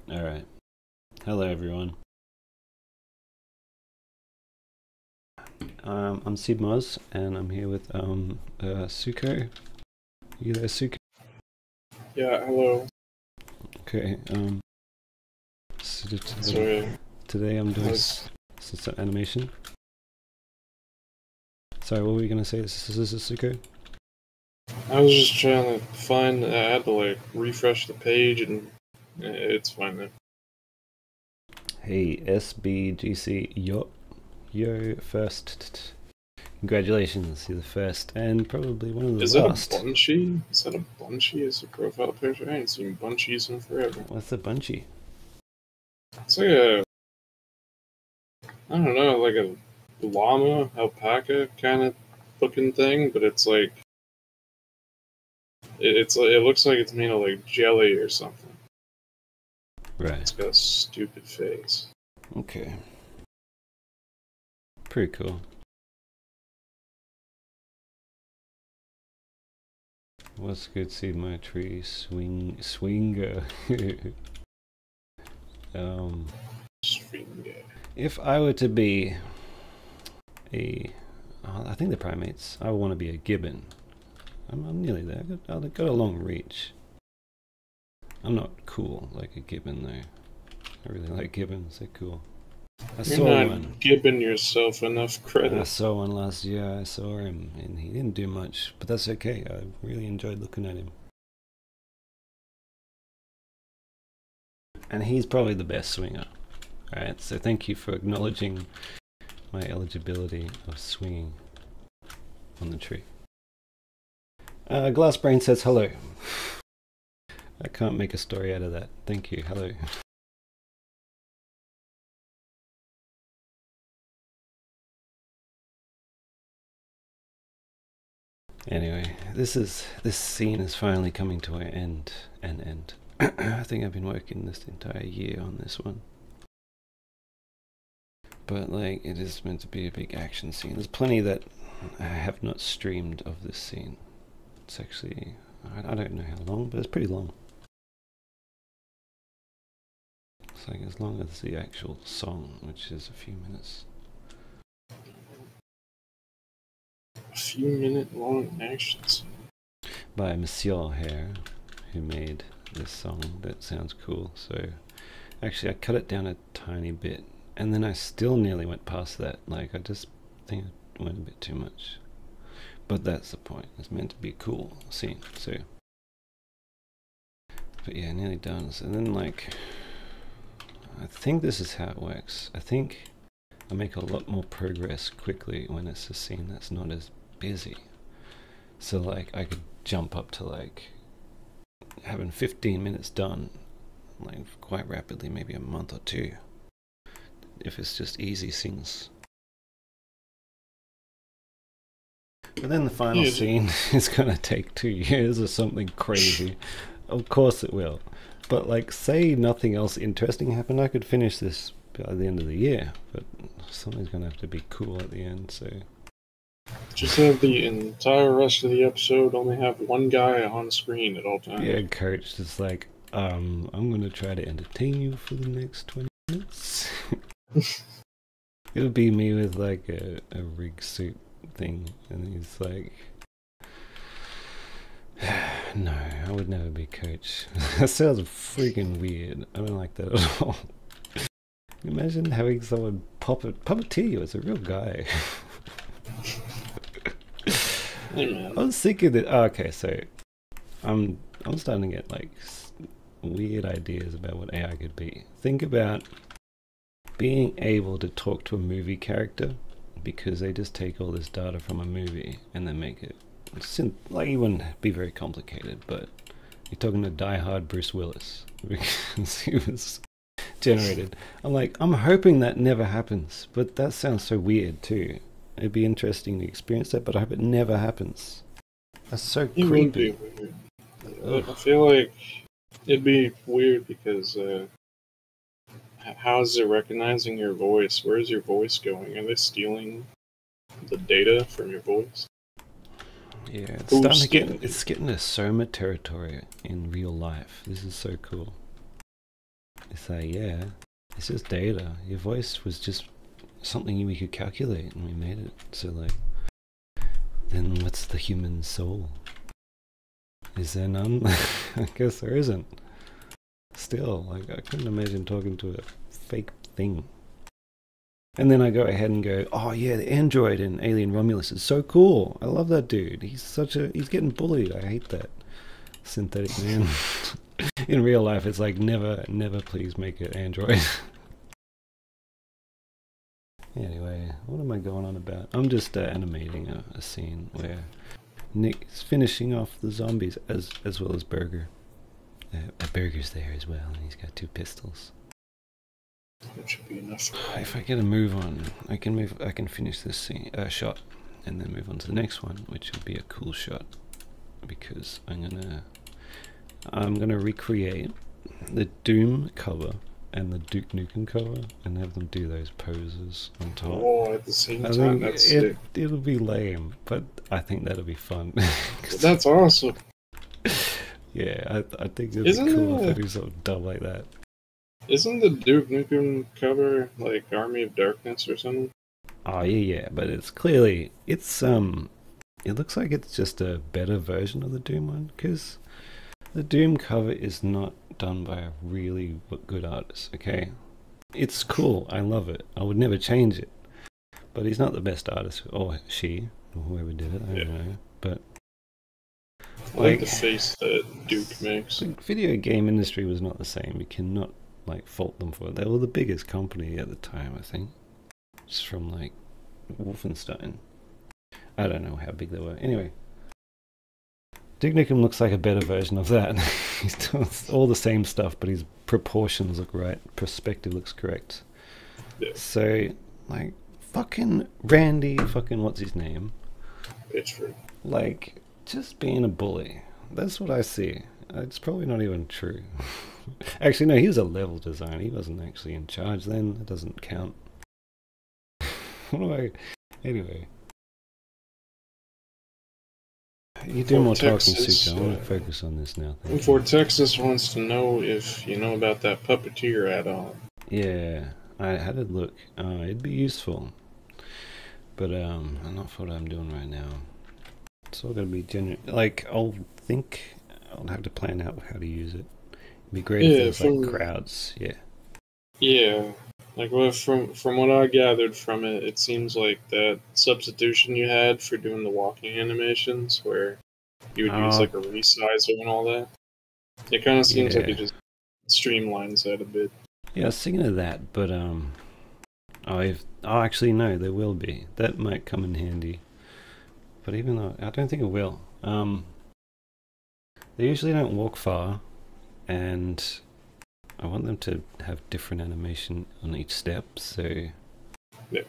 Alright. Hello everyone. I'm seibmoz and I'm here with Suko. You there, Suko? Yeah, hello. Okay, so Sorry. today I'm doing some animation. Sorry, what were you gonna say? This is Suko? I was just trying to find, I had to like refresh the page and it's fine now. Hey, SBGC, yo, first. Congratulations, you're the first and probably one of the last. That a Bunchy? Is that a Bunchy as a profile picture? I ain't seen Bunchies in forever. What's a Bunchy? It's like a, I don't know, like a llama, alpaca kind of looking thing, but it's like, it looks like it's made of like jelly or something. Right. It's got a stupid face. Okay. Pretty cool. What's good? See my tree swinger. Swinger. If I were to be a, I think the primates. I want to be a gibbon. I'm nearly there. I've got a long reach. I'm not cool like a gibbon though. I really like gibbons. They're cool. You're not giving yourself enough credit. I saw one last year. I saw him, and he didn't do much, but that's okay. I really enjoyed looking at him. And he's probably the best swinger. Alright, so thank you for acknowledging my eligibility of swinging on the tree. Glassbrain says hello. I can't make a story out of that. Thank you. Hello. Anyway, this scene is finally coming to an end. I think I've been working this entire year on this one. But like, it is meant to be a big action scene. There's plenty that I have not streamed of this scene. It's actually, I don't know how long, but it's pretty long. It's like as long as the actual song, which is a few minutes. A few minute long action scene. By Monsieur here, who made this song that sounds cool. So actually I cut it down a tiny bit, and then I still nearly went past that. Like, I just think I went a bit too much. But that's the point. It's meant to be a cool scene, so. But yeah, nearly done. So then, like, I think this is how it works. I think I make a lot more progress quickly when it's a scene that's not as busy. So like, I could jump up to like having 15 minutes done, like quite rapidly, maybe a month or two, if it's just easy scenes. But then the final scene is gonna take 2 years or something crazy. Of course it will. But like, say nothing else interesting happened, I could finish this by the end of the year. But something's gonna have to be cool at the end, so. Just have the entire rest of the episode only have one guy on screen at all times. Yeah, coach, just like, I'm gonna try to entertain you for the next 20 minutes. It'll be me with like a rig suit thing, and he's like, no, I would never be coach. That sounds freaking weird. I don't like that at all. Imagine having someone puppeteer you as a real guy. Hey, man. I was thinking that, okay, so I'm starting to get like weird ideas about what AI could be. Think about being able to talk to a movie character, because they just take all this data from a movie and then make it like, it wouldn't be very complicated, but you're talking to diehard Bruce Willis because he was generated. I'm hoping that never happens, but that sounds so weird too. It'd be interesting to experience that, but I hope it never happens. That's so creepy. It would be weird. I feel like it'd be weird because how is it recognizing your voice? Where is your voice going? Are they stealing the data from your voice? Yeah, it's getting to Soma territory in real life. This is so cool. It's like, yeah, it's just data. Your voice was just something we could calculate, and we made it. So like, then what's the human soul? Is there none? I guess there isn't. Still, like, I couldn't imagine talking to a fake thing. And then I go ahead and go, oh yeah, the android in Alien Romulus is so cool. I love that dude. He's getting bullied. I hate that synthetic man. In real life, it's like, never please make it android. Anyway, what am I going on about? I'm just animating a scene where Nick is finishing off the zombies as well as Burger. Burger's there as well, and he's got 2 pistols. That should be enough. If I get a move on, I can finish this scene, shot, and then move on to the next one, which will be a cool shot, because I'm gonna recreate the Doom cover and the Duke Nukem cover, and have them do those poses on top. Oh, at the same time, that's sick. It'll be lame, but I think that'll be fun. That's awesome. Yeah, I think it'd be cool if I do something dumb like that. Isn't the Duke Nukem cover like Army of Darkness or something? Oh yeah, but it's clearly it looks like it's just a better version of the Doom one, because the Doom cover is not done by a really good artist. Okay, it's cool, I love it, I would never change it, but he's not the best artist, or she, or whoever did it. I don't know, but I like the face that Duke makes. The video game industry was not the same. We cannot fault them for it. They were the biggest company at the time, I think. It's from like Wolfenstein. I don't know how big they were. Anyway, Duke Nukem looks like a better version of that. He's doing all the same stuff, but his proportions look right. Perspective looks correct. Yeah. So, like, fucking Randy, fucking what's his name? Pitchford. Like, just being a bully. That's what I see. It's probably not even true. Actually, no, he was a level designer. He wasn't actually in charge then. It doesn't count. Anyway. You do more talking, Suka. I want to focus on this now. For Texas wants to know if you know about that Puppeteer add-on. Yeah, I had a look. It'd be useful. But not for what I'm doing right now. It's all going to be genuine. Like, I'll have to plan out how to use it. It'd be great if there's like crowds. Yeah, like from what I gathered from it, it seems like that substitution you had for doing the walking animations, where you would use like a resizer and all that. It kind of seems like it just streamlines that a bit. Yeah, I was thinking of that, but actually no, there will be. That might come in handy. But even though I don't think it will. They usually don't walk far, and I want them to have different animation on each step, so like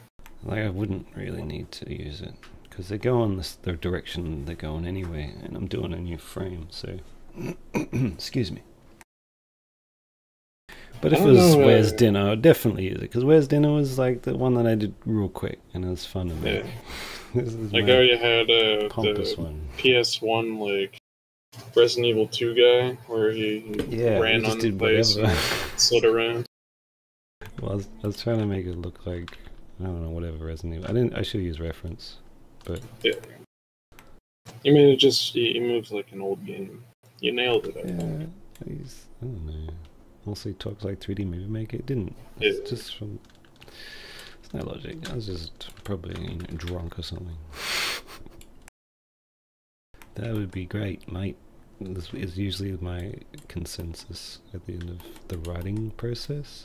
I wouldn't really need to use it, because they go on the direction they're going anyway, and I'm doing a new frame, so excuse me. But if it was Where's Dinner, I'd definitely use it, because Where's Dinner was like the one that I did real quick, and it was fun to make. Like how you had the PS1 like Resident Evil 2 guy, where he ran on the place and slid around. Well, I was trying to make it look like, I don't know, whatever Resident Evil. I should use reference, but yeah. You made it just, he moves like an old game. You nailed it. I don't know. Also, he talks like 3D Movie Maker. It didn't. It's just from. It's no logic. I was just probably drunk or something. That would be great, mate. This is usually my consensus at the end of the writing process.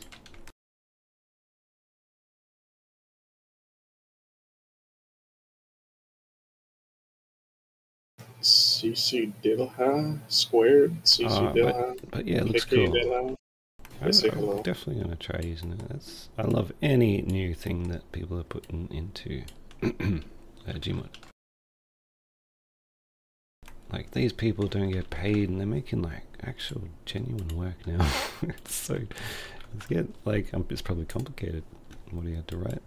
CC Diddleha squared. CC Diddleha. But yeah, it looks cool. I'm definitely going to try using it. I love any new thing that people are putting into gmod. Like, these people don't get paid, and they're making like actual genuine work now. It's it's probably complicated. What do you have to write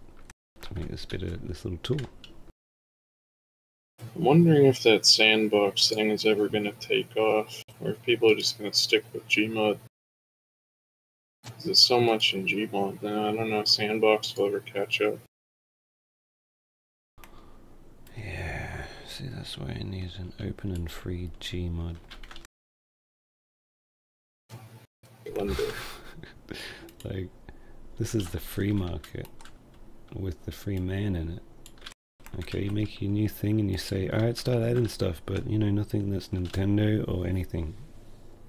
to make this little tool? I'm wondering if that sandbox thing is ever going to take off, or if people are just going to stick with gmod. There's so much in gmod now. I don't know if Sandbox will ever catch up. Yeah, see, that's why I need an open and free gmod. Blender. Like, this is the free market with the free man in it. Okay, you make your new thing and you say, alright, start adding stuff, but you know, nothing that's Nintendo or anything.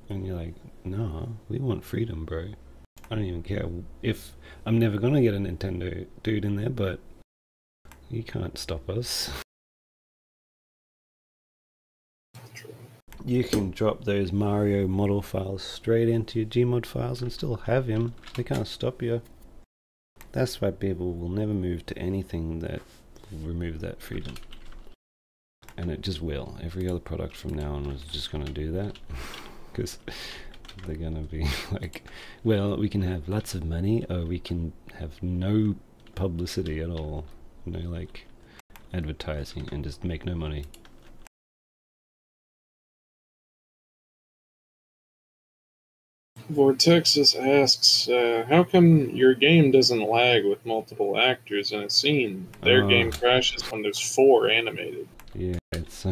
And you're like, nah, we want freedom, bro. I don't even care if I'm never gonna get a Nintendo dude in there, but you can't stop us. True. You can drop those Mario model files straight into your gmod files and still have him. They can't stop you. That's why people will never move to anything that will remove that freedom. And it just will. Every other product from now on is just gonna do that. Because they're gonna be like, well, we can have lots of money or we can have no publicity at all. No, like, advertising and just make no money. Vortexus asks, how come your game doesn't lag with multiple actors in a scene? Their game crashes when there's 4 animated. Yeah, it's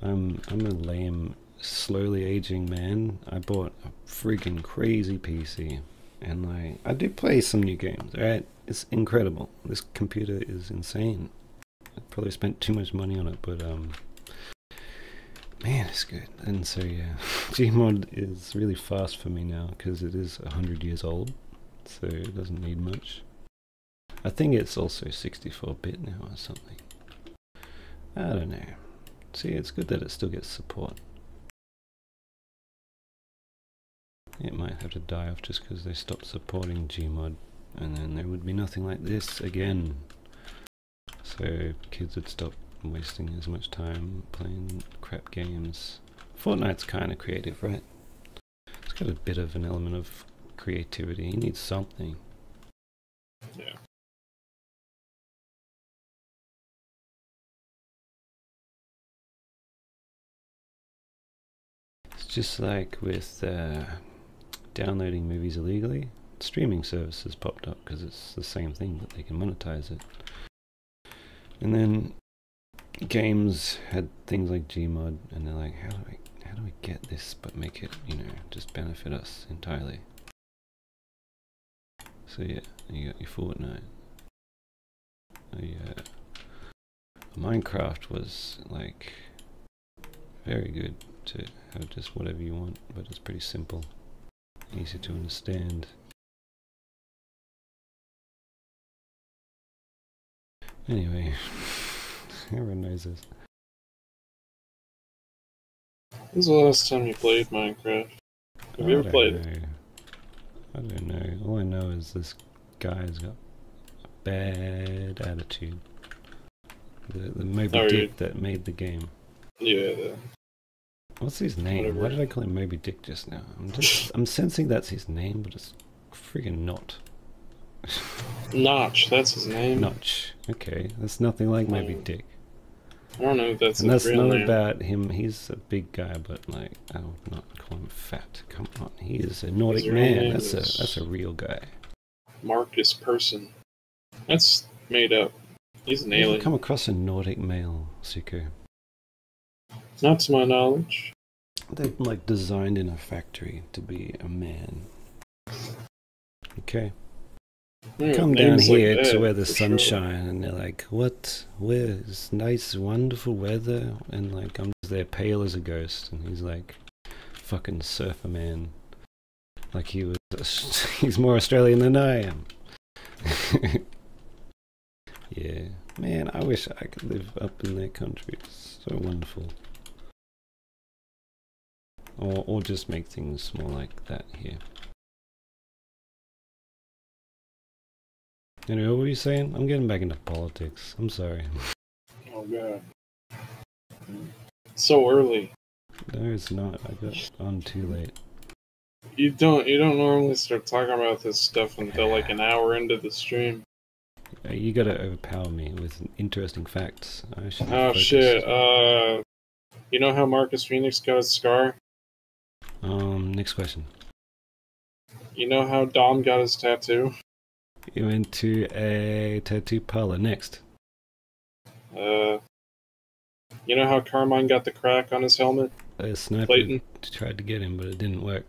I'm a lame, slowly aging man. I bought a freaking crazy PC, and I do play some new games. Alright, it's incredible. This computer is insane. I probably spent too much money on it, but man, it's good. And so yeah, gmod is really fast for me now because it is 100 years old, so it doesn't need much. I think it's also 64-bit now or something. I don't know. See, it's good that it still gets support. It might have to die off just because they stopped supporting gmod, and then there would be nothing like this again. So kids would stop wasting as much time playing crap games. Fortnite's kind of creative, right? It's got a bit of an element of creativity. You need something. Yeah. It's just like with downloading movies illegally. Streaming services popped up because it's the same thing, but they can monetize it. And then games had things like gmod, and they're like, how do we get this but make it, you know, just benefit us entirely? So yeah, you got your Fortnite. Minecraft was like very good to have just whatever you want, but it's pretty simple, easy to understand. Anyway, everyone knows this. When's the last time you played Minecraft? Have you ever played it? I don't know. All I know is this guy's got a bad attitude. The Moby Dick that made the game. Yeah. What's his name? Whatever. Why did I call him Moby Dick just now? I'm sensing that's his name, but it's friggin' not. Notch, that's his name. Notch. Okay, that's nothing like Moby Dick. I don't know if that's And his that's real not name. about him. He's a big guy, but like, I would not call him fat. Come on, he is a Nordic His real man. name That's a real guy. Marcus Person. That's made up. He's an You ever alien. come across a Nordic male, Suko? Not to my knowledge. They're like designed in a factory to be a man. Okay. Come down names like here that, to where the for sunshine, and they're like, what? Where's nice, wonderful weather? And like, I'm just there pale as a ghost, and he's like, fucking surfer man. Like he's more Australian than I am. Yeah. Man, I wish I could live up in their country. It's so wonderful. Or just make things more like that here. Anyway, what were you saying? I'm getting back into politics. I'm sorry. Oh god. So early. No, it's not. I got on too late. You don't normally start talking about this stuff until like an hour into the stream. You gotta overpower me with interesting facts. I should Oh focus. shit. You know how Marcus Phoenix got his scar? Next question. You know how Dom got his tattoo? You went to a tattoo parlor next. You know how Carmine got the crack on his helmet? A sniper Clayton? tried to get him, but it didn't work.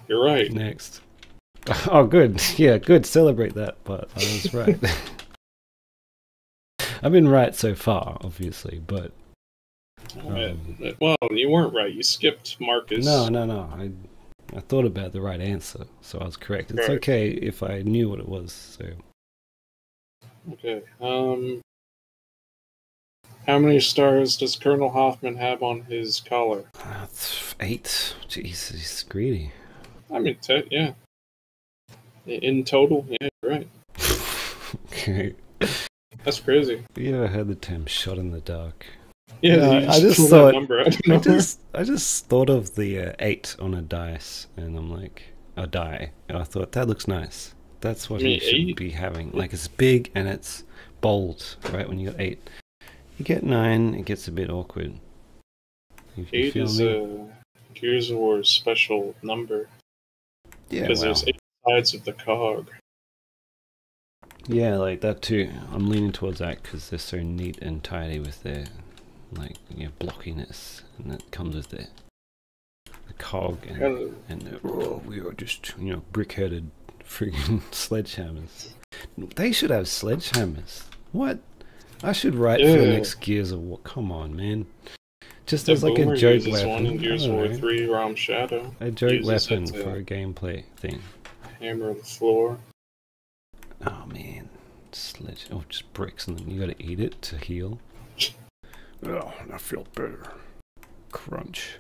You're right. Next. Oh, good. Yeah, good. Celebrate that part. I was right. I've been right so far, obviously, but... well, you weren't right. You skipped Marcus. No. I thought about the right answer, so I was correct. It's Right. okay if I knew what it was, so... Okay. How many stars does Colonel Hoffman have on his collar? 8. Jeez, he's greedy. I mean, yeah. In total, yeah, you're right. Okay. That's crazy. Have you ever heard the term shot in the dark? Yeah, No, you I just pulled thought- that number out of nowhere. I just thought of the 8 on a dice, and I'm like, a die, and I thought, that looks nice. That's what I mean, he should 8? be having. Like, it's big and it's bold, right? When you got 8. You get 9, it gets a bit awkward. You 8 feel is me? a Gears of War special number. Yeah, Because well, there's 8 sides of the cog. yeah, like that too. I'm leaning towards that because they're so neat and tidy with their, like, blockiness, and that comes with the cog and we are just, brick-headed friggin' sledgehammers. They should have sledgehammers. What? I should write for the Yeah. next Gears of War. Come on, man. Just The as like a Boomer joke uses one in weapon. Gears I of don't War know. 3 Rom Shadow. A joke uses weapon it to for a gameplay thing. hammer the floor. Oh man, sledge. Oh, just bricks, and then you gotta eat it to heal. Oh, I feel better. Crunch.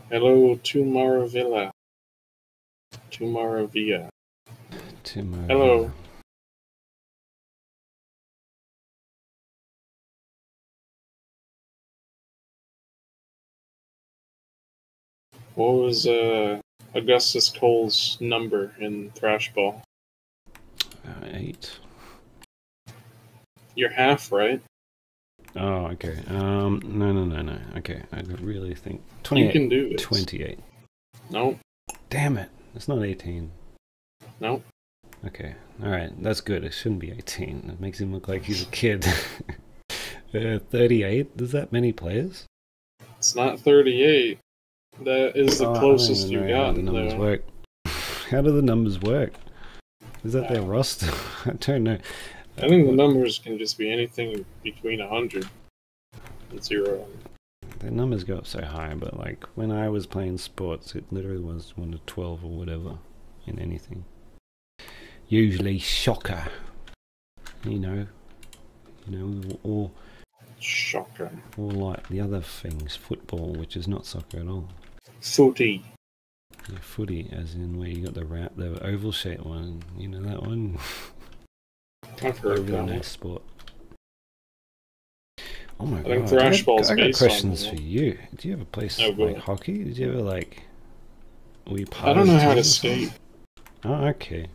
Hello, Tumaravilla. Tumaravilla. Timo. Hello. What was Augustus Cole's number in Thrashball? 8. You're half right. Oh, okay. No. Okay, I really think 28. You can do this. 28. Nope. Damn it! It's not 18. Nope. Okay, all right. That's good. It shouldn't be 18. It makes him look like he's a kid. 38. Is that many players? It's not 38. That is the Oh, I don't closest even you've know how the gotten, numbers though. work. How do the numbers work? Is that their roster? I don't know. I think the numbers can just be anything between 100 and 0. The numbers go up so high, but like when I was playing sports, it literally was 1 to 12 or whatever in anything. Usually shocker, or Shocker. like the other things, football, which is not soccer at all. Footy. Yeah, footy, as in where you got the oval shaped one. You know that one. I've A heard of really that. nice sport. Oh my I god! think thrashball's I got based on questions that. for you. Did you ever play Oh, go like ahead. hockey? Did you ever were you part I don't of know a how team to or something? skate. Oh, okay.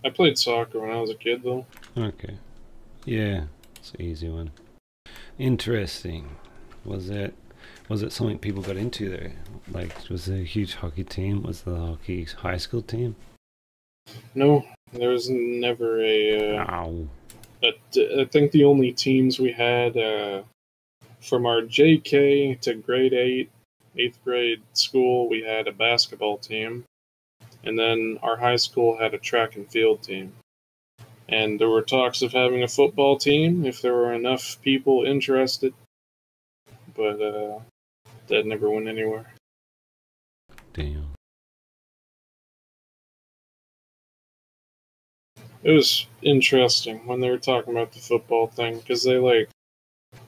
I played soccer when I was a kid, though. Okay. Yeah, it's an easy one. Interesting. Was it something people got into though? Like, was it a huge hockey team? Was the hockey high school team? No, there was never a. Ow. I think the only teams we had from our JK to grade 8, 8th grade school, we had a basketball team. And then our high school had a track and field team. And there were talks of having a football team if there were enough people interested. But that never went anywhere. Damn. It was interesting when they were talking about the football thing because they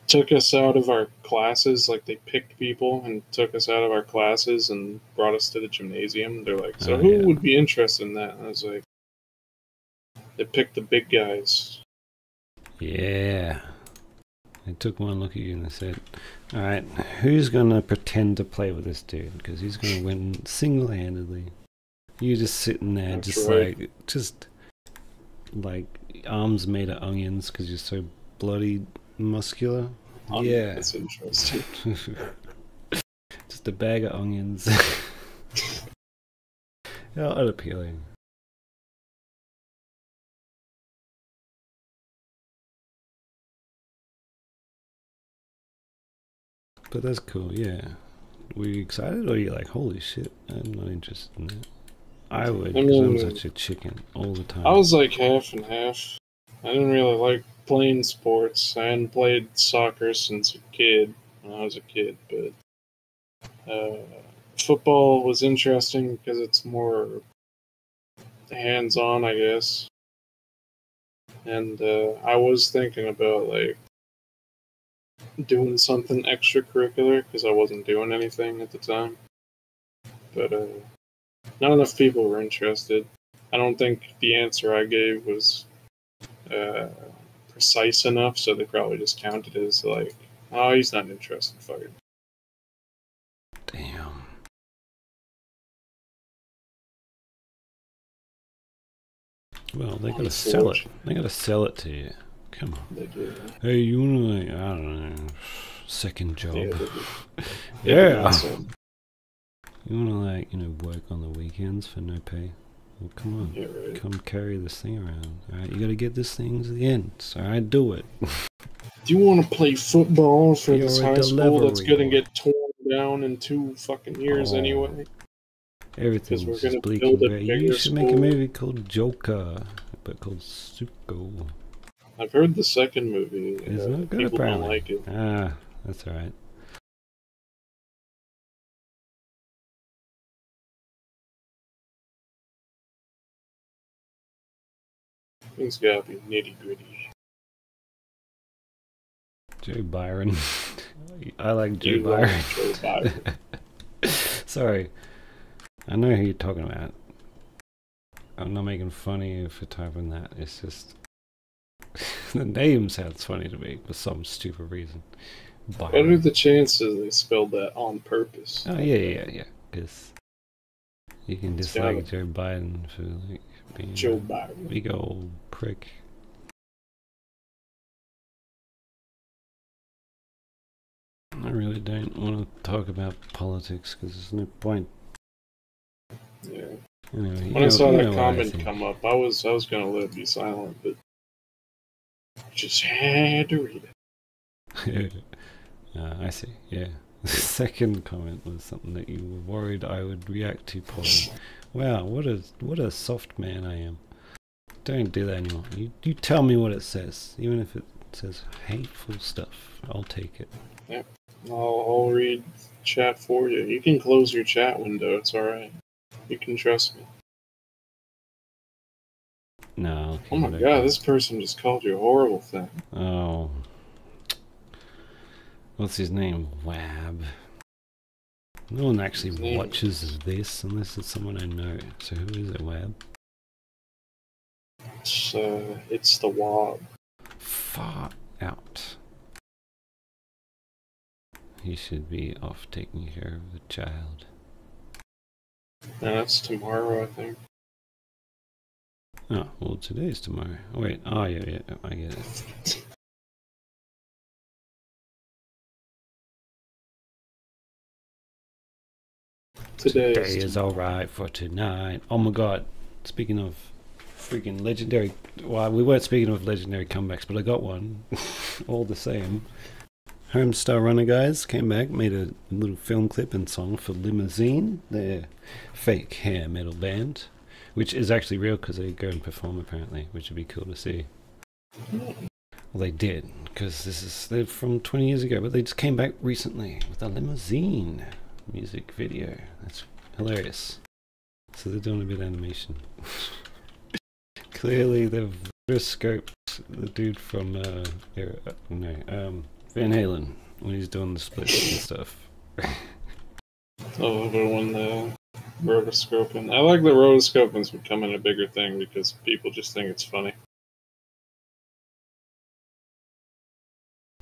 took us out of our classes. Like they picked people and took us out of our classes and brought us to the gymnasium. They're like, so Oh, who yeah. would be interested in that? And I was like, they picked the big guys. Yeah. They took one look at you and they said, alright, who's gonna pretend to play with this dude? Because he's gonna win single-handedly. You just sitting there, That's just right. like arms made of onions because you're so bloody muscular. Yeah. That's interesting. Just a bag of onions. How unappealing. But that's cool, yeah. Were you excited, or are you like, holy shit, I'm not interested in that? I would, because I'm such a chicken all the time. I was like half and half. I didn't really like playing sports. I hadn't played soccer since a kid, when I was a kid, but football was interesting because it's more hands-on, I guess. And I was thinking about like doing something extracurricular because I wasn't doing anything at the time. But not enough people were interested. I don't think the answer I gave was uh, precise enough, so they probably just counted it as like, oh, he's not interested. Fuck it. Damn. Well, they gotta sell it. They gotta sell it to you. Come on. They do. Hey, you wanna like, I don't know, second job? Yeah. You wanna like, you know, work on the weekends for no pay? Well, come on. Yeah, right. Come carry this thing around. Alright, you gotta get this thing to the end. So I do it. Do you want to play football for You're this a high school that's delivery gonna boy. get torn down in 2 fucking years anyway? Everything's we're gonna just bleak build and a gray. You bigger should make a school. movie called Joker, but called Suko. I've heard the second movie. It's not good, people apparently. don't like it. Ah, that's alright. Things gotta be nitty gritty. Joe Byron. I like Joe You Byron. like Joe Byron. Sorry. I know who you're talking about. I'm not making fun of you for typing that. It's just the name sounds funny to me for some stupid reason. What are Byron. the chances they spelled that on purpose? Oh yeah. Because you can It's dislike gotta- Joe Biden for like being Joe a Byron. big old prick. I really don't want to talk about politics because there's no point. Yeah. Anyway, When I saw that what I comment think. come up, I was gonna let it be silent, but I just had to read it. I see, yeah. The second comment was something that you were worried I would react to poorly. Wow, what a soft man I am. Don't do that anymore. You tell me what it says. Even if it says hateful stuff, I'll take it. Yep. I'll read chat for you. You can close your chat window, it's alright. You can trust me. No, I'll keep Oh my it god, open. this person just called you a horrible thing. Oh. What's his name? Wab. No one actually watches this unless it's someone I know. So who is it, Wab? It's the Wob. Far out. He should be off taking care of the child. And that's tomorrow, I think. Oh, well, today's tomorrow. Oh, wait. Oh, yeah, I get it. Today is alright for tonight. Oh my god. Speaking of freaking legendary... Well, we weren't speaking of legendary comebacks, but I got one. All the same. Homestar Runner guys came back, made a little film clip and song for Limousine, their fake hair metal band, which is actually real because they go and perform apparently, which would be cool to see. Well, they did, because they're from 20 years ago, but they just came back recently with a Limousine music video. That's hilarious. So they're doing a bit of animation. Clearly they've rotoscoped the dude from Van Halen when he's doing the splits and stuff. I love it when the rotoscoping. I like the rotoscoping's becoming a bigger thing because people just think it's funny.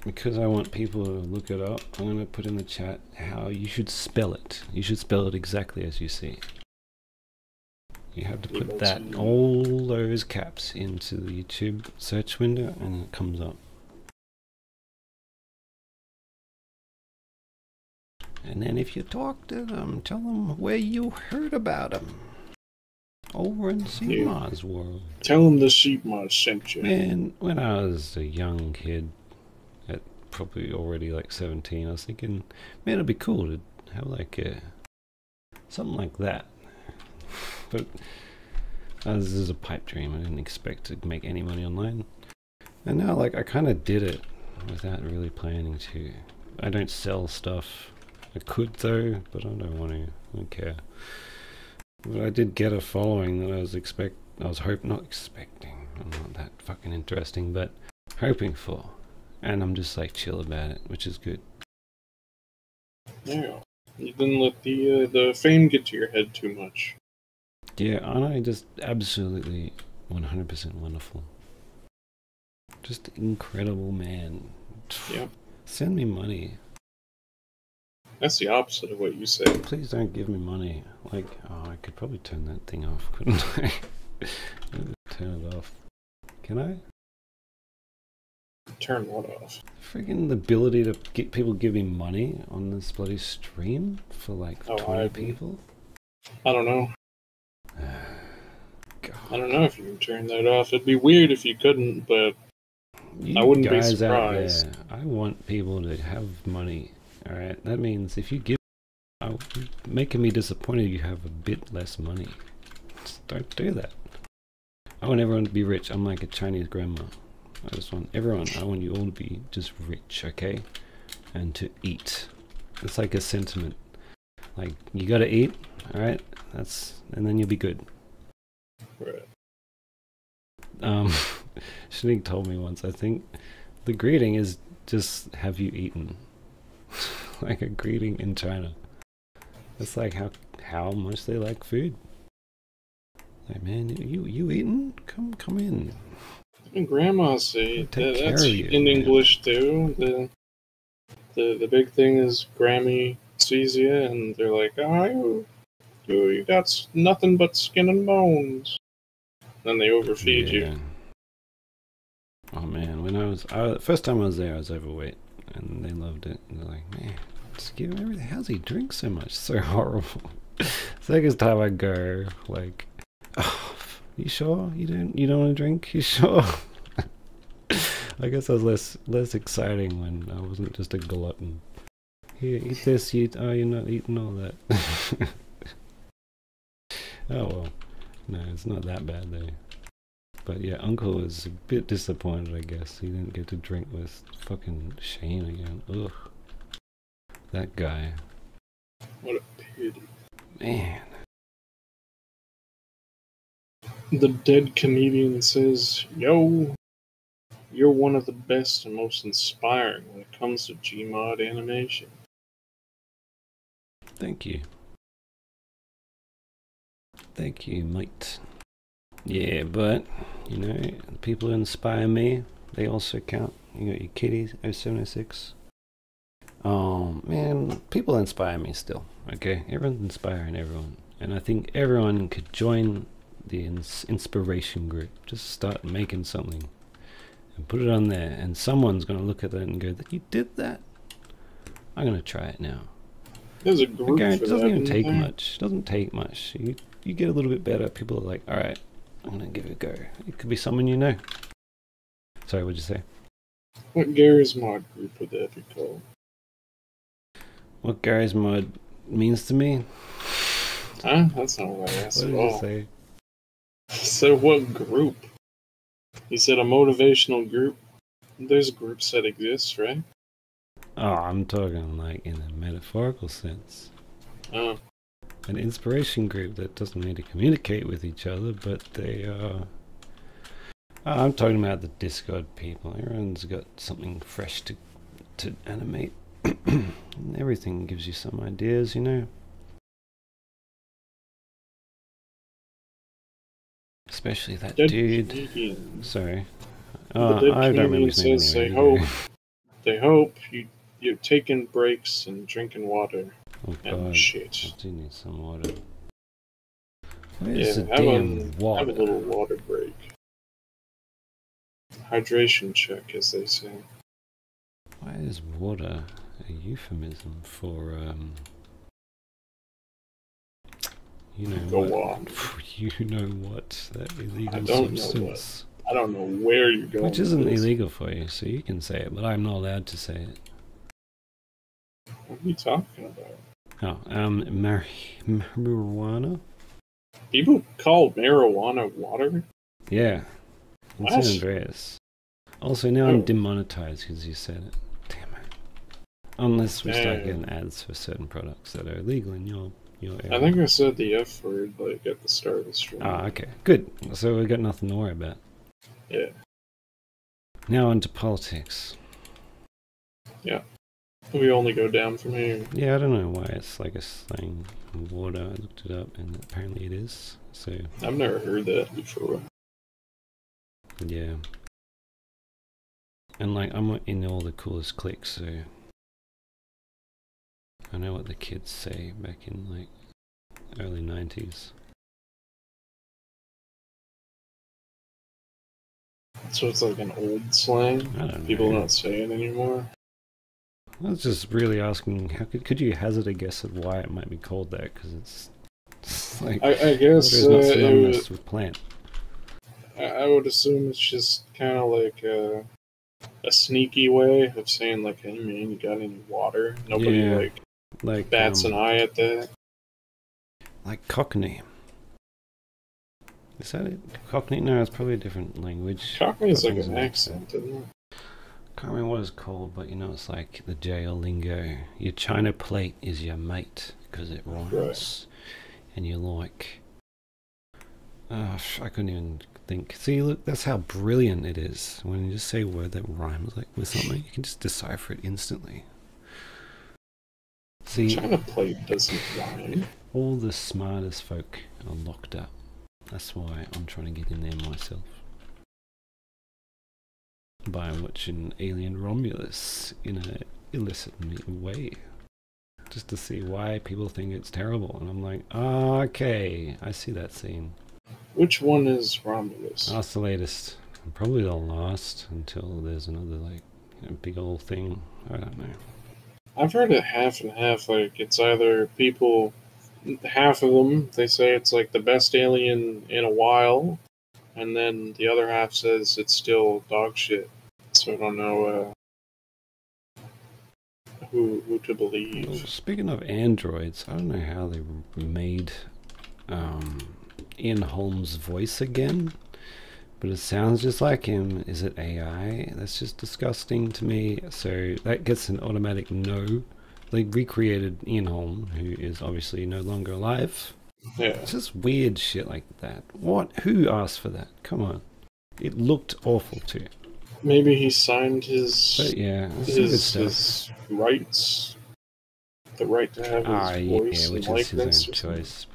Because I want people to look it up, I'm going to put in the chat how you should spell it. You should spell it exactly as you see. You have to put that, all those caps into the YouTube search window and it comes up. And then if you talk to them, tell them where you heard about them. Over in seibmoz world. Tell him the seibmoz sent you. Man, when I was a young kid, at probably already like 17, I was thinking, man, it'd be cool to have like something like that. But this is a pipe dream. I didn't expect to make any money online. And now, like, I kind of did it without really planning to. I don't sell stuff. I could though, but I don't want to. I don't care. But I did get a following that I was not expecting. I'm not that fucking interesting, but hoping for. And I'm just like chill about it, which is good. Yeah. You didn't let the fame get to your head too much. Yeah, aren't I just absolutely 100% wonderful? Just incredible, man. Yep. Send me money. That's the opposite of what you say. Please don't give me money. Like, oh, I could probably turn that thing off, couldn't I? Turn it off. Can I? Turn what off? Friggin' the ability to get people give me money on this bloody stream for like 20 people? I don't know. God. I don't know if you can turn that off. It'd be weird if you couldn't, but I wouldn't be surprised. Out there, I want people to have money. Alright, that means if you give, making me disappointed you have a bit less money. Just don't do that. I want everyone to be rich. I'm like a Chinese grandma. I just want everyone, I want you all to be just rich, okay? And to eat. It's like a sentiment. Like, you gotta eat, alright? And then you'll be good. Right. Shanique told me once, I think, the greeting is just, have you eaten? Like a greeting in China. It's like how much they like food. Like, man, you eating? Come in. And grandmas say that's you, in man. English too. The big thing is Grammy sees you and they're like, oh, you got nothing but skin and bones. Then they overfeed you. Oh man, when the first time I was there, I was overweight, and they loved it. And they're like, man, just give him everything. How's he drink so much? So horrible. Second time I go, like, oh, you sure you don't want to drink? You sure? I guess I was less exciting when I wasn't just a glutton. Here, eat this. Oh, you're not eating all that. Oh well, no, it's not that bad though. But yeah, Uncle was a bit disappointed, I guess. He didn't get to drink with fucking Shane again. Ugh. That guy. What a pity. Man. The dead comedian says, yo, you're one of the best and most inspiring when it comes to gmod animation. Thank you. Thank you, mate. Yeah, but, you know, the people who inspire me, they also count. You got your kitties, 0706. Man, people inspire me still, okay? Everyone's inspiring everyone. And I think everyone could join the inspiration group. Just start making something and put it on there. And someone's going to look at that and go, you did that? I'm going to try it now. There's a group okay, for it doesn't that, even take much. It doesn't take much. You get a little bit better. People are like, all right, I'm going to give it a go. It could be someone you know. Sorry, what'd you say? What Gary's Mod group would that be called? What Gary's Mod means to me? Huh? That's not what I asked What at did all. you say? So what group? You said a motivational group? There's groups that exist, right? Oh, I'm talking like in a metaphorical sense. Oh. An inspiration group that doesn't need to communicate with each other, but they are... I'm talking about the Discord people. Everyone's got something fresh to animate. And everything gives you some ideas, you know? Especially that Dead dude. Canadian. Sorry. The dead I don't remember his name says anyway. they hope you're taking breaks and drinking water. Oh and god, shit. I do need some water. Yeah, have a little water break. Hydration check, as they say. Why is water a euphemism for, You know Go what? on. You know what? That illegal I don't substance. know what. I don't know where you're going. Which isn't illegal for you, so you can say it, but I'm not allowed to say it. What are you talking about? Oh, marijuana? People call marijuana water? Yeah. In What? San Andreas. Also, now I'm demonetized because you said it. Damn it. Unless we start getting ads for certain products that are illegal in your area. I think I said the F word like at the start of the stream. Ah, okay. Good. So we got nothing to worry about. Yeah. Now on to politics. Yeah. We only go down from here. Yeah, I don't know why it's like a slang water. I looked it up and apparently it is. So I've never heard that before. yeah. And like I'm in all the coolest cliques, so I know what the kids say back in like early 90s. So it's like an old slang? I don't know. People don't say it anymore? I was just really asking, how could you hazard a guess at why it might be called that? Because it's like, I guess water is not synonymous with plant. I would assume it's just kind of like a sneaky way of saying like, hey man, you got any water? Nobody like bats an eye at that. Like Cockney. Is that it? Cockney? No, it's probably a different language. Cockney is like an accent, isn't it? Can't remember what it's called, but you know, it's like the jail lingo. Your china plate is your mate because it rhymes, right. And you're like, I couldn't even think. See, look, that's how brilliant it is. When you just say a word that rhymes like with something, you can just decipher it instantly. See, china plate doesn't rhyme. All the smartest folk are locked up. That's why I'm trying to get in there myself. By watching Alien Romulus in an illicit way. Just to see why people think it's terrible. And I'm like, oh, okay, I see that scene. Which one is Romulus? That's the latest. Probably the last until there's another like big old thing. I don't know. I've heard it half and half. Like it's either people, half of them, they say it's like the best alien in a while. And then the other half says it's still dog shit. So I don't know who to believe. Well, speaking of androids, I don't know how they made Ian Holmes' voice again, but it sounds just like him. Is it AI? That's just disgusting to me. So that gets an automatic no. They recreated Ian Holm, who is obviously no longer alive. Yeah. It's just weird shit like that. What? Who asked for that? Come on. It looked awful too. Maybe he signed his his rights, the right to have his voice which and is his own choice.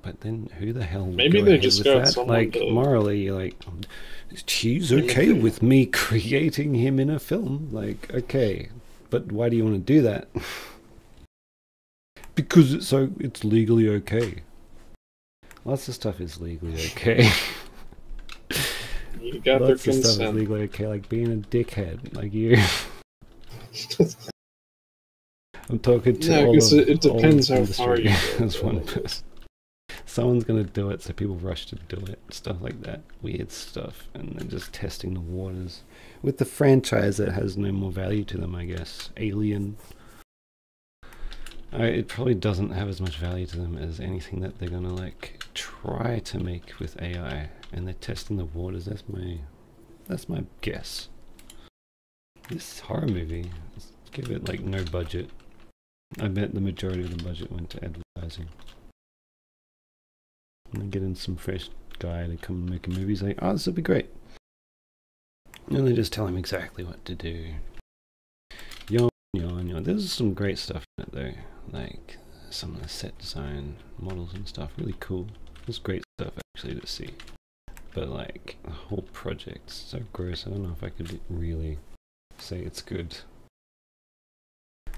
But then who the hell? Maybe they just got someone like morally, like she's okay with me creating him in a film. Like, okay, but why do you want to do that? Because it's legally okay. Lots of stuff is legally okay. You got Lots their of consent. stuff is legally okay, like being a dickhead, like you. I'm talking to all because of it depends how industry far you go. as one person. Someone's gonna do it, so people rush to do it. Stuff like that, weird stuff, and then just testing the waters with the franchise that has no more value to them, I guess. Alien. It probably doesn't have as much value to them as anything that they're gonna like try to make with AI, and they're testing the waters. That's my guess. This horror movie, let's give it like no budget. I bet the majority of the budget went to advertising. And then get in some fresh guy to come and make a movie. He's like, oh, this will be great. And they just tell him exactly what to do. Yawn. There's some great stuff in it though. Like some of the set design models and stuff. Really cool. It's great stuff actually to see. But like the whole project's so gross. I don't know if I could really say it's good.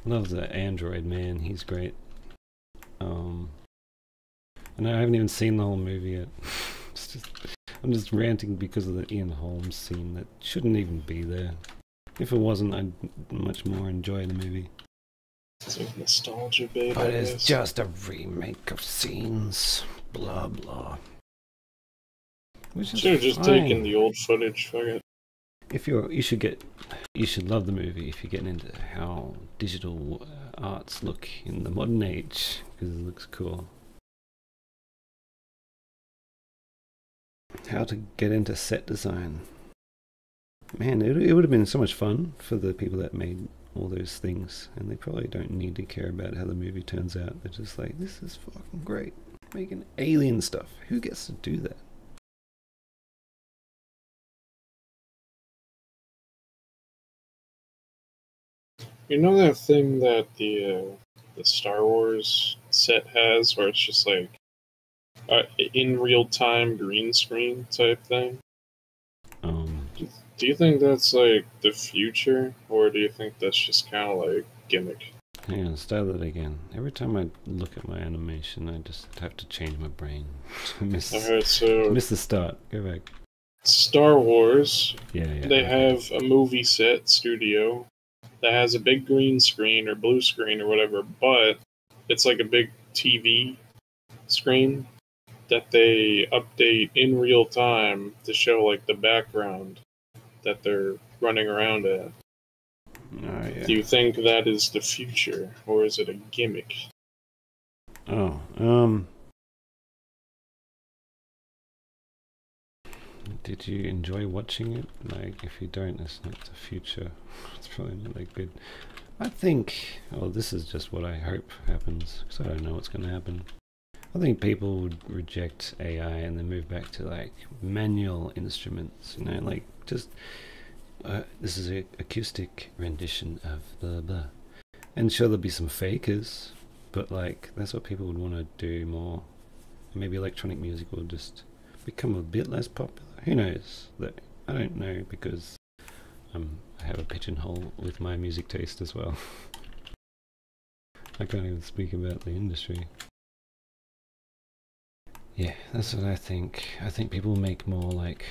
Love the android man. He's great. And I haven't even seen the whole movie yet. I'm just ranting because of the Ian Holmes scene that shouldn't even be there. If it wasn't, I'd much more enjoy the movie. It's like nostalgia bait, But I it's guess. just a remake of scenes. Blah blah. Which is Should have just fine. taken the old footage. Fuck it. If you should love the movie if you're getting into how digital arts look in the modern age, because it looks cool. How to get into set design. Man, it would have been so much fun for the people that made all those things, and they probably don't need to care about how the movie turns out. They're just like, this is fucking great. Making alien stuff. Who gets to do that? You know that thing that the Star Wars set has, where it's just like in real time green screen type thing? Do you think that's like the future, or do you think that's just kind of like gimmick? Hang on, start that again. Every time I look at my animation, I just have to change my brain. Alright, so miss the start. Go back. Star Wars, Yeah. they have a movie set studio that has a big green screen or blue screen or whatever, but it's like a big TV screen that they update in real time to show like the background that they're running around at. Oh, yeah. Do you think that is the future, or is it a gimmick? Oh, did you enjoy watching it? Like, if you don't, it's not the future. It's probably not that good. I think, well, this is just what I hope happens, because I don't know what's going to happen. I think people would reject AI and then move back to, like, manual instruments, you know, like, just, this is an acoustic rendition of blah blah. And sure, there'll be some fakers, but, like, that's what people would want to do more. Maybe electronic music will just become a bit less popular. Who knows? I don't know, because I have a pigeonhole with my music taste as well. I can't even speak about the industry. Yeah, that's what I think. I think people make more like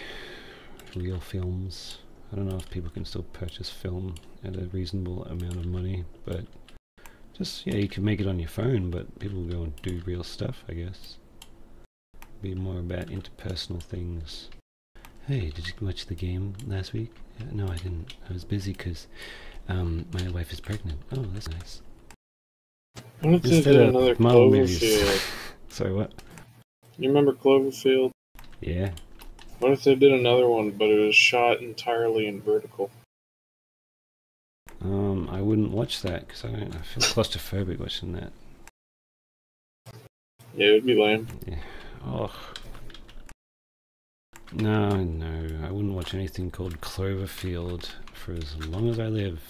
real films. I don't know if people can still purchase film at a reasonable amount of money, but just, yeah, you can make it on your phone, but people will go and do real stuff, I guess. Be more about interpersonal things. Hey, did you watch the game last week? No, I didn't. I was busy because my wife is pregnant. Oh, that's nice. What if they did another Cloverfield? Sorry, what? You remember Cloverfield? Yeah. What if they did another one, but it was shot entirely in vertical? I wouldn't watch that because I feel claustrophobic watching that. Yeah, it'd be lame. Yeah. Oh. No, I wouldn't watch anything called Cloverfield for as long as I live.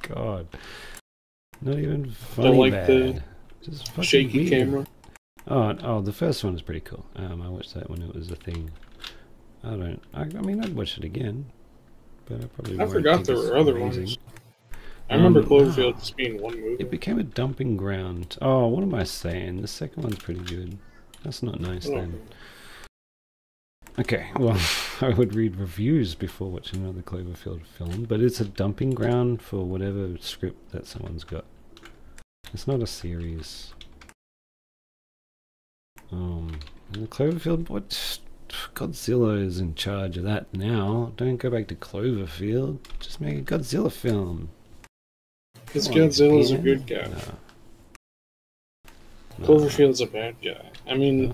God. Not even funny. Don't like bad. the Just fucking shaky weird. camera? Oh, the first one is pretty cool. I watched that when it was a thing. I mean, I'd watch it again, but I probably won't. I forgot there were other ones. I remember Cloverfield just being one movie. It became a dumping ground. Oh, what am I saying? The second one's pretty good. That's not nice then. Okay, well, I would read reviews before watching another Cloverfield film, but it's a dumping ground for whatever script that someone's got. It's not a series. And the Cloverfield, what? Godzilla is in charge of that now. Don't go back to Cloverfield. Just make a Godzilla film. Because Godzilla's a good guy. No. Cloverfield's a bad guy. I mean,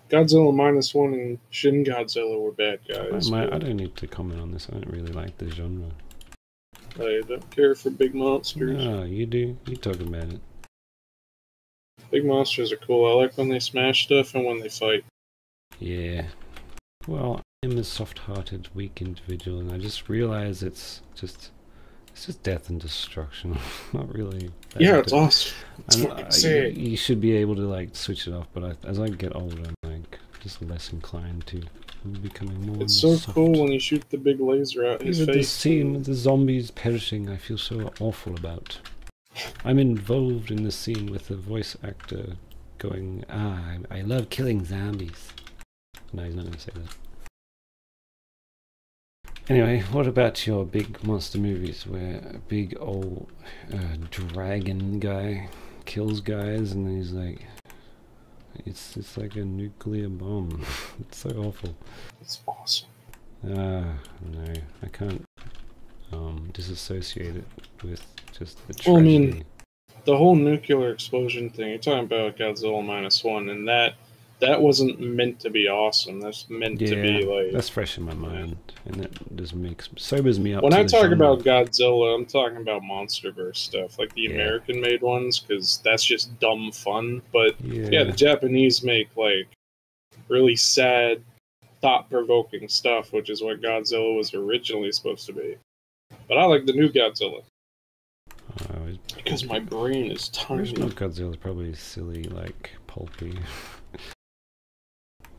Godzilla -1 and Shin Godzilla were bad guys. I don't need to comment on this. I don't really like the genre. I don't care for big monsters. No, you do. You talk about it. Big monsters are cool. I like when they smash stuff and when they fight. Yeah. Well, I'm a soft-hearted, weak individual, and I just realize it's just death and destruction. Not really. Yeah, it's awesome. It's fucking sick. You should be able to like switch it off, but as I get older, I'm like just less inclined to. I'm becoming more. It's and more so soft. cool when you shoot the big laser out his Even face. the scene with the zombies perishing, I feel so awful about. I'm involved in the scene with the voice actor going, I love killing zombies. No, he's not going to say that. Anyway, what about your big monster movies where a big old dragon guy kills guys and he's like, it's like a nuclear bomb. It's so awful. It's awesome. No, I can't disassociate it with just the tragedy. Well, I mean, the whole nuclear explosion thing, you're talking about Godzilla -1, and that wasn't meant to be awesome. That's meant to be like... that's fresh in my mind, and that just sobers me up. When to I the talk genre. about Godzilla, I'm talking about MonsterVerse stuff, like the American-made ones, because that's just dumb fun. But yeah, the Japanese make like really sad, thought-provoking stuff, which is what Godzilla was originally supposed to be. But I like the new Godzilla. Because my brain is tiny. Original Godzilla is probably silly, like pulpy.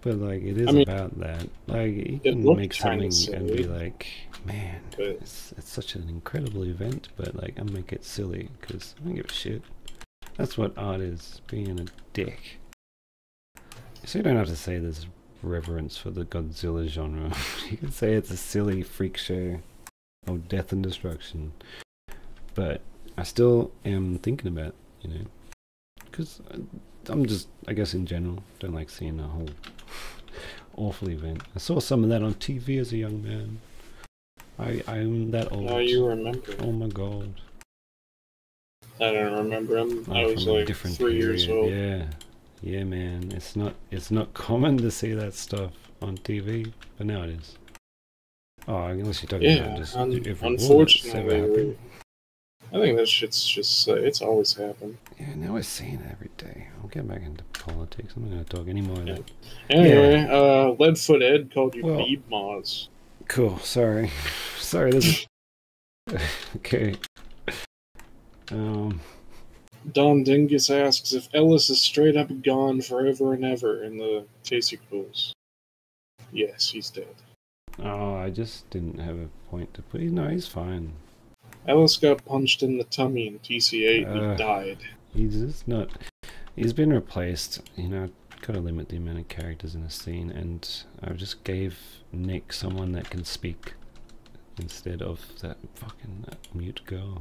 But like it is about that. Like you can make something and be like, man, it's such an incredible event, but like I make it silly because I don't give a shit. That's what art is, being a dick. So you don't have to say there's reverence for the Godzilla genre. You can say it's a silly freak show of death and destruction. But I still am thinking about, because I'm just, I guess in general, don't like seeing a whole awful event. I saw some of that on TV as a young man. I'm that old. Oh, you remember. Oh my god. I don't remember him. I was like 3 years old. Yeah, man. It's not common to see that stuff on TV, but now it is. Oh, unless you're talking about just unfortunately. I think that shit's just, it's always happened. Yeah, now we're seeing it every day. I'll get back into politics. I'm not going to talk anymore of that. Anyway, Leadfoot Ed called you seibmoz. Cool, sorry. Sorry, this is... Okay. Don Dingus asks if Ellis is straight up gone forever and ever in the Casey Pools. Yes, he's dead. Oh, I just didn't have a point to put. No, he's fine. Ellis got punched in the tummy in TC8 and he died. He's just not... He's been replaced. Gotta limit the amount of characters in a scene, and I just gave Nick someone that can speak instead of that fucking mute girl.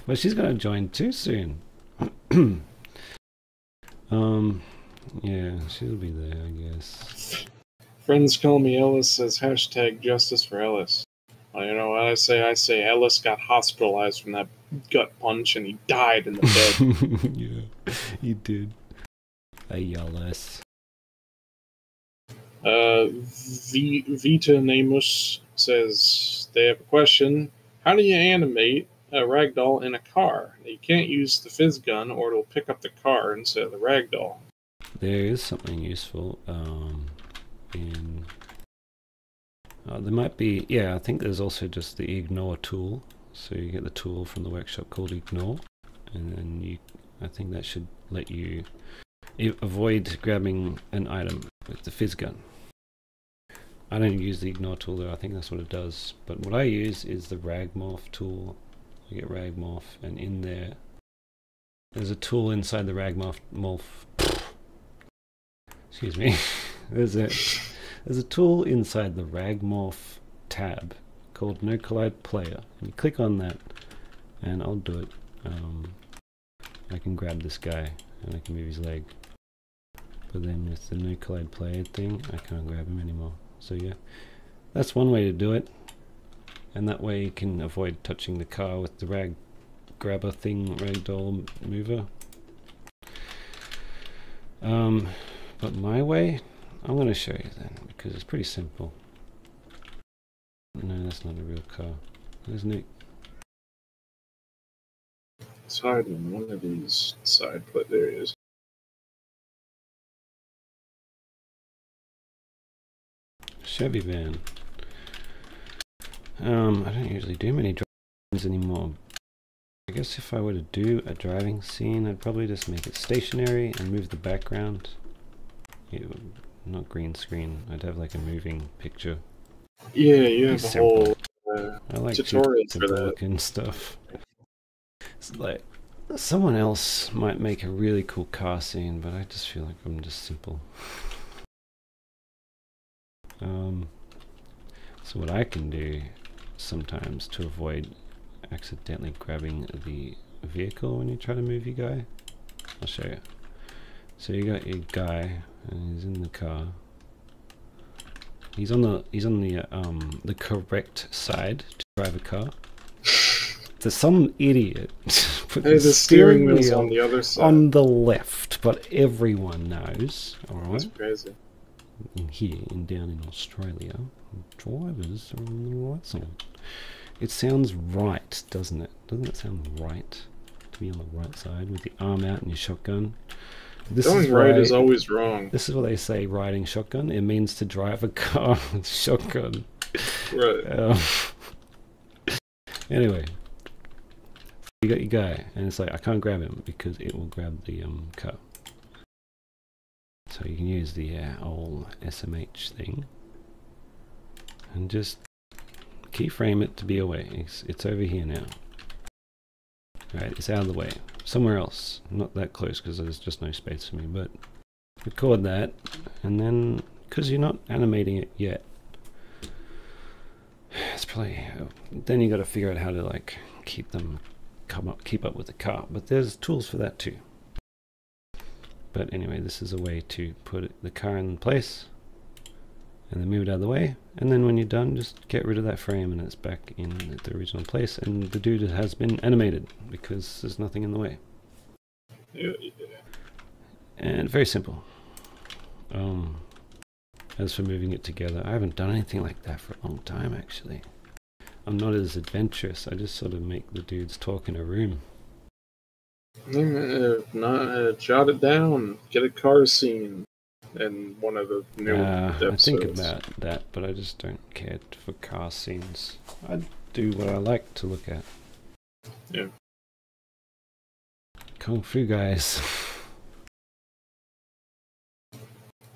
But she's gonna join too soon. Yeah, she'll be there, I guess. Friends call me Ellis says hashtag justice for Ellis. Well, you know what I say? I say Ellis got hospitalized from that gut punch and he died in the bed. Yeah, he did. Hey, Ellis. Vita Namus says they have a question. How do you animate a ragdoll in a car? You can't use the fizz gun or it'll pick up the car instead of the ragdoll. There is something useful. There might be, I think there's also just the ignore tool. So you get the tool from the workshop called ignore, and then I think that should let you avoid grabbing an item with the fizz gun. I don't use the ignore tool though, I think that's what it does. But what I use is the ragmorph tool. You get ragmorph, and in there's a tool inside the ragmorph. Excuse me. There's a tool inside the ragmorph tab called No Collide Player. And you click on that, and I'll do it. I can grab this guy, and I can move his leg. But then with the No Collide Player thing, I can't grab him anymore. So yeah, that's one way to do it. And that way you can avoid touching the car with the rag grabber thing, ragdoll mover. But my way, I'm going to show you then, because it's pretty simple. No, that's not a real car. There's Nick. It's hiding in one of these side plate areas. Chevy van. I don't usually do many driving anymore. I guess if I were to do a driving scene, I'd probably just make it stationary and move the background. Not green screen. I'd have like a moving picture. Yeah, you have a whole I like tutorial for that and stuff. It's like someone else might make a really cool car scene, but I just feel like I'm just simple. So what I can do sometimes to avoid accidentally grabbing the vehicle when you try to move your guy, I'll show you. So you got your guy and he's in the car. He's on the correct side to drive a car. So some idiot put Hey, the steering wheel's on the other side. On the left, but everyone knows. Alright. That's crazy. Here and down in Australia, drivers are on the right side. It sounds right, doesn't it? Doesn't it sound right to be on the right side with your arm out and your shotgun? Going right is always wrong. This is what they say, riding shotgun. It means to drive a car with shotgun. Right. Anyway, you got your guy, and it's like, I can't grab him because it will grab the car. So you can use the old SMH thing and just keyframe it to be away. It's over here now. Right, it's out of the way. Somewhere else. Not that close because there's just no space for me, but record that, and then, because you're not animating it yet, it's probably, then you got to figure out how to like keep up with the car, but there's tools for that too. But anyway, this is a way to put the car in place and then move it out of the way, and then when you're done, just get rid of that frame and it's back in the original place, and the dude has been animated because there's nothing in the way. Yeah. And very simple. As for moving it together, I haven't done anything like that for a long time actually. I'm not as adventurous, I just sort of make the dudes talk in a room. Jot it down. Get a car scene in one of the new episodes. I think about that, but I just don't care for car scenes. I do what I like to look at. Yeah. Kung Fu guys.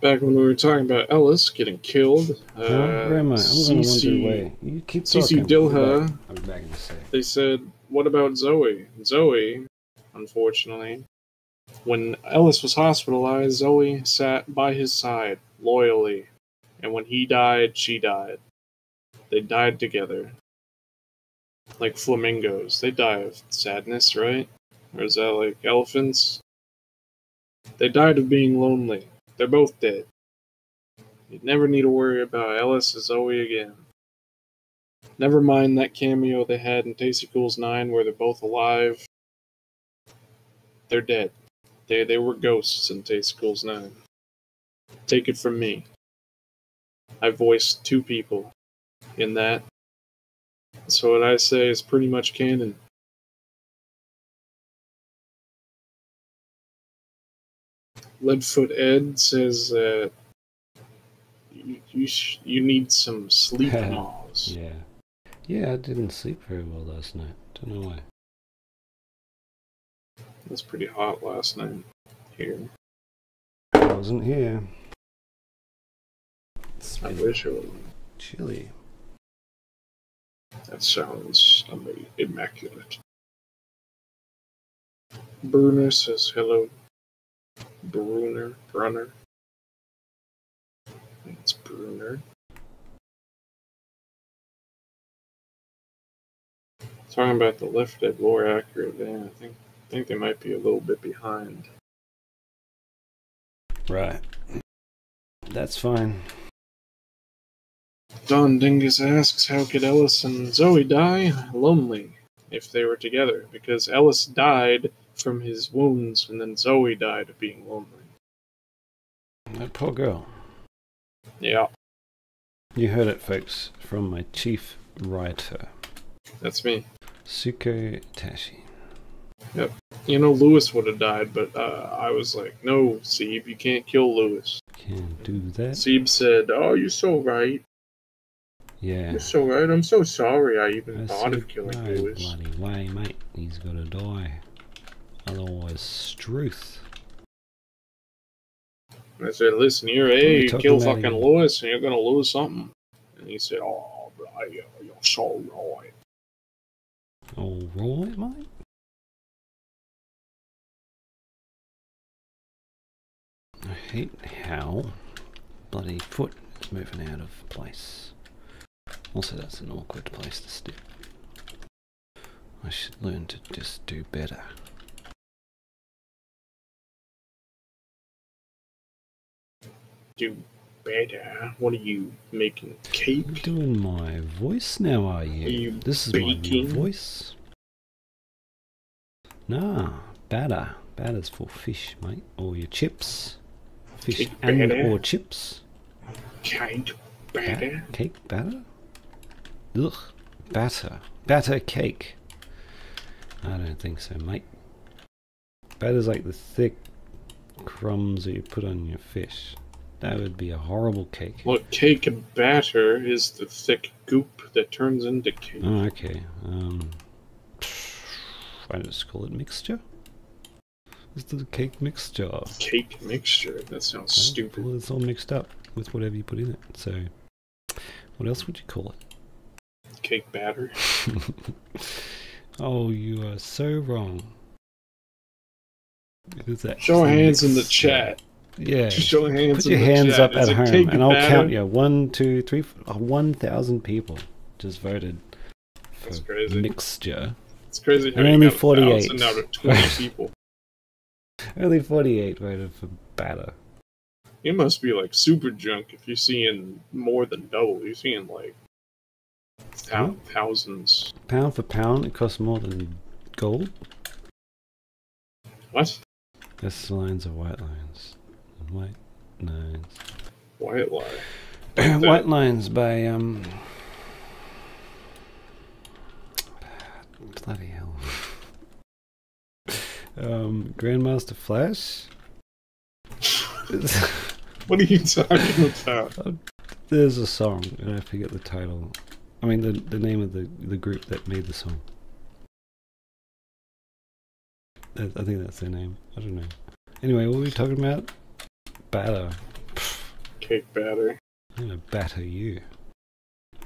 Back when we were talking about Ellis getting killed, where am I? I'm going to wander away. You keep talking. Dilha, I'll be back in a sec. they said, what about Zoe? Zoe, unfortunately, when Ellis was hospitalized, Zoe sat by his side, loyally. And when he died, she died. They died together. Like flamingos. They die of sadness, right? Or is that like elephants? They died of being lonely. They're both dead. You never need to worry about Ellis and Zoe again. Never mind that cameo they had in Tasty Cool's 9 where they're both alive. They're dead. They were ghosts in Tasty Cool's 9. Take it from me. I voiced 2 people in that. So what I say is pretty much canon. Leadfoot Ed says that you need some sleep moz. Yeah, I didn't sleep very well last night. Don't know why. It was pretty hot last night here. I wasn't here. I wish it was chilly. That sounds immaculate. Bruner says hello. Brunner. I think it's Brunner. Talking about the Left Dead lore accurate, yeah, I think they might be a little bit behind. Right. That's fine. Don Dingus asks, how could Ellis and Zoe die lonely if they were together? Because Ellis died from his wounds, and then Zoe died of being lonely. That poor girl. Yeah. You heard it, folks, from my chief writer. That's me. Suko Tashi. Yep. You know, Lewis would have died, but I was like, no, Seib, you can't kill Lewis. Can't do that. Seib said, oh, you're so right. Yeah. You're so right. I'm so sorry I even thought of killing Lewis. Bloody way, mate. He's got to die. Otherwise, struth. I said, listen, you kill fucking Lewis and you're going to lose something. And he said, oh, you're so right. All right, mate. I hate how bloody foot is moving out of place. Also, that's an awkward place to stick. I should learn to just do better. Do better? What are you making? Cake? You're doing my voice now, are you? Are you This is baking? my new voice. Nah, batter. Batter's for fish, mate. Or your chips. Fish Cake and batter? or chips. Cake batter? Cake batter? Ugh. Batter. Batter cake. I don't think so, mate. Batter's like the thick crumbs that you put on your fish. That would be a horrible cake. Look, cake batter is the thick goop that turns into cake. Oh, okay. I just call it mixture. It's the cake mixture. Cake mixture? That sounds stupid. Well, it's all mixed up with whatever you put in it. So, what else would you call it? Cake batter? Oh, you are so wrong. Show hands in the chat. Yeah. Show hands Put in your the hands chat. up Is at it home, cake and I'll batter? count you. 1, 2, 3, 1,000 people just voted for That's crazy. mixture. It's crazy how And you only got 48. 1,000 out of 20 people. Only 48 voted for batter. You must be like super drunk if you're seeing more than double. You're seeing like thousands. Pound for pound, it costs more than gold. What? That's lines of white lines. White lines. White lie. White lines by bloody hell. Grandmaster Flash. What are you talking about? There's a song, and I forget the title. I mean the name of the group that made the song. I think that's their name. I don't know. Anyway, what were we talking about? Batter. Cake batter. I'm gonna batter you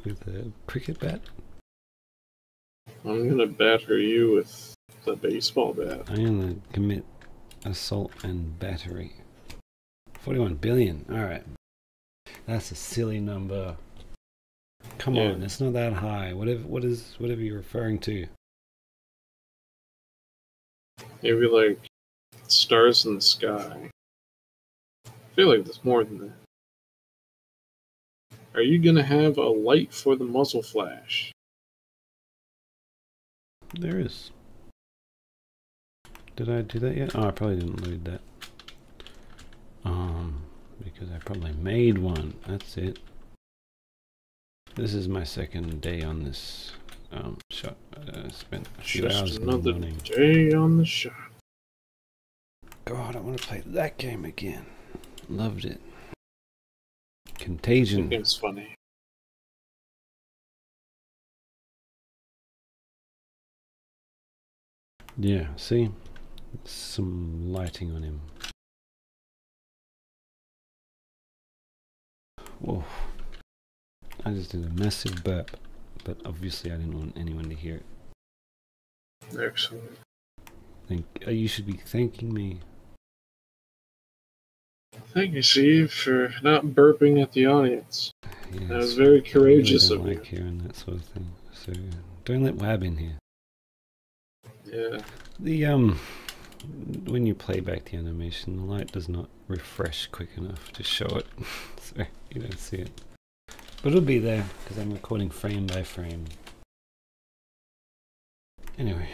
with a cricket bat. I'm gonna batter you with the baseball bat. I'm gonna commit assault and battery. 41 billion. All right, that's a silly number. Come on, it's not that high. Whatever you're referring to. Maybe like stars in the sky. I feel like there's more than that. Are you gonna have a light for the muzzle flash? There is. Did I do that yet? Oh, I probably didn't load that. Because I probably made one. That's it. This is my second day on this shot. I spent a few hours in the Another morning. day on the shot. God, I want to play that game again. Loved it. Contagion. It's funny. Yeah, see? Some lighting on him. Whoa. I just did a massive burp, but obviously I didn't want anyone to hear it. Excellent. You should be thanking me. Thank you, Steve, for not burping at the audience. Yes, That was very courageous I of really you. don't like hearing that sort of thing. So don't let Wab in here. Yeah. The when you play back the animation, the light does not refresh quick enough to show it, so you don't see it. But it'll be there because I'm recording frame by frame. Anyway,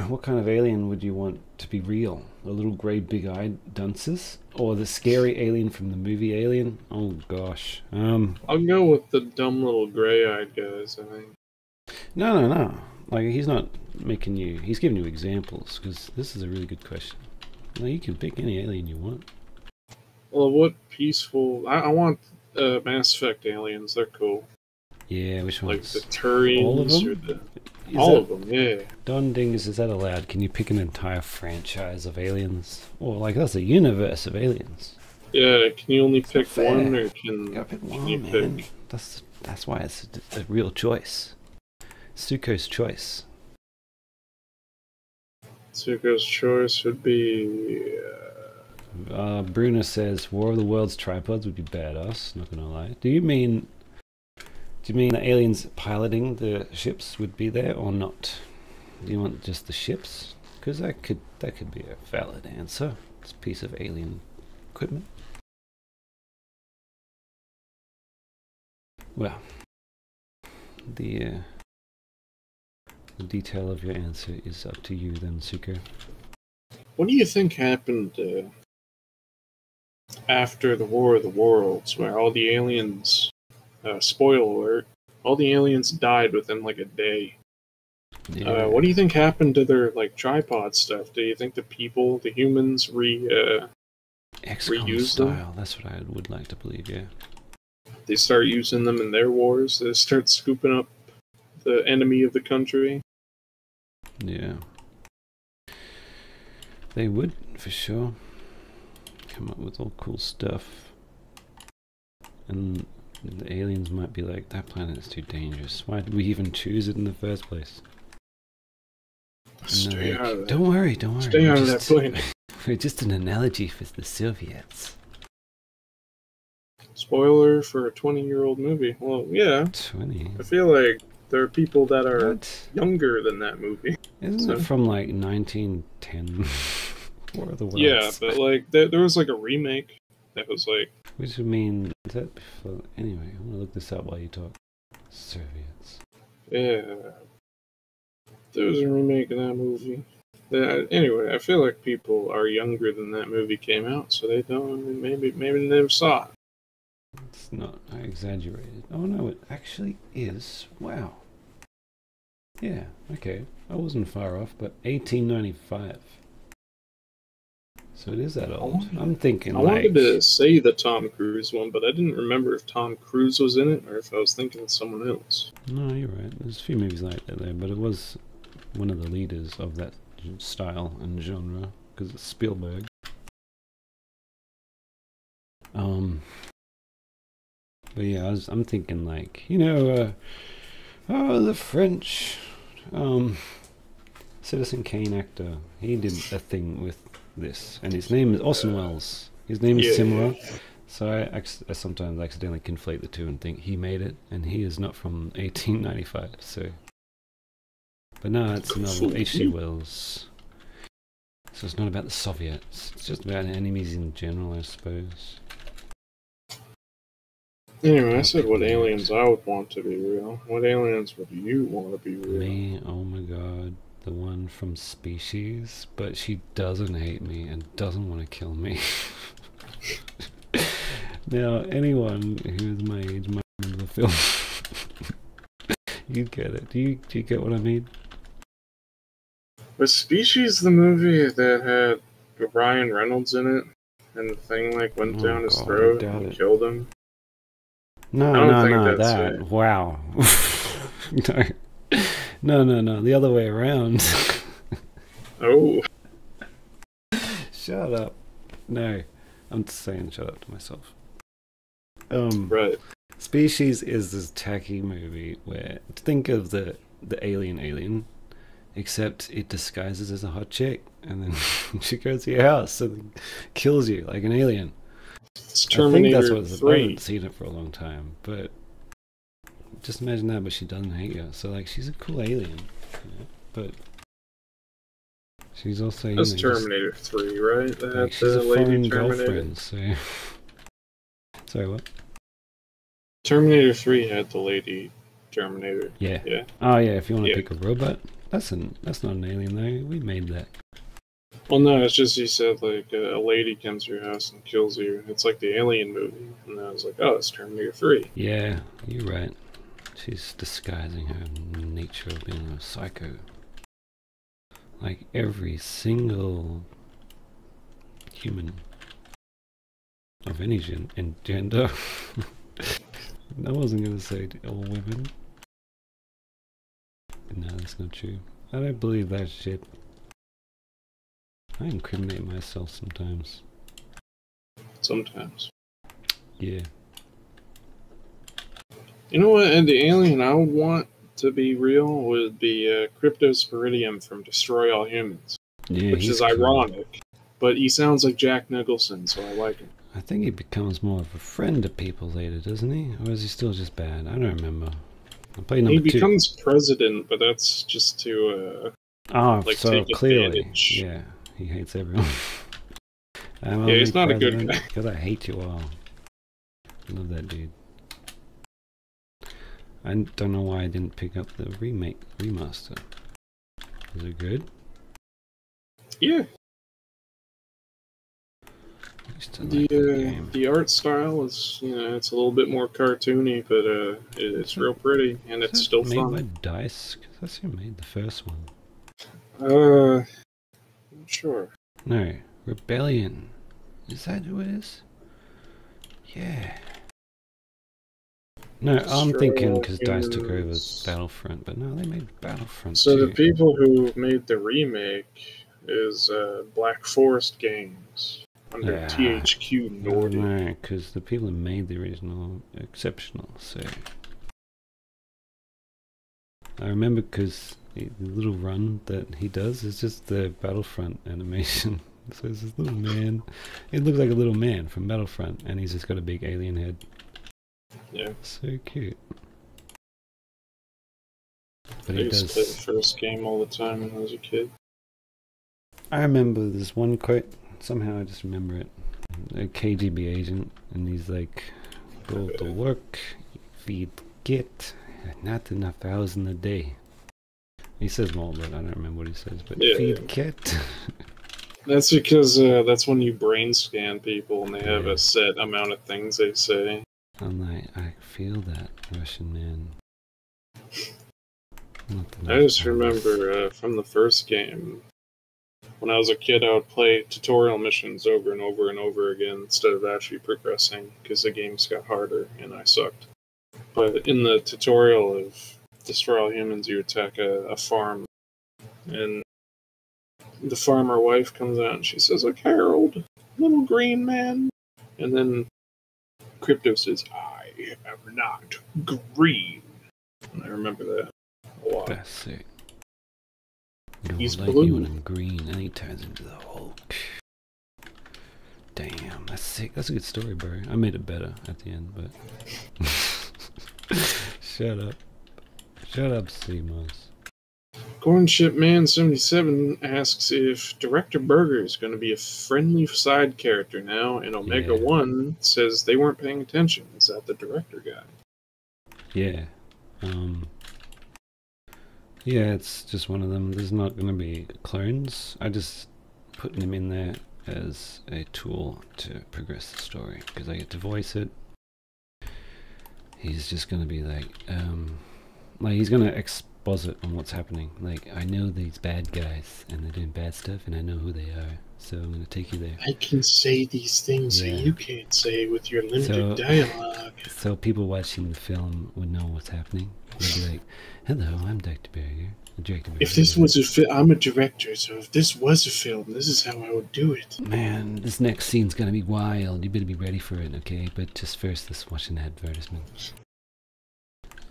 what kind of alien would you want to be real? A little grey big-eyed dunces? Or the scary alien from the movie Alien? Oh gosh. I'll go with the dumb little gray-eyed guys, I think. No. Like, he's not making you... He's giving you examples, because this is a really good question. No, you can pick any alien you want. Well, what peaceful... I want Mass Effect aliens, they're cool. Yeah, which ones? Like the Turians. All of them? Or the... All of them, yeah. Don Dingus, is that allowed? Can you pick an entire franchise of aliens? Or, like, that's a universe of aliens. Yeah, can you only It's pick not fair. one, or You can gotta pick one, you man. pick... That's why it's a real choice. Suko's choice. Zuko's choice would be... Bruno says War of the Worlds tripods would be badass. Not gonna lie. Do you mean Do you mean the aliens piloting the ships would be there or not? Do you want just the ships? Because that could be a valid answer. It's a piece of alien equipment. Well, the detail of your answer is up to you then, Suko. What do you think happened after the War of the Worlds, where all the aliens, spoiler alert, all the aliens died within like a day? Yeah. What do you think happened to their like tripod stuff? Do you think the humans XCOM reuse style, them? that's what I would like to believe, yeah. They start using them in their wars. They start scooping up the enemy of the country. Yeah. They would, for sure. Come up with all cool stuff. And the aliens might be like, that planet is too dangerous. Why did we even choose it in the first place? Stay out of that. Don't worry. Stay out of that planet. We're just an analogy for the Soviets. Spoiler for a 20-year-old movie. Well, yeah. 20? I feel like there are people that are What? younger than that movie. Isn't it from like 1910? War of the Worlds? Yeah, but like there was like a remake that was like. Which would mean, is that before? Anyway, I'm gonna look this up while you talk. Soviets. Yeah. There was a remake of that movie. Anyway, I feel like people are younger than that movie came out, so they don't. Maybe they never saw it. It's not. I exaggerated. Oh no, it actually is. Wow. Yeah. Okay. I wasn't far off, but 1895. So it is that old. I'm thinking I like. wanted to say the Tom Cruise one, but I didn't remember if Tom Cruise was in it or if I was thinking of someone else. No, you're right. There's a few movies like that there, but it was one of the leaders of that style and genre because it's Spielberg. But yeah, I'm thinking like, the French Citizen Kane actor. He did a thing with this, and his name is Orson Welles. His name is similar, so I sometimes accidentally conflate the two and think he made it, and he is not from 1895. So, but no, it's a novel, H.G. Wells. So it's not about the Soviets. It's just about enemies in general, I suppose. Anyway, I said what aliens I would want to be real. What aliens would you want to be real? Me? Oh my god. The one from Species, but she doesn't hate me and doesn't want to kill me. Now, anyone who is my age might remember the film. You get it. Do you get what I mean? Was Species the movie that had Ryan Reynolds in it, and the thing like went down his throat and killed him? No, that. It. Wow. No, the other way around. Oh. Shut up. No, I'm just saying shut up to myself. Right. Species is this tacky movie where, think of the alien, except it disguises as a hot chick, and then she goes to your house and kills you like an alien. It's Terminator I think that's what 3. I haven't seen it for a long time, but just imagine that, but she doesn't hate you. So like, she's a cool alien, but she's also that's Terminator 3, right? That like, she's a lady foreign girlfriend. So sorry, what? Terminator 3 had the lady Terminator. Yeah. Yeah. Oh yeah, if you want to pick a robot, that's not an alien though. We made that. Well, no, it's just he said like a lady comes to your house and kills you. It's like the Alien movie, and I was like, oh, it's Terminator 3. Yeah, you're right. She's disguising her nature of being a psycho. Like every single human of any gender. I wasn't going to say all women. No, that's not true. I don't believe that shit. I incriminate myself sometimes. Sometimes. Yeah. You know what? And the alien I would want to be real would be Cryptosporidium from Destroy All Humans. Yeah, which is cool. ironic. But he sounds like Jack Nicholson, so I like him. I think he becomes more of a friend to people later, doesn't he? Or is he still just bad? I don't remember. I played number 2. He becomes president, but that's just to like so take clearly, advantage. yeah, he hates everyone. I'm Yeah, he's only not a good guy. because I hate you all. I love that dude. I don't know why I didn't pick up the remaster. Is it good? Yeah. I used to like that game. The art style is, you know, it's a little bit more cartoony, but it's real pretty and it's still made fun. by Dice? Because that's who made the first one. I'm sure. No, Rebellion. Is that who it is? Yeah. No, I'm thinking because Dice took over Battlefront, but no, they made Battlefront So too. the people who made the remake is Black Forest Games under THQ Nordic. No, because the people who made the original are exceptional, so... I remember because the little run that he does is just the Battlefront animation. So it's this little man. It looks like a little man from Battlefront, and he's just got a big alien head. Yeah. So cute. But I used to play the first game all the time when I was a kid. I remember this one quote. Somehow I just remember it. A KGB agent, and he's like, "Go to work, feed kit, not enough hours in a day." He says more, but I don't remember what he says. But yeah, feed kit. That's because that's when you brain scan people, and they have a set amount of things they say. I'm like, I feel that, Russian man. I just remember from the first game, when I was a kid, I would play tutorial missions over and over and over again instead of actually progressing, because the games got harder and I sucked. But in the tutorial of Destroy All Humans, you attack a farm, and the farmer wife comes out and she says, like, "Harold, little green man." And then Crypto says, "I am not green." And I remember that a lot. That's sick. He's like blue. You when I'm green, and he turns into the Hulk. Damn, that's sick. That's a good story, bro. I made it better at the end, but... Shut up. Shut up, seibmoz. Cornship Man 77 asks if Director Burger is going to be a friendly side character now, and Omega 1 says they weren't paying attention. Is that the director guy? Yeah. Yeah, it's just one of them. There's not going to be clones. I just putting him in there as a tool to progress the story, because I get to voice it. He's just going to be like he's going to exposit on what's happening. Like, I know these bad guys, and they're doing bad stuff, and I know who they are, so I'm going to take you there. I can say these things that you can't say with your limited dialogue. So people watching the film would know what's happening. They'd be like, "Hello, I'm Dr. Berger." If this was a film, I'm a director, so if this was a film, this is how I would do it. Man, this next scene's gonna be wild. You better be ready for it, okay? But just first, let's watch an advertisement.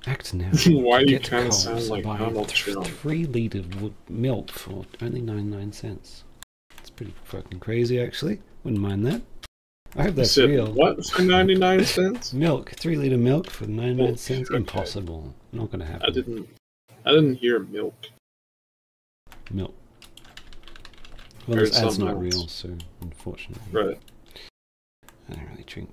Act now. Why do you kind of sound like Donald Trump? 3 liters of milk for only 99 cents. It's pretty fucking crazy, actually. Wouldn't mind that. I hope that's real. What for 99 cents? Milk, 3 liter milk for 99 cents. Okay. Impossible. Not gonna happen. I didn't hear milk. Milk. Well, this ad's not real, so unfortunately. Right. I don't really drink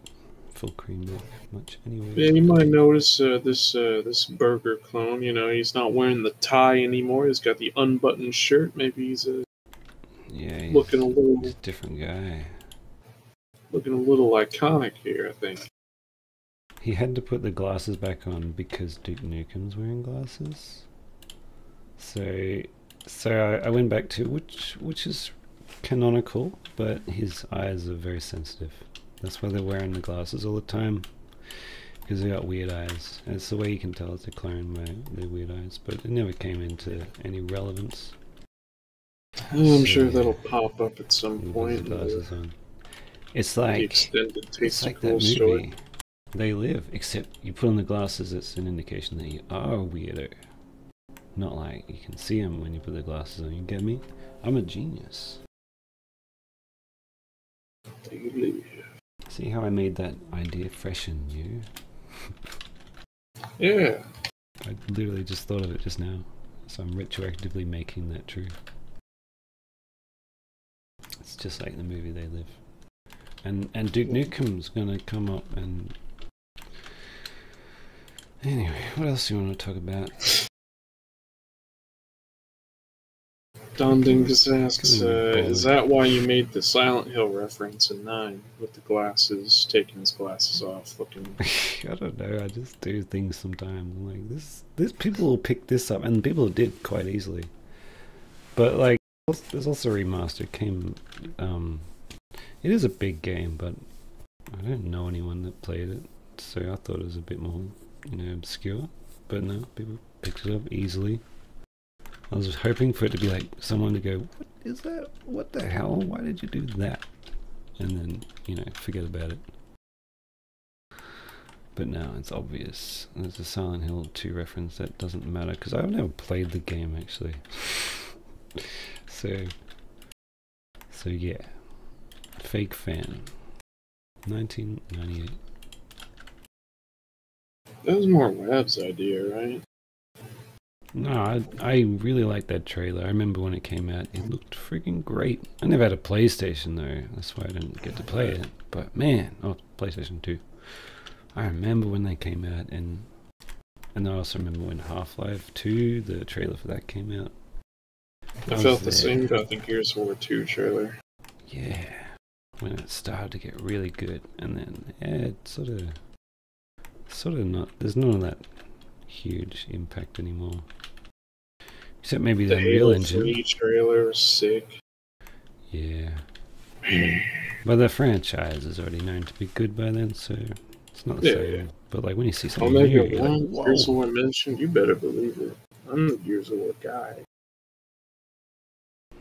full cream milk much anyway. Yeah, you might notice this burger clone. You know, he's not wearing the tie anymore. He's got the unbuttoned shirt. Maybe he's he's looking a little different guy. Looking a little iconic here, I think. He had to put the glasses back on because Duke Nukem's wearing glasses. So I went back to which is canonical, but his eyes are very sensitive. That's why they're wearing the glasses all the time, because they got weird eyes. And it's the way you can tell it's a clone by their weird eyes, but it never came into any relevance. I'm sure that'll pop up at some point. Glasses on. It's like that movie. Story. They Live, except you put on the glasses, it's an indication that you are a weirdo. Not like you can see them when you put the glasses on, you get me? I'm a genius. See how I made that idea fresh and new? Yeah. I literally just thought of it just now. So I'm retroactively making that true. It's just like the movie They Live. And Duke Nukem's gonna come up and... Anyway, what else do you want to talk about? Don Dingus asks, is that why you made the Silent Hill reference in 9 with the glasses, taking his glasses off, looking... I don't know, I just do things sometimes. I'm like, this people will pick this up, and people did quite easily. But like, there's also a remaster. It came, it is a big game, but I don't know anyone that played it, so I thought it was a bit more, you know, obscure. But no, people picked it up easily. I was hoping for it to be like someone to go, what is that? What the hell? Why did you do that? And then, you know, forget about it. But now it's obvious. There's a Silent Hill 2 reference that doesn't matter because I've never played the game actually. So yeah. Fake fan. 1998. That was more Web's idea, right? No, I really liked that trailer. I remember when it came out, it looked freaking great. I never had a PlayStation though, that's why I didn't get to play it. But man, oh, PlayStation 2. I remember when they came out, and I also remember when Half-Life 2, the trailer for that came out. I felt the same about the Gears of War 2 trailer. Yeah, when it started to get really good, and then yeah, it sort of not. There's none of that huge impact anymore. Except maybe the Unreal Engine. The Halo 3 trailer was sick. Yeah. But the franchise is already known to be good by then, so it's not the same. Yeah. But like when you see something new, you're like, Gears of War mentioned, you better believe it. I'm a Gears of War guy.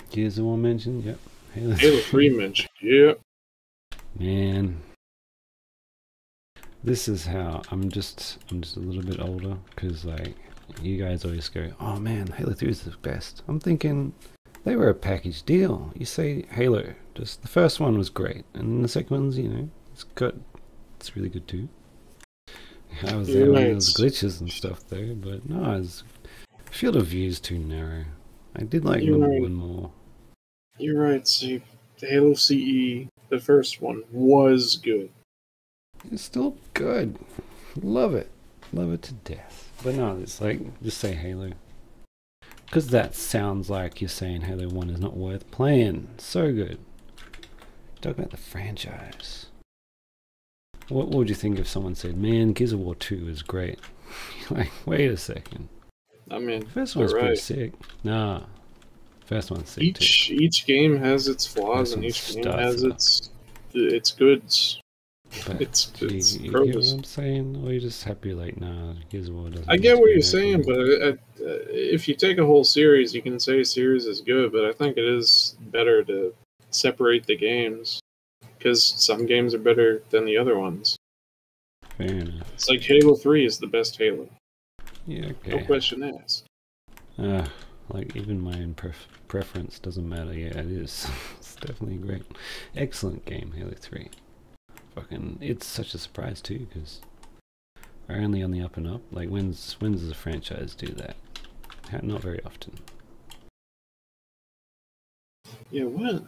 Gears of War mentioned, yep. Halo 3 mentioned, yep. Man. This is how I'm just a little bit older, because like you guys always go, oh man, Halo 3 is the best. I'm thinking they were a package deal. You say Halo, just the first one was great, and the second one's, you know, it's really good too. I was there when there was glitches and stuff though, but no, field of view is too narrow. I did like number 1 more. You're right, see, the Halo CE, the first one, was good. It's still good. Love it. Love it to death. But no, it's like, just say Halo. Because that sounds like you're saying Halo 1 is not worth playing. So good. Talk about the franchise. What would you think if someone said, man, Gears of War 2 is great? Like, wait a second. I mean, first one's pretty sick. Nah. First one's sick too. Each game has its flaws, and each game has its goods. But it's you get what I'm saying? Or you just happy like, nah, Gears of War doesn't... I get what you're saying, but if you take a whole series, you can say a series is good, but I think it is better to separate the games, because some games are better than the other ones. Fair enough. It's like Halo 3 is the best Halo. Yeah, okay. No question asked. Like, even my own preference doesn't matter. Yeah, it is. It's definitely great. Excellent game, Halo 3. Fucking, it's such a surprise too, because we're only on the up and up. Like, when does a franchise do that? Not very often. Yeah, what?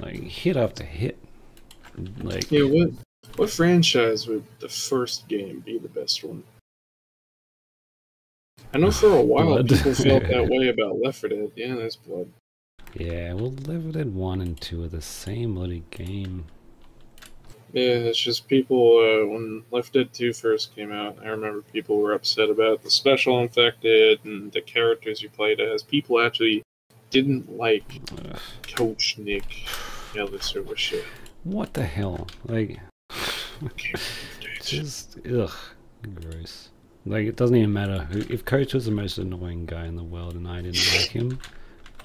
Like, hit after hit. Like, yeah, what franchise would the first game be the best one? I know for a while people felt that way about Left 4 Dead. Yeah, there's blood. Yeah, well, Left 4 Dead 1 and 2 are the same bloody game. Yeah, it's just people, when Left 4 Dead 2 first came out, I remember people were upset about the special infected and the characters you played as. People actually didn't like Coach Nick. Yeah, this sort of shit. What the hell? Like, just, ugh, gross. Like, it doesn't even matter if Coach was the most annoying guy in the world and I didn't like him,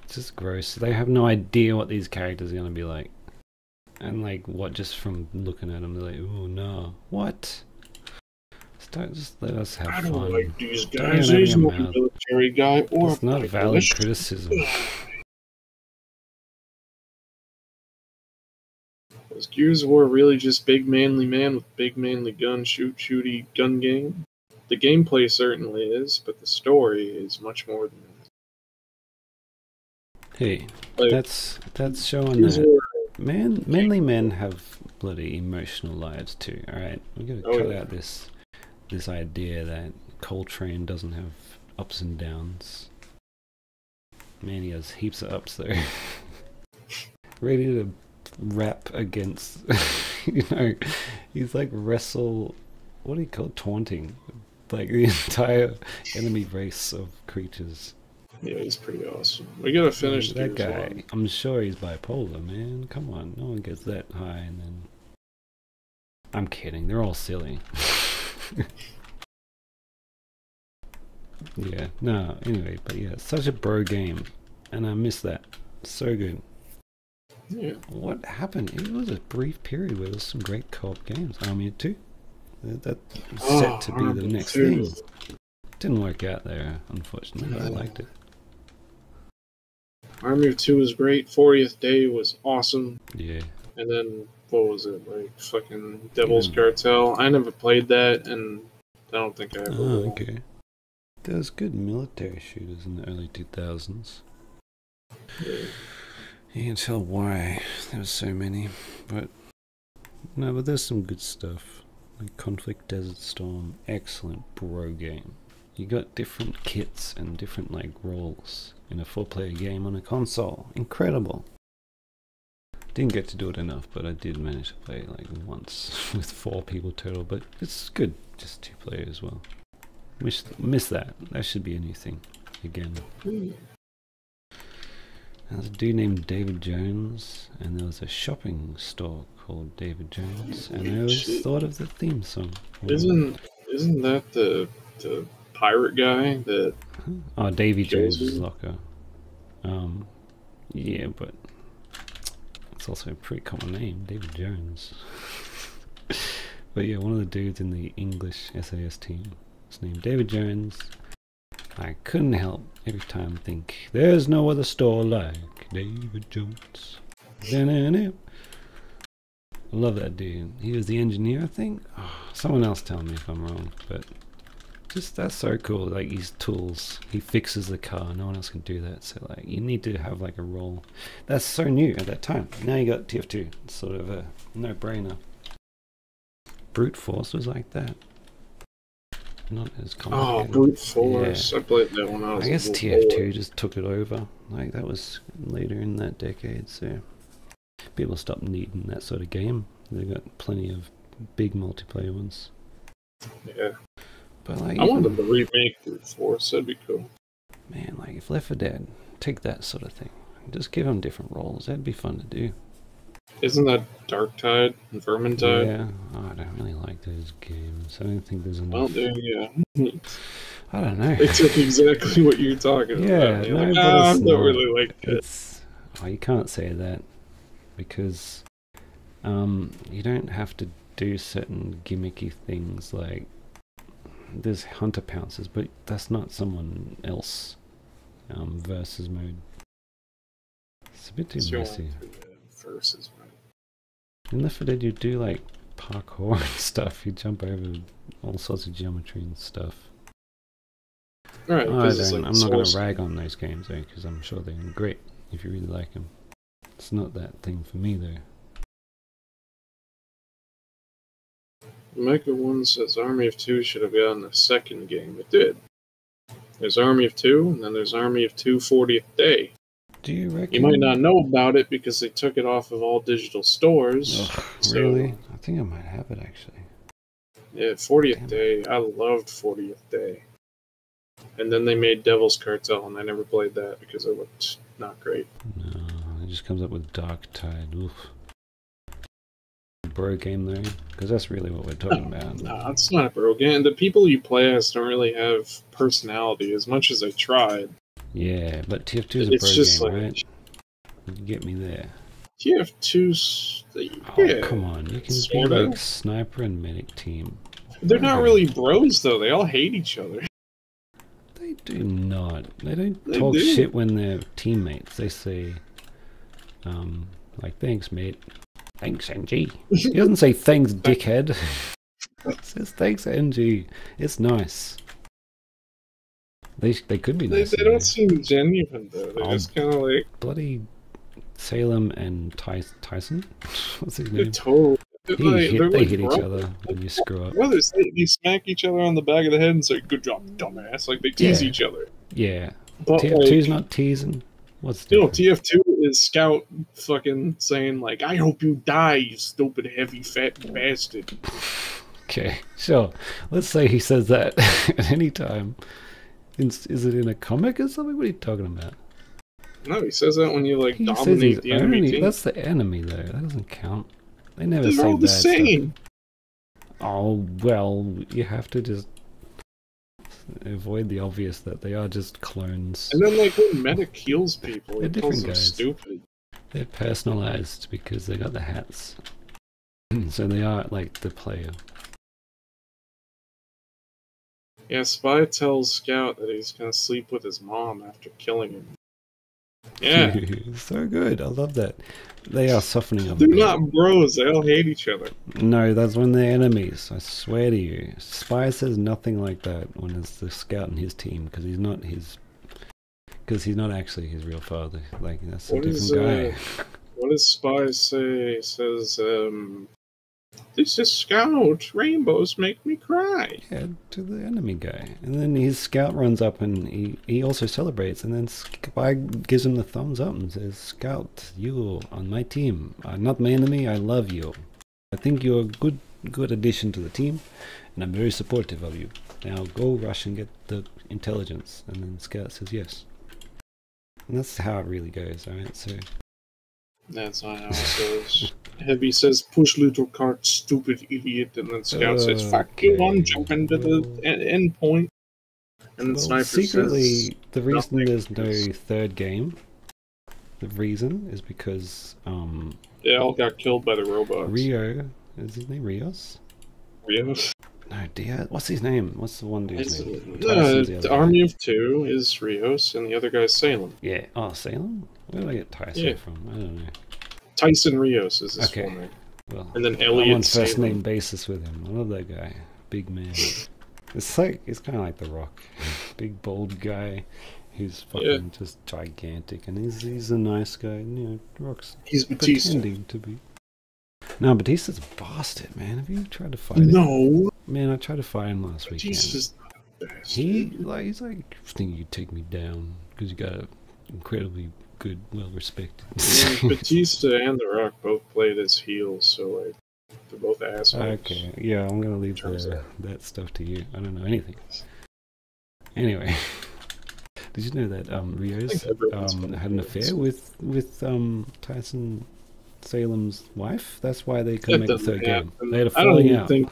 it's just gross. They have no idea what these characters are going to be like. And like, what, just from looking at them, they're like, oh no, what? Just let us have fun. I don't like these guys. He's not a military guy or it's not valid criticism. Was Gears of War really just big manly man with big manly gun, shooty gun game? The gameplay certainly is, but the story is much more than that. Hey, Like, that's showing Gears of that War, manly men have bloody emotional lives too. All right, we gotta cut out this idea that Coltrane doesn't have ups and downs. Man, he has heaps of ups though. Ready to rap against, you know, he's like what do you call it? Taunting, like the entire enemy race of creatures. yeah, he's pretty awesome. We gotta finish that Gears guy. 1. I'm sure he's bipolar, man. Come on, no one gets that high and then. I'm kidding. They're all silly. Yeah. No. Anyway, but yeah, such a bro game, and I miss that. So good. Yeah. What happened? It was a brief period where there was some great co-op games. Army of Two. That was set to be the next thing. Didn't work out there, unfortunately, but I liked it. Army of Two was great. 40th Day was awesome. Yeah. And then, what was it? Like, fucking Devil's Cartel. I never played that, and I don't think I ever will. Oh, okay. There was good military shooters in the early 2000s. Yeah. You can tell why there was so many, but no, but there's some good stuff. Like Conflict Desert Storm, excellent bro game. You got different kits and different like roles in a 4-player game on a console. Incredible. Didn't get to do it enough, but I did manage to play like once with 4 people total. But it's good, just 2 players as well. Miss that. That should be a new thing again. There's a dude named David Jones, and there was a shopping store called David Jones, and I always thought of the theme song. Isn't that the pirate guy that? Oh, Davy Jones' Locker. Yeah, but it's also a pretty common name, David Jones. But yeah, one of the dudes in the English SAS team is named David Jones. I couldn't help every time think, there's no other store like David Jones. I love that dude. He was the engineer, I think. Oh, someone else tell me if I'm wrong, but just that's so cool. Like his tools, he fixes the car. No one else can do that. So like, you need to have like a role. That's so new at that time. Now you got TF2. It's sort of a no-brainer. Brute Force was like that. Not as complicated. Oh, Brute Force. Yeah. I played that when I was. I guess TF2 just took it over. Like that was later in that decade, so people stopped needing that sort of game. They got plenty of big multiplayer ones. Yeah. But like, I wanted them to remake Brute Force. That'd be cool. Man, like if Left 4 Dead, take that sort of thing. Just give them different roles. That'd be fun to do. Isn't that Darktide and Vermintide? Yeah, oh, I don't really like those games. I don't think there's enough. Well, there you go. I don't know. They took exactly what you're talking about. Yeah, You're no, like, but I it's don't not. really like that. It's, oh, you can't say that because you don't have to do certain gimmicky things like there's hunter pounces, but that's not someone else versus mode. It's a bit too messy. Versus mode. In Left 4 Dead, you do like parkour and stuff. You jump over all sorts of geometry and stuff. Right, I'm not going to rag on those games though, because I'm sure they're great if you really like them. It's not that thing for me though. Micah 1 says Army of 2 should have gotten a second game. It did. There's Army of 2, and then there's Army of 2 40th Day. Do you reckon? You might not know about it because they took it off of all digital stores. Ugh, really? I think I might have it actually. Yeah, 40th Day. I loved 40th Day. And then they made Devil's Cartel, and I never played that because it looked not great. No, it just comes up with Darktide. Oof. Bro game though, because that's really what we're talking about. No, it's not a bro game. The people you play as don't really have personality as much as I tried. Yeah, but TF2 is a bro just game, like, right? You get me there. TF2's... Oh, yeah, come on. You can sort be of. like Sniper and Medic Team. They're not really bros, though. They all hate each other. They do not. They don't They talk do. shit when they're teammates. They say, like, thanks, mate. Thanks, NG. He doesn't say thanks, dickhead. He says thanks, NG. It's nice. They could be nice. They don't seem genuine though. They're just kind of like bloody Salem and Tyson. What's his they're name? total. They like hit each other when you screw up. Brothers, they smack each other on the back of the head and say, "Good job, dumbass!" Like they tease each other. Yeah. But TF2's not teasing. What's the TF2 is Scout fucking saying like, "I hope you die, you stupid heavy fat bastard." Okay, sure. Let's say he says that at any time. Is it in a comic or something? What are you talking about? No, he says that when you like He dominate the enemy team. That's the enemy though. That doesn't count. They never They're say all the bad same. stuff. Oh well, you have to just avoid the obvious that they are just clones. And then like when Medic kills people, They're he calls different them guys. stupid. They're personalized because they got the hats. So they are like the player. Yeah, Spy tells Scout that he's gonna sleep with his mom after killing him. Yeah. So good. I love that. They are softening up. They're not bros, they all hate each other. No, that's when they're enemies. I swear to you. Spy says nothing like that when it's the Scout and his team, because he's not actually his real father. Like, that's a different guy. What does Spy say? He says, "This is Scout. Rainbows make me cry." Yeah, to the enemy guy. And then his Scout runs up and he also celebrates. And then Spy gives him the thumbs up and says, "Scout, you on my team are not my enemy. I love you. I think you're a good addition to the team. And I'm very supportive of you. Now go rush and get the intelligence." And then Scout says yes. And that's how it really goes, alright? So that's not how it goes. Heavy says, "Push little cart, stupid idiot," and then Scout says, "Fuck you, I'm jumping to the end point." And then Sniper secretly, says, the reason there's no third game, the reason is because they all got killed by the robots. Rio, is his name Rios? Rios? No, Diaz. What's his name? What's the one dude's name? The Army of Two is Rios, and the other guy's Salem. Yeah. Oh, Salem? Where did I get Tyson from? I don't know. Tyson Rios is his full name. Well, and then Elliot I'm on first Salem. name basis with him. I love that guy. Big man. It's kind of like The Rock. Big bald guy who's fucking just gigantic, and he's a nice guy. You know, Rock's pretending to be. No, Batista's a bastard, man. Have you tried to fight him? No. Man, I tried to fight him last weekend. Batista's not a bastard. He's like, think you take me down because you got a incredibly good, well-respected. Yeah, Batista and The Rock both played as heels, so like they're both assholes. Okay, yeah, I'm gonna leave that stuff to you. I don't know anything. Anyway, did you know that Rios had an affair with Tyson Salem's wife? That's why they couldn't make the third game. They had a falling out. They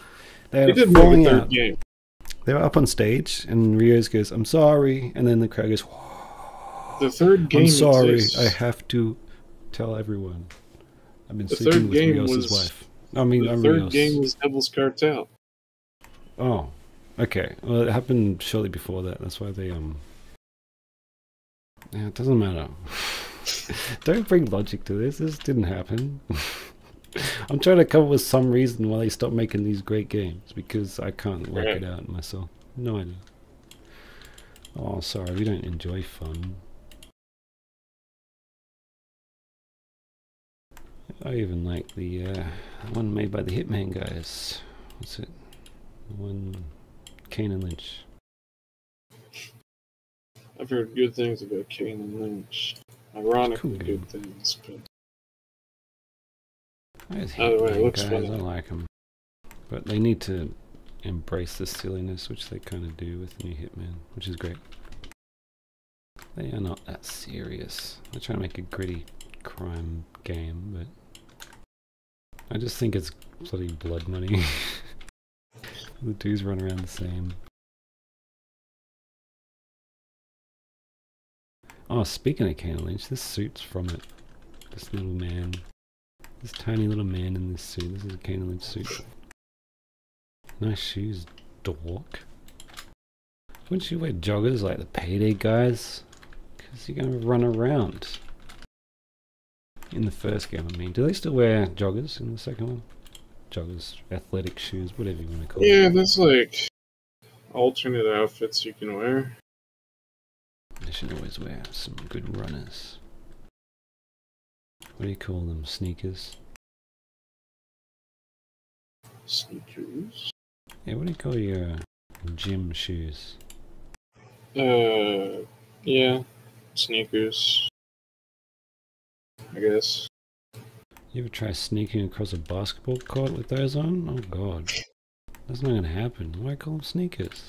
had a falling out. Game. They were up on stage, and Rios goes, "I'm sorry," and then the crowd goes, "The third game. I'm sorry. Exists. I have to tell everyone. I've been sleeping with Rios' wife." The third game was Devil's Cartel. Oh, okay. Well, it happened shortly before that. That's why they Yeah, it doesn't matter. Don't bring logic to this. This didn't happen. I'm trying to come up with some reason why they stopped making these great games, because I can't work it out myself. No idea. Oh, sorry, we don't enjoy fun. I even like the one made by the Hitman guys. What's it? The one, Kane and Lynch. I've heard good things about Kane and Lynch. Ironically good things, but... Either way, it looks fun. I like them. But they need to embrace the silliness, which they kind of do with the new Hitman, which is great. They are not that serious. They're trying to make a gritty crime game, but I just think it's bloody blood money. The dudes run around the same. Oh, speaking of Kane Lynch, this suit's from it. This little man. This tiny little man in this suit. This is a Kane Lynch suit. Nice shoes, dork. Wouldn't you wear joggers like the Payday guys? Because you're going to run around. In the first game, I mean. Do they still wear joggers in the second one? Joggers, athletic shoes, whatever you want to call Yeah, it. there's like alternate outfits you can wear. They should always wear some good runners. What do you call them? Sneakers? Sneakers? Yeah, what do you call your gym shoes? Yeah, sneakers, I guess. You ever try sneaking across a basketball court with those on? Oh god. That's not gonna happen. Why call them sneakers?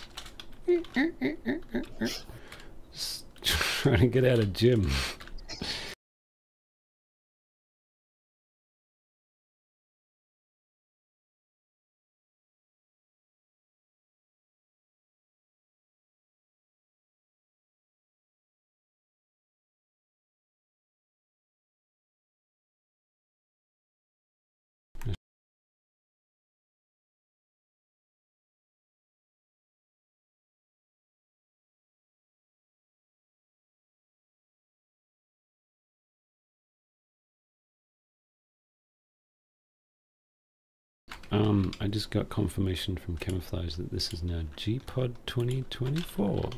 Just trying to get out of gym. I just got confirmation from Camouflage that this is now gpod 2024.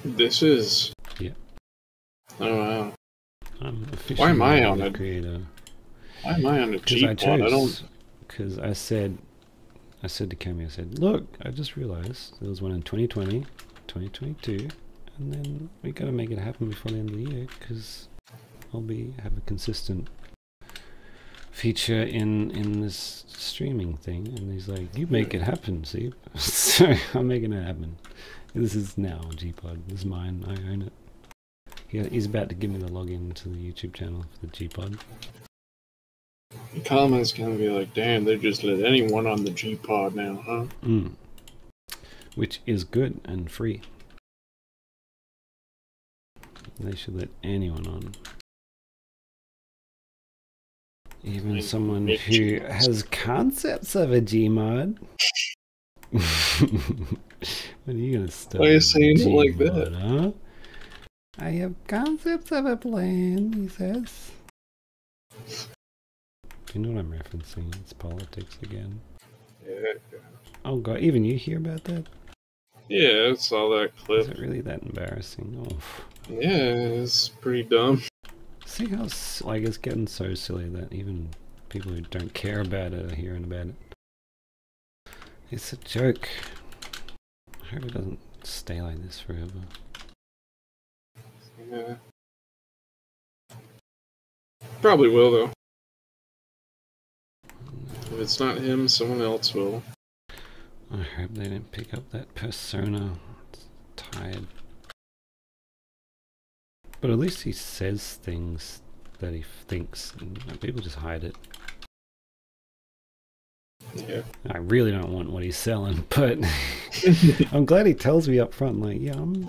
This is. Yeah. Oh wow. I'm officially Why am I on the it? creator. Why am I on a gmod? I don't. Because I said to Cami, I said, look, I just realized there was one in 2020, 2022, and then we gotta make it happen before the end of the year, because I'll have a consistent feature in this streaming thing. And he's like, you make it happen, see? So I'm making it happen. This is now gpod. This is mine. I own it. He's about to give me the login to the YouTube channel for the gpod. The comments gonna be like, damn, they just let anyone on the gpod now, huh? Which is good and free. They should let anyone on. Even someone who has concepts of a gmod. When are you gonna start? Why are you saying it like that? Huh? I have concepts of a plan, he says. Do you know what I'm referencing? It's politics again. Yeah. Oh god, even you hear about that? Yeah, I saw that clip. Is it really that embarrassing? Oh. Yeah, it's pretty dumb. See how, like, it's getting so silly that even people who don't care about it are hearing about it. It's a joke. I hope it doesn't stay like this forever. Yeah. Probably will, though. If it's not him, someone else will. I hope they didn't pick up that persona. It's tired. But at least he says things that he thinks, and people just hide it. Yeah. I really don't want what he's selling, but I'm glad he tells me up front, like, yeah, I'm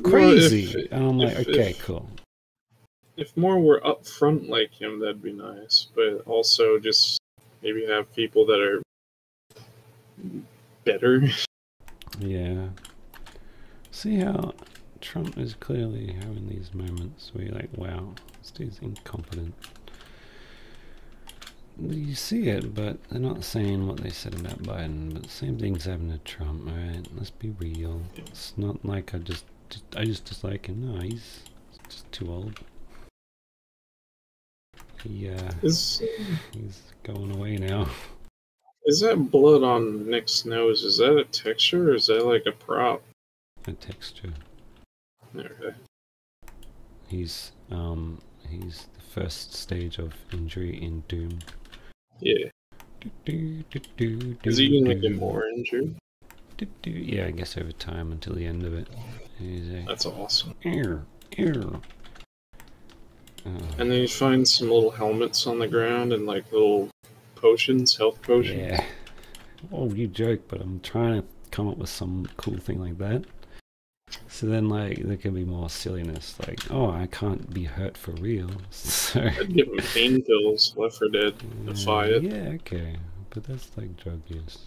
crazy. And I'm like, okay, cool. If more were up front like him, that'd be nice. But also just maybe have people that are better. Yeah. See how Trump is clearly having these moments where you're like, wow, this dude's incompetent. You see it, but they're not saying what they said about Biden. But the same thing's happening to Trump, alright? Let's be real. It's not like I just dislike him. No, he's just too old. He's going away now. Is that blood on Nick's nose? Is that a texture or is that like a prop? A texture. Okay. He's the first stage of injury in Doom. Yeah. Is he gonna get more injured? Yeah, I guess over time until the end of it. That's awesome. Ear. And then you find some little helmets on the ground and like little potions, health potions. Yeah. Oh, you joke, but I'm trying to come up with some cool thing like that. So then, like, there can be more silliness, like, oh, I can't be hurt for real. So I'd give him pain pills, Left 4 Dead, defy it. Yeah, okay, but that's like drug use.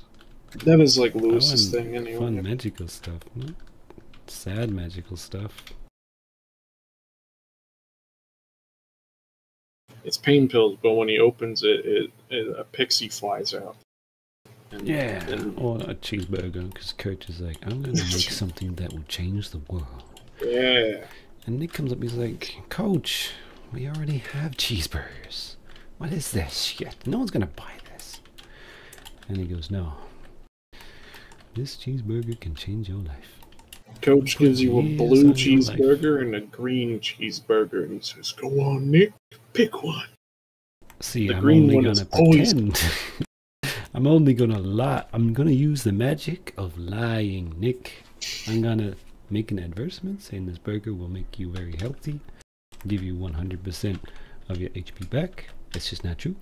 That is like Lewis's thing anyway. Fun magical stuff, not sad magical stuff. it's pain pills, but when he opens it, a pixie flies out. And, yeah, or a cheeseburger, because Coach is like, I'm going to make something that will change the world. Yeah. And Nick comes up, he's like, Coach, we already have cheeseburgers. What is this shit? No one's going to buy this. And he goes, no. This cheeseburger can change your life. Coach gives you a blue cheeseburger and a green cheeseburger, and he says, go on, Nick, pick one. See, the I'm green only one going to pretend. I'm only going to lie. I'm going to use the magic of lying, Nick. I'm going to make an advertisement saying this burger will make you very healthy, give you 100% of your HP back. It's just not true,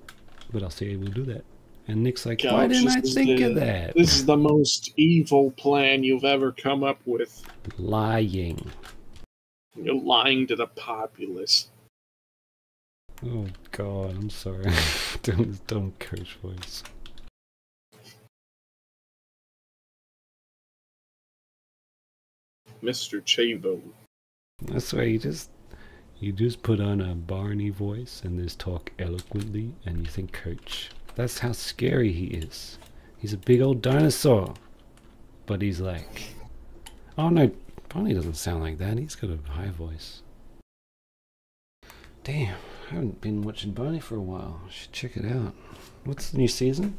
but I'll say I will do that. And Nick's like, why didn't I think of that? This is the most evil plan you've ever come up with. Lying. You're lying to the populace. Oh God, I'm sorry. Don't Coach voice. Mr. Chavo. That's why you just put on a Barney voice and just talk eloquently, and you think Coach. That's how scary he is. He's a big old dinosaur, but he's like, oh no, Barney doesn't sound like that. He's got a high voice. Damn, I haven't been watching Barney for a while. I should check it out. What's the new season?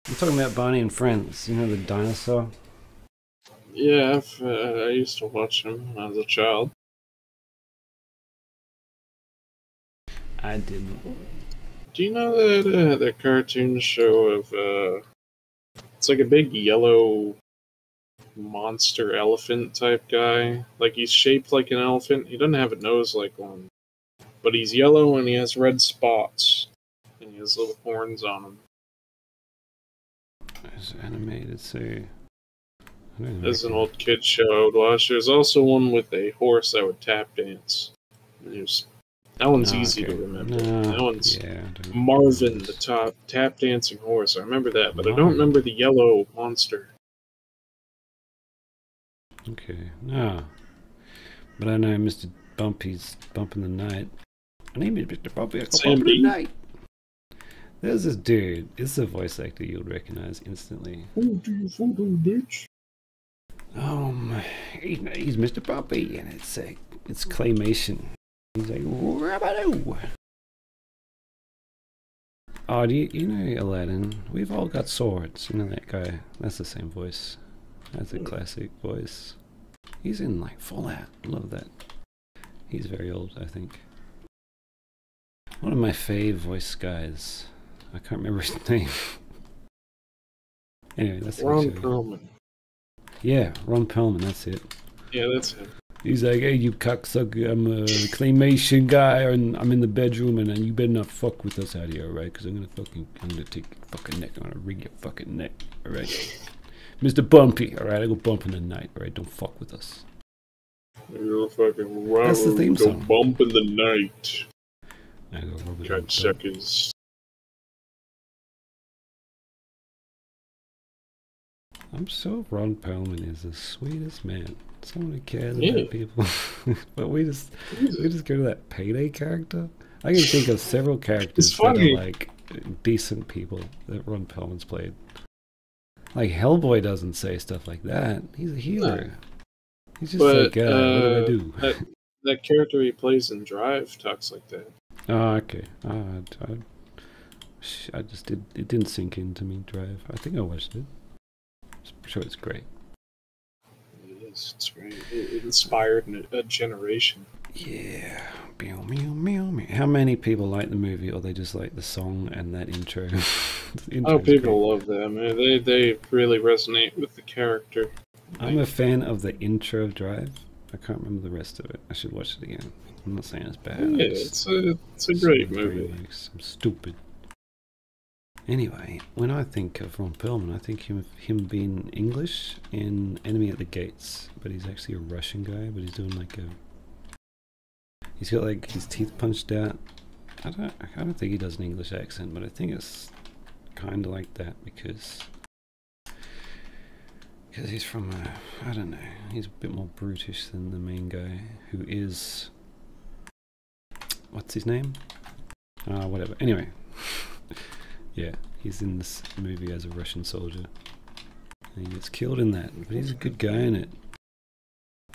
I'm talking about Barney and Friends. You know the dinosaur? Yeah, I used to watch him when I was a child. I didn't. Do you know that that cartoon show of it's like a big yellow monster elephant type guy? Like he's shaped like an elephant. He doesn't have a nose like one, but he's yellow and he has red spots and he has little horns on him. It's animated, so There's an old kid show I would watch. There's also one with a horse that would tap dance. That one's easy to remember. That one's Marvin, the tap dancing horse. I remember that, but I don't remember the yellow monster. Okay, no. But I know Mr. Bumpy's bumping the night. My name is Mr. Bumpy, I go bumping the night. There's this dude. It's a voice actor you'll recognize instantly. Bitch. He's Mr. Bumpy, and it's claymation. He's like, Rabadoo! Oh, do you know Aladdin? We've all got swords. You know that guy? That's the same voice. That's a classic voice. He's in like Fallout. Love that. He's very old, I think. One of my fave voice guys. I can't remember his name. Anyway, that's Ron Perlman. Yeah, Ron Perlman, that's it. Yeah, that's him. He's like, hey, you cocksucker, I'm a claymation guy, and I'm in the bedroom, and you better not fuck with us out here, alright? Because I'm gonna take your fucking neck, I'm gonna wring your fucking neck, alright? Mr. Bumpy, alright? I go bump in the night, alright? Don't fuck with us. You're fucking right. That's the theme song. Go bump in the night. I go rub it. Cocksuckers. I'm sure Ron Perlman is the sweetest man. Someone who cares about people. But we just go to that Payday character. I can think of several characters that are like decent people that Ron Perlman's played. Like Hellboy doesn't say stuff like that. He's a healer. He's just like, what do I do? That character he plays in Drive talks like that. Oh, okay. I just did. It didn't sink into me. Drive. I think I watched it. I'm sure it's great. It is. It's great. It inspired a generation. Yeah. How many people like the movie, or they just like the song and that intro? People love that, man. They really resonate with the character. I'm a fan of the intro of Drive. I can't remember the rest of it. I should watch it again. I'm not saying it's bad. Yeah, it's a great movie. I'm stupid. Anyway, when I think of Ron Perlman, I think him being English in Enemy at the Gates, but he's actually a Russian guy. But he's doing like he's got like his teeth punched out. I don't think he does an English accent, but I think it's kind of like that because he's from I don't know. He's a bit more brutish than the main guy, who is what's his name? Whatever. Anyway, yeah, he's in this movie as a Russian soldier. And he gets killed in that, but he's a good guy in it.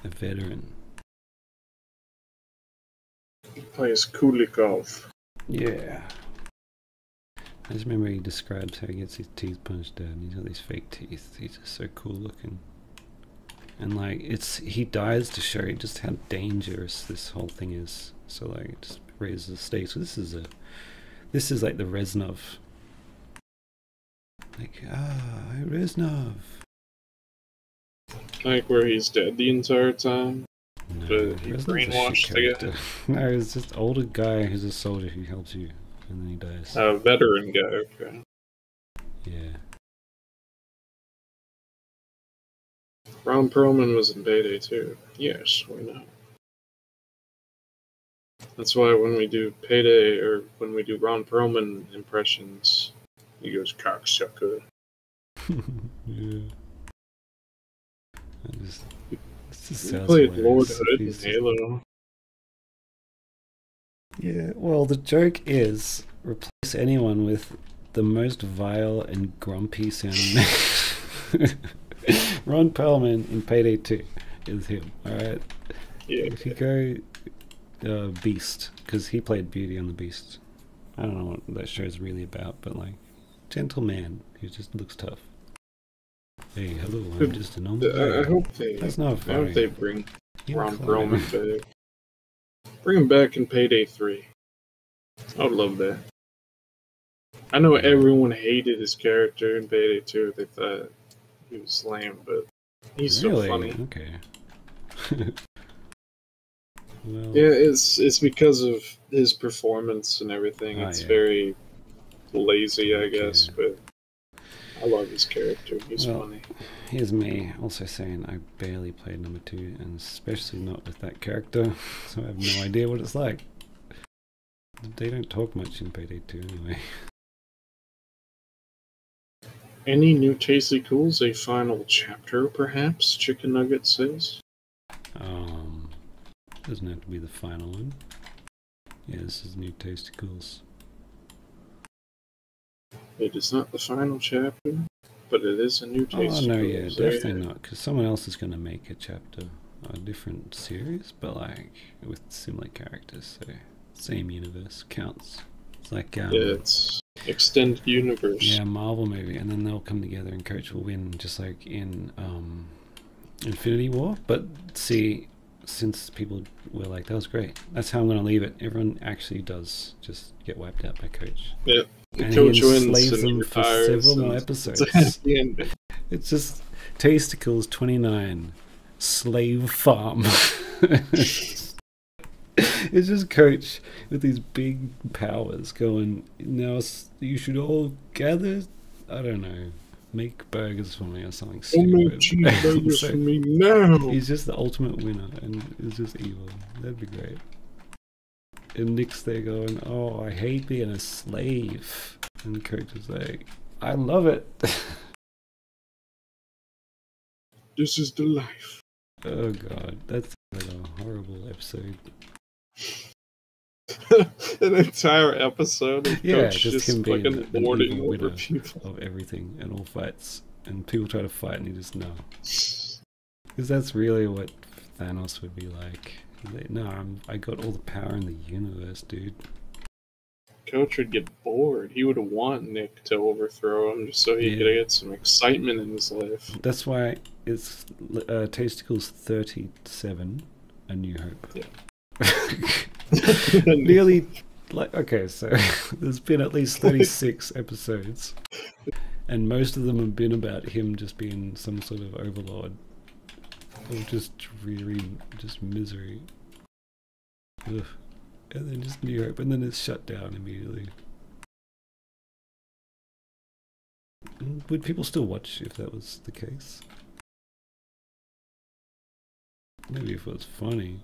A veteran. He plays Kulikov. Yeah. I just remember he describes how he gets his teeth punched out, and he's got these fake teeth. He's just so cool looking. And like, he dies to show just how dangerous this whole thing is. So like, it just raises the stakes. So this is like the Reznov. Like, Reznov. Like where he's dead the entire time, No, but he Reznov's brainwashed a the shit guy. character. No, he's just older guy who's a soldier who helps you, and then he dies. A veteran guy, okay. Yeah. Ron Perlman was in Payday too. Yes, we know. That's why when we do Payday, or when we do Ron Perlman impressions, he goes, cocksucker. Yeah. This just He sounds played Lord hilarious. Hood in Halo. Yeah, well, the joke is replace anyone with the most vile and grumpy sounding name. Ron Perlman in Payday 2 is him, alright? Yeah. If you go Beast, because he played Beauty and the Beast. I don't know what that show's really about, but like, gentleman who just looks tough. Hey, hello, I'm just a normal guy. I hope they. That's not I funny. hope they bring Ron Incline. Perlman back. Bring him back in Payday 3. I would love that. I know everyone hated his character in Payday 2. They thought he was lame, but he's Really? so funny. Okay. Well, Yeah, it's because of his performance and everything. It's yeah. very lazy, I Okay. guess, but I love his character. He's Well, funny. here's me also saying I barely played number 2, and especially not with that character, so I have no idea what it's like. They don't talk much in Payday 2 anyway. Any new Tasty Cools? A final chapter, perhaps? Chicken Nugget says. Doesn't have to be the final one. Yeah, this is new Tasticles. It is not the final chapter, but it is a new Tasty Oh no, Cools. yeah, definitely not, because someone else is going to make a chapter, a different series, but like with similar characters, so same universe counts. It's like Yeah, it's extended universe. yeah, Marvel movie, and then they'll come together and Coach will win, just like in Infinity War. But see, since people were like, that was great, that's how I'm going to leave it. Everyone actually does just get wiped out by Coach. Yeah, And Coach he wins enslaves and them for several more episodes. It's just Tasticles 29, Slave Farm. It's just Coach with these big powers going, now you should all gather, I don't know, make burgers for me or something stupid. Make cheeseburgers for me now. He's just the ultimate winner and is just evil. That'd be great. And Nick's there going, oh, I hate being a slave. And the Coach is like, I love it. This is the life. Oh god, that's a horrible episode. An entire episode of Yeah, Coach just him being fucking an lording evil over winner people. of everything and all fights. And people try to fight and he just, no. Because that's really what Thanos would be like. Like, no, I got all the power in the universe, dude. Coach would get bored. He would want Nick to overthrow him just so he could get some excitement in his life. That's why it's Tasticles 37, A New Hope. Yeah. Nearly, like, okay, so there's been at least 36 episodes, and most of them have been about him just being some sort of overlord. Or just just misery. Ugh. And then just New Hope, and then it's shut down immediately. Would people still watch if that was the case? Maybe if it was funny.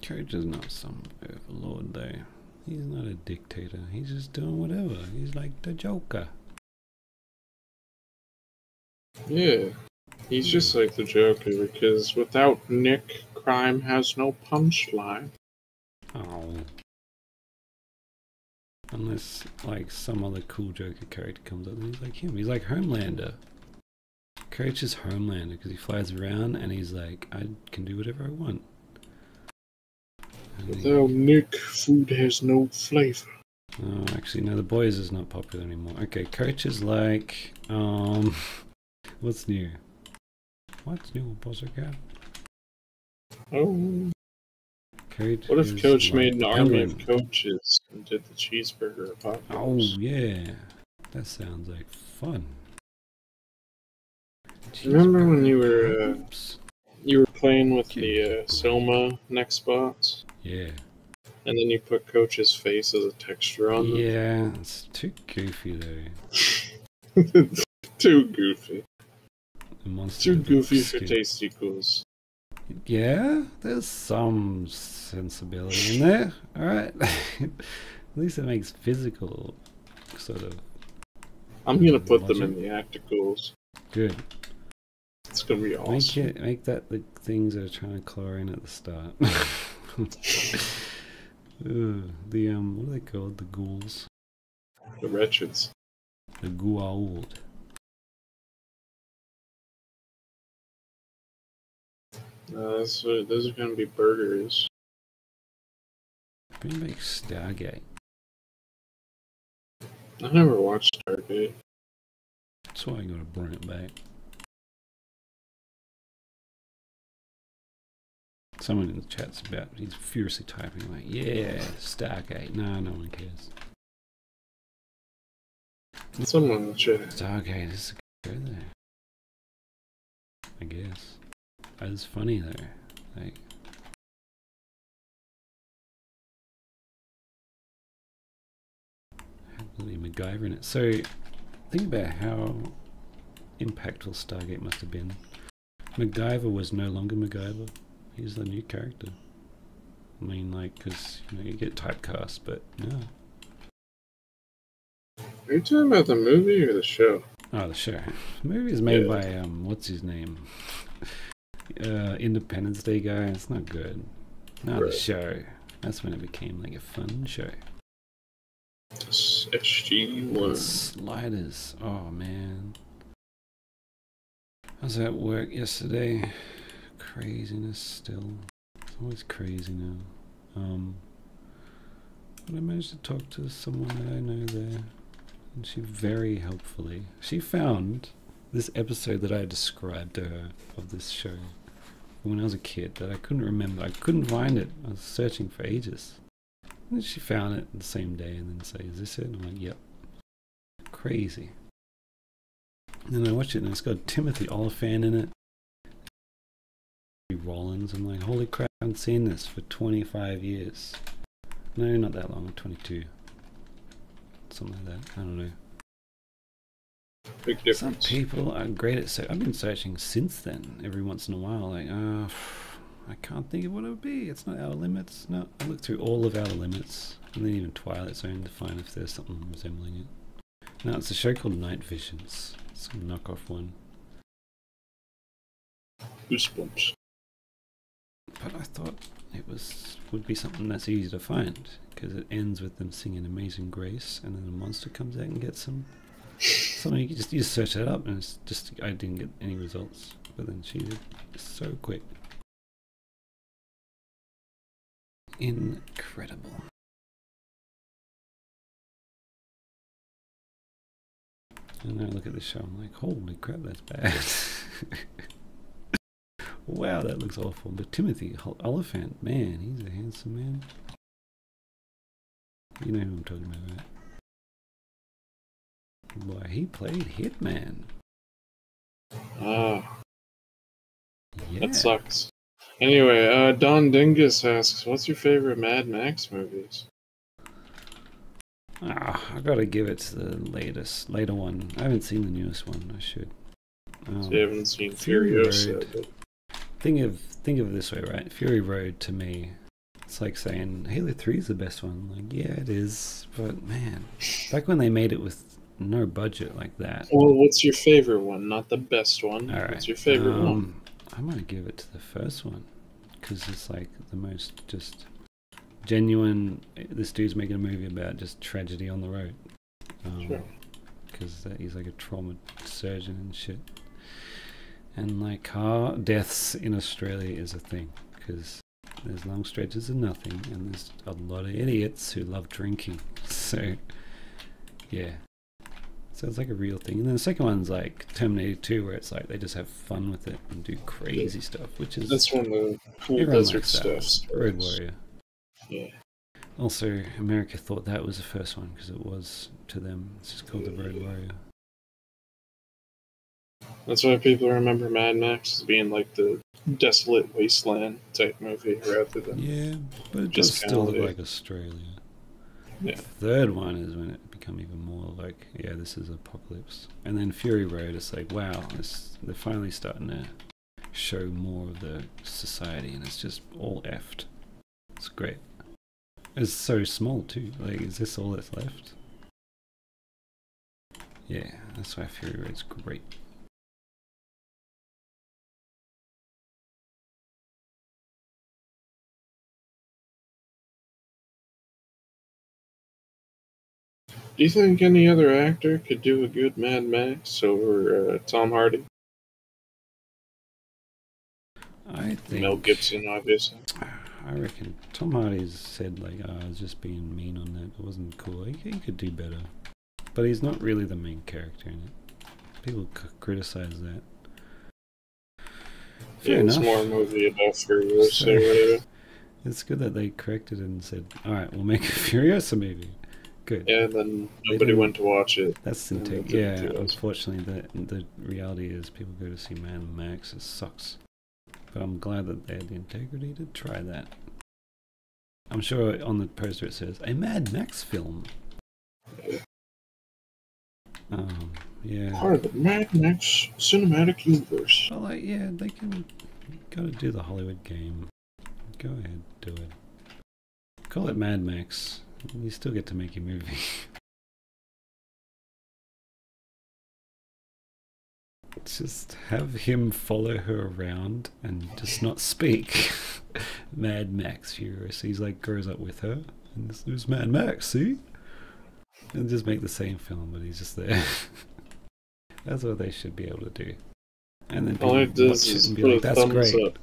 Coach is not some overlord though. He's not a dictator. He's just doing whatever. He's like the Joker. Yeah, he's just like the Joker because without Nick, crime has no punchline. Oh. Unless, like, some other cool Joker character comes up and he's like him. He's like Homelander. Coach is Homelander because he flies around and he's like, I can do whatever I want. And Without Nick, food has no flavor. oh, actually, no, The Boys is not popular anymore. Okay, Coach is like, what's new? What's new, Pussycat? Oh. Coach What if Coach like made an army of Penguin. coaches and did the cheeseburger Oh, apocalypse? yeah. That sounds like fun. Remember when Cheeseburger you were playing with the Cheeseburger. Soma next box, Yeah. and then you put Coach's face as a texture on them? Yeah, it's too goofy though. Too goofy. The monster Too with the goofy for skin. taste equals. Yeah, there's some sensibility in there. Alright. At least it makes physical sort of I'm gonna put them logic. in the acticals. Good. It's gonna be awesome. Make that the things that are trying to claw in at the start. Ugh, the what are they called? The ghouls. The wretches. The Goa'uld. Those are gonna be burgers. Bring back Stargate. I never watched Stargate. That's why I gotta bring it back. Someone in the chat's about, he's furiously typing like, yeah, Stargate. No, no one cares. Someone in the chat. Stargate is a good go there. I guess. That is funny though. Like, really MacGyver in it. So, think about how impactful Stargate must have been. MacGyver was no longer MacGyver. He's the new character. I mean, like, because you get typecast, but no. Are you talking about the movie or the show? Oh, the show. The movie is made Yeah. by what's his name? Independence Day guy. It's not good. No, the Right. show. That's when it became like a fun show. SG-1. Sliders. Oh man. I was at work yesterday. Craziness still. It's always crazy now. But I managed to talk to someone that I know there. And she very helpfully, she found this episode that I described to her of this show when I was a kid that I couldn't remember. I couldn't find it. I was searching for ages. And then she found it the same day and then say, is this it? And I'm like, yep. Crazy. And then I watched it and it's got Timothy Oliphant in it. Rollins. I'm like, holy crap, I haven't seen this for 25 years. No, not that long, 22. Something like that. I don't know. Big Some difference. people are great at I've been searching since then, every once in a while, like, I can't think of what it would be. It's not Outer Limits. No, I looked through all of Outer Limits, and then even Twilight Zone to find if there's something resembling it. No, it's a show called Night Visions. It's a knockoff one. Goosebumps. But I thought it would be something that's easy to find, because it ends with them singing Amazing Grace, and then a monster comes out and gets them. Something you just search that up, and it's just, I didn't get any results. But then she did so quick. Incredible. And then I look at this show, I'm like, holy crap, that's bad. Wow, that looks awful. But Timothy Oliphant, man, he's a handsome man. You know who I'm talking about, right? Boy, he played Hitman. Ah, Yeah. that sucks. Anyway, Don Dingus asks, what's your favorite Mad Max movies? I gotta give it to the later one. I haven't seen the newest one. I should. So you haven't seen Fury Furiosa, Road. but Think of it this way, right? Fury Road to me It's like saying Halo 3 is the best one. Like, yeah, it is, but man, back when they made it with no budget like that. Well, what's your favorite one? Not the best one. All right. What's your favorite one? I'm gonna give it to the first one because it's like the most just genuine. This dude's making a movie about just tragedy on the road. Sure. Because he's like a trauma surgeon and shit. And like car deaths in Australia is a thing because there's long stretches of nothing and there's a lot of idiots who love drinking. So yeah, so it's like a real thing. And then the second one's like Terminator 2, where it's like they just have fun with it and do crazy stuff, which is that's when the cool desert stuff starts. Road Warrior. Yeah. Also, America thought that was the first one because it was to them. It's just called the Road Warrior. That's why people remember Mad Max as being like the desolate wasteland type movie rather than but it just does still look like Australia. Yeah. The third one is when it become even more like, this is apocalypse. And then Fury Road, it's like, wow, they're finally starting to show more of the society, and it's just all effed. It's great. It's so small too. Like, is this all that's left? Yeah, that's why Fury Road's great. Do you think any other actor could do a good Mad Max over Tom Hardy? I think Mel Gibson, obviously. I reckon Tom Hardy's said like, I was just being mean on that. It wasn't cool. He could do better, but he's not really the main character in it. People criticize that. Fair enough. It's more a movie about Furiosa or whatever. It's good that they corrected it and said, all right, we'll make a Furiosa movie. Good. Yeah, then nobody went to watch it. That's unfortunately, the reality is people go to see Mad Max. It sucks. But I'm glad that they had the integrity to try that. I'm sure on the poster it says, a Mad Max film. Yeah. Part of the Mad Max cinematic universe. Well, like, they can gotta do the Hollywood game. Go ahead, do it. Call it Mad Max. You still get to make your movie. Just have him follow her around and just not speak. Mad Max Furious. He's like grows up with her, and this is Mad Max. See, and just make the same film, but he's just there. That's what they should be able to do. And then people watch it and be like, "That's great."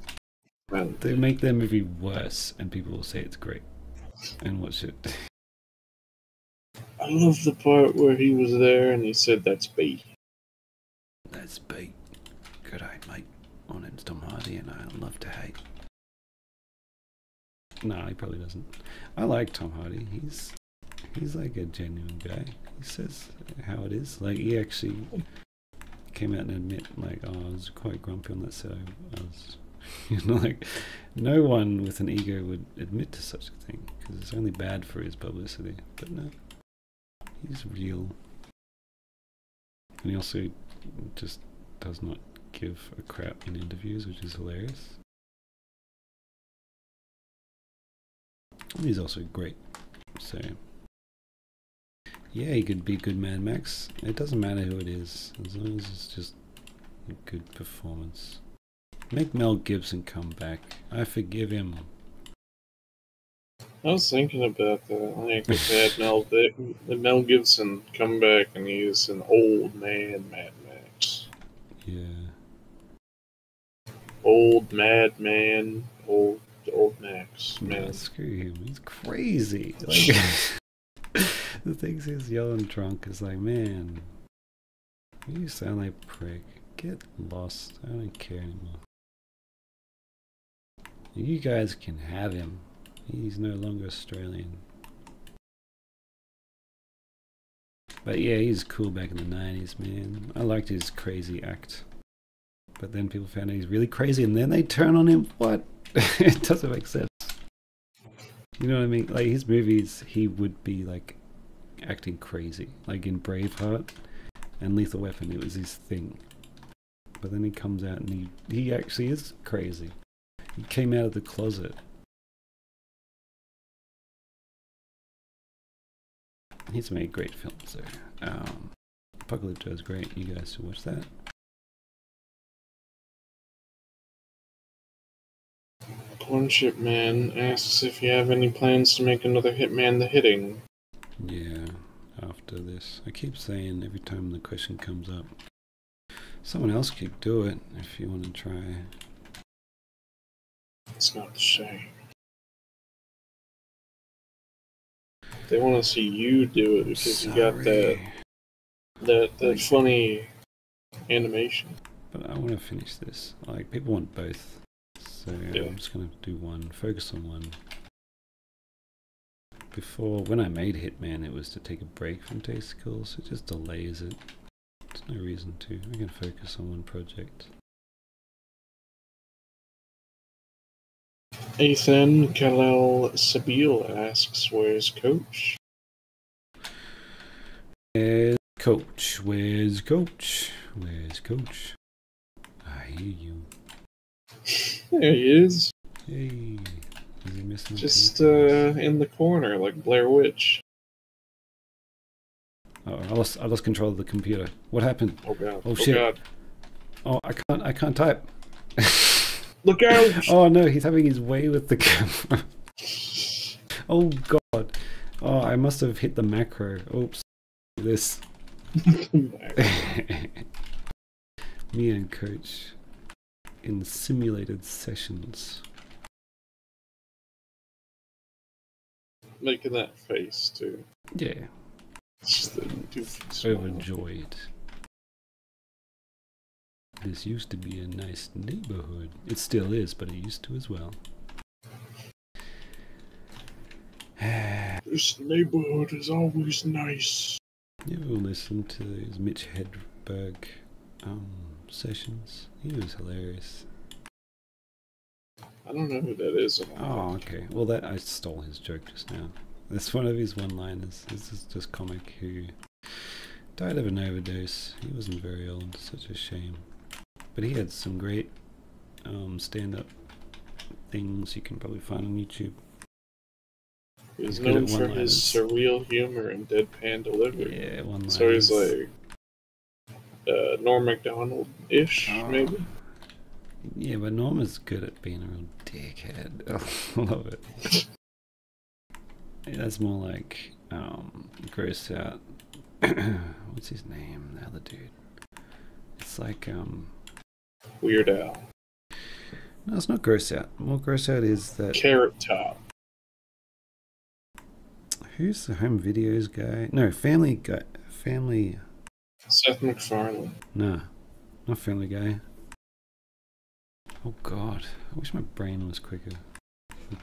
They make their movie worse, and people will say it's great, and watch it. I love the part where he was there and he said, "That's bait." That's bait. Good eye, mate. My name's Tom Hardy, and I love to hate. No, he probably doesn't. I like Tom Hardy. He's like a genuine guy. He says how it is. Like, he actually came out and admit, like, oh, I was quite grumpy on that set. I was, like, no one with an ego would admit to such a thing because it's only bad for his publicity. But no, he's real. And he also just does not give a crap in interviews, which is hilarious. And he's also great. So, yeah, he could be good Mad Max. It doesn't matter who it is, as long as it's just a good performance. Make Mel Gibson come back. I forgive him. I was thinking about that. Like, if they had Mel Gibson come back and he's an old man Mad Max. Yeah. Old Mad Man, old Max. Man. Nah, screw him. He's crazy. Like, the things he's yelling drunk is like, man, you sound like a prick. Get lost. I don't care anymore. You guys can have him. He's no longer Australian. But yeah, he's cool back in the 90s, man. I liked his crazy act. But then people found out he's really crazy and then they turn on him. What? It doesn't make sense. You know what I mean? Like, his movies, he would be like acting crazy. Like in Braveheart and Lethal Weapon, it was his thing. But then he comes out and he actually is crazy. He came out of the closet. He's made great films though. Apocalypto is great. You guys should watch that. Cornship Man asks if you have any plans to make another Hitman the Hitting. Yeah, after this. I keep saying every time the question comes up, someone else could do it if you want to try. It's not the same. They want to see you do it because you got that funny animation. But I want to finish this. Like, people want both. So yeah. I'm just going to do one, focus on one. Before, when I made Hitman, it was to take a break from Tasticles. It just delays it. There's no reason to. I can focus on one project. Ethan Kalel Sabil asks, where's Coach? Where's Coach? Where's Coach? Where's Coach? I hear you. There he is. Hey. Is he missing? Just in the corner, like Blair Witch. Oh, I lost control of the computer. What happened? Oh god. Oh shit. God. Oh, I can't type. Look out! Oh no, he's having his way with the camera. Oh god. Oh, I must have hit the macro. Oops. This. Me and Coach in simulated sessions. Making that face too. Yeah. Just the doofy smile. Overjoyed. This used to be a nice neighborhood. It still is, but it used to as well. This neighborhood is always nice. You ever listen to those Mitch Hedberg sessions? He was hilarious. I don't know who that is. Oh, okay. Well, that I stole his joke just now. That's one of his one-liners. This is just comic who died of an overdose. He wasn't very old. Such a shame. But he had some great stand-up things you can probably find on YouTube. He was known for his surreal humor and deadpan delivery. Yeah, one-liners. So he's like Norm Macdonald-ish, maybe? Yeah, but Norm is good at being a real dickhead. I love it. Yeah, that's more like gross out. What's his name? The other dude. It's like Weird Al. No, it's not gross out. More gross out is that Carrot Top. Who's the home videos guy? No, Family Guy. Family. Seth MacFarlane. Nah, not Family Guy. Oh god, I wish my brain was quicker.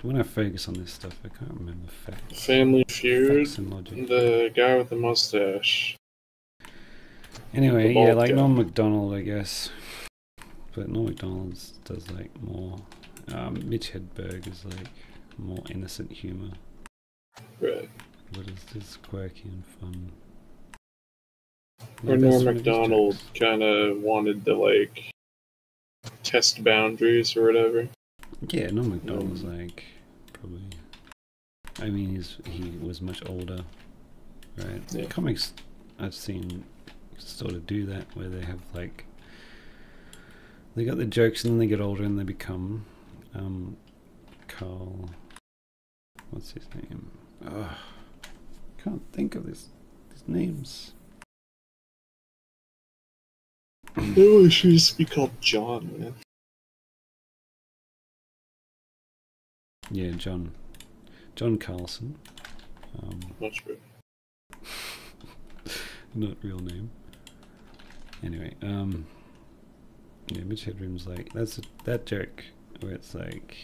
When I focus on this stuff, I can't remember facts. Family Feud. Facts and logic. The guy with the mustache. Anyway, yeah, like Norm Macdonald, I guess. But Norm Macdonald does like more. Mitch Hedberg is like more innocent humor. Right. But it's just quirky and fun. Or Norm Macdonald kind of wanted to like test boundaries or whatever. Yeah, Norm Macdonald was like probably. I mean, he was much older, right? Yeah. Comics I've seen sort of do that, where they have like they got the jokes and then they get older and they become Carl. What's his name? Ugh, can't think of these names. No, it should just be called John, man. Yeah, John Carlson. Much better. Not real name. Anyway, yeah, Mitch Hedberg's like that joke where it's like,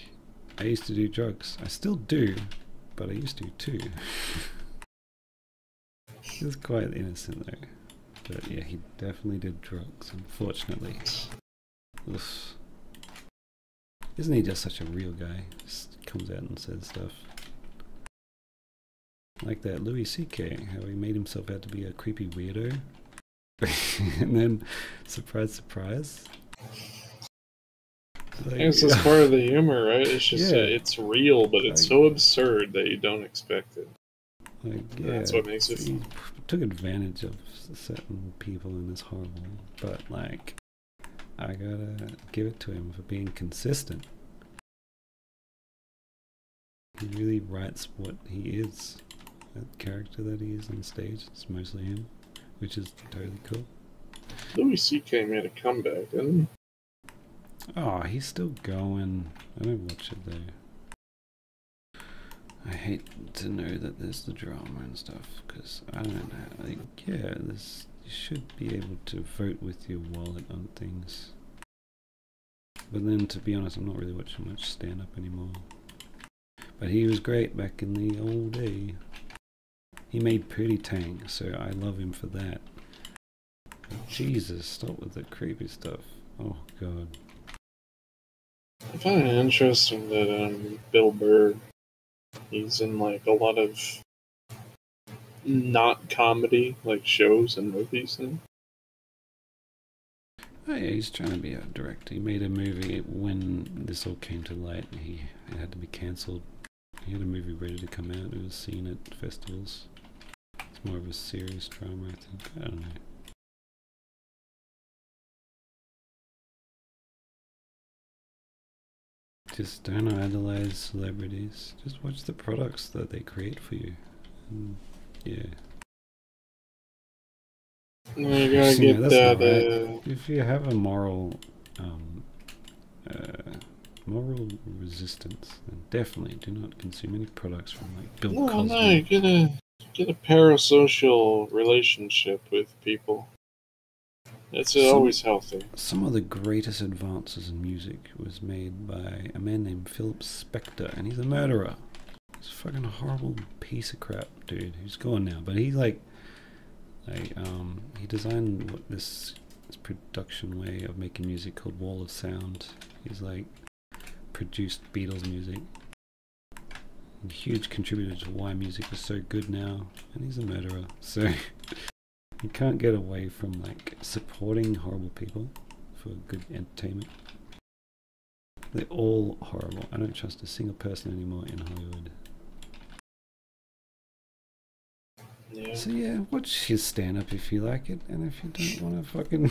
I used to do drugs. I still do, but I used to too. He's quite innocent though. But yeah, he definitely did drugs, unfortunately. Oof. Isn't he just such a real guy? Just comes out and says stuff. Like that Louis C.K., how he made himself out to be a creepy weirdo. And then, surprise, surprise. Like, It's just part of the humor, right? It's just Yeah. it's real, but it's so absurd that you don't expect it. Like, yeah, that's what makes it he took advantage of certain people and it's horrible. But like, I gotta give it to him for being consistent. He really writes what he is. That character that he is on stage, it's mostly him, which is totally cool. Louis C.K. made a comeback, didn't he? Oh, he's still going. I don't watch it though. I hate to know that there's the drama and stuff, because I don't know. Like, yeah, you should be able to vote with your wallet on things. But then, to be honest, I'm not really watching much stand-up anymore. But he was great back in the old day. He made Pootie Tang, so I love him for that. But Jesus, stop with the creepy stuff. Oh God. I find it interesting that Bill Burr, he's in like a lot of not comedy like shows and movies and Oh yeah, he's trying to be a director. He made a movie when this all came to light and it had to be cancelled. He had a movie ready to come out. It was seen at festivals. It's more of a serious drama, I think. I don't know. Just don't idolize celebrities. Just watch the products that they create for you. And yeah. you gotta get that. Right. If you have a moral resistance, then definitely do not consume any products from like Bill Cosby. No, get a parasocial relationship with people. It's always healthy. Some of the greatest advances in music was made by a man named Philip Spector, and he's a murderer. He's a fucking horrible piece of crap, dude. He's gone now, but he he designed this production way of making music called Wall of Sound. He's like produced Beatles music. A huge contributor to why music is so good now, and he's a murderer. So you can't get away from like supporting horrible people for good entertainment. They're all horrible. I don't trust a single person anymore in Hollywood. Yeah. So yeah, watch his stand-up if you like it, and if you don't want to fucking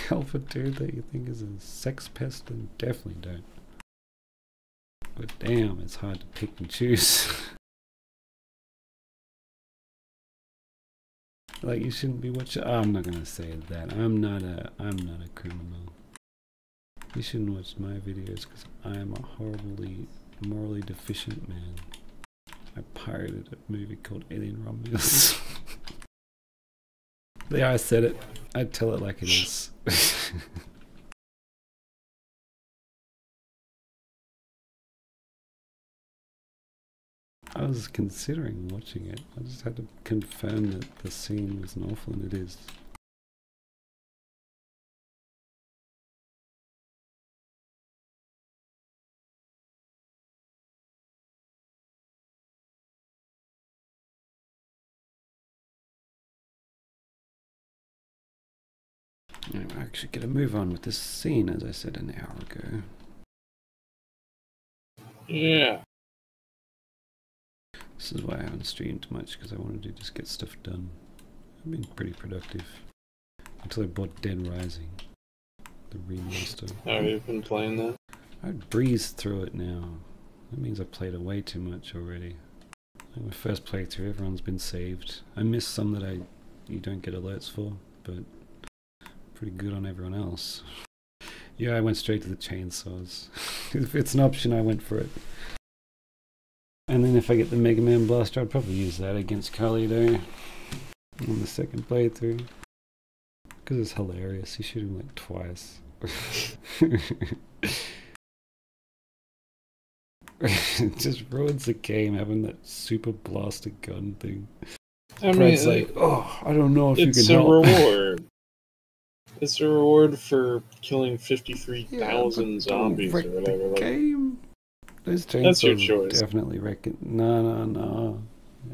help a dude that you think is a sex pest, then definitely don't. But damn, it's hard to pick and choose. Like, you shouldn't be watching. I'm not gonna say that. I'm not a criminal. You shouldn't watch my videos because I am a horribly morally deficient man. I pirated a movie called Alien Romulus. There, I said it. I tell it like it is. I was considering watching it. I just had to confirm that the scene was an awful, and it is. I'm actually going to move on with this scene, as I said an hour ago. Yeah. This is why I haven't streamed much, because I wanted to just get stuff done. I've been pretty productive. Until I bought Dead Rising. The remaster. Have you been playing that? I breezed through it now. That means I played it way too much already. Like my first playthrough, everyone's been saved. I missed some that you don't get alerts for, but pretty good on everyone else. Yeah, I went straight to the chainsaws. If it's an option, I went for it. And then if I get the Mega Man Blaster, I'd probably use that against Carlito on the second playthrough. Because it's hilarious. You shoot him like twice. It just ruins the game having that super blaster gun thing. I mean, Brad's like, oh, I don't know if you can It's help. a reward. It's a reward for killing 53,000 zombies or whatever. Like, game. Those that's your choice. Definitely reckon. No.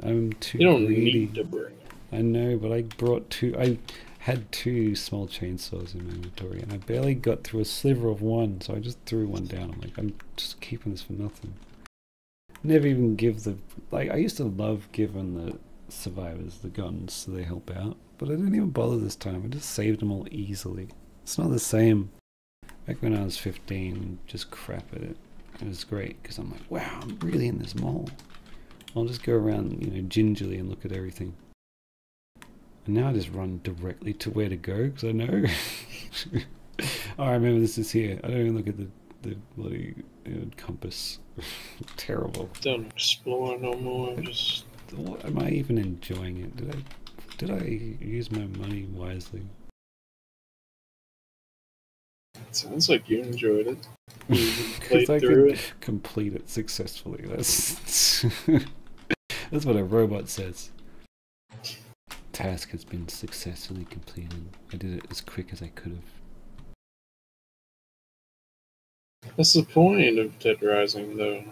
I'm too You don't greedy. need to bring it. I know, but I brought two. I had two small chainsaws in my inventory, and I barely got through a sliver of one, so I just threw one down. I'm like, I'm just keeping this for nothing. Never even give the... Like, I used to love giving survivors the guns so they help out. But I didn't even bother this time. I just saved them all easily. It's not the same. Back when I was 15, just crap at it. It was great because I'm like, wow, I'm really in this mall. I'll just go around, you know, gingerly and look at everything. And now I just run directly to where to go because I know. Oh, I remember this is here. I don't even look at the bloody compass. Terrible. Don't explore no more. Just. What, am I even enjoying it? Did I use my money wisely? It sounds like you enjoyed it. You Because played I through could it. complete it successfully. That's that's what a robot says. Task has been successfully completed. I did it as quick as I could have. That's the point of Dead Rising, though.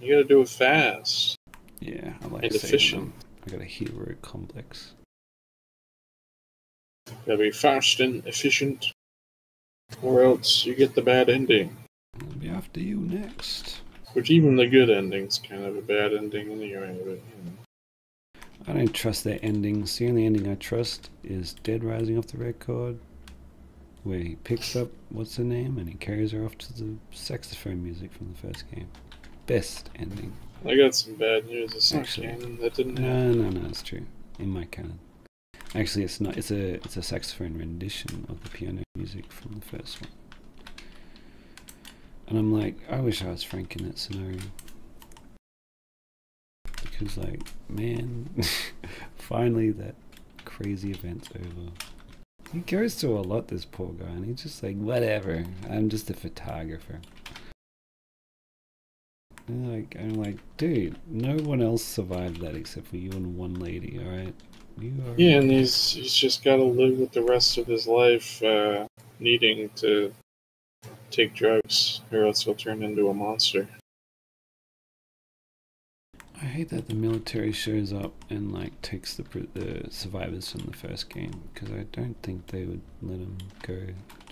You gotta do it fast. Yeah, I like And saving efficient. them. I got a hero complex. Gotta be fast and efficient, or else you get the bad ending. I'll be after you next. Which even the good ending's kind of a bad ending anyway. But, you know. I don't trust their endings. The only ending I trust is Dead Rising off the record, where he picks up what's her name and he carries her off to the saxophone music from the first game. Best ending. I got some bad news. It's not Actually, canon. That didn't happen. No, it's true. In my canon. Actually, it's not. It's a saxophone rendition of the piano music from the first one. And I'm like, I wish I was Frank in that scenario. Because, like, man, finally that crazy event's over. He goes through a lot, this poor guy, and he's just like, whatever, I'm just a photographer. And I'm like, dude, no one else survived that except for you and one lady, alright? Yeah, and he's just got to live with the rest of his life needing to take drugs, or else he'll turn into a monster. I hate that the military shows up and like takes the survivors from the first game, because I don't think they would let them go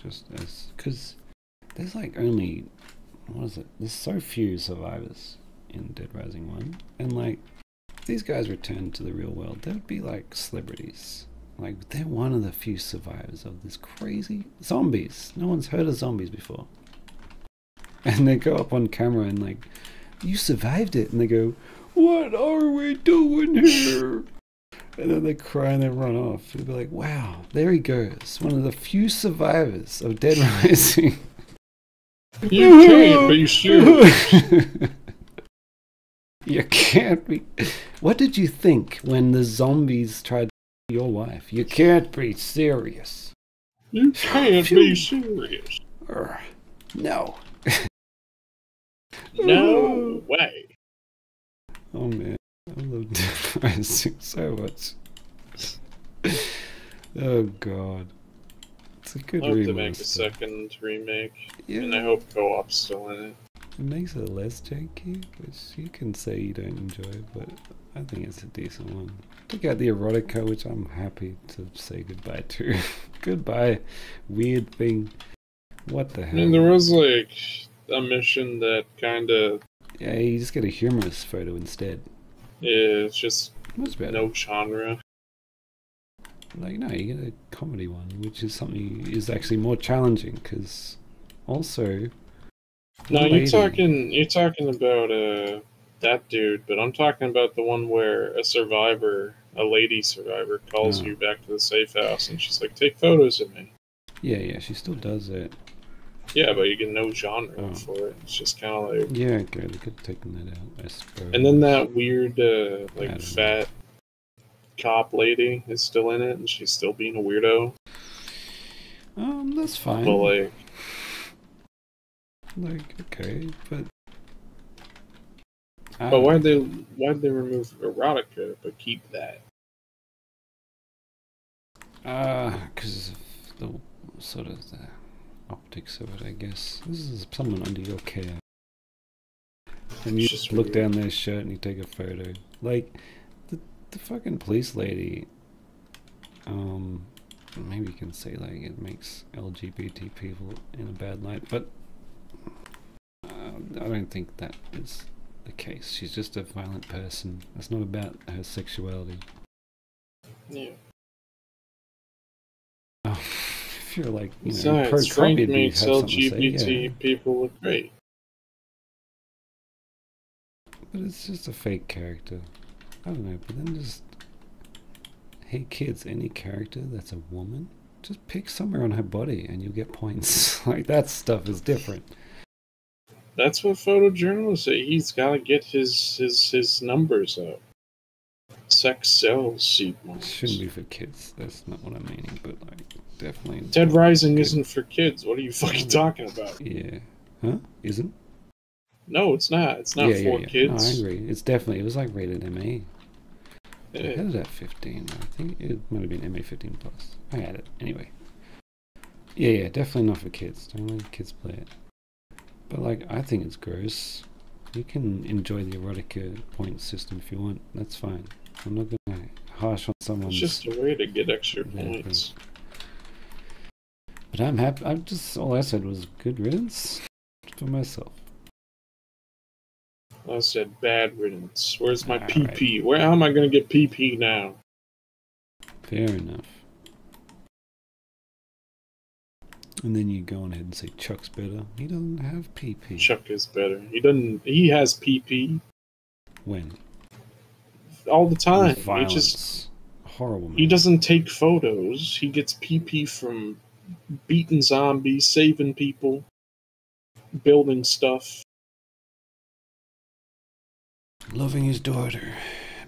just as, because there's like only, what is it? There's so few survivors in Dead Rising 1, and like if these guys return to the real world, they would be like celebrities. Like they're one of the few survivors of this crazy zombies. No one's heard of zombies before, and they go up on camera and like, you survived it, and they go, what are we doing here? And then they cry and they run off. They'll be like, wow, there he goes. One of the few survivors of Dead Rising. You can't be serious. You can't be. What did you think when the zombies tried to kill your wife? You can't be serious. You can't be serious. No. No way. Oh man, I love Dead Rising so much. Oh god. It's a good I hope remaster. to make a second remake, Yeah. and I hope co-op's still in it. It makes it less janky, which you can say you don't enjoy, but I think it's a decent one. Took out the erotica, which I'm happy to say goodbye to. Goodbye, weird thing. What the I hell? mean, there was like a mission that kind of Yeah, you just get a humorous photo instead. is just Much better. no genre. Like, no, you get a comedy one, which is something is actually more challenging, because also... No, the you're lady- talking about that dude, but I'm talking about the one where a survivor, a lady survivor, calls Oh. you back to the safe house, and she's like, "Take photos of me." Yeah, she still does it. Yeah, but you get no genre Oh. for it. It's just kind of like. Yeah, okay, they could have taken that out, I suppose. And then that weird, I like don't fat cop lady is still in it, and she's still being a weirdo. That's fine. But like, okay, but... but why'd they remove erotica but keep that? Because of the sort of the optics of it, I guess. This is someone under your care. And you Just look weird. down their shirt and you take a photo. Like, the fucking police lady, maybe you can say, like, it makes LGBT people in a bad light, but I don't think that is the case. She's just a violent person. It's not about her sexuality. Yeah. Oh, if you're like, you know, Besides, pro Frank copy, makes have something to say, LGBT yeah. people look great. But it's just a fake character. I don't know, but then just... Hey kids, any character that's a woman, just pick somewhere on her body and you'll get points. Like, that stuff is different. That's what photojournalists say. He's got to get his numbers up. Sex sells, seibmoz. It shouldn't be for kids. That's not what I'm meaning, but like, definitely... Dead Rising good. isn't for kids. What are you fucking talking about? Yeah. Huh? Isn't? No, it's not. It's not for kids. No, I agree. It's definitely... It was like rated MA. I Yeah. had it at 15. I think it might have been MA 15 plus. I had it. Anyway. Yeah, definitely not for kids. Don't let kids play it. But like, I think it's gross. You can enjoy the erotica point system if you want. That's fine. I'm not gonna harsh on someone. It's just a way to get extra points. But I'm happy. I'm just... All I said was good riddance for myself. I said bad riddance. Where's my All PP? Where how am I gonna get PP now? Fair enough. And then you go on ahead and say Chuck's better. He doesn't have PP. Chuck is better. He doesn't. He has PP When? all the time. With violence. He just horrible. Man. he doesn't take photos. He gets PP from beating zombies, saving people, building stuff. Loving his daughter,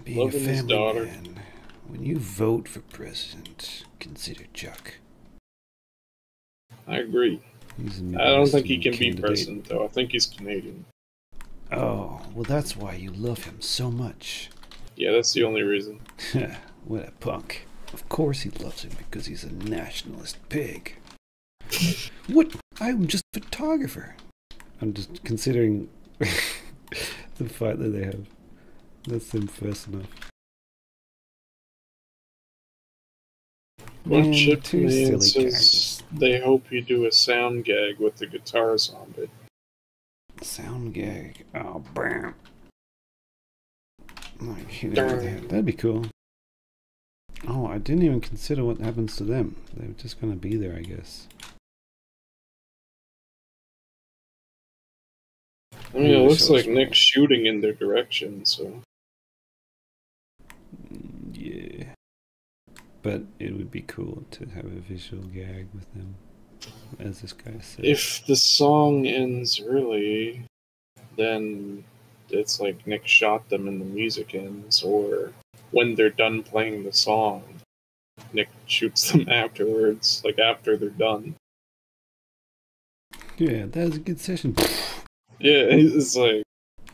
being Loving a family his daughter. man. When you vote for president, consider Chuck. I agree. He's I don't think he can Midwestern be candidate. president, though. I think he's Canadian. Oh, well, that's why you love him so much. Yeah, that's the only reason. What a punk. Of course he loves him because he's a nationalist pig. What? I'm just a photographer. I'm just considering the fight that they have. That's them first enough. One Man, Chip two Man silly says characters. they hope you do a sound gag with the guitar zombie. Sound gag. Oh, bam. Like, hit it with that. That'd be cool. Oh, I didn't even consider what happens to them. They're just gonna be there, I guess. I mean, it looks like Nick's shooting in their direction, so... Yeah. But it would be cool to have a visual gag with them, as this guy said. If the song ends early, then it's like Nick shot them and the music ends, or when they're done playing the song, Nick shoots them afterwards, like after they're done. Yeah, that was a good session. Yeah, it's like...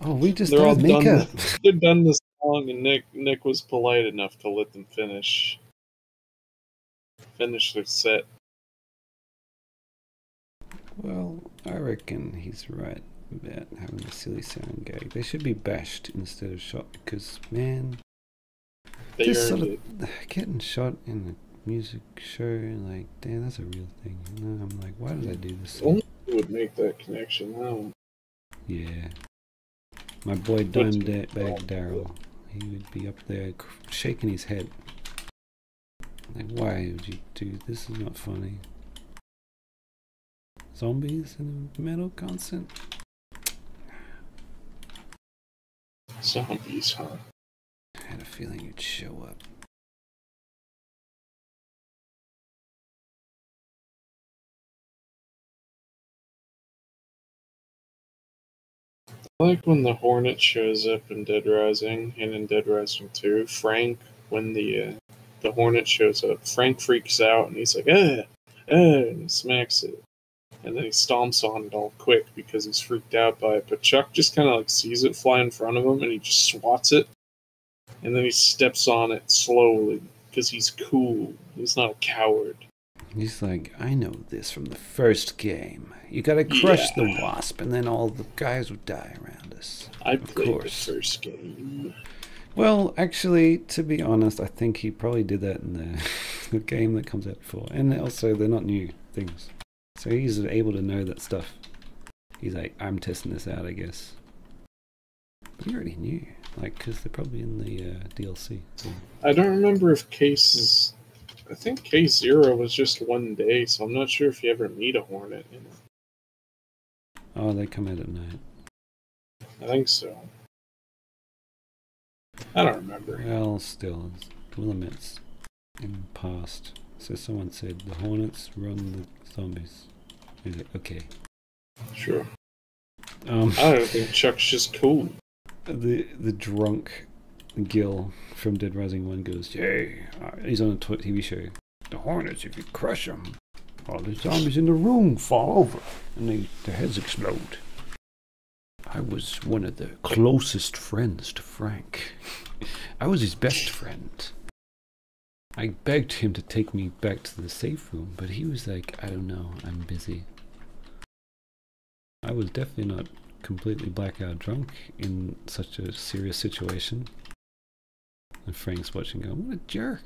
Oh, we just they're all done done. makeup. They're done the song, and Nick was polite enough to let them finish their set. Well, I reckon he's right about having a silly sound gag. They should be bashed instead of shot because, man, They just earned sort it. of getting shot in a music show, like, damn, that's a real thing. You know? I'm like, why did I do this? Only would make that connection now. Yeah. My boy Dimebag Daryl, he would be up there shaking his head. Like, why would you do this? Is not funny. Zombies in a metal concert? Zombies, huh? I had a feeling you'd show up. I like when the Hornet shows up in Dead Rising and in Dead Rising 2. Frank, when the Hornet shows up, Frank freaks out and he's like, and he smacks it. And then he stomps on it all quick because he's freaked out by it. But Chuck just kind of like sees it fly in front of him and he just swats it. And then he steps on it slowly because he's cool. He's not a coward. He's like, I know this from the first game. You gotta crush the wasp and then all the guys would die around us. I played the first game. Well, actually, to be honest, I think he probably did that in the game that comes out before. And also, they're not new things. So he's able to know that stuff. He's like, I'm testing this out, I guess. But he already knew. Like, because they're probably in the DLC. So. I don't remember if cases. I think case 0 was just 1 day, so I'm not sure if you ever meet a hornet in it. Oh, they come out at night. I think so. I don't remember. Well, still, Willamette in the past. So someone said the hornets run the zombies. He's like, okay. Sure. I don't think Chuck's just cool. The drunk Gil from Dead Rising 1 goes, hey, he's on a TV show. The hornets, if you crush them, all the zombies in the room fall over and their heads explode. I was one of the closest friends to Frank. I was his best friend. I begged him to take me back to the safe room, but he was like, I don't know, I'm busy. I was definitely not completely blackout drunk in such a serious situation. And Frank's watching going, what a jerk.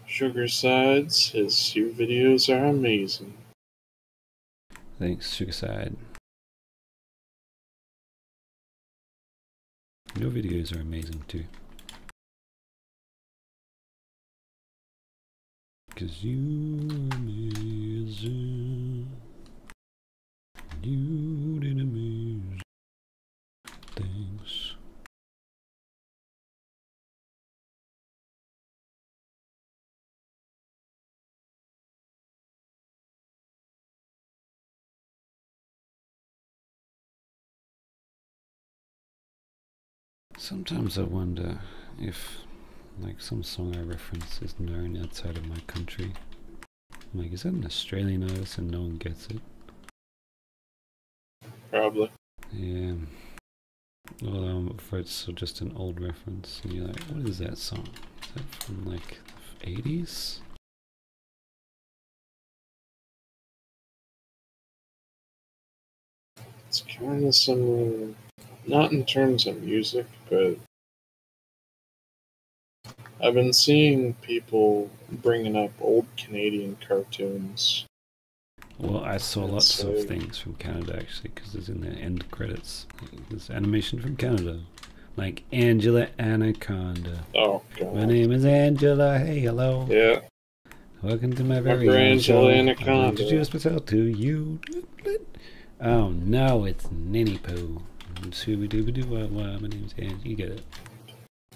Sugar Sides, his Hue videos are amazing. Thanks, Sugarside. Your videos are amazing too. Cause you are amazing. You did amazing things. Sometimes I wonder if, like, some song I reference is known outside of my country. I'm like, is that an Australian artist and no one gets it? Probably. Yeah. Well, I'm afraid it's just an old reference. And you're like, what is that song? Is that from, like, the 80s? It's kind of similar, not in terms of music, but I've been seeing people bringing up old Canadian cartoons. Well, I saw lots of things from Canada, actually, because there's in the end credits. There's animation from Canada. Like Angela Anaconda. Oh, God. My name is Angela. Hey, hello. Yeah. Welcome to my very own show. I'd like to introduce myself to you. Oh, no, it's Ninny Poo. My name's Angela. You get it.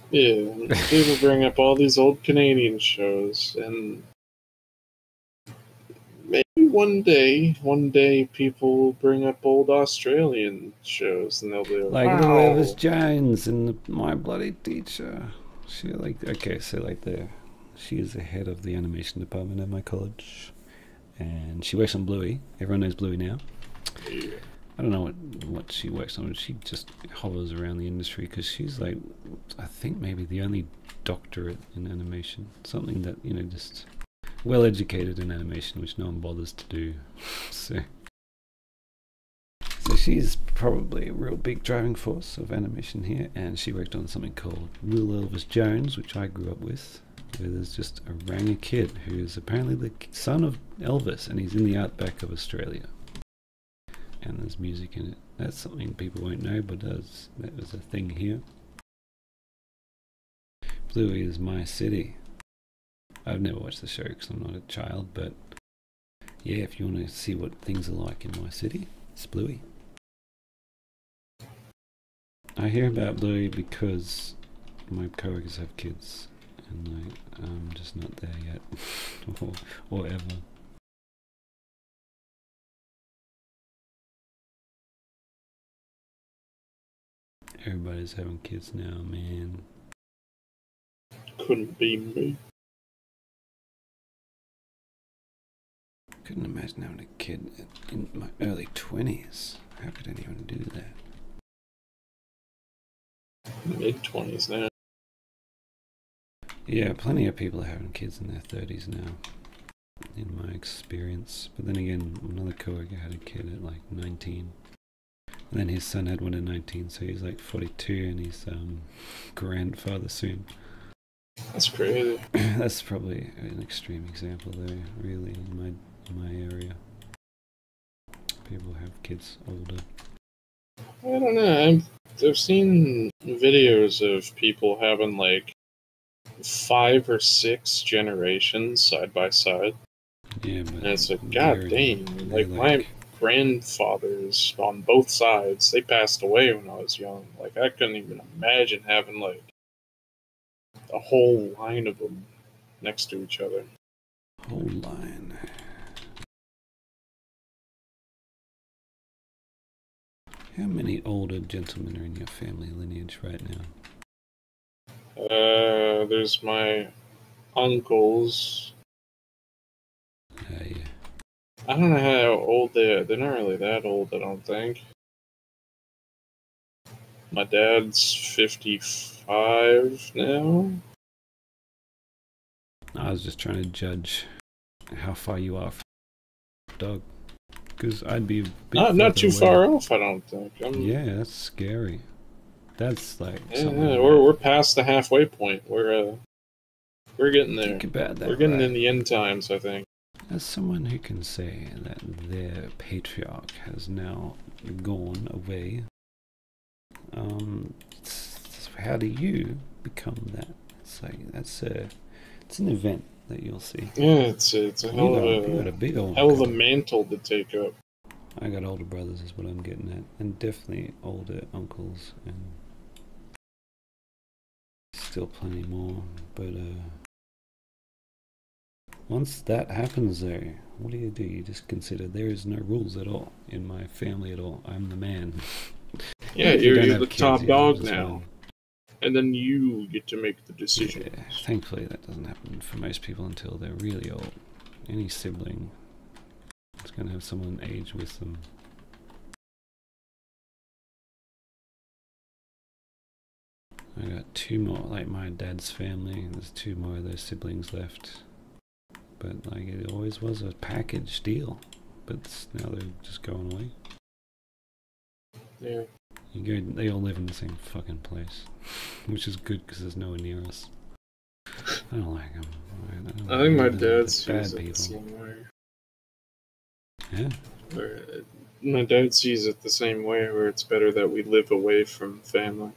Yeah, people bring up all these old Canadian shows, and maybe one day people will bring up old Australian shows, and they'll be like wow. Little Elvis Jones and My Bloody Teacher. She she is the head of the animation department at my college, and she works on Bluey. Everyone knows Bluey now. Yeah. I don't know what she works on. She just hovers around the industry because she's like, I think maybe the only doctorate in animation. Something that, just well educated in animation, which no one bothers to do. So she's probably a real big driving force of animation here, and she worked on something called Little Elvis Jones, which I grew up with. Where there's just a Ranger kid who is apparently the son of Elvis, and he's in the outback of Australia. And there's music in it. That's something people won't know, but that was a thing here. Bluey is my city. I've never watched the show because I'm not a child, but yeah, if you want to see what things are like in my city, it's Bluey. I hear about Bluey because my coworkers have kids, and I'm just not there yet, or ever. Everybody's having kids now, man. Couldn't be me. Couldn't imagine having a kid in my early 20s. How could anyone do that? Mid-20s now. Yeah, plenty of people are having kids in their 30s now, in my experience. But then again, another coworker had a kid at like 19. And then his son had one at 19, so he's like 42 and he's grandfather soon. That's crazy. That's probably an extreme example though, really, in my area. People have kids older. I don't know. I've seen videos of people having like 5 or 6 generations side by side. Yeah, but And it's like, god dang. Like, my grandfathers on both sides, they passed away when I was young. Like, I couldn't even imagine having like a whole line of them next to each other. Whole line. How many older gentlemen are in your family lineage right now? There's my uncles. Yeah. I don't know how old they are. They're not really that old, I don't think. My dad's 55 now. I was just trying to judge how far you are from dog. Because I'd be a bit not too away. far off, I don't think. Yeah, that's scary. That's like we're past the halfway point. We're getting there. Think about that. We're getting in the end times, I think. As someone who can say that their patriarch has now gone away, how do you become that? It's like it's an event that you'll see. Yeah, it's a hell of a mantle to take up. I got older brothers, is what I'm getting at, and definitely older uncles, and still plenty more. But once that happens, though, what do? You just consider there is no rules at all in my family at all. I'm the man. Yeah, you're the top dog now. And then you get to make the decision. Yeah, thankfully that doesn't happen for most people until they're really old. Any sibling is going to have someone age with them. I got 2 more, like my dad's family, there's 2 more of those siblings left. But like it always was a package deal, but now they're just going away. Yeah. They all live in the same fucking place, which is good because there's no one near us. I don't like them. I think my dad sees it the same way. Yeah? My dad sees it the same way, where it's better that we live away from family.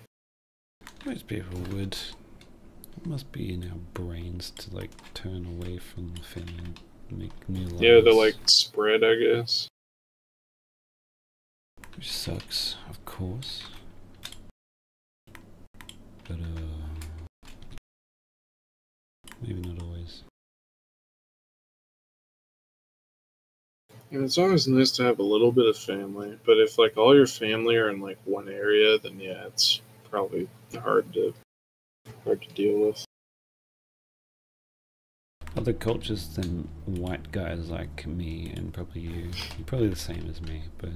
Most people would. It must be in our brains to like turn away from the family and make new lives. Yeah, to like spread, I guess. Which sucks, of course. But maybe not always. And it's always nice to have a little bit of family, but if like all your family are in like one area, then yeah, it's probably hard to deal with. Other cultures than white guys like me and probably you. You're probably the same as me, but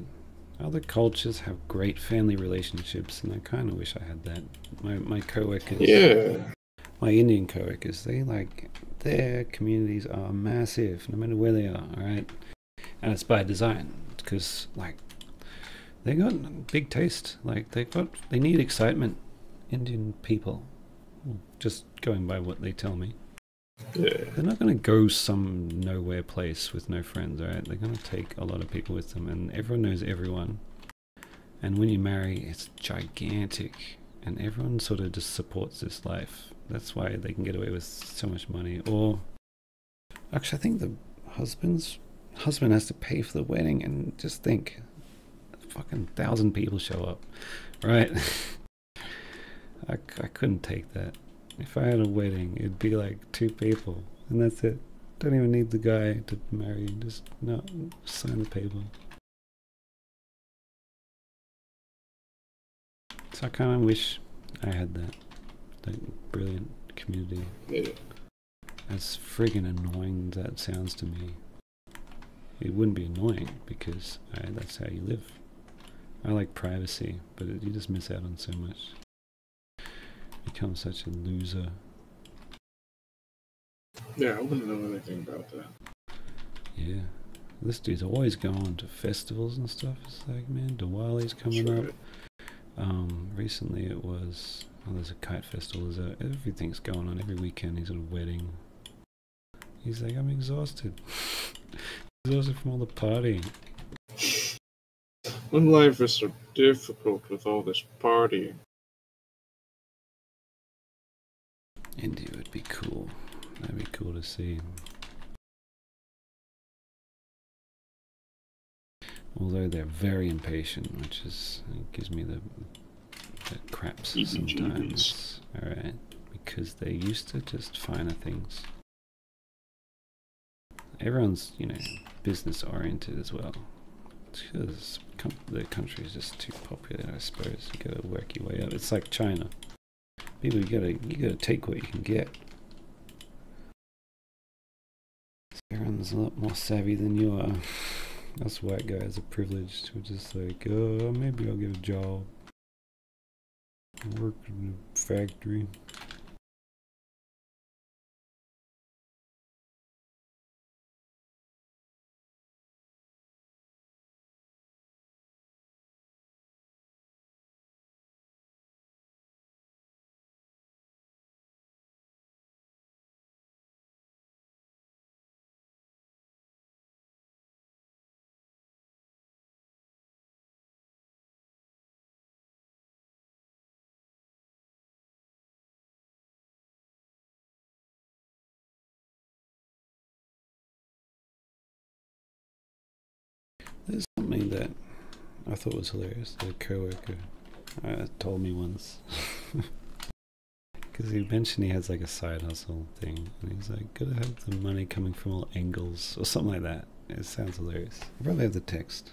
other cultures have great family relationships, and I kind of wish I had that. My co-workers, my Indian co-workers, their communities are massive, no matter where they are. All right, and it's by design because like they got big taste. Like they need excitement. Indian people, just going by what they tell me. Yeah. They're not going to go some nowhere place with no friends, right? They're going to take a lot of people with them, and everyone knows everyone. And when you marry, it's gigantic, and everyone sort of just supports this life. That's why they can get away with so much money. Or, actually, I think the husband has to pay for the wedding, and just think, fucking 1,000 people show up, right? I couldn't take that. If I had a wedding, it'd be like 2 people, and that's it. Don't even need the guy to marry. Just sign the paper. So I kind of wish I had that brilliant community. Yeah. As friggin' annoying as that sounds to me, it wouldn't be annoying because that's how you live. I like privacy, but you just miss out on so much. Become such a loser. Yeah, I wouldn't know anything about that. Yeah. This dude's always going to festivals and stuff. It's like, man, Diwali's coming up. Recently it was Oh, there's a kite festival. Everything's going on every weekend. He's at a wedding. He's like, I'm exhausted. Exhausted from all the partying. When life is so difficult with all this partying. India would be cool. That'd be cool to see. Although they're very impatient, which gives me the craps sometimes. Alright. Because they're used to just finer things. Everyone's, business oriented as well. Because the country is just too popular, I suppose. You gotta work your way up. It's like China. People, you gotta take what you can get. So everyone's a lot more savvy than you are. Us white guys are privileged. We're just like, oh, maybe I'll get a job. Work in a factory. There's something that I thought was hilarious. A coworker told me once. Because he mentioned he has like a side hustle thing. And he's like, gotta have the money coming from all angles. Or something like that. It sounds hilarious. I probably have the text.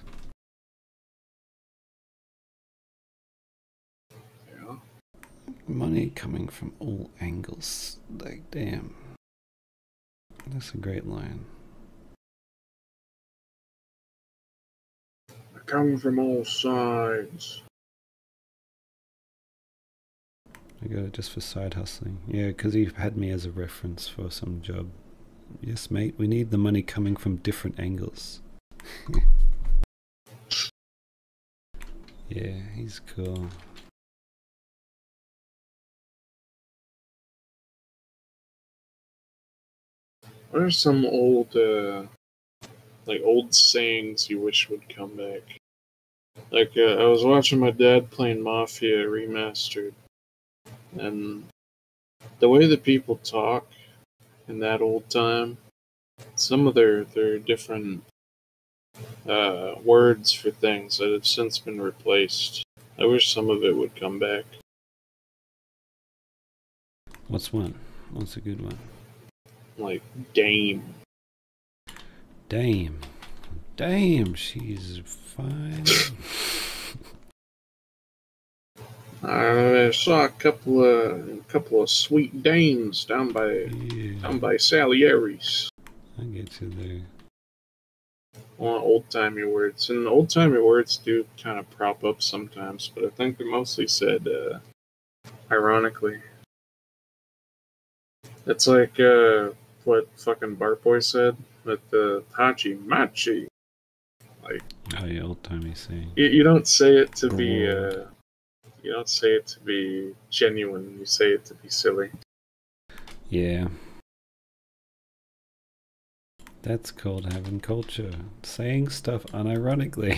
Yeah. Money coming from all angles. Like, damn. That's a great line. Coming from all sides. I got it just for side hustling. Yeah, because he had me as a reference for some job. Yes, mate, we need the money coming from different angles. Yeah, he's cool. What are some old sayings you wish would come back? Like, I was watching my dad playing Mafia Remastered, and the way that people talk in that old time, some of their different words for things that have since been replaced. I wish some of it would come back. What's one? What's a good one? Like, dame. Dame. Damn, she's fine. I saw a couple of sweet dames down by Salieri's. I get you there. Well, old-timey words. And old-timey words do kind of prop up sometimes, but I think they're mostly said ironically. It's like what fucking Bart Boy said with the Hachi Machi. Like, oh yeah, old-timey saying. You don't say it to be you don't say it to be genuine. You say it to be silly. Yeah. That's called having culture. Saying stuff unironically.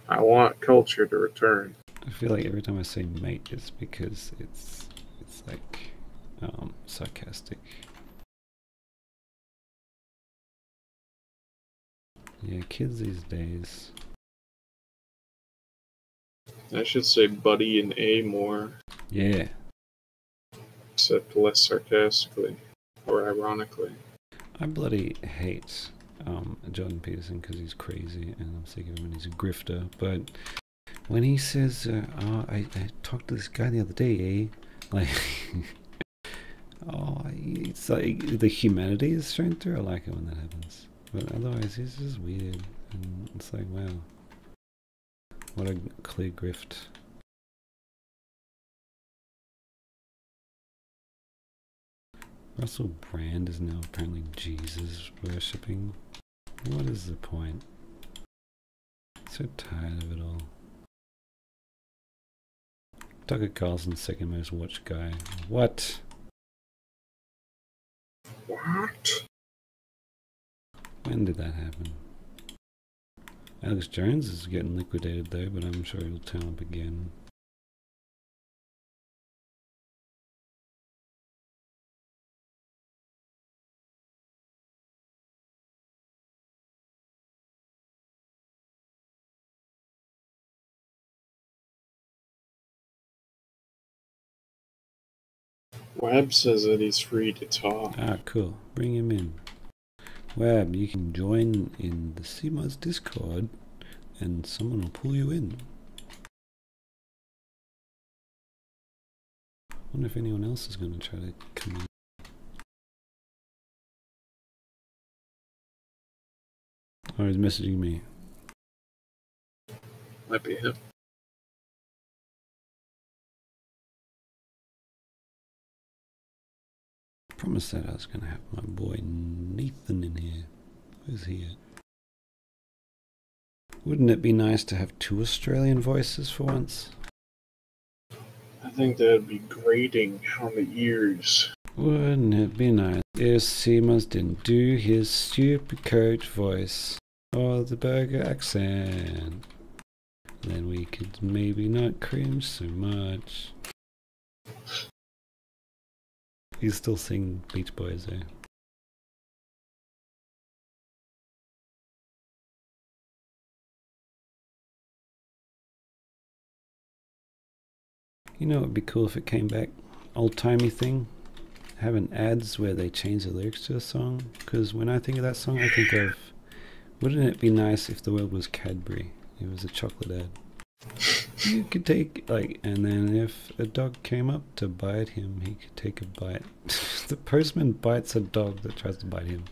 I want culture to return. I feel like every time I say mate, it's because it's like sarcastic. Yeah, kids these days. I should say buddy and A more. Yeah. Except less sarcastically or ironically. I bloody hate Jordan Peterson because he's crazy and I'm sick of him and he's a grifter. But when he says, I talked to this guy the other day, like, it's like the humanity is shown through. I like it when that happens. But otherwise, he's just weird. And it's like, wow. What a clear grift. Russell Brand is now apparently Jesus worshipping. What is the point? So tired of it all. Tucker Carlson's second most watched guy. What? What? When did that happen? Alex Jones is getting liquidated though, but I'm sure he'll turn up again. Webb says that he's free to talk. Ah, cool. Bring him in. Web, you can join in the seibmoz Discord and someone will pull you in. I wonder if anyone else is going to try to come in. Oh, he's messaging me. Might be him. Promised that I was going to have my boy Nathan in here. Who's he at? Wouldn't it be nice to have 2 Australian voices for once? I think that'd be grating on the ears. Wouldn't it be nice if seibmoz didn't do his stupid coach voice or the burger accent? Then we could maybe not cringe so much. He's still singing Beach Boys though. You know, it'd be cool if it came back, old-timey thing, having ads where they change the lyrics to a song. Because when I think of that song, I think of, wouldn't it be nice if the world was Cadbury? It was a chocolate ad. You could take, like, and then if a dog came up to bite him, he could take a bite. The postman bites a dog that tries to bite him.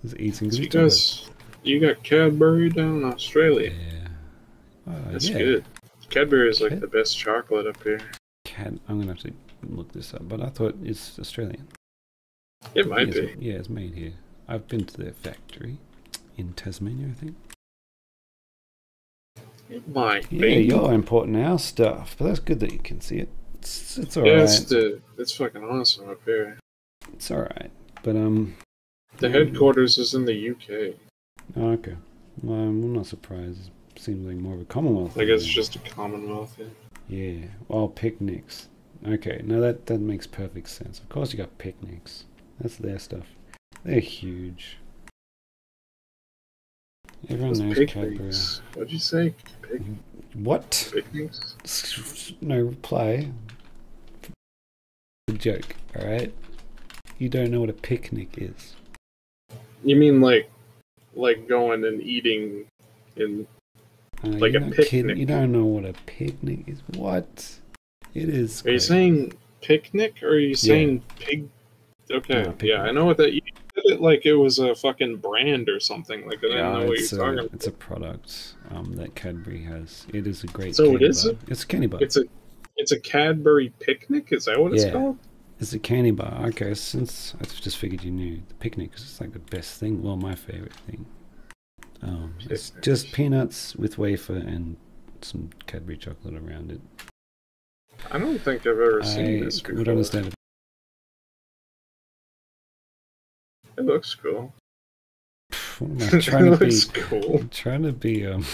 He's eating. Because you got Cadbury down in Australia. Yeah. That's yeah. good. Cadbury is like the best chocolate up here. I'm gonna have to look this up, but I thought it's Australian. It might be. Yeah, it's made here. I've been to their factory in Tasmania, I think. It might be. Yeah, you're importing our stuff, but that's good that you can see it. It's alright. Yeah, it's fucking awesome up here. It's alright, but the headquarters is in the UK. Oh, okay. Well, I'm not surprised. It seems like more of a Commonwealth. I guess it's just a Commonwealth. Yeah. Oh, picnics. Okay, now that makes perfect sense. Of course you got picnics. That's their stuff. They're huge. Everyone knows Cadbury. What'd you say? What? Picnics? No reply. A joke, alright? You don't know what a picnic is. You mean like going and eating in like a picnic? Kidding. You don't know what a picnic is. What? It is. Are you saying picnic or are you saying pig? Okay, no, yeah, I know what that. You said it like it was a fucking brand or something. Like I didn't know what you're talking about. It's a product that Cadbury has. It is a great. So it is. It's a candy bar. It's a Cadbury picnic. Is that what it's called? It's a candy bar. Okay, since I just figured you knew the picnic is just like the best thing. Well, my favorite thing. It's just peanuts with wafer and some Cadbury chocolate around it. I don't think I've ever seen this before. I would understand it. It looks cool. What am I trying to be? Cool. I'm trying to be I'm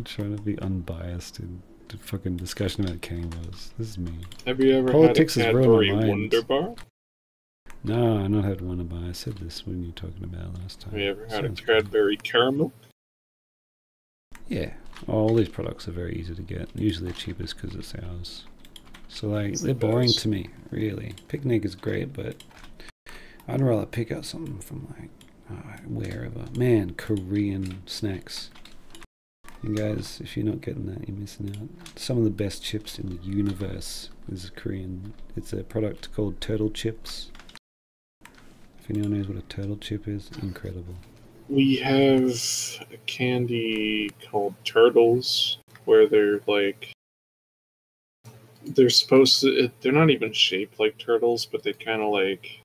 trying to be unbiased in the fucking discussion about seibmoz. This is me. Have you ever Politics had a Cadbury Wonder Bar? No, I've not had Wonder Bar. I said this when you were talking about it last time. Have you ever had a Cadbury Caramel? Yeah. All these products are very easy to get. Usually the cheapest because it's ours. So like they're boring to me, really. Picnic is great, but I'd rather pick out something from like wherever. Man, Korean snacks. You guys, if you're not getting that, you're missing out. Some of the best chips in the universe is Korean. It's a product called turtle chips. If anyone knows what a turtle chip is, incredible. We have a candy called Turtles, where they're like, they're supposed to, they're not even shaped like turtles, but they kind of like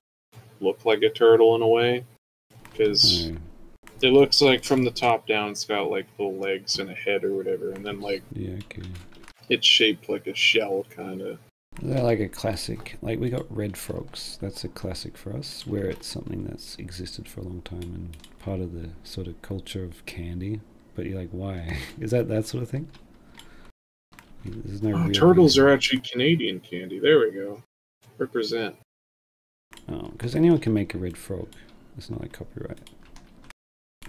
look like a turtle in a way. Because it looks like from the top down, it's got like little legs and a head or whatever, and then like, yeah, okay. It's shaped like a shell, kind of. They're like a classic. Like we got red frogs. That's a classic for us, where it's something that's existed for a long time and part of the sort of culture of candy. But you're like, why? Is that sort of thing? There's no real turtles reason. are actually Canadian candy. There we go. Represent. Oh, because anyone can make a red frog. It's not like copyright.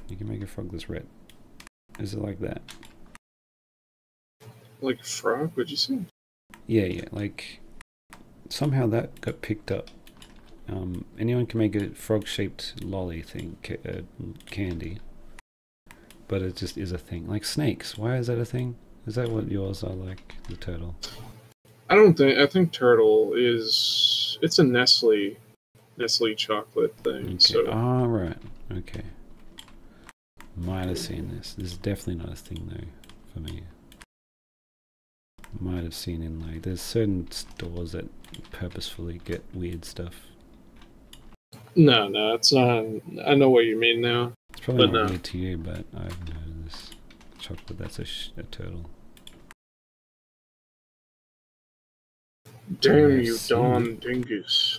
You can make a frog that's red. Is it like that? Like a frog? What'd you say? Yeah. Like somehow that got picked up. Anyone can make a frog-shaped lolly thing, candy, but it just is a thing. Like snakes. Why is that a thing? Is that what yours are like? The turtle? I think turtle is. It's a Nestle chocolate thing. Okay. So. Ah, right. Okay. Might have seen this. This is definitely not a thing though for me. Might have seen in like there's certain stores that purposefully get weird stuff. No, it's not. I know what you mean now. It's probably not weird to you, but I've heard of this chocolate. That's a turtle. Damn you, Don Dingus.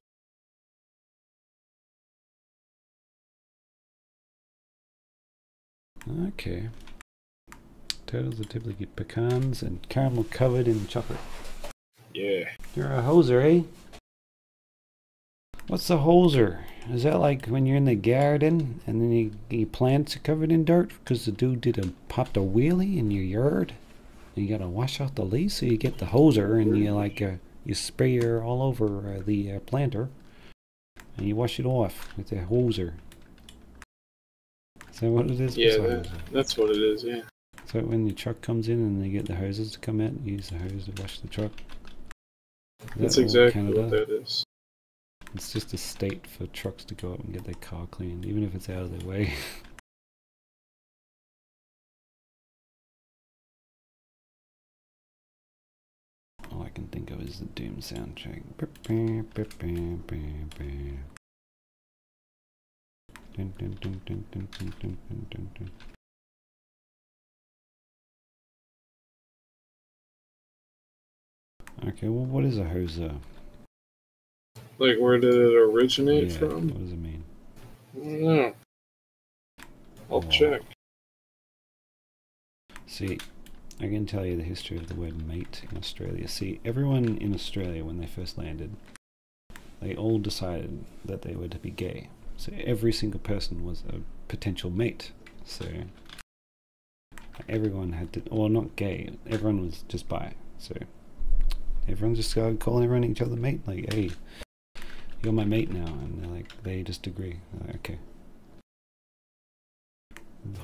Okay. Turtles are typically pecans and caramel covered in chocolate. Yeah. You're a hoser, eh? What's a hoser? Is that like when you're in the garden and then your plants are covered in dirt because the dude popped a wheelie in your yard? And you gotta wash out the leaves, so you get the hoser and you spray her all over the planter and you wash it off with the hoser. Is that what it is? Yeah, that's what it is, yeah. So when the truck comes in and they get the hoses to come out, you use the hose to wash the truck? That's exactly what that is. It's just a state for trucks to go up and get their car cleaned, even if it's out of their way. All I can think of is the Doom soundtrack. Okay, well, what is a hoser? Like, where did it originate from? What does it mean? I don't know. I'll check. See, I can tell you the history of the word mate in Australia. See, everyone in Australia, when they first landed, they all decided that they were to be gay. So every single person was a potential mate. So everyone had to, or not gay, everyone was just bi. So everyone just started calling everyone each other mate. Like, hey, you're my mate now. And they're like, they just agree. Like, okay.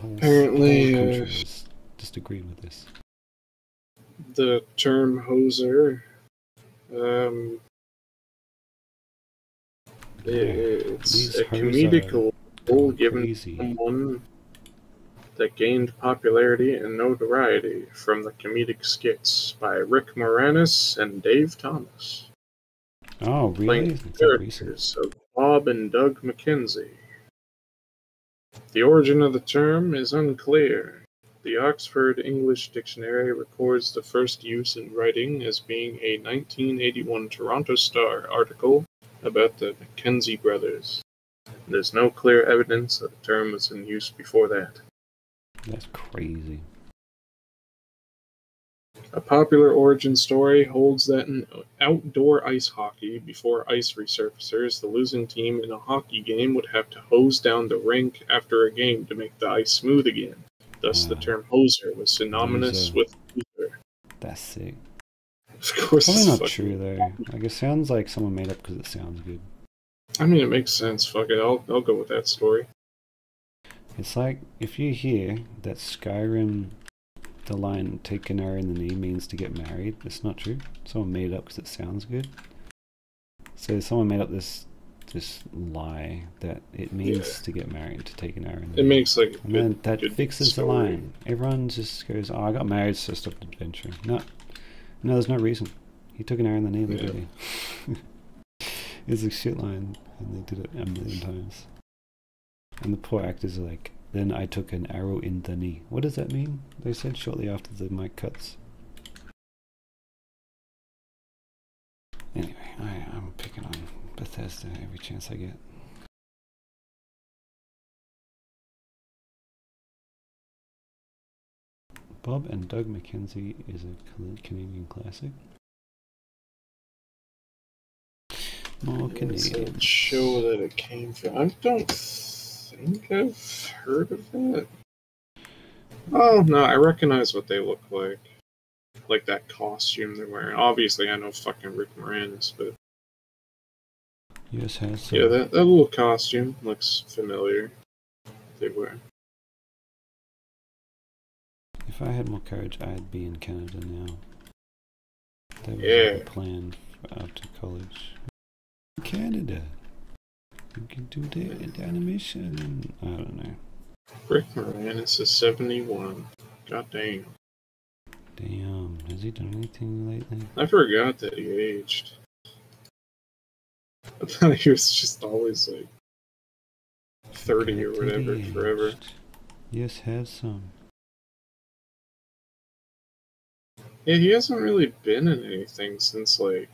Apparently, the whole country was disagreed with this. The term hoser, it's a comedic role given to someone that gained popularity and notoriety from the comedic skits by Rick Moranis and Dave Thomas. Oh, really? Playing characters of Bob and Doug McKenzie. The origin of the term is unclear. The Oxford English Dictionary records the first use in writing as being a 1981 Toronto Star article about the Mackenzie brothers. There's no clear evidence that the term was in use before that. That's crazy. A popular origin story holds that in outdoor ice hockey, before ice resurfacers, the losing team in a hockey game would have to hose down the rink after a game to make the ice smooth again. Thus, the term hoser was synonymous with loser. That's sick. Of course, probably not true though. Like, it sounds like someone made up because it sounds good. I mean, it makes sense. Fuck it, I'll go with that story. It's like if you hear that Skyrim, the line "take an arrow in the knee" means to get married. It's not true. Someone made it up because it sounds good. So someone made up this lie that it means to get married, to take an arrow in the knee. It makes like and then that fixes the line. Everyone just goes, "Oh, I got married, so I stopped adventuring." No, there's no reason. He took an arrow in the knee, literally. It's a shit line, and they did it a million times. And the poor actors are like, "Then I took an arrow in the knee." What does that mean? They said shortly after the mic cuts. Bethesda every chance I get. Bob and Doug McKenzie is a Canadian classic. More Canadian. It's a show that it came from. I don't think I've heard of it. Oh, no, I recognize what they look like. Like that costume they're wearing. Obviously, I know fucking Rick Moranis, but... Yes, has some. Yeah, that little costume looks familiar. They wear. If I had more courage, I'd be in Canada now. That was Yeah. the plan after college. Canada. You can do the animation. I don't know. Rick Moranis is 71. God damn. Damn, has he done anything lately? I forgot that he aged. I thought he was just always like 30 or whatever, forever. Yes, have some. Yeah, he hasn't really been in anything since like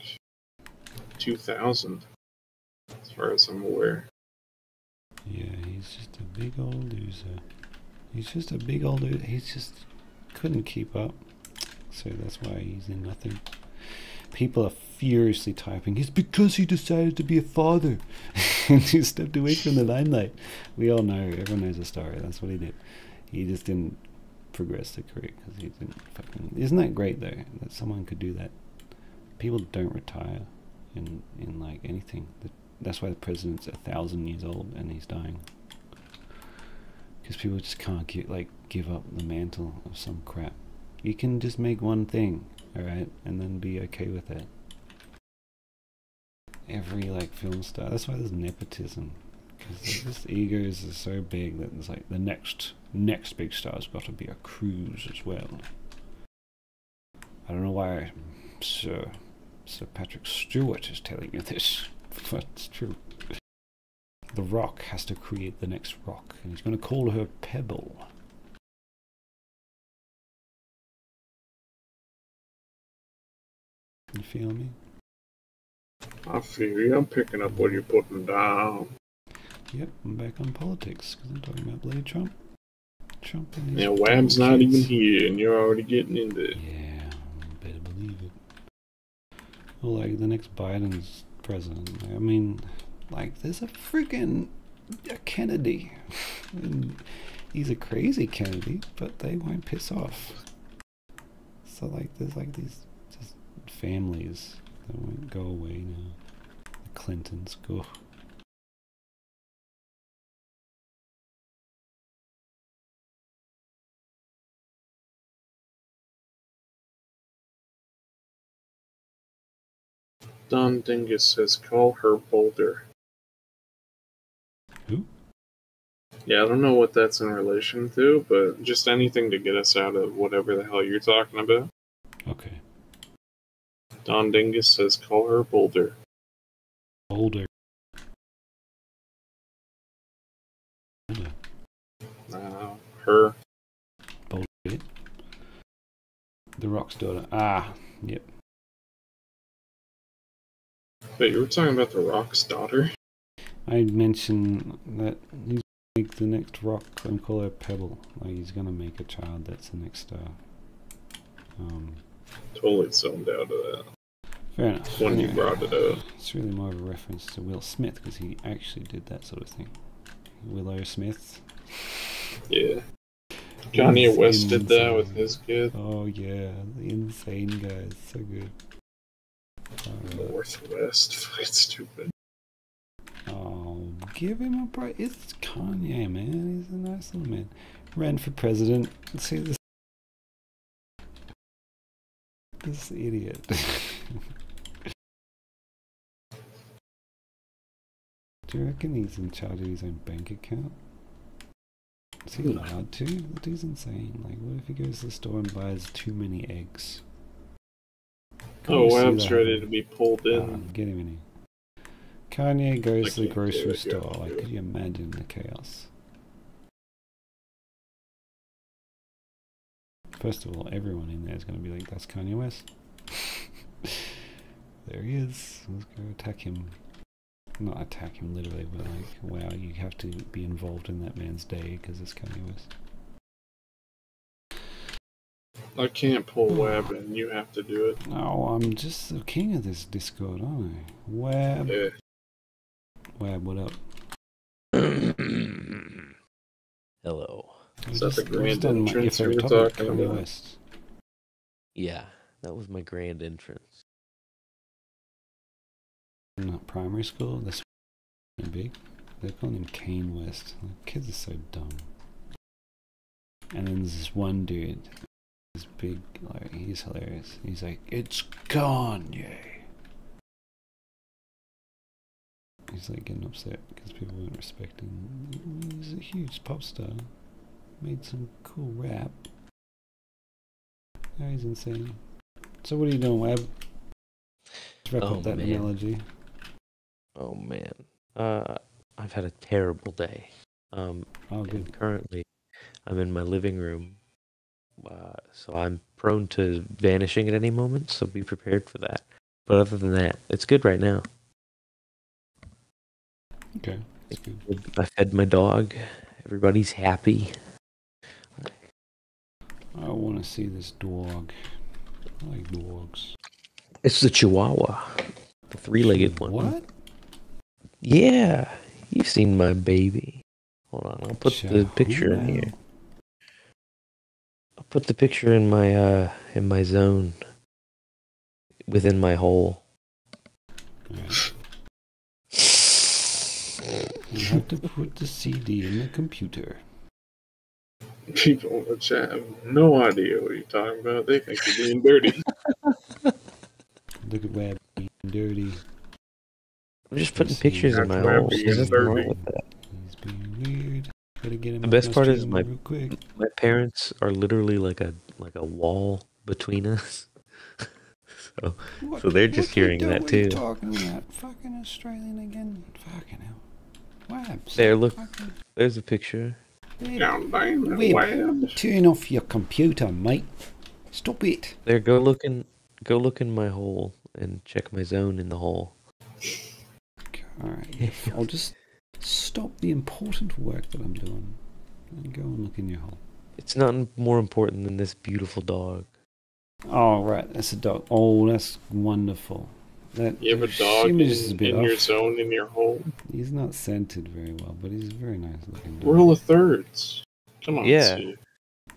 2000, as far as I'm aware. Yeah, he's just a big old loser. He's just a big old loser. He's just couldn't keep up. So that's why he's in nothing. People are furiously typing, it's because he decided to be a father and he stepped away from the limelight. We all know, everyone knows the story. That's what he did. He just didn't progress the career because he didn't fucking... Isn't that great though, that someone could do that? People don't retire in like anything. That's why the president's 1,000 years old and he's dying. Because people just can't give up the mantle of some crap. You can just make one thing, alright, and then be okay with it. Every like film star, that's why there's nepotism. Because just egos are so big that it's like the next big star's got to be a Cruise as well. I don't know why Sir Patrick Stewart is telling you this, but it's true. The Rock has to create the next rock, and he's going to call her Pebble. You feel me? I feel you. I'm picking up what you're putting down. Yep, I'm back on politics because I'm talking about bloody Trump. Trump and his... Yeah, Wham's not even here, and you're already getting into it. Yeah, better believe it. Well, like the next Biden's president. I mean, like there's a freaking Kennedy. And he's a crazy Kennedy, but they won't piss off. So like there's like these just families that won't go away now. The Clintons go. Don Dingus says, call her Boulder. Who? Yeah, I don't know what that's in relation to, but just anything to get us out of whatever the hell you're talking about. Okay. Don Dingus says, call her Boulder. Boulder. Her. Boulder. The Rock's daughter. Ah, yep. Wait, you were talking about The Rock's daughter? I mentioned that he's gonna make the next Rock and call her Pebble. Like he's gonna make a child that's the next star. Totally zoned out of that. Fair enough. When you brought it up. It's really more of a reference to Will Smith because he actually did that sort of thing. Willow Smith. Yeah. Kanye West did that with his kid. Oh yeah, the insane guy. It's so good. Northwest. Fucking stupid. Oh, give him a break. It's Kanye, man. He's a nice little man. Ran for president. Let's see this. This idiot. Do you reckon he's in charge of his own bank account? Is he allowed to? The dude's insane. Like, what if he goes to the store and buys too many eggs? Oh, Wham's ready to be pulled in. Get him in here. Kanye goes to the grocery store. Like, could you imagine the chaos? First of all, everyone in there is going to be like, that's Kanye West. There he is. Let's go attack him. not attack him literally, but like, wow, you have to be involved in that man's day because it's Kanye West. I can't pull Web, and you have to do it. No, I'm just the king of this Discord, aren't I? Web. Yeah. Web, what up? Hello. Is that the grand your entrance you were favorite topic, talking Kanye about? West. Yeah, that was my grand entrance. In primary school, that's big. They're calling him Kane West. Like, kids are so dumb. And then there's this one dude, this big, like, he's hilarious. He's like, it's Kanye. He's like getting upset because people weren't respecting. He's a huge pop star. Made some cool rap. Now he's insane. So what are you doing, Web? Let's wrap up that analogy. Oh man, I've had a terrible day. Oh, good. And currently, I'm in my living room, so I'm prone to vanishing at any moment. So be prepared for that. But other than that, it's good right now. Okay, that's good. I fed my dog. Everybody's happy. I want to see this dog. I like dogs. It's the Chihuahua, the three-legged one. What? Yeah, you've seen my baby. Hold on, I'll put the picture in here. I'll put the picture in my zone, within my hole. Right. You have to put the CD in the computer. People in the chat have no idea what you're talking about. They think you're being dirty. Look at Web being dirty. I'm just putting pictures in my hole. There's nothing wrong with that. He's being weird. Gotta get him. The best part is my real quick. My parents are literally like a wall between us. so they're just hearing that too. What are you talking about? Fucking Australian again? Fucking hell. Webs. There, look. There's a picture. Web, turn off your computer, mate. Stop it. There, go look in my hole and check my zone in the hole. Alright, I'll just stop the important work that I'm doing and go and look in your hole. It's not more important than this beautiful dog. Oh, right, that's a dog. Oh, that's wonderful. That, You have a dog in your off. zone, in your hole? He's not scented very well, but he's a very nice looking dog. Rule of thirds. Come on, Yeah. Steve.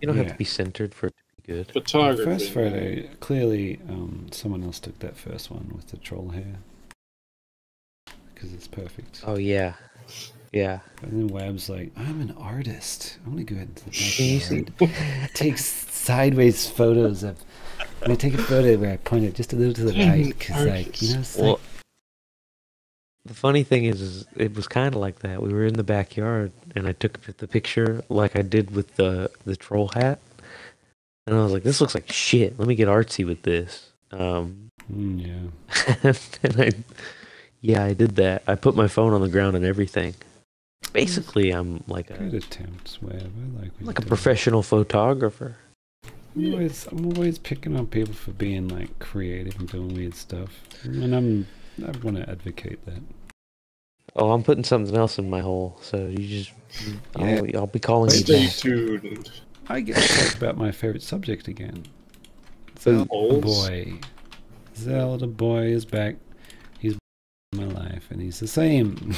You don't have to be centered for it to be good. Photography. The first photo, clearly someone else took that first one with the troll hair. Because it's perfect. Oh, yeah. Yeah. And then Web's like, I'm an artist. I'm going to go ahead to the Can you see? Takes sideways photos of... I'm going to take a photo where I point it just a little to the right. Because, like, you know, it's Well, like... the funny thing is it was kind of like that. We were in the backyard, and I took the picture like I did with the troll hat. And I was like, this looks like shit. Let me get artsy with this. yeah. And I did that. I put my phone on the ground and everything. Basically, I'm like Good attempts, Web. I like a professional photographer. I'm always picking on people for being like creative and doing weird stuff, and I want to advocate that. Oh, I'm putting something else in my hole, so you just I'll be calling you Stay back. tuned. I get to talk about my favorite subject again. So, Zelda boy. Zelda boy is back. He's in my life, and he's the same.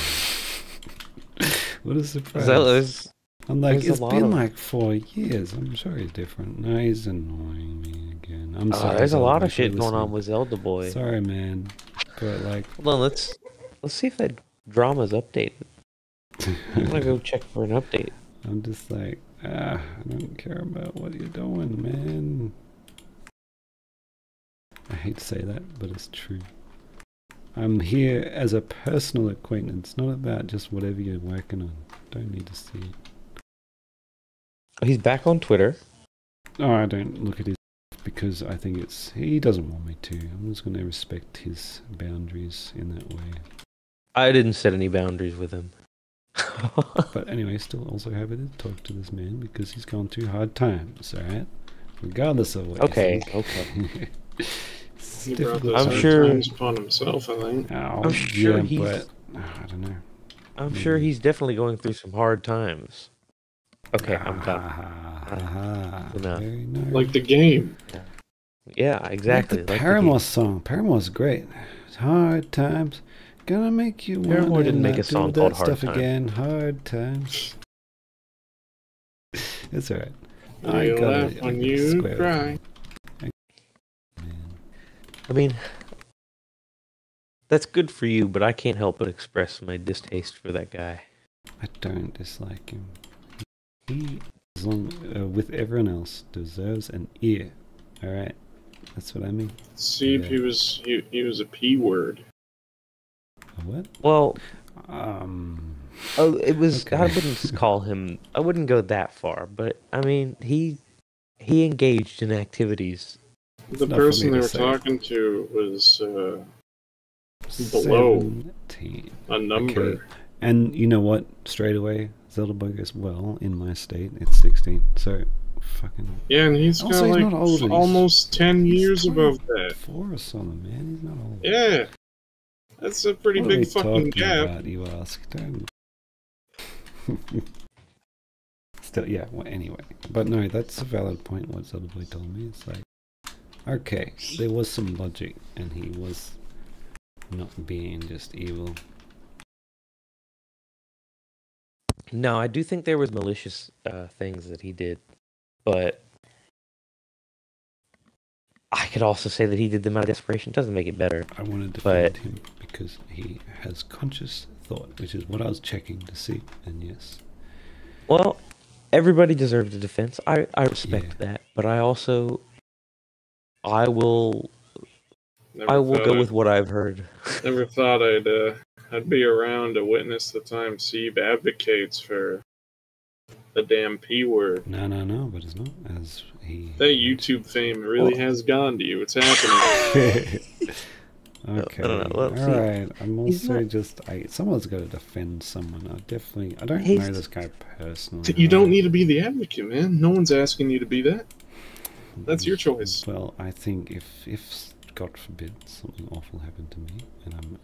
What a surprise! I'm like, it's been like 4 years. I'm sure he's different. No, he's annoying me again. I'm sorry. There's a lot Zelda, of shit if you're going on listening. with Zelda boy. Sorry, man. But like, Hold on, let's see if that drama's updated. I'm gonna go check for an update. I'm just like, I don't care about what you're doing, man. I hate to say that, but it's true. I'm here as a personal acquaintance, not about just whatever you're working on. Don't need to see it. He's back on Twitter. Oh, I don't look at his because I think he doesn't want me to. I'm just going to respect his boundaries in that way. I didn't set any boundaries with him. But anyway, still also happy to talk to this man because he's gone through hard times, alright? Regardless of what Okay. He brought those I'm hard sure- times upon himself, I think. Oh, I'm sure yeah, he's but I don't know. I'm sure he's definitely going through some hard times. Okay, I'm done. Enough. Very nice. Like the game. Yeah, exactly. Like the like Paramore song. Paramore's great. Hard times. Gonna make you Paramore wanna didn't make not a song do called that Hard stuff Time. again. Hard times. It's alright. You laugh when you cry. I mean, that's good for you, but I can't help but express my distaste for that guy. I don't dislike him. He, as long with everyone else, deserves an ear. Alright? That's what I mean. See, if he was a P word. A what? Well, it was. Okay. I wouldn't call him. I wouldn't go that far, but I mean, he engaged in activities. The not for person me they to were say. talking to was below 17. a number. Okay. And you know what? Straight away, Zelda Boy goes, well, in my state, it's 16. So, fucking... Yeah, and he's Also, got he's like not old, he's- almost 10 he's years above that. 4 or something, man. He's not old. Yeah, that's a pretty What are we big fucking talking gap. about, you ask? Don't... Still, yeah, well, anyway. But no, that's a valid point, what Zelda Boy told me. It's like, okay, there was some logic, and he was not being just evil. No, I do think there was malicious things that he did, but I could also say that he did them out of desperation. Doesn't make it better. I want to defend him because he has conscious thought, which is what I was checking to see, and yes. Well, everybody deserves a defense. I respect that, but I will go with what I've heard. Never thought I'd be around to witness the time Sebe advocates for the damn P word. No, but it's not, as he... That YouTube fame really has gone to you. It's happening. Okay, I don't know. Well, alright, I'm also not- just... someone's got to defend someone. I don't know this guy personally. You don't need to be the advocate, man. No one's asking you to be that. That's your choice. Well, I think if God forbid, something awful happened to me, and I'm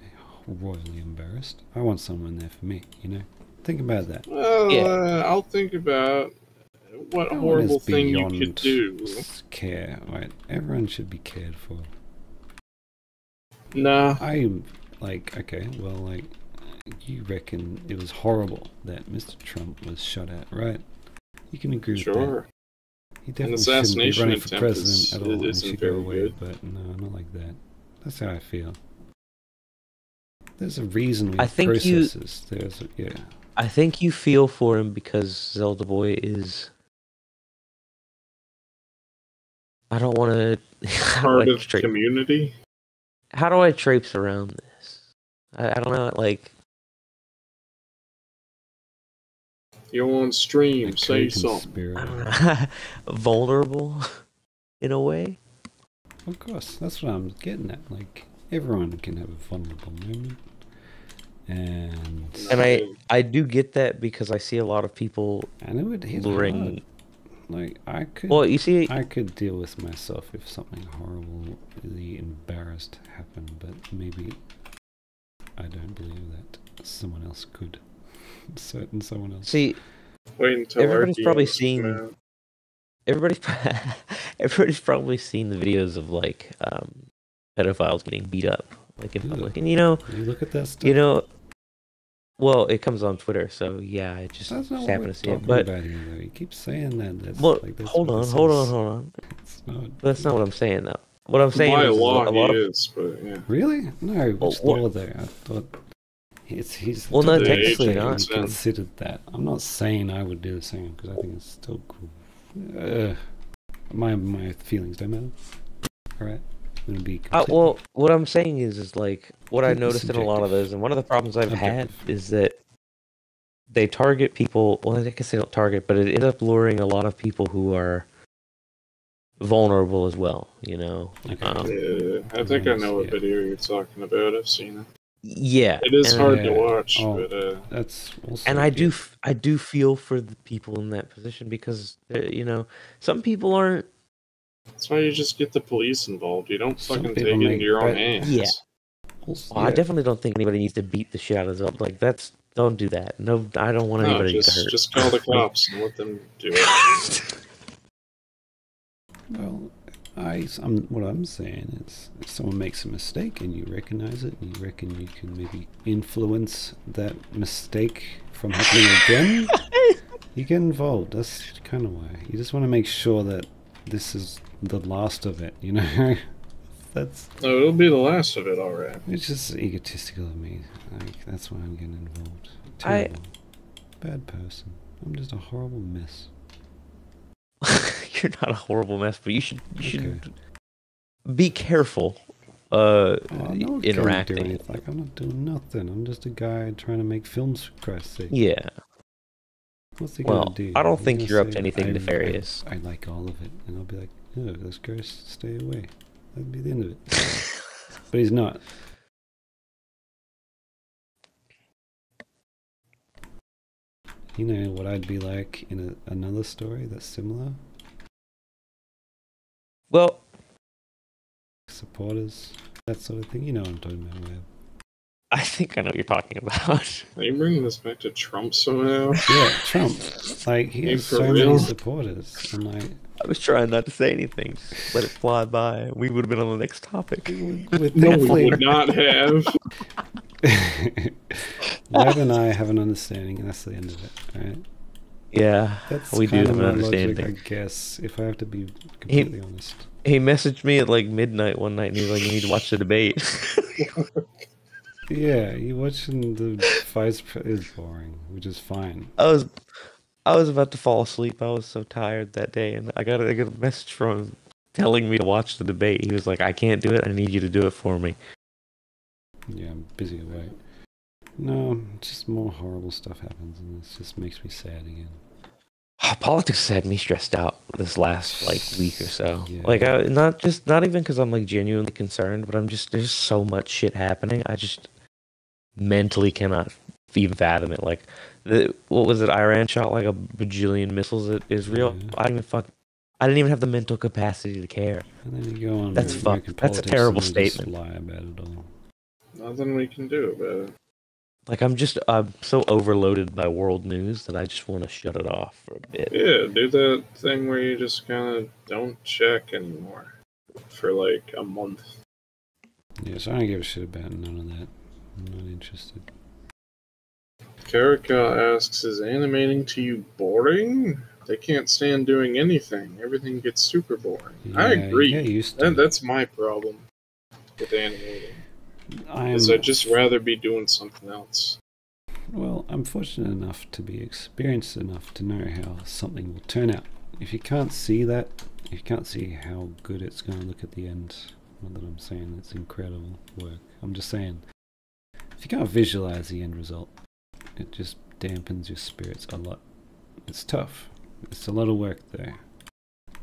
royally embarrassed, I want someone there for me, you know? Think about that. Well, I'll think about what No one horrible is thing you beyond could do. care, right? Everyone should be cared for. Nah. I'm like, okay, well, like, you reckon it was horrible that Mr. Trump was shot at, right? You can agree with that. Sure. He definitely An shouldn't be assassination running for attempt president at all and isn't should go very away, good. but no, not like that. That's how I feel. There's a reason we I have think processes. There's yeah. I think you feel for him because Zelda Boy is. I don't want to. Part of community. How do I traipse around this? I don't know. Like, You're on stream. Like Say co-conspirator. I don't know. Vulnerable, in a way. Of course, that's what I'm getting at. Like, everyone can have a vulnerable moment. And I do get that because I see a lot of people it would hit luring. hard. Like, I could. Well, you see, I could deal with myself if something horrible, really embarrassed happened, but maybe I don't believe that someone else could. Certain someone else. see, Wait until everybody's our probably DMs seen. come out. Everybody's probably seen the videos of like pedophiles getting beat up, like in public, and you look at that stuff. Well, it comes on Twitter, so yeah, I just That's not happen what to see we're it. talking But about here, though. You keep saying that. That's well, like, that's hold what on, this hold is. on. It's not. That's not what I'm saying, though. What I'm saying By is law, a lot he of is, but yeah. Really? No, which what- law there? I thought he's Well, no, The technically age not. consent. considered that. I'm not saying I would do the same because I think it's still cool. My feelings don't matter. All right, I'm gonna be. Well, what I'm saying is like what I Completely noticed in a lot of subjective. those, and one of the problems I've had Objective. is that they target people. Well, I guess they don't target, but it ends up luring a lot of people who are vulnerable as well. You know. Okay. Yeah, I think I know what Yeah. video you're talking about. I've seen it. Yeah. It is and- hard Yeah. to watch, Oh. but That's also. And I do feel for the people in that position because you know some people aren't. that's why you just get the police involved. You don't Some fucking people take it make into your own bad- hands. Yeah. Also, Well, I definitely don't think anybody needs to beat the shit out of Zelda. Like, don't do that. No, I don't want No, anybody to get hurt. just call the cops and let them do it. Well, what I'm saying is, if someone makes a mistake and you recognize it, and you reckon you can maybe influence that mistake from happening again, you get involved. That's kind of why. You just want to make sure that this is the last of it, you know? No, it'll be the last of it, alright. It's just egotistical of me. Like, that's why I'm getting involved. Terrible. Bad person. I'm just a horrible mess. You're not a horrible mess, but you should Okay. be careful interacting. Like, I'm not doing nothing. I'm just a guy trying to make films, for Christ's sake. Yeah. What's he Well, gonna do? I don't He's think gonna you're up to say, anything nefarious. I like all of it. And I'll be like, no, those guys stay away. That'd be the end of it. But he's not. You know what I'd be like in another story that's similar? Well, Supporters, that sort of thing. You know what I'm talking about, Web. I think I know what you're talking about. Are you bringing this back to Trump somehow? Yeah, Trump. Like, he has For so real? many supporters. And like, I was trying not to say anything. Just let it fly by. We would have been on the next topic. with No, we thankfully, would not have. Web and I have an understanding, and that's the end of it, right? Yeah, That's we do kind have of an my logic, understanding. I guess, if I have to be completely honest. He messaged me at like midnight one night and he was like, you need to watch the debate. Yeah, you watching the is boring, which is fine. I was about to fall asleep. I was so tired that day, and I got a message from him telling me to watch the debate. He was like, I can't do it. I need you to do it for me. Yeah, I'm busy away. No, just more horrible stuff happens, and it just makes me sad again. Politics had me stressed out this last like week or so. Yeah. Like, not even because I'm like genuinely concerned, but there's so much shit happening. I just mentally cannot even fathom it. Like, what was it? Iran shot like a bajillion missiles at Israel. Yeah. I didn't even have the mental capacity to care. And then you go on That's American fucked. That's a politics terrible and they just statement. lie about it all. Nothing we can do about it. Like, I'm so overloaded by world news that I just want to shut it off for a bit. Yeah, do that thing where you just kind of don't check anymore for like a month. Yeah, so I don't give a shit about none of that. I'm not interested. Karika asks, is animating to you boring? They can't stand doing anything. Everything gets super boring. Yeah, I agree. you get used to it. That's my problem with animating. I'm I'd just rather be doing something else. Well, I'm fortunate enough to be experienced enough to know how something will turn out. If you can't see that, if you can't see how good it's going to look at the end, not that I'm saying it's incredible work, I'm just saying, if you can't visualize the end result, it just dampens your spirits a lot. It's tough. It's a lot of work there.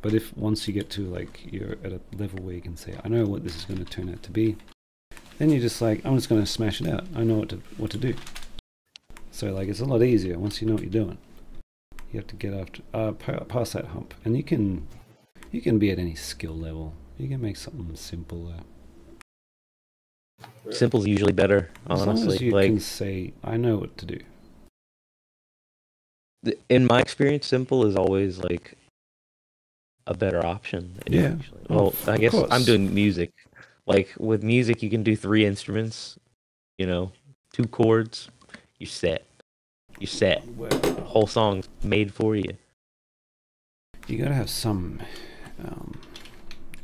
But if once you get to like, you're at a level where you can say, I know what this is going to turn out to be, then you're just like, I'm just going to smash it out. I know what to do. So like, it's a lot easier once you know what you're doing. You have to get after past that hump, and you can be at any skill level. You can make something simple. Simple's usually better, As honestly. long as you Like, can say, I know what to do. in my experience, simple is always like a better option. Yeah. Actually. Well, Oh, I of guess course. I'm doing music. Like, with music, you can do 3 instruments. 2 chords. You're set. You're set. Well, The whole song's made for you. you gotta have some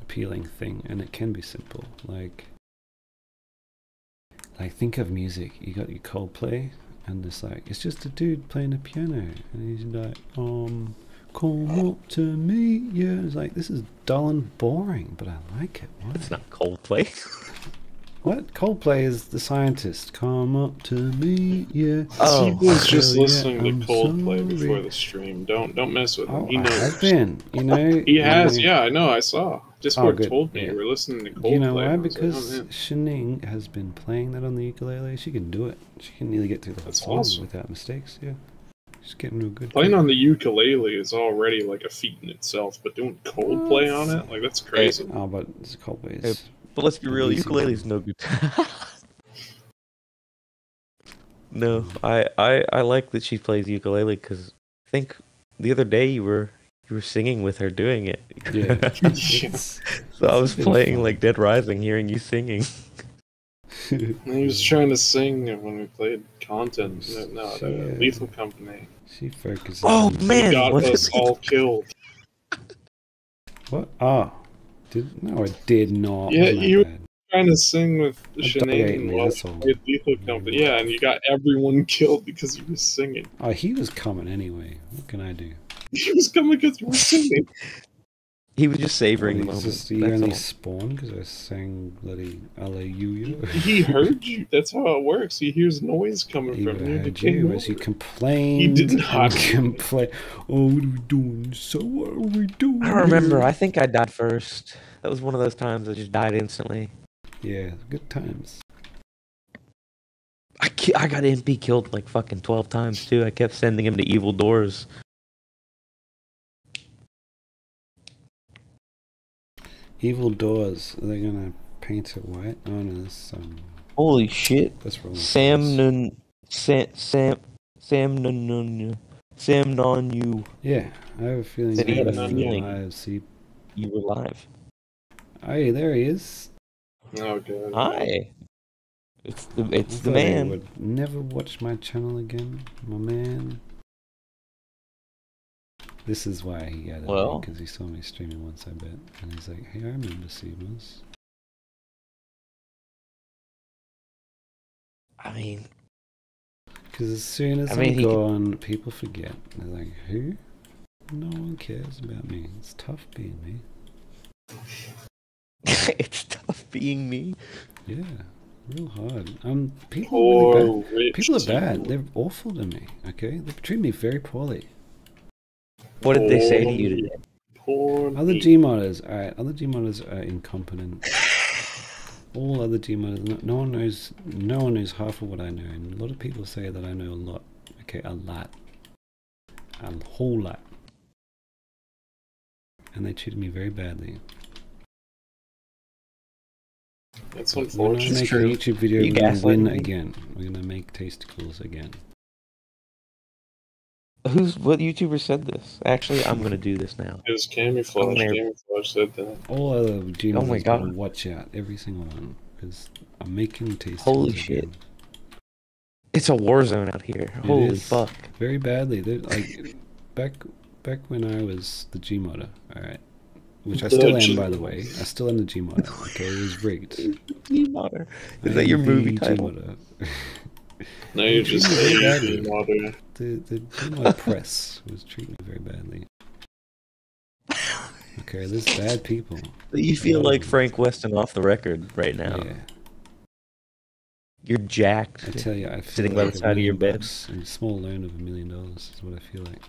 appealing thing, and it can be simple. Like think of music. You got your Coldplay, and it's just a dude playing a piano, and he's like, come up to me. Yeah, it's like, this is dull and boring, but I like it. Why? It's not Coldplay. What? Coldplay is the scientist. Come up to me, yeah. Oh. He was just Hell yeah, listening I'm to Coldplay sorry. before the stream. Don't mess with him. Oh, He I knows. have been, He has, you know. yeah, I know, I saw. Discord good, told me yeah. you were listening to Coldplay. You know why? and I was like, Because oh, man. Shining has been playing that on the ukulele. She can do it. She can nearly get through the whole That's song awesome. without mistakes. Yeah, she's getting real good. Playing on the ukulele is already like a feat in itself, but doing Coldplay on it, like, that's crazy. Oh, but Coldplay Hey, is. But let's be real, Easy. ukulele's no good. No, I like that she plays ukulele because I think the other day you were singing with her doing it. Yeah. So I a was bit of playing fun. like Dead Rising, hearing you singing. And he was trying to sing when we played content. No, She, the Lethal Company. She focuses Oh on... man, Got was us it? all killed. What? Oh. No, I did not. Yeah, Wasn't that you were bad? trying to sing with A dog Sinead ate and me, while that's we all. played Lethal Company. Yeah, and you got everyone killed because you were singing. Oh, he was coming anyway. What can I do? He was coming because you were singing. He was just savoring the Well, moment. he That's only all. spawned because I sang bloody Alleluia. He heard you. That's how it works. He hears noise coming He would from have you. heard you as you complained. He did not. Complain. Oh, what are we doing? So what are we doing? I don't remember. here? I think I died first. That was one of those times I just died instantly. Yeah, good times. I got MP killed like fucking 12 times too. I kept sending him to evil doors. Evil doors. Are they gonna paint it white? Oh no, that's Holy shit. that's wrong. Sam non you. Yeah, I have a feeling. Said he had a Sam feeling I see. you were live. Hey, there he is. Oh god. Hi. It's the I thought man. he would never watch my channel again, my man. This is why he added Well. me, because he saw me streaming once, I bet. And he's like, hey, I remember seibmoz. I mean, Because as soon as I'm gone, people forget. They're like, who? No one cares about me. It's tough being me. it's tough being me. Yeah, real hard. People are really bad. Rich People are bad. people. They're awful to me, okay? They treat me very poorly. What did they say to you today? Poor Other me. gmodders, alright, other gmodders are incompetent. All other gmodders, no one knows half of what I know, and a lot of people say that I know a lot. Okay, a lot. A whole lot. And they treated me very badly. That's But when I unfortunate. make a YouTube video, You we're gonna win gaslighting me? again. We're gonna make tasticles again. What YouTuber said this? Actually, I'm gonna do this now. It was Camouflage. there. Camouflage said that. All other gmodders Oh my gotta God. watch out, every single one, because I'm making tasticles Holy again. shit. It's a war zone out here. It Holy is fuck. very badly. They're like back when I was the gmodder, alright. Which I still am, by the way. I still am the gmodder, okay? It was rigged. Gmodder. I Is that am your the movie title? Gmodder. No, you're just Very a badly. modder. The gmod press was treating me very badly. Okay, there's bad people. You feel like Frank Weston off the record right now. Yeah, You're jacked. I tell you, I feel Sitting by like the side of your bed. $1 million and a small loan of $1 million is what I feel like.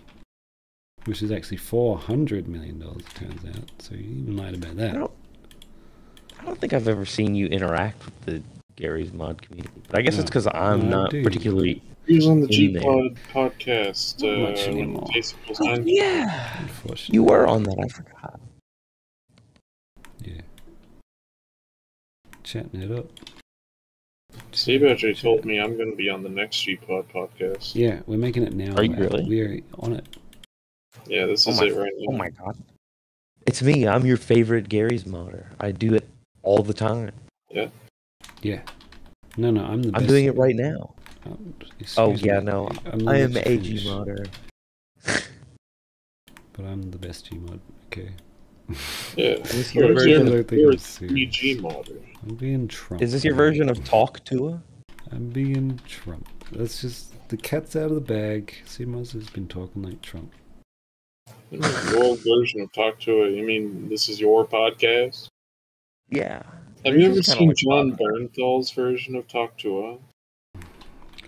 Which is actually $400 million, it turns out. So you even lied about that. I don't think I've ever seen you interact with the Gary's mod community. But I guess it's because No, I'm I not do. particularly. He was on the In there. G-Pod podcast. Not much when anymore. Tasticles Oh, ended. yeah. Unfortunately. You were on that. I forgot. Yeah. Chatting it up. Steve actually told me I'm going to be on the next G-Pod podcast. Yeah, we're making it now. Are you Matt. really? We're on it. Yeah, this is it right now. Oh my god. It's me. I'm your favorite Gary's modder. I do it all the time. Yeah. Yeah. No, I'm the best. I'm doing it right now. Excuse Oh yeah, me. no. I'm I am let a you G finish. modder. But I'm the best Gmod. Okay. Yeah. Is this your You're version? I think you're I'm a serious. PG modder. I'm being Trump. Is this your version of Talk Tua? I'm being Trump. That's just the cat's out of the bag. seibmoz has been talking like Trump. Your version of Talk to It. You mean this is your podcast? Yeah. Have you This ever is kinda seen like John podcast. Bernthal's version of Talk to It?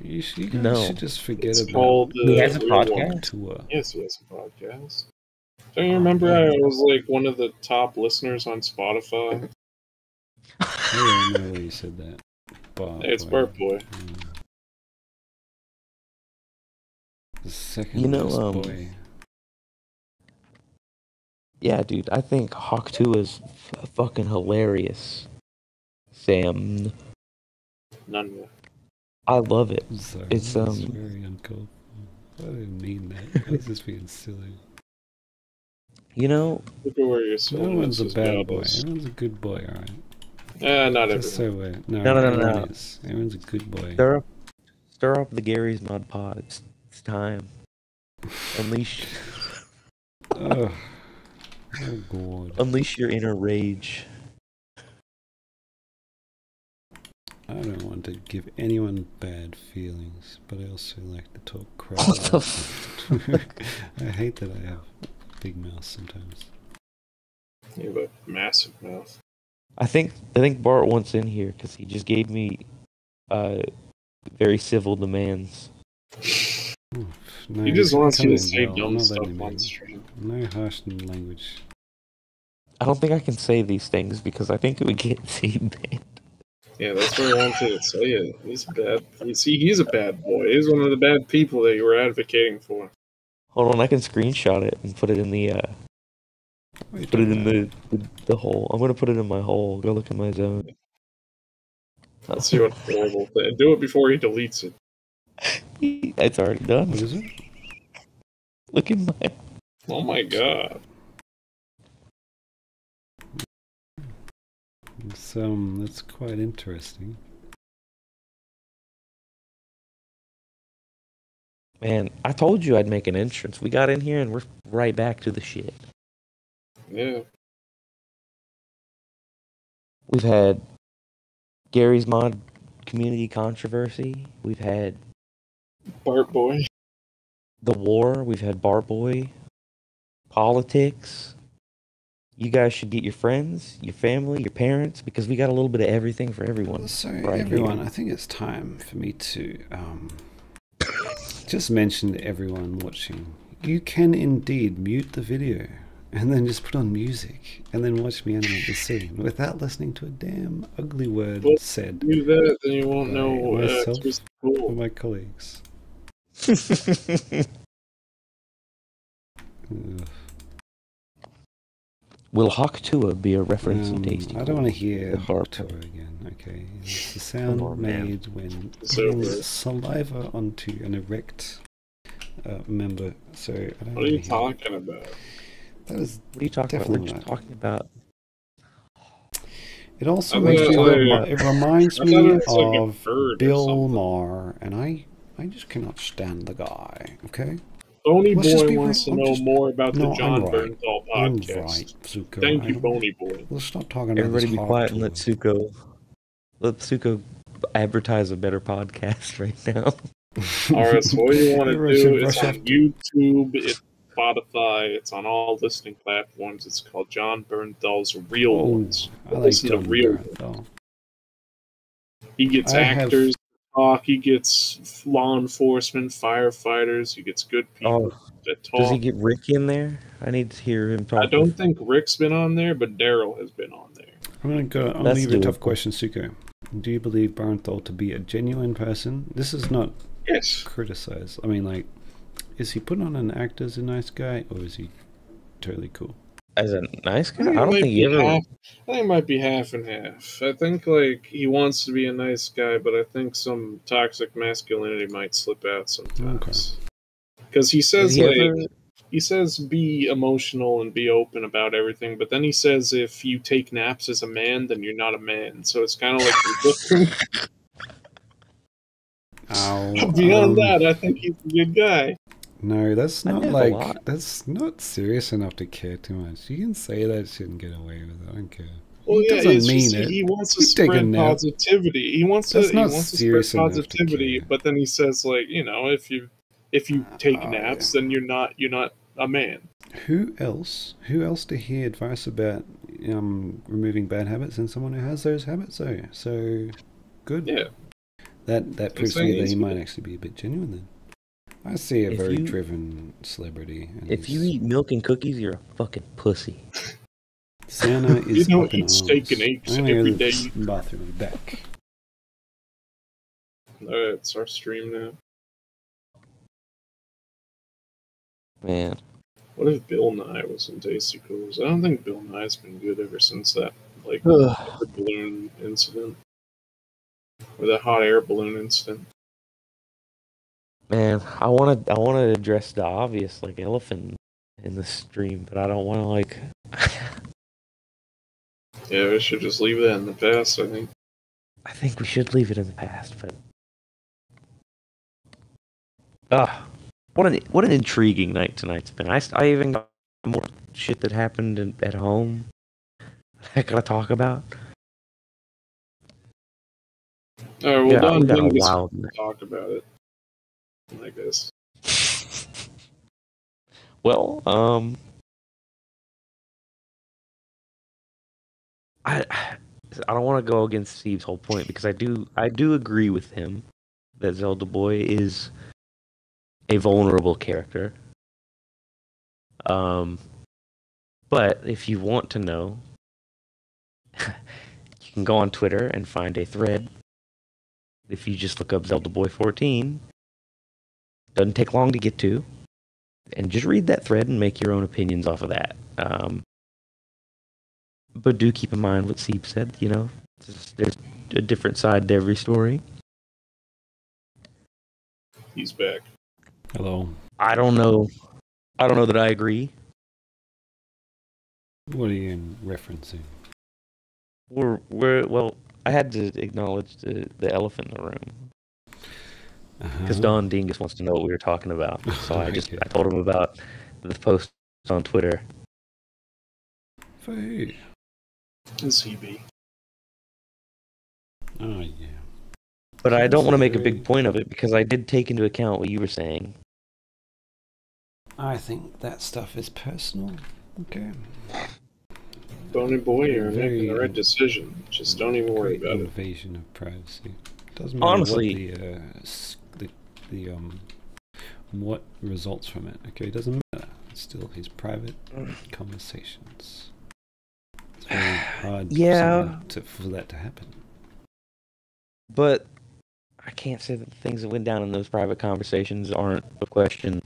You guys No. should just forget It's about called He has a Real podcast? One. tour. Yes, he has a podcast. Don't you remember I was like one of the top listeners on Spotify? I don't know why you said that. Bob, Hey, it's Burt Boy. The second You know, best boy. Yeah, dude. I think Hawk Tua is fucking hilarious. Sam. None of it. I love it. I'm sorry, It's that's very uncalled for. I didn't mean that. I was just being silly. you know, Look at where your No soul one's a is bad boy. godless. Everyone's a good boy, alright? Not Just everyone. so no, no, everyone no. is. Everyone's a good boy. Stir up the Gary's Mod Pod. It's time. Unleash Oh, oh god. unleash your inner rage. I don't want to give anyone bad feelings, but I also like to talk crap. What the fuck? I hate that I have big mouth sometimes. You have a massive mouth. I think Bart wants in here because he just gave me very civil demands. Oof, no, He just if wants you come to in, say Joel, I'm dumb not stuff letting him on in. stream. No harsh language. I don't think I can say these things because I think it would get banned. Yeah, that's why I wanted to say it. He's bad. You see, he's a bad boy. He's one of the bad people that you were advocating for. Hold on, I can screenshot it and put it in the What are you talking about? the hole. I'm gonna put it in my hole. Go look at my zone. Let's see what horrible thing. Do it before he deletes it. It's already done. What is it? Look at my. Oh my god. That's quite interesting. Man, I told you I'd make an entrance. We got in here and we're right back to the shit. Yeah. We've had Gary's Mod community controversy. We've had Bart boy. the war. We've had Bar Boy. Politics. You guys should get your friends, your family, your parents, because we got a little bit of everything for everyone. So right everyone, here. I think it's time for me to just mention to everyone watching, you can indeed mute the video and then just put on music and then watch me animate the scene without listening to a damn ugly word Well, said Do that, then you won't by know myself it's or cool. my colleagues. Ugh. Will Hawk Tua be a reference in Tasty? I don't want to hear The bar Hawk Tour again, okay? It's the sound on, man. made when It's putting over. saliva onto an erect member, so I don't What are you wanna hear talking about? that is What are you talking about? We're definitely just not. talking about. It also I makes thought me it was it reminds I thought me it was like a of bird or Bill something. Maher, and I just cannot stand the guy, okay? Bony Let's just Boy be wants to real. know more about the No, John I'm right. Bernthal I'm podcast. right, Zuko. Thank you, Bony Boy. Let's stop talking about Everybody this be Hawk quiet and Tour. let Suko advertise a better podcast right now. Alright, so what you want to Everyone do, should it's brush on up. YouTube, it's Spotify, it's on all listening platforms. It's called John Bernthal's Real Oh, Ones. I like Listen to John Real Bernthal. He gets I have- actors talk, he gets law enforcement, firefighters, he gets good people that talk. Does he get Rick in there? I need to hear him talk. I don't think Rick's been on there, but Daryl has been on there. I'm gonna That's leave you a tough doable. question, Suko. Do you believe Bernthal to be a genuine person? This is not Yes. criticize. I mean, like, is he put on an act as a nice guy, or is he totally cool? As a nice guy, it I don't might think he be ever. half- I think it might be half and half. I think like he wants to be a nice guy, but I think some toxic masculinity might slip out sometimes. Because he says Has he like ever? he says be emotional and be open about everything, but then he says if you take naps as a man, then you're not a man. So it's kind of like conflicting. Beyond that, I think he's a good guy. No, that's I not have a like lot. that's not serious enough to care too much. You can say that shit and get away with it. I don't care. Well, He yeah, doesn't it's just mean it. he wants to You take a spread nap. positivity. He wants That's to not he wants to spread serious enough to positivity, care. but then he says like, you know, if you take Oh, naps, then you're not a man. Who else to hear advice about removing bad habits than someone who has those habits? So good. Yeah. That proves to saying me that he's he good. might actually be a bit genuine then. I see a If very you- driven celebrity. And If you he's- eat milk and cookies, you're a fucking pussy. Santa is don't up in eat steak and arms. eggs I'm gonna go every to the day. bathroom back. Alright, it's our stream now. Man, What if Bill Nye was in Tasty Cools? I don't think Bill Nye's been good ever since that like Ugh. balloon incident. Or the hot air balloon incident. Man, I wanna address the obvious like elephant in the stream, but I don't wanna like Yeah, we should just leave that in the past, I think. I think we should leave it in the past, but ah, what an intriguing night tonight's been. I even got more shit that happened at home that I gotta talk about. Alright, well, Yeah, we Don got a Dingus wild will night. talk about it, I guess. Well, I I don't want to go against Steve's whole point because I do agree with him that Zelda Boy is a vulnerable character. Um, but if you want to know, you can go on Twitter and find a thread. If you just look up Zelda Boy 14, doesn't take long to get to, and just read that thread and make your own opinions off of that. But do keep in mind what Steve said. You know, there's a different side to every story. He's back. Hello. I don't know. I don't know that I agree. What are you referencing? We're well. I had to acknowledge the elephant in the room because Don Dingus wants to know what we were talking about. So Okay. I told him about the post on Twitter. For who? And CB. Oh, yeah. But I don't want to make a Sorry. big point of it because I did take into account what you were saying. I think that stuff is personal. Okay. Bony boy, you're Very making the right decision. Just don't even worry great about it. invasion of privacy. Doesn't matter Honestly, what results from it. Okay, it doesn't matter. It's still his private conversations. It's very hard yeah, for that to happen. but I can't say that the things that went down in those private conversations aren't a question.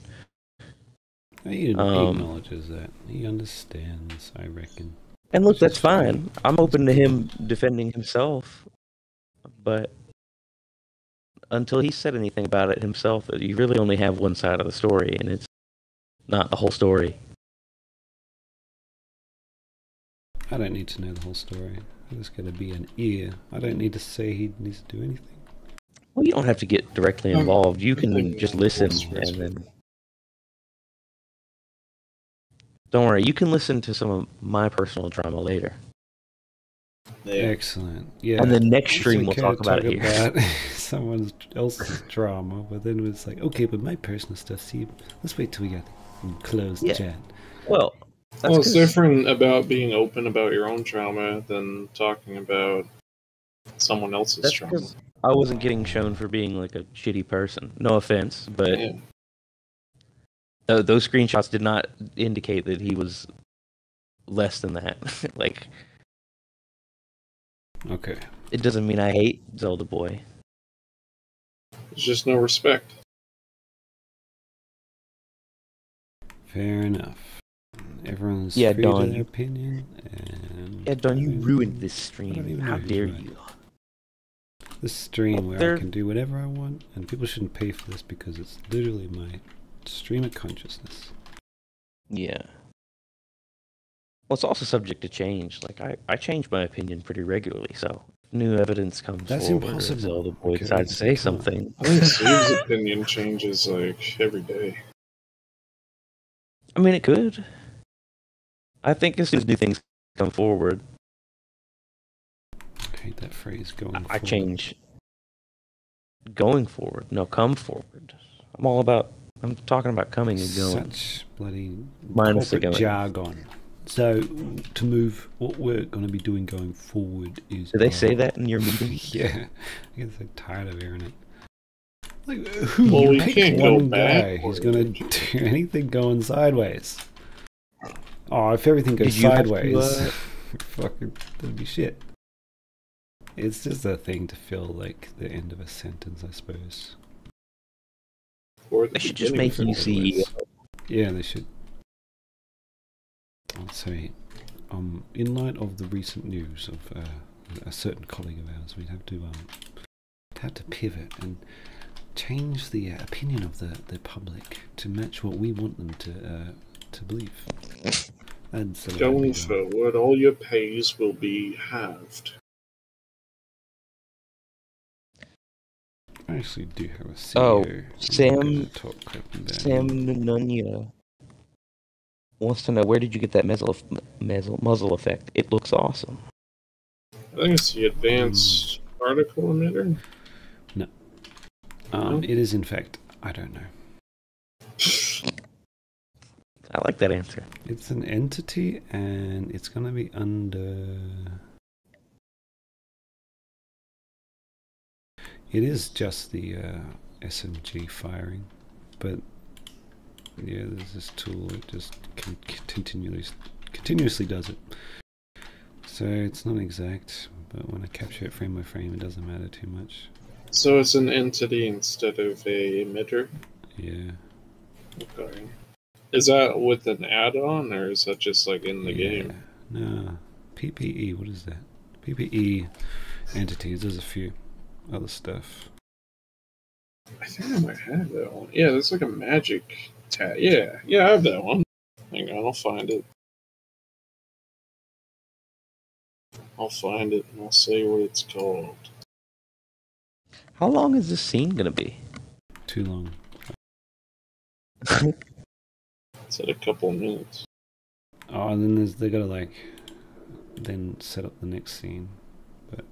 He acknowledges that. He understands, I reckon. And look, that's Just great. fine. I'm open to him defending himself, but until he said anything about it himself, you really only have one side of the story, and it's not the whole story. I don't need to know the whole story. I just gotta be an ear. I don't need to say he needs to do anything. Well, you don't have to get directly involved. You can just listen, and then don't worry. You can listen to some of my personal drama later. Yeah. Excellent. Yeah. And the next It's stream we'll okay talk to about it here. about someone else's drama, but then it's like, okay, but my personal stuff. See, let's wait till we get closed Yeah. chat. Well, Well, it's different about being open about your own trauma than talking about someone else's that's trauma. because I wasn't getting shown for being like a shitty person. No offense, but Yeah. those screenshots did not indicate that he was less than that. Like, Okay. it doesn't mean I hate Zelda Boy. There's just no respect. Fair enough. Everyone's Yeah, free Dawn, to their you- opinion. And Yeah, Don, you I mean, ruined this I don't stream. even How know who's dare right. you? This stream where There- I can do whatever I want, and people shouldn't pay for this because it's literally my stream of consciousness. Yeah. Well, it's also subject to change. Like, I change my opinion pretty regularly, so if new evidence comes That's forward, impossible. if Zelda Boy Okay, decides to say come on. something. I think Steve's opinion changes like every day. I mean, it could. I think as soon as new things come forward, I hate that phrase going I forward. change. Going forward. No, come forward. I'm talking about coming and going. Such bloody Minus the corporate going. jargon. So, to move, what we're going to be doing going forward is... Do they say that in your meetings? Yeah. I guess I'm tired of hearing it. Like, who? Well, we Pick can't go one guy backward. who's going to do anything going sideways. Oh, if everything goes Did you have to, sideways, fucking, that'd be shit. It's just a thing to fill, like, the end of a sentence, I suppose. Or the They should just beginning make of you it. see. Yeah, they should. I'd say, in light of the recent news of a certain colleague of ours, we'd have to pivot and change the opinion of the public to match what we want them to believe. And so Going forward, all your pays will be halved. I actually do have a CEO. Sam Nunya wants to know, where did you get that muzzle effect? It looks awesome. I think it's the advanced particle emitter. No. It is, in fact, I don't know. I like that answer. It's an entity, and it's going to be under... It is just the SMG firing, but yeah, there's this tool that just continuously does it. So it's not exact, but when I capture it frame by frame, it doesn't matter too much. So it's an entity instead of a emitter? Yeah. Okay. Is that with an add-on, or is that just like in the game? No. PPE, what is that? PPE entities, there's a few other stuff. I think I might have that one. Yeah, there's like a magic tag. Yeah, I have that one. Hang on, I'll find it. I'll find it and I'll say what it's called. How long is this scene gonna be? Too long. It's at a couple minutes. Oh, and then they gotta then set up the next scene. But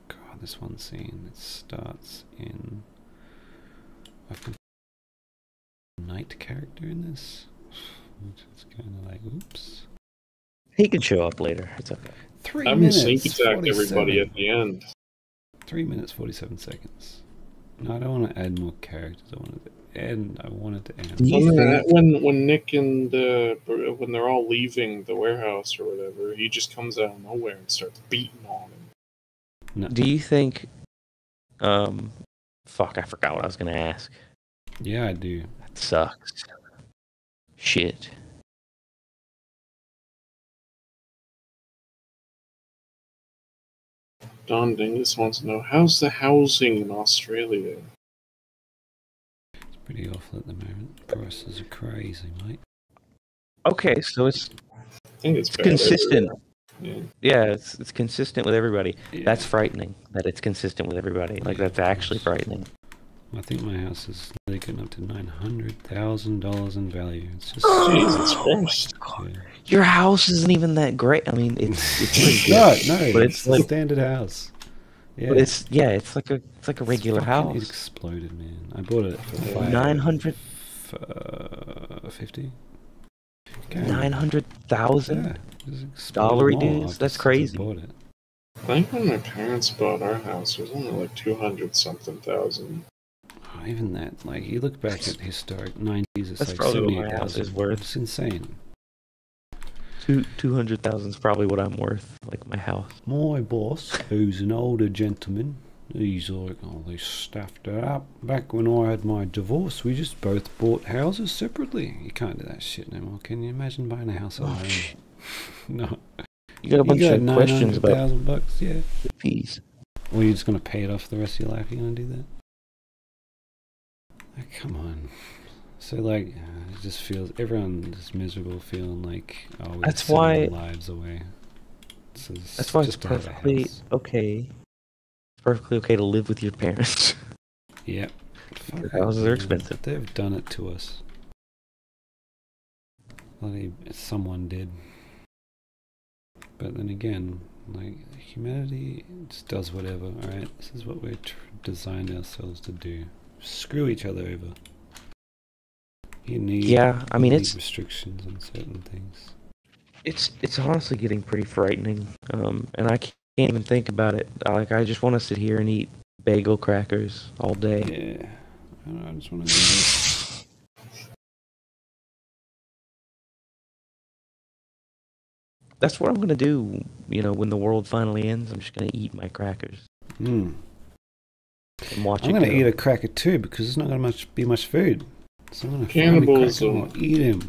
God, this one scene, it starts in. I've got a knight character in this, which is kind of like, oops. He can show up later. It's okay. 3 I'm minutes. sneak attacked everybody at the end. 3 minutes 47 seconds. No, I don't want to add more characters. I wanted to end. I wanted to end. When Nick and when they're all leaving the warehouse or whatever, he just comes out of nowhere and starts beating on him. No. Do you think? Fuck! I forgot what I was gonna ask. Yeah, I do. That sucks. Shit. Don Dingus wants to know, how's the housing in Australia? It's pretty awful at the moment. Prices are crazy, mate. Okay, so I think it's consistent. Yeah, it's consistent with everybody. Yeah. That's frightening that it's consistent with everybody. Like, that's actually frightening. I think my house is really getting up to $900,000 in value. It's just Jesus Christ. Yeah. Your house isn't even that great. I mean, it's pretty good. No, but it's like a standard house. Yeah, but it's like a regular house. It exploded, man. I bought it for $950. $900,000 dudes. That's crazy. I bought it. I think when my parents bought our house, it was only like 200-something thousand. Oh, even that, like, you look back at historic 90s, it's that's like probably what my house is worth. It's insane. 200,000 is probably what I'm worth, like my house. My boss, who's an older gentleman, he's like, oh, they stuffed it up. Back when I had my divorce, we just both bought houses separately. You can't do that shit no more. Can you imagine buying a house alone? No. You got a bunch of questions about $900,000, yeah. The fees. Or you're just gonna pay it off the rest of your life? You're gonna do that? Oh, come on. So like, it just feels everyone is miserable, feeling like we're sending their lives away. So that's why it's perfectly okay. It's perfectly okay to live with your parents. Yep. Your houses are expensive. They've done it to us. Well, someone did. But then again, like, humanity just does whatever, alright? This is what we're designed ourselves to do. Screw each other over. You need, it's restrictions on certain things. It's honestly getting pretty frightening, and I can't even think about it. Like, I just want to sit here and eat bagel crackers all day. Yeah, I just want to do this. That's what I'm gonna do. You know, when the world finally ends, I'm just gonna eat my crackers. And watch I'm gonna eat a cracker too, because there's not gonna be much food. So I'm gonna cannibalism. Eat him.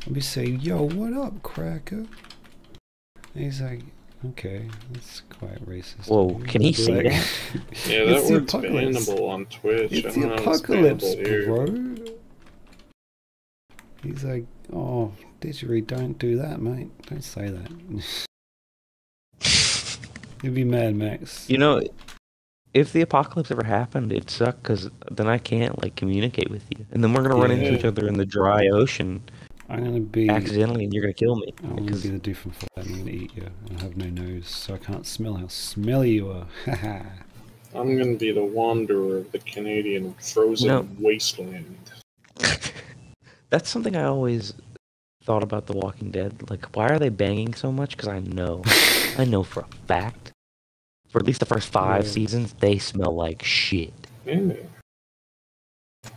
I'll be saying, "Yo, what up, cracker?" And he's like, Okay, that's quite racist. Whoa, of you. can he That's say like- that? Yeah, It's that the word's apocalypse. bannable on Twitch. I It's don't the know if it's apocalypse, bannable here. bro. He's like, oh, Didgeridoo, don't do that, mate. Don't say that. You'd be mad, Max. You know, if the apocalypse ever happened, it'd suck because then I can't like communicate with you, and then we're gonna run into Yeah. each other in the dry ocean I'm gonna be. accidentally, and you're gonna kill me. I'm gonna Because be the dude from Fortnite. I'm gonna eat you. I have no nose, so I can't smell how smelly you are. Haha. I'm gonna be the wanderer of the Canadian frozen No. wasteland. that's something I always thought about The Walking Dead. Like, why are they banging so much? Because I know for a fact, for at least the first 5 Yeah. seasons, they smell like shit. Yeah.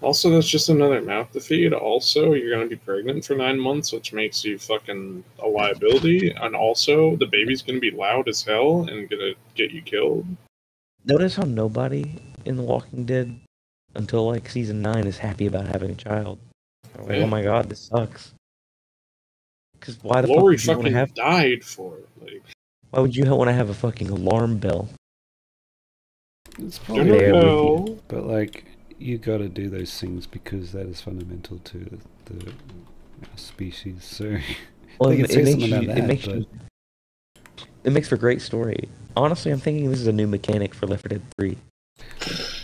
Also, that's just another mouth to feed. Also, you're gonna be pregnant for 9 months, which makes you fucking a liability. And also, the baby's gonna be loud as hell and gonna get you killed. Notice how nobody in The Walking Dead until like season 9 is happy about having a child. They're like, Yeah. oh my god, this sucks. Because why the Lori fuck would you want to fucking have? died for it. Like, Why would you want to have a fucking alarm bell? It's don't probably There we know. but like you got to do those things because that is fundamental to the species. So Well, they it, could say makes something you, about that, it makes but you, it makes for a great story. Honestly, I'm thinking this is a new mechanic for Left 4 Dead 3.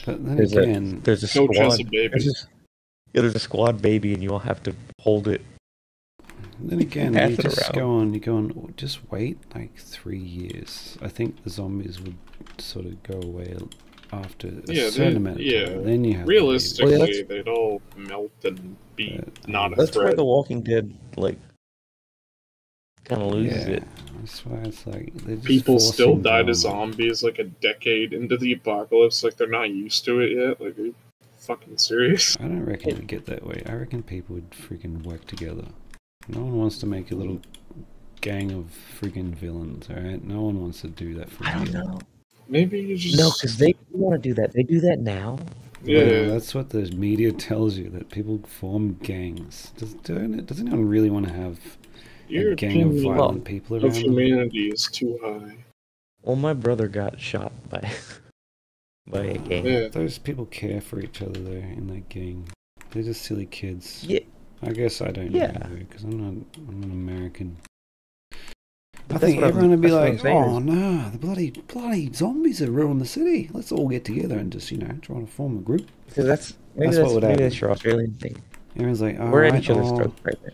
then There's again, There's a Coach has squad. a baby. There's a squad baby, and you all have to hold it. Pass you it just around. go on. You go on. Just wait like 3 years. I think the zombies would sort of go away after a Yeah, certain amount of yeah. time. Then you have Realistically, Well, yeah, they'd all melt and be But, not a That's where threat. The Walking Dead like kind of the baby. loses Yeah, it. that's why it's like they're just People still forcing died drama. as zombies like a decade into the apocalypse. Like, they're not used to it yet. Like, are you fucking serious? I don't reckon it'd get that way. I reckon people would freaking work together. No one wants to make a little gang of freaking villains, alright? No one wants to do that for I don't you. know. Maybe you just... No, because they want to do that. They do that now. Yeah. Well, that's what the media tells you, that people form gangs. Does anyone really want to have Your a gang of opinion violent people of around them? humanity is too high. Well, my brother got shot by by a gang. Yeah. Those people care for each other, though, in that gang. They're just silly kids. Yeah, I guess I don't Yeah. know, because I'm an American. but I that's think what everyone would be that's what I'm like, saying oh is- no, the bloody zombies have ruined the city. Let's all get together and just, try to form a group. Because that's That's what would maybe happen. that's your Australian thing. Everyone's like, We're at alright, each other's throats right there.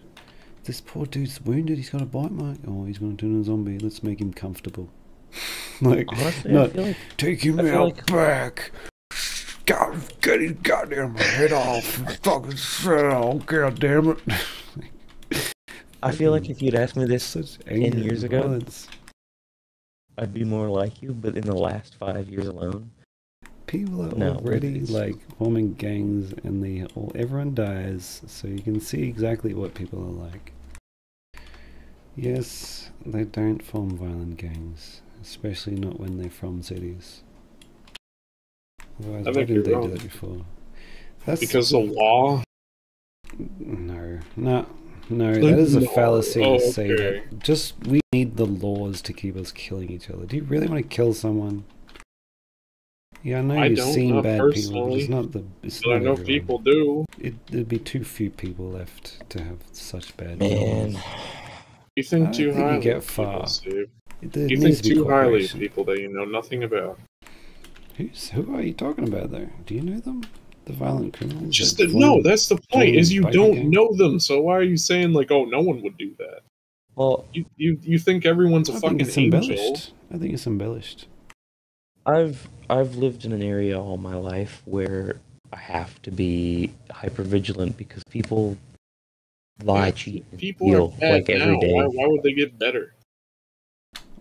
this poor dude's wounded, he's got a bite mark. Oh, he's going to turn into a zombie. Let's make him comfortable. Like, Honestly, no, I feel like take him I feel out like- back. God, get his goddamn head off. Fucking shit, god damn it. I feel like if you'd asked me this Such 10 anger years and ago, violence. I'd be more like you. But in the last 5 years alone, People are No, already it's- like forming gangs, and everyone dies, so you can see exactly what people are like. Yes, they don't form violent gangs, especially not when they're from cities. Otherwise, I why think didn't they you're do wrong. that before? That's Because the law... no, that is a No. fallacy Oh, to say okay. that. Just we need the laws to keep us killing each other. Do you really want to kill someone? Yeah, I know I you've don't, seen not bad people, but it's personally. not the. It's But I not know everyone. people do. There'd be too few people left to have such bad man, laws. You I think don't too think you highly get of people, far. Steve. There You needs think to be too highly of cooperation. people that you know nothing about. Who are you talking about, though? Do you know them? The violent criminals? Just that no, formed- that's the point. formed Is you biker don't gang? know them, so why are you saying like, oh, no one would do that? well, You think everyone's a I think fucking it's angel? embellished. I think it's embellished. I've lived in an area all my life where I have to be hyper vigilant because people lie, Yeah, cheat, and People steal are bad like every now. day. Why would they get better?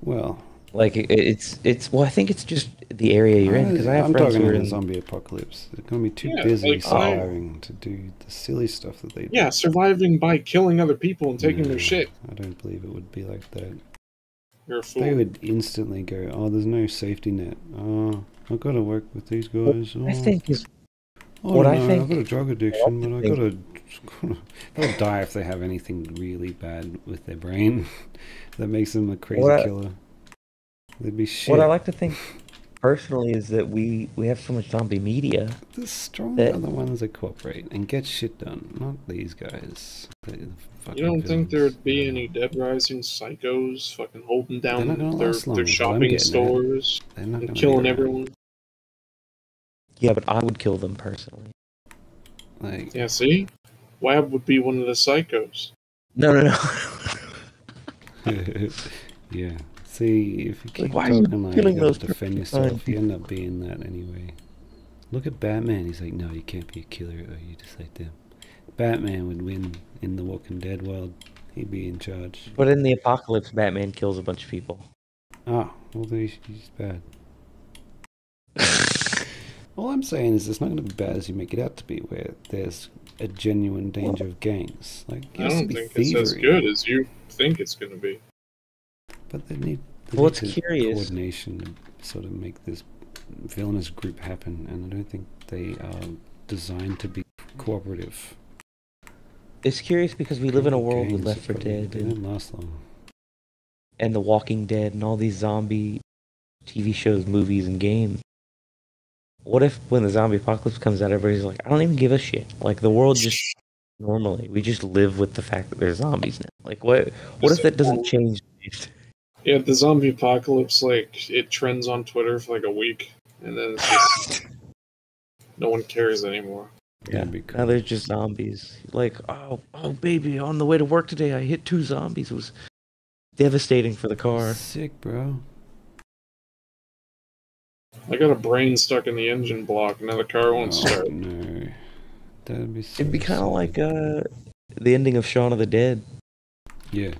Well, Like it's well, I think it's just the area you're in because I have I'm friends talking who are in a in. zombie apocalypse. They're going to be too Yeah, busy like, surviving to do the silly stuff that they do. Yeah, surviving by killing other people and taking No, their shit. I don't believe it would be like that. You're a fool. They would instantly go, oh, there's no safety net. Oh, I've got to work with these guys. Oh, I think is oh, what no, I think- I've got a drug addiction, but I think- got to... They'll die if they have anything really bad with their brain that makes them a crazy What I- killer. There'd be shit. What I like to think personally is that we have so much zombie media. The strong that- are the ones that cooperate and get shit done, not these guys. You don't think there would be any Dead Rising psychos fucking holding They're not down gonna their, last long, their is what I'm shopping getting at. stores They're not and gonna killing be around. everyone? Yeah, but I would kill them personally. Like, Yeah, see? Wab would be one of the psychos. No. yeah. See, if you keep why are you talking like you killing gotta those defend people? yourself, you end up being that anyway. Look at Batman. He's like, no, you can't be a killer, or you just like them. Batman would win in the Walking Dead world. He'd be in charge. But in the apocalypse, Batman kills a bunch of people. Oh, well, he's bad. All I'm saying is it's not going to be bad as you make it out to be, where there's a genuine danger of gangs. Like, I don't think it's as good as you think it's going to be. But they need coordination to sort of make this villainous group happen, and I don't think they are designed to be cooperative. It's curious because we live in a world with Left 4 Dead They don't last long. and The Walking Dead and all these zombie TV shows, movies, and games. What if when the zombie apocalypse comes out, everybody's like, I don't even give a shit. Like, the world just normally, we just live with the fact that there's zombies now. Like, what if that doesn't change? Yeah, the zombie apocalypse, like, it trends on Twitter for like a week, and then it's just no one cares anymore. Yeah, now they're just zombies. Like, oh, baby, on the way to work today, I hit 2 zombies. It was devastating for the car. Sick, bro. I got a brain stuck in the engine block, now the car won't start. No. That'd be so It'd be kind of sad. like the ending of Shaun of the Dead. Yeah.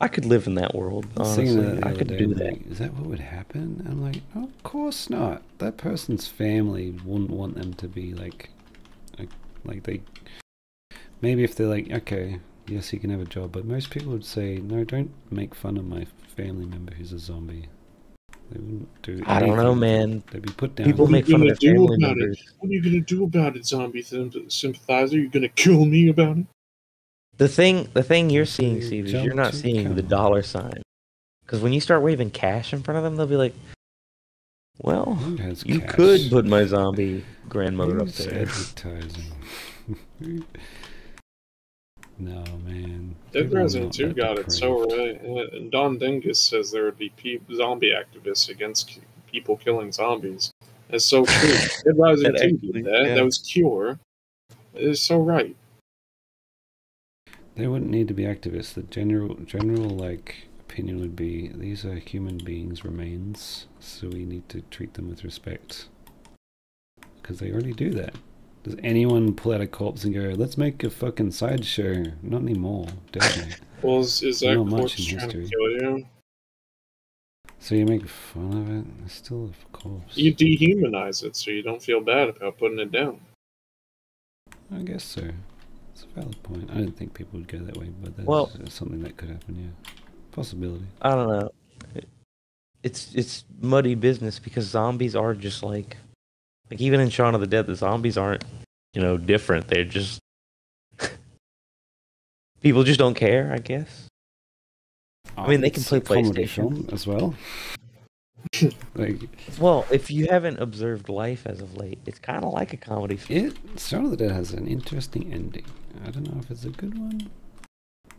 I could live in that world, I was thinking honestly. that the I other could day, do that. like, is that what would happen? I'm like, oh, of course not. That person's family wouldn't want them to be like they. Maybe if they're like, okay, yes, you can have a job, but most people would say, no, don't make fun of my family member who's a zombie. They wouldn't do. I don't know, man. They'd be put down. People make fun of their family members. What are you gonna do about it, zombie sympathizer? You gonna kill me about it? The thing you're seeing, They Steve, is jump you're not to seeing the cover. $sign. Because when you start waving cash in front of them, they'll be like, well, Who has you cash? could put my zombie grandmother up Who's there. advertising? No, man. Dead People are Rising not 2 that got it so depraved. right. And Don Dingus says there would be zombie activists against people killing zombies. That's so true. Dead Rising 2 did that. yeah. That was Cure. It's so right. They wouldn't need to be activists. The general like opinion would be these are human beings' remains, so we need to treat them with respect. Because they already do that. Does anyone pull out a corpse and go, let's make a fucking sideshow? Not anymore, definitely. Well, is that Not much corpse in trying to history. kill you? So you make fun of it? It's still a corpse. You dehumanize it so you don't feel bad about putting it down. I guess so. It's a valid point. I didn't think people would go that way, but that's Well- something that could happen, yeah. Possibility. I don't know. It's muddy business because zombies are just like even in Shaun of the Dead, the zombies aren't, different. They're just people just don't care, I guess. I mean, they can It's play a comedy PlayStation. film as well. Like, Well, if you haven't observed life as of late, it's kind of like a comedy film. Shaun of the Dead has an interesting ending. I don't know if it's a good one.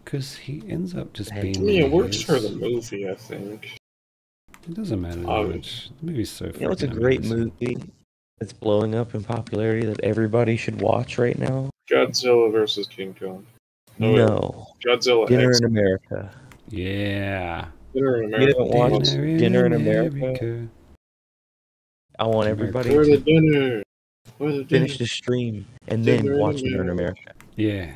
Because he ends up just being... Yeah, it who he works for is. the movie, I think. It doesn't matter that much. The movie's so It's a freaking great amazing. movie. It's blowing up in popularity that everybody should watch right now. Godzilla versus King Kong. Oh, No, Godzilla Dinner X. in America. Yeah. Dinner in You America. haven't watched Dinner in America? I want everybody Where the to dinner? Where the finish dinner? the stream and Dinner then in watch Dinner in America. America. Yeah.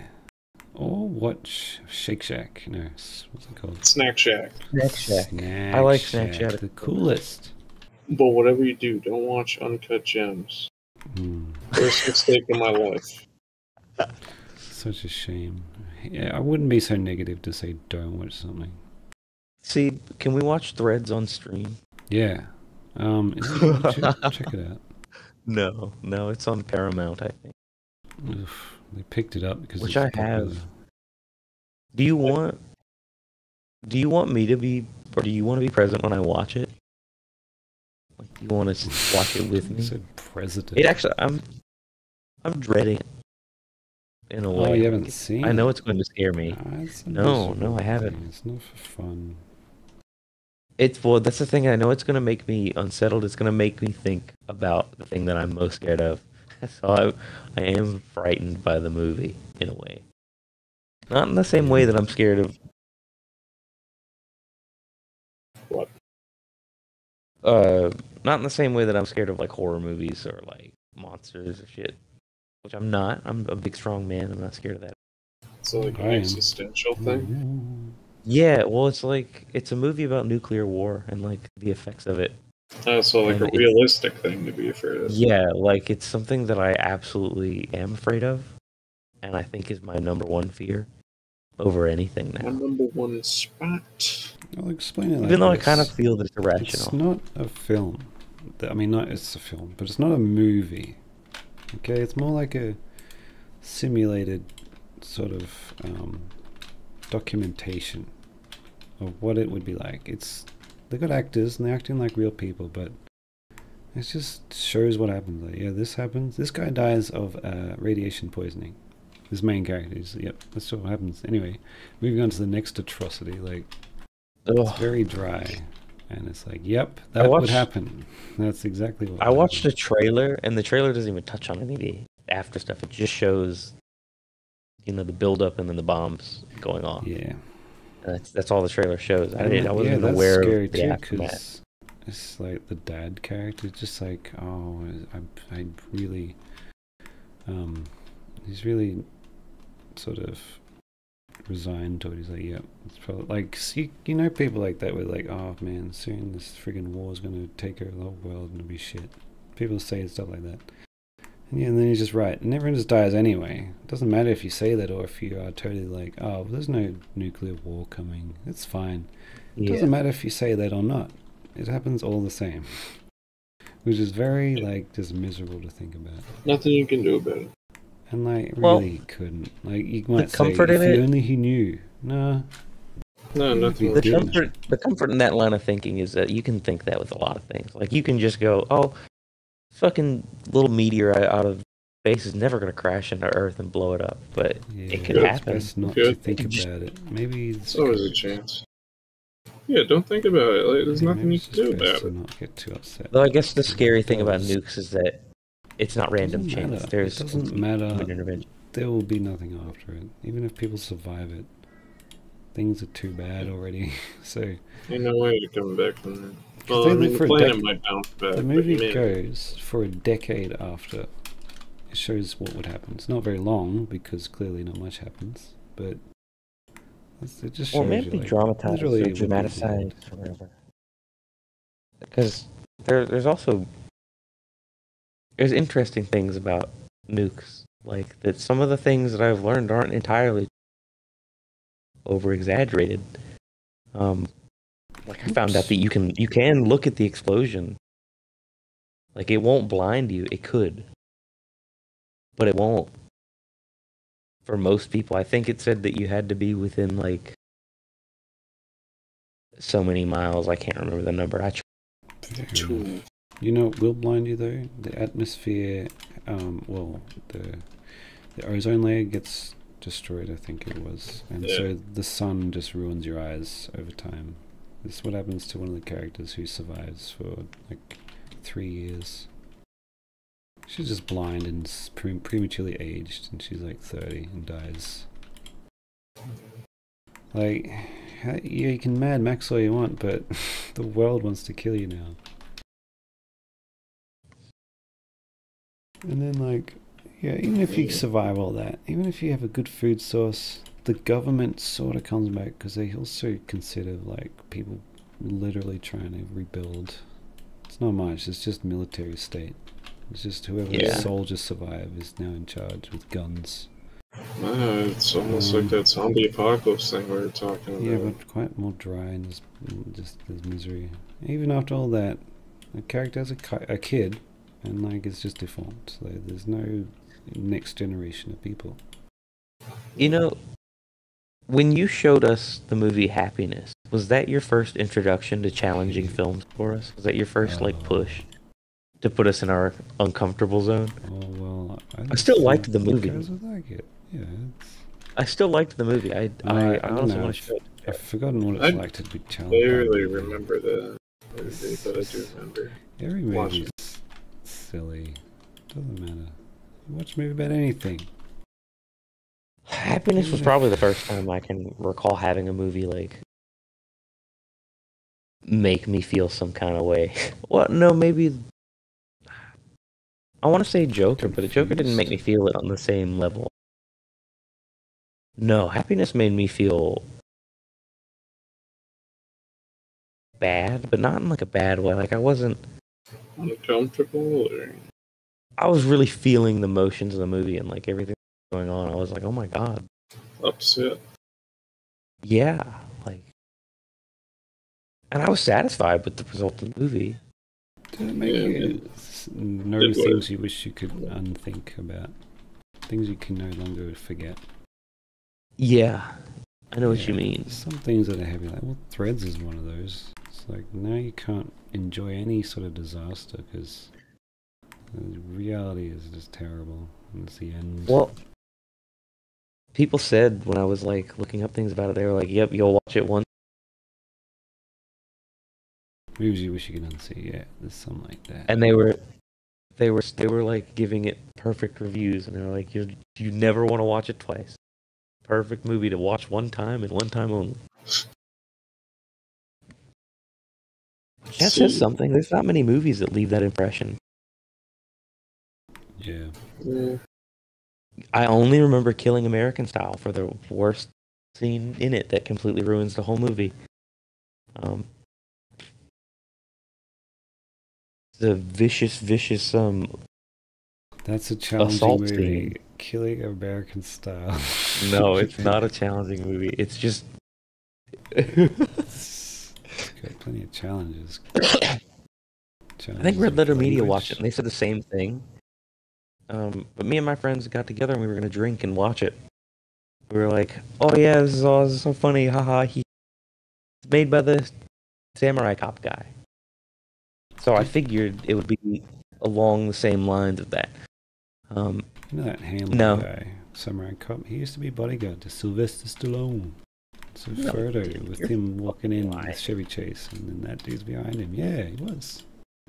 Or watch Shake Shack. No, what's it called? Snack Shack. Snack Shack. Snack I like Snack Shack. The coolest. But whatever you do, don't watch Uncut Gems. Worst mistake of my life. Such a shame. Yeah, I wouldn't be so negative to say don't watch something. See, can we watch Threads on stream? Yeah. Is it on YouTube? Check it out. No, it's on Paramount, I think. Oof, they picked it up because Which it's I popular. have. Do you want me to be or do you want to be present when I watch it? Like, do you want to watch it with You me? said president. It actually, I'm dreading it in a way. Oh, you Like, haven't seen I know it? it's going to scare me. Ah, it's a No, miserable I haven't. thing. It's not for fun. Well, that's the thing. I know it's going to make me unsettled. It's going to make me think about the thing that I'm most scared of. So I am frightened by the movie in a way. Not in the same way that I'm scared of. What? Not in the same way that I'm scared of like horror movies or like monsters or shit. Which I'm not. I'm a big, strong man. I'm not scared of that. So like an I am. existential thing? Yeah, well, it's a movie about nuclear war and like the effects of it. Oh, so like And a realistic thing to be afraid of. Yeah, like it's something that I absolutely am afraid of, and I think is my number one fear over anything My now. number one spot. I'll explain it like Even though I this. kind of feel that it's It's irrational. not a film. I mean, not it's a film, but it's not a movie. Okay, it's more like a simulated sort of documentation of what it would be like. They got actors and they're acting like real people, but it just shows what happens. Like, yeah, this happens. This guy dies of radiation poisoning. This main character is, yep, that's what happens. Anyway, moving on to the next atrocity. Like, it's Ugh. very dry, and it's like, yep, that would happen. That's exactly what. I watched a trailer, and the trailer doesn't even touch on any of the after stuff. It just shows, the build up and then the bombs going off. Yeah. That's all the trailer shows. I wasn't even that's aware scary of the too, aftermath. 'cause it's like the dad character, just like, oh, I really, he's really sort of resigned to it. He's like, yeah, it's probably like, you know, people like that were like, oh man, soon this friggin' war is gonna take over the whole world and it'll be shit. People say stuff like that. And yeah, and then he's just right, and everyone just dies anyway. It doesn't matter if you say that or if you are totally like, oh, well, there's no nuclear war coming. It's fine. It doesn't matter if you say that or not. It happens all the same. Which is very, like, just miserable to think about. Nothing you can do about it. And, like, Well, really couldn't. Like, you might say, comfort if in it- only he knew. Nah. No, nothing. The The comfort in that line of thinking is that you can think that with a lot of things. Like, you can just go, oh, fucking little meteorite out of space is never going to crash into Earth and blow it up. But Yeah, it could it's happen. best not Good. to think about it. Maybe It's always a chance. Yeah, don't think about it. Like, there's nothing you can do about to it. not get too upset. Though I guess the scary thing about Because nukes is that it's not random doesn't chance. matter. There's It doesn't matter. human intervention. There will be nothing after it. Even if people survive it, things are too bad already. So Ain't no way to come back from that. 'cause Well, they I live mean, for the a planet dec- might bounce back. the but movie man, goes for a decade after. It shows what would happen. It's not very long because clearly not much happens, but it just shows Or you, maybe like, dramatized literally or it would be dramatized bad. or whatever. Because there's also there's interesting things about nukes, like that some of the things that I've learned aren't entirely over exaggerated. Like I found out that you can look at the explosion. Like it won't blind you. It could, but it won't. For most people, I think it said that you had to be within like so many miles. I can't remember the number. Fair enough. You know what will blind you though? The atmosphere, the ozone layer gets destroyed, I think it was. And so the sun just ruins your eyes over time. This is what happens to one of the characters who survives for like 3 years. She's just blind and prematurely aged, and she's like 30 and dies. Like, yeah, you can Mad Max all you want, but the world wants to kill you now. And then, like, yeah, even if you survive all that, even if you have a good food source, the government sort of comes back because they also consider, like, people literally trying to rebuild. It's not much, it's just military state. It's just whoever soldiers survive is now in charge with guns. It's almost like that zombie apocalypse thing we were talking about. Yeah, but quite more dry and there's misery. Even after all that, the character has a kid, and like it's just deformed. So there's no next generation of people. You know, When you showed us the movie Happiness, was that your first introduction to challenging films for us? Was that your first like push to put us in our uncomfortable zone? Oh well, I still liked the think movie. guys would like it. Yeah, it's... I still liked the movie. I I don't honestly know. want to show it. I've forgotten what it's like to be I challenged. barely remember the movie, but I do remember. Every movie's silly. Doesn't matter. You watch a movie about anything. Happiness was probably the first time I can recall having a movie like make me feel some kind of way. Well, no, maybe I want to say Joker, but Joker didn't make me feel it on the same level. No, Happiness made me feel bad, but not in like a bad way. Like I wasn't. Uncomfortable, or I was really feeling the motions of the movie and like everything going on. I was like, oh my god. upset? Yeah, like, and I was satisfied with the result of the movie. Did it make you notice things you wish you could unthink about? Things you can no longer forget? Yeah, I know what you mean. Some things that are heavy, like, well, Threads is one of those. It's like, now you can't enjoy any sort of disaster because the reality is just terrible. And it's the end. Well, people said when I was like looking up things about it, they were like, "Yep, you'll watch it once." Movies you wish you could unsee, yeah, there's something like that. And they were like giving it perfect reviews, and they were like, "You never want to watch it twice. Perfect movie to watch one time and one time only." That says something. There's not many movies that leave that impression. Yeah. I only remember Killing American Style for the worst scene in it that completely ruins the whole movie. The vicious that's a challenging assault movie. scene. Killing American Style. No, it's not a challenging movie. It's just It's got plenty of challenges. I think Red Letter Media watched it and they said the same thing. But me and my friends got together and we were gonna drink and watch it. We were like, "Oh yeah, this is so funny, haha." It's made by the Samurai Cop guy. So I figured it would be along the same lines of that. You know that Hamlin guy, Samurai Cop? He used to be bodyguard to Sylvester Stallone. It's a photo with him walking in with Chevy Chase, and then that dude's behind him. Yeah, he was.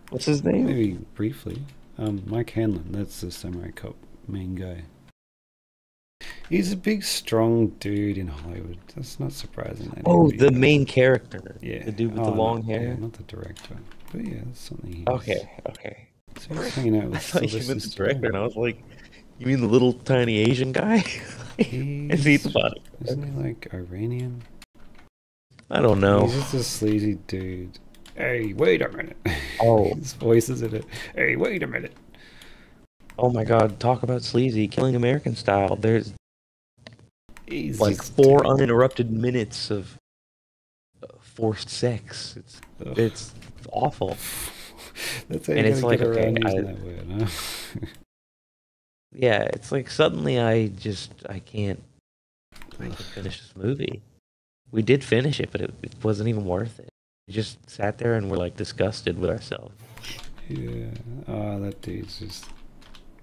What's his name? Maybe briefly. Mike Hanlon, that's the Samurai Cop main guy. He's a big, strong dude in Hollywood. That's not surprising. Oh, the main character. Yeah. The dude with the long hair? Yeah, not the director. But yeah, that's something he Okay. So he's hanging out with I thought you Sylvester meant the director, and I Stallone. was like, you mean the little tiny Asian guy? Is he the body? Isn't he like Iranian? I don't know. He's just a sleazy dude. Hey, wait a minute. Oh. His voice is in it. Hey, wait a minute. Oh my god, talk about sleazy. Killing American Style. There's He's like 4 uninterrupted minutes of forced sex. It's awful. That's how you gotta get around using that word, huh? Yeah, it's like suddenly I can't finish this movie. We did finish it, but it wasn't even worth it. We just sat there and were like disgusted with ourselves. Yeah. Oh, that dude's just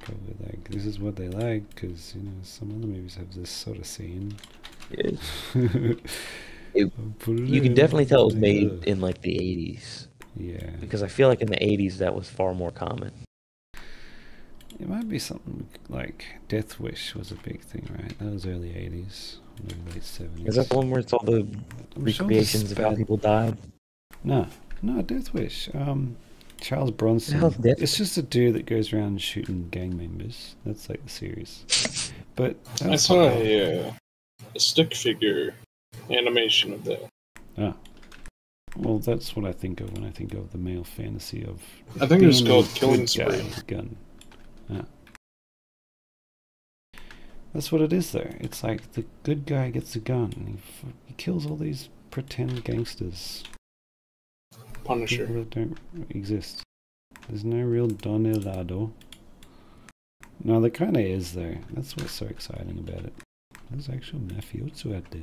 probably like, this is what they like, because, you know, some other movies have this sort of scene. You can definitely tell it was made in like the 80s. Yeah. Because I feel like in the 80s that was far more common. It might be something like Death Wish was a big thing, right? That was early 80s, maybe late 70s. Is that the one where it's all the recreations of how people died? No, Death Wish. Charles Bronson. It's just a dude that goes around shooting gang members. That's like the series. But I saw a stick figure animation of that. Ah. Well, that's what I think of when I think of the male fantasy of. I think it was called Killing Spree. Gun. Yeah. That's what it is, though. It's like the good guy gets a gun and he kills all these pretend gangsters. Punisher. People that don't exist. There's no real Don Elado. No, there kind of is, though. That's what's so exciting about it. There's actual mafioso out there.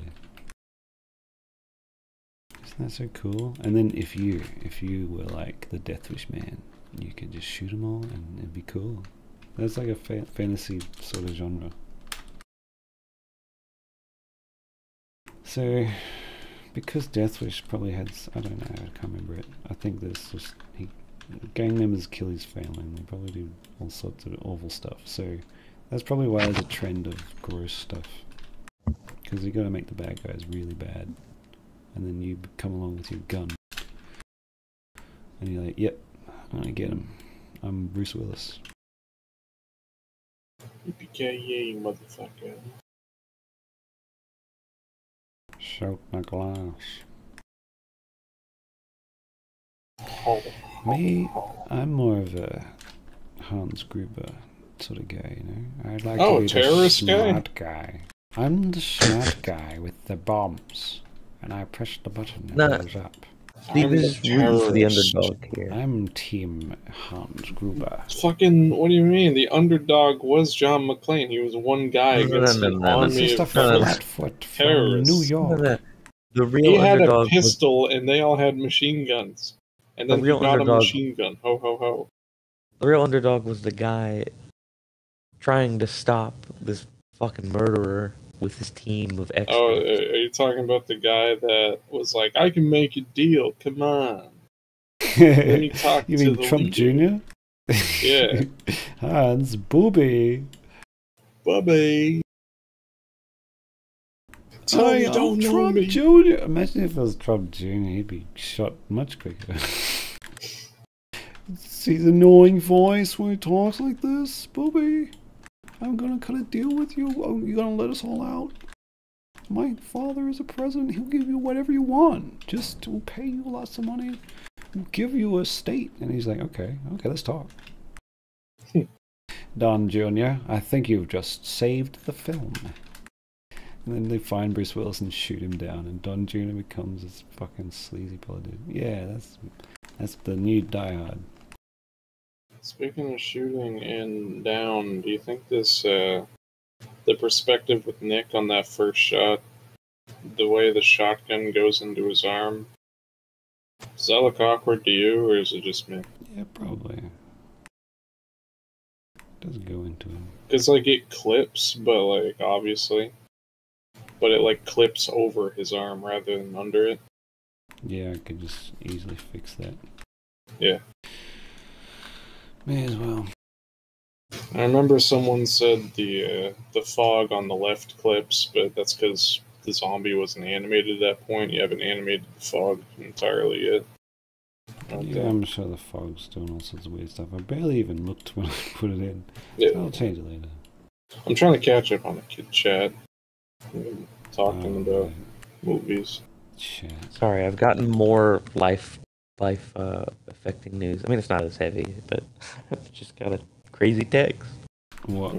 Isn't that so cool? And then if you were like the Death Wish man, you could just shoot them all and it'd be cool. That's like a fantasy sort of genre. So, because Death Wish probably had, I don't know, I can't remember it. I think there's just, gang members kill his family and they probably do all sorts of awful stuff. So, that's probably why there's a trend of gross stuff. Because you gotta make the bad guys really bad. And then you come along with your gun. And you're like, yep, I'm gonna get him. I'm Bruce Willis. Yippee-ki-yay, motherfucker. Shout my glass. Oh. Me, I'm more of a Hans Gruber sort of guy, you know? I'd like Oh, to be the terrorist guy? smart guy. I'm the smart guy with the bombs. And I press the button and it goes up. Steve is rooting for the underdog here. I'm Team Hans Gruber. Fucking, what do you mean? The underdog was John McClane. He was one guy against an army It's just a of flatfoot from terrorists. New York. The real He had a underdog pistol and they all had machine guns. And then The he real got a underdog- machine gun. Ho, ho, ho. the real underdog was the guy trying to stop this fucking murderer with his team of extras. Oh, are you talking about the guy that was like, I can make a deal, come on. Let me talk You to mean the Trump leader. Jr.? Yeah. Hans Booby. Bubby. Tell Hi, me you I'm don't know Trump me. Jr. Imagine if it was Trump Jr., he'd be shot much quicker. See the annoying voice when he talks like this? Booby, I'm gonna cut a deal with you. Oh, you're gonna let us all out? My father is a president. He'll give you whatever you want. Just to pay you lots of money. We'll give you a state. And he's like, okay, let's talk. Don Jr., I think you've just saved the film. And then they find Bruce Willis and shoot him down, and Don Jr. becomes this fucking sleazy politician. Yeah, that's the new Die Hard. Speaking of shooting and down, do you think this, the perspective with Nick on that first shot, the way the shotgun goes into his arm, does that look awkward to you, or is it just me? Yeah, probably. It does go into him. Because, like, it clips, but, like, obviously. But it, like, clips over his arm rather than under it. Yeah, I could just easily fix that. Yeah. May as well. I remember someone said the fog on the left clips, but that's because the zombie wasn't animated at that point. You haven't animated the fog entirely yet. Yeah, I'm sure the fog's doing all sorts of weird stuff. I barely even looked when I put it in. Yeah. I'll change it later. I'm trying to catch up on the kid chat. Talking about right. movies. Chat. Sorry, I've gotten more life affecting news. I mean, it's not as heavy, but I've just got a crazy text. What?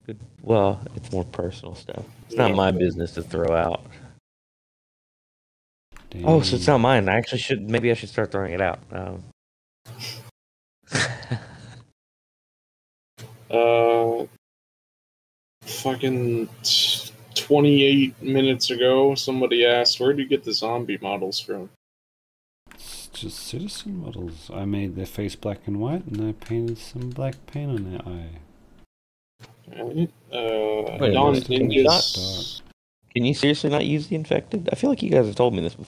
Good. Well, it's more personal stuff. It's not my business to throw out. Damn. Oh, so it's not mine. Maybe I should start throwing it out. Fucking 28 minutes ago, somebody asked, where do you get the zombie models from? It's just citizen models. I made their face black and white, and I painted some black paint on their eye. Right. Wait, Don can you Dingus. Can you seriously not use the infected? I feel like you guys have told me this before.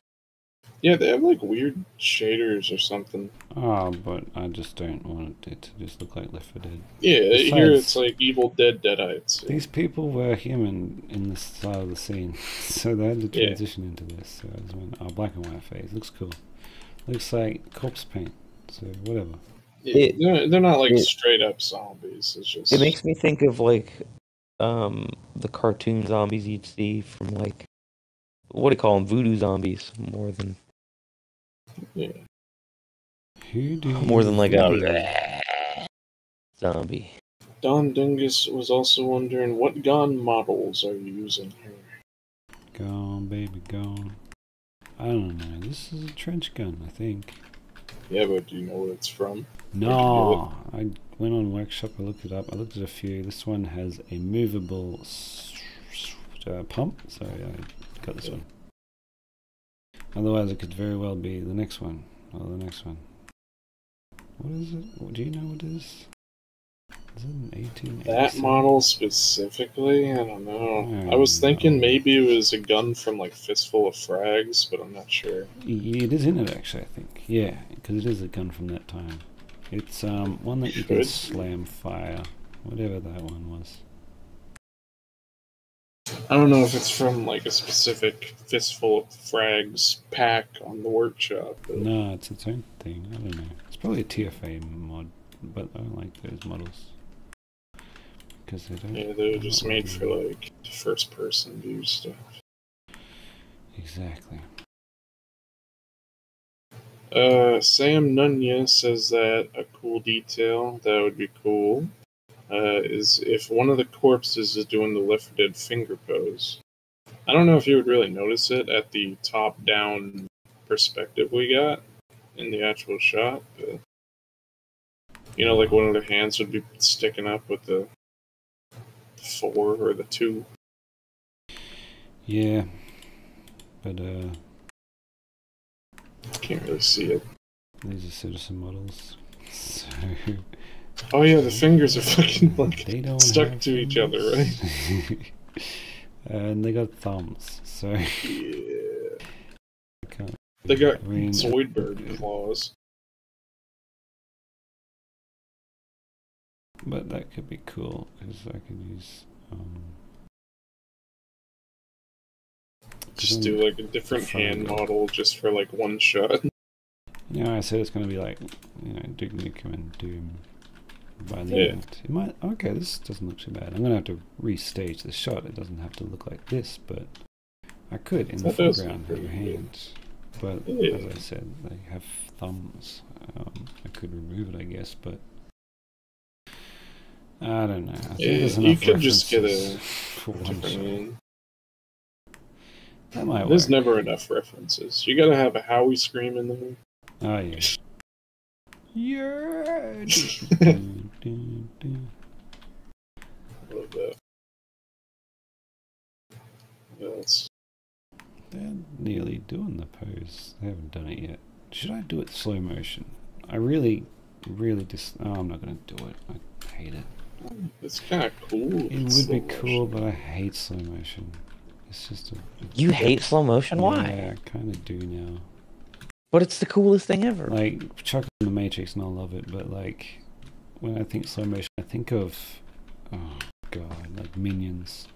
Yeah, they have like weird shaders or something. Oh, but I just don't want it to just look like Left 4 Dead. Yeah, Besides, here it's like Evil Dead Deadites. These people were human in the style of the scene, so they had to transition into this. So I just went, oh, black and white face, looks cool. Looks like corpse paint, so whatever. Yeah, they're not like straight up zombies. It's just It makes me think of like the cartoon zombies you'd see from like what do you call them, voodoo zombies, more than like a zombie. Don Dingus was also wondering what gun models are you using here? Gone, baby, gone. I don't know. This is a trench gun, I think. Yeah, but do you know what it's from? No, I went on Workshop. I looked it up. I looked at a few. This one has a movable pump, so I got this one. Otherwise, it could very well be the next one, or the next one. What is it? Do you know what it is? Is it an 1887? That model specifically? I don't know. I was thinking maybe it was a gun from like Fistful of Frags, but I'm not sure. It is in it actually, I think. Yeah, because it is a gun from that time. It's one that you can slam fire, whatever that one was. I don't know if it's from like a specific Fistful of Frags pack on the workshop. But... No, it's its own thing. I don't know. It's probably a TFA mod, but I don't like those models. Because they don't... Yeah, they're just made for like first-person view stuff. Exactly. Sam Nunya says that a cool detail that would be cool is if one of the corpses is doing the lifted finger pose. I don't know if you would really notice it at the top-down perspective we got in the actual shot, but you know, like one of the hands would be sticking up with the 4 or the 2. Yeah, but can't really see it. These are citizen models. So oh yeah, the fingers are fucking like they don't stuck to each other, right? And they got thumbs, so yeah. They got Zoidberg claws. But that could be cool because I could use. Just do like a different hand model just for like one shot. You know, I said it's going to be like, you know, Duke Nukem and Doom by the end. It might. Okay, this doesn't look too bad. I'm going to have to restage the shot. It doesn't have to look like this, but I could in the foreground have your hands. But as I said, they have thumbs. I could remove it, I guess, but I don't know. I think there's enough you could just get a different hand. That might There's work. never enough references. You gotta have a Howie scream in there. Oh yeah. Yeah. Love that. Yes. They're nearly doing the pose. They haven't done it yet. Should I do it slow motion? I really just. Oh, I'm not gonna do it. I hate it. It's kind of cool. It would be cool, but I hate slow motion. It's just a... You hate slow motion? Why? Yeah, I kind of do now. But it's the coolest thing ever. Like, chuck in the Matrix and I love it, but like, when I think slow motion, I think of, oh god, like Minions.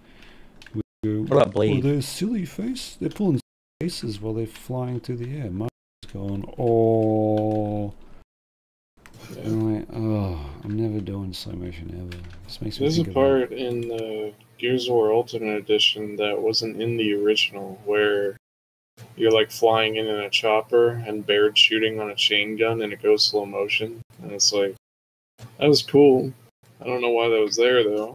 What about Blade? Oh, their silly face. They're pulling faces while they're flying through the air. Mine's going, oh. And I'm like, oh, I'm never doing slow motion ever. This makes me There's a part in the Gears of War Ultimate Edition that wasn't in the original, where you're like flying in a chopper and Baird's shooting on a chain gun and it goes slow motion. And it's like, that was cool. I don't know why that was there though.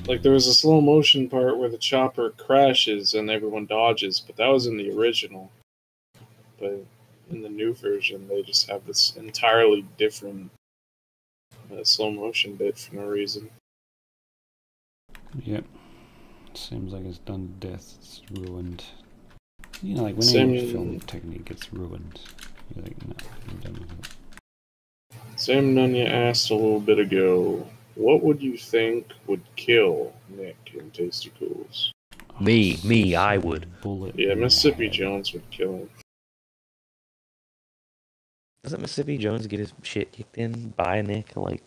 Like there was a slow motion part where the chopper crashes and everyone dodges, but that was in the original. But in the new version, they just have this entirely different slow motion bit for no reason. Yep. Seems like it's done to death. It's ruined. You know, like when any film technique gets ruined, you're like, no, I'm done with it. Sam Nunya asked a little bit ago, what would you think would kill Nick in Tasty Cools? Me, I would. Bullet. Yeah, Mississippi Jones would kill him. Doesn't Mississippi Jones get his shit kicked in by Nick? Like,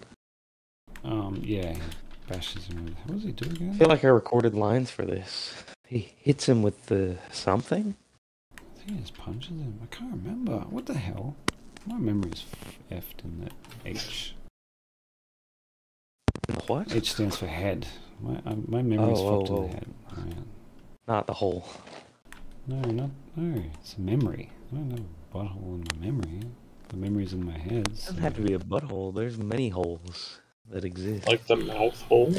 yeah, he bashes him with. What does he do again? I feel like I recorded lines for this. He hits him with the something. I think he just punches him. I can't remember. What the hell? My memory's effed in that H. What? H stands for head. My memory's fucked in the head. Oh, yeah. Not the hole. No. It's a memory. I don't have a butthole in my memory. The memory's in my head. It doesn't have to be a butthole. There's many holes that exist. Like the mouth hole?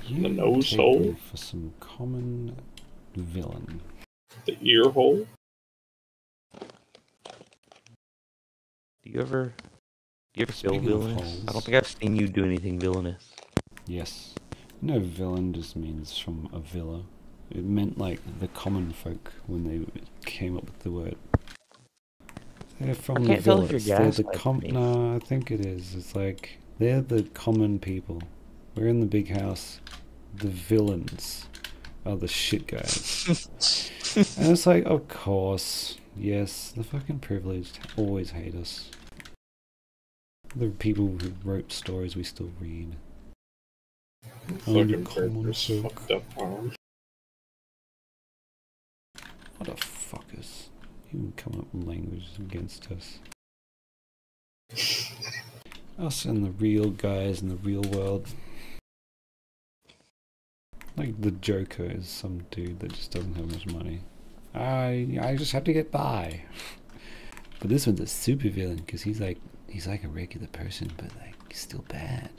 The nose hole? For some common villain. The ear hole? Do you ever feel Speaking of villainous? holes. I don't think I've seen you do anything villainous. Yes. No, villain just means from a villa. It meant like the common folk when they came up with the word. They're from I the can't tell if you're villas. They're the gaslighting me. No, I think it is. It's like they're the common people. We're in the big house. The villains are the shit guys. And it's like, of course, yes, the fucking privileged always hate us. The people who wrote stories we still read. Fucking burgers fucked up arm. What a fuckers. Even coming up with language against us. Us and the real guys in the real world. Like the Joker is some dude that just doesn't have much money. I just have to get by. But this one's a super villain because he's like a regular person, but like he's still bad.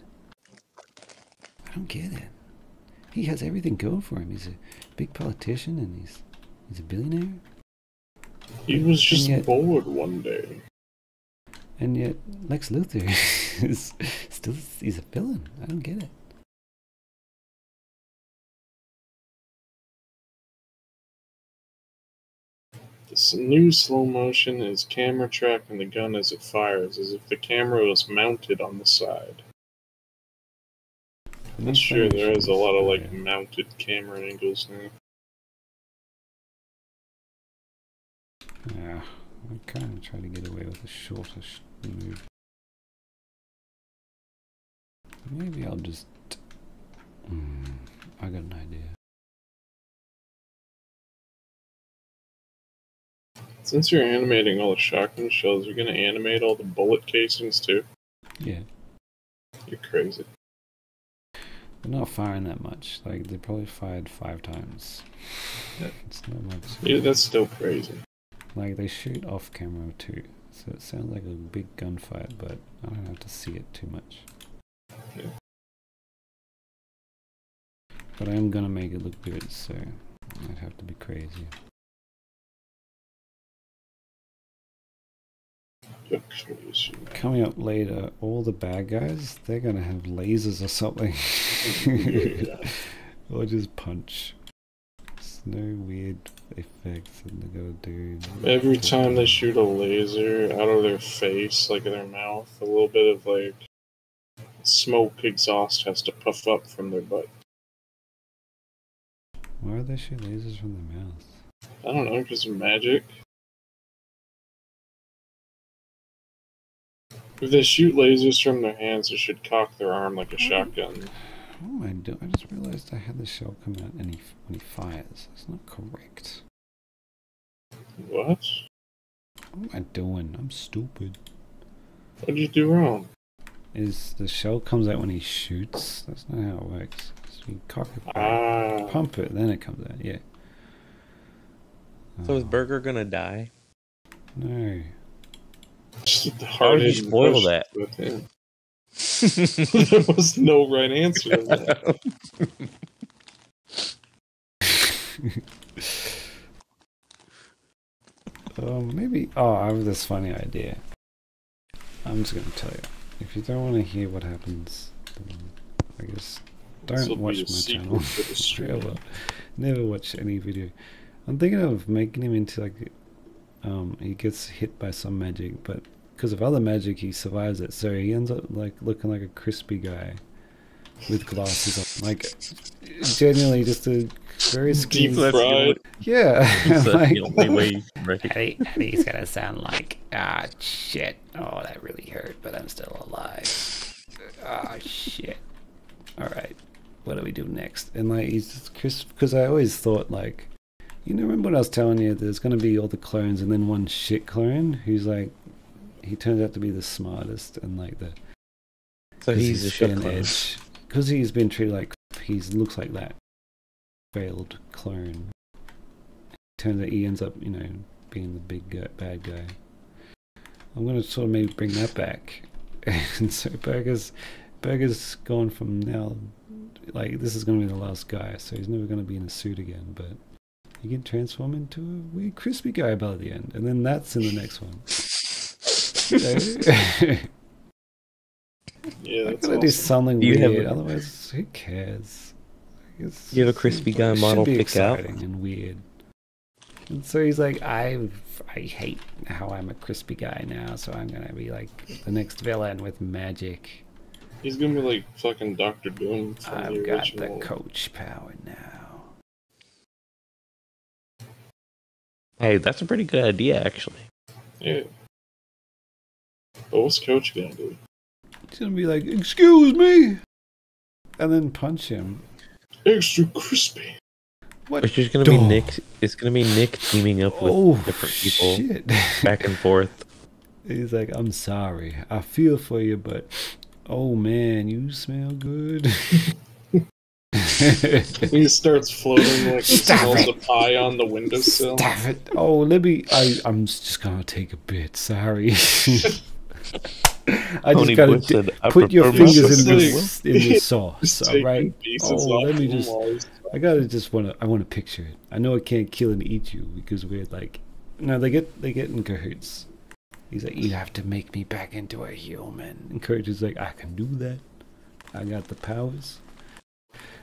I don't get it. He has everything going for him. He's a big politician and he's a billionaire. He was just bored one day. And yet Lex Luthor is still he's a villain. I don't get it. This new slow motion is camera tracking the gun as it fires, as if the camera was mounted on the side. I'm sure there is a lot of like mounted camera angles now. Yeah, I kind of try to get away with a shorter move. Maybe I'll just... I got an idea. Since you're animating all the shotgun shells, you're gonna animate all the bullet casings too? Yeah. You're crazy. They're not firing that much. Like, they probably fired 5 times. It's not much. Yeah, that's still crazy. Like, they shoot off camera too. So it sounds like a big gunfight, but I don't have to see it too much. Yeah. But I am gonna make it look good, so I'd have to be crazy. Coming up later, all the bad guys, they're gonna have lasers or something. Or just punch. There's no weird effects that they're gonna do. Every time they shoot a laser out of their face, like in their mouth, a little bit of like smoke exhaust has to puff up from their butt. Why would they shoot lasers from their mouth? I don't know, because of magic. If they shoot lasers from their hands, it should cock their arm like a shotgun. What am I doing? I just realized I had the shell come out when he fires. That's not correct. What? What am I doing? I'm stupid. What did you do wrong? Is the shell comes out when he shoots? That's not how it works. So you cock it back, pump it, then it comes out, yeah. So is Burger gonna die? No. How did you spoil that? There was no right answer to that. Maybe. Oh, I have this funny idea. I'm just gonna tell you. If you don't want to hear what happens, then I guess don't watch my channel. Never watch any video. I'm thinking of making him into like he gets hit by some magic, but because of other magic he survives it, so he ends up like looking like a crispy guy with glasses on, like genuinely just a very skinny, deep fried. Yeah. Like, the only way and he's gonna sound like, ah, shit, oh, that really hurt, but I'm still alive. Ah, shit. All right, what do we do next? And like he's just crisp, because I always thought like, you know, remember what I was telling you? There's going to be all the clones and then one shit clone who's like, he turns out to be the smartest and like the... So he's a shit clone. Because he's been treated like, he looks like that failed clone. Turns out he ends up, you know, being the big bad guy. I'm going to sort of maybe bring that back. And so Burger's gone from now, like, this is going to be the last guy, so he's never going to be in a suit again, but you can transform into a weird crispy guy by the end, and then that's in the next one. You know? Yeah, Yeah, I that's gotta do awesome. something Do you have weird, a- otherwise who cares? You have a crispy guy It model should be picked out? exciting and weird. And so he's like, I hate how I'm a crispy guy now, so I'm gonna be like the next villain with magic. He's gonna be like fucking Doctor Doom from I've the got original. the coach power now. Hey, that's a pretty good idea, actually. Yeah. But what's Coach gonna do? He's gonna be like, excuse me, and then punch him. Extra crispy. What? It's just gonna be Dog. Nick. It's gonna be Nick teaming up with different people, Shit. back and forth. He's like, I'm sorry. I feel for you, but oh man, you smell good. He starts floating like he Stop smells it. a pie on the windowsill. Stop it. Oh, let me. I'm just gonna take a bit. Sorry. I Tony just gotta Bliss said, "I put your prefer my fingers in sauce." the sauce, Just all taking right? pieces Oh, off let me him just. while he's- I gotta just I want to picture it. I know I can't kill and eat you because we're like, no, they get in cahoots. He's like, you have to make me back into a human. And Courage is like, I can do that. I got the powers.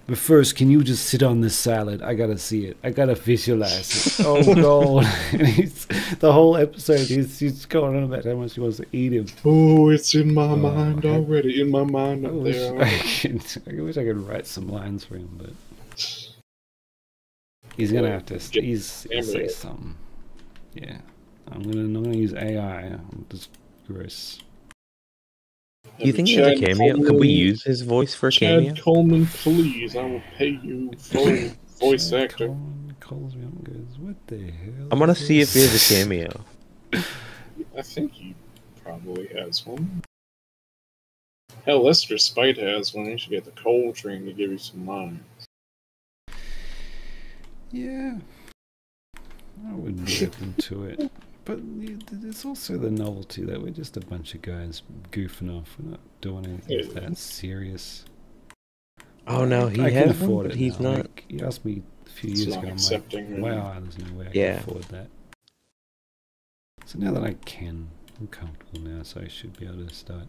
But first, can you just sit on this salad? I gotta see it. I gotta visualize it. Oh god! And the whole episode, he's going on about how much he wants to eat him. Oh, it's in my mind I- already. In my mind I up wish there. I wish I could write some lines for him, but he's gonna have to. He'll say something. Yeah, I'm gonna use AI. I'm just gross. Do you think he has a cameo? Could we use his voice for a cameo? Chad Coleman, please. I will pay you full voice Chad actor. Coleman calls me up and goes, "What the hell?" I'm gonna is see if he this?" has a cameo. I think he probably has one. Hell, Lester Spite has one. You should get the Coltrane to give you some lines. Yeah, I would be open to it. But there's also the novelty that we're just a bunch of guys goofing off. We're not doing anything that serious. Oh no, he I can has one, afford but it. he's now. not. Like, he asked me a few It's years not ago. I'm accepting, like, really. wow, there's no way I Yeah. can afford that. So now that I can, I'm comfortable now, so I should be able to start.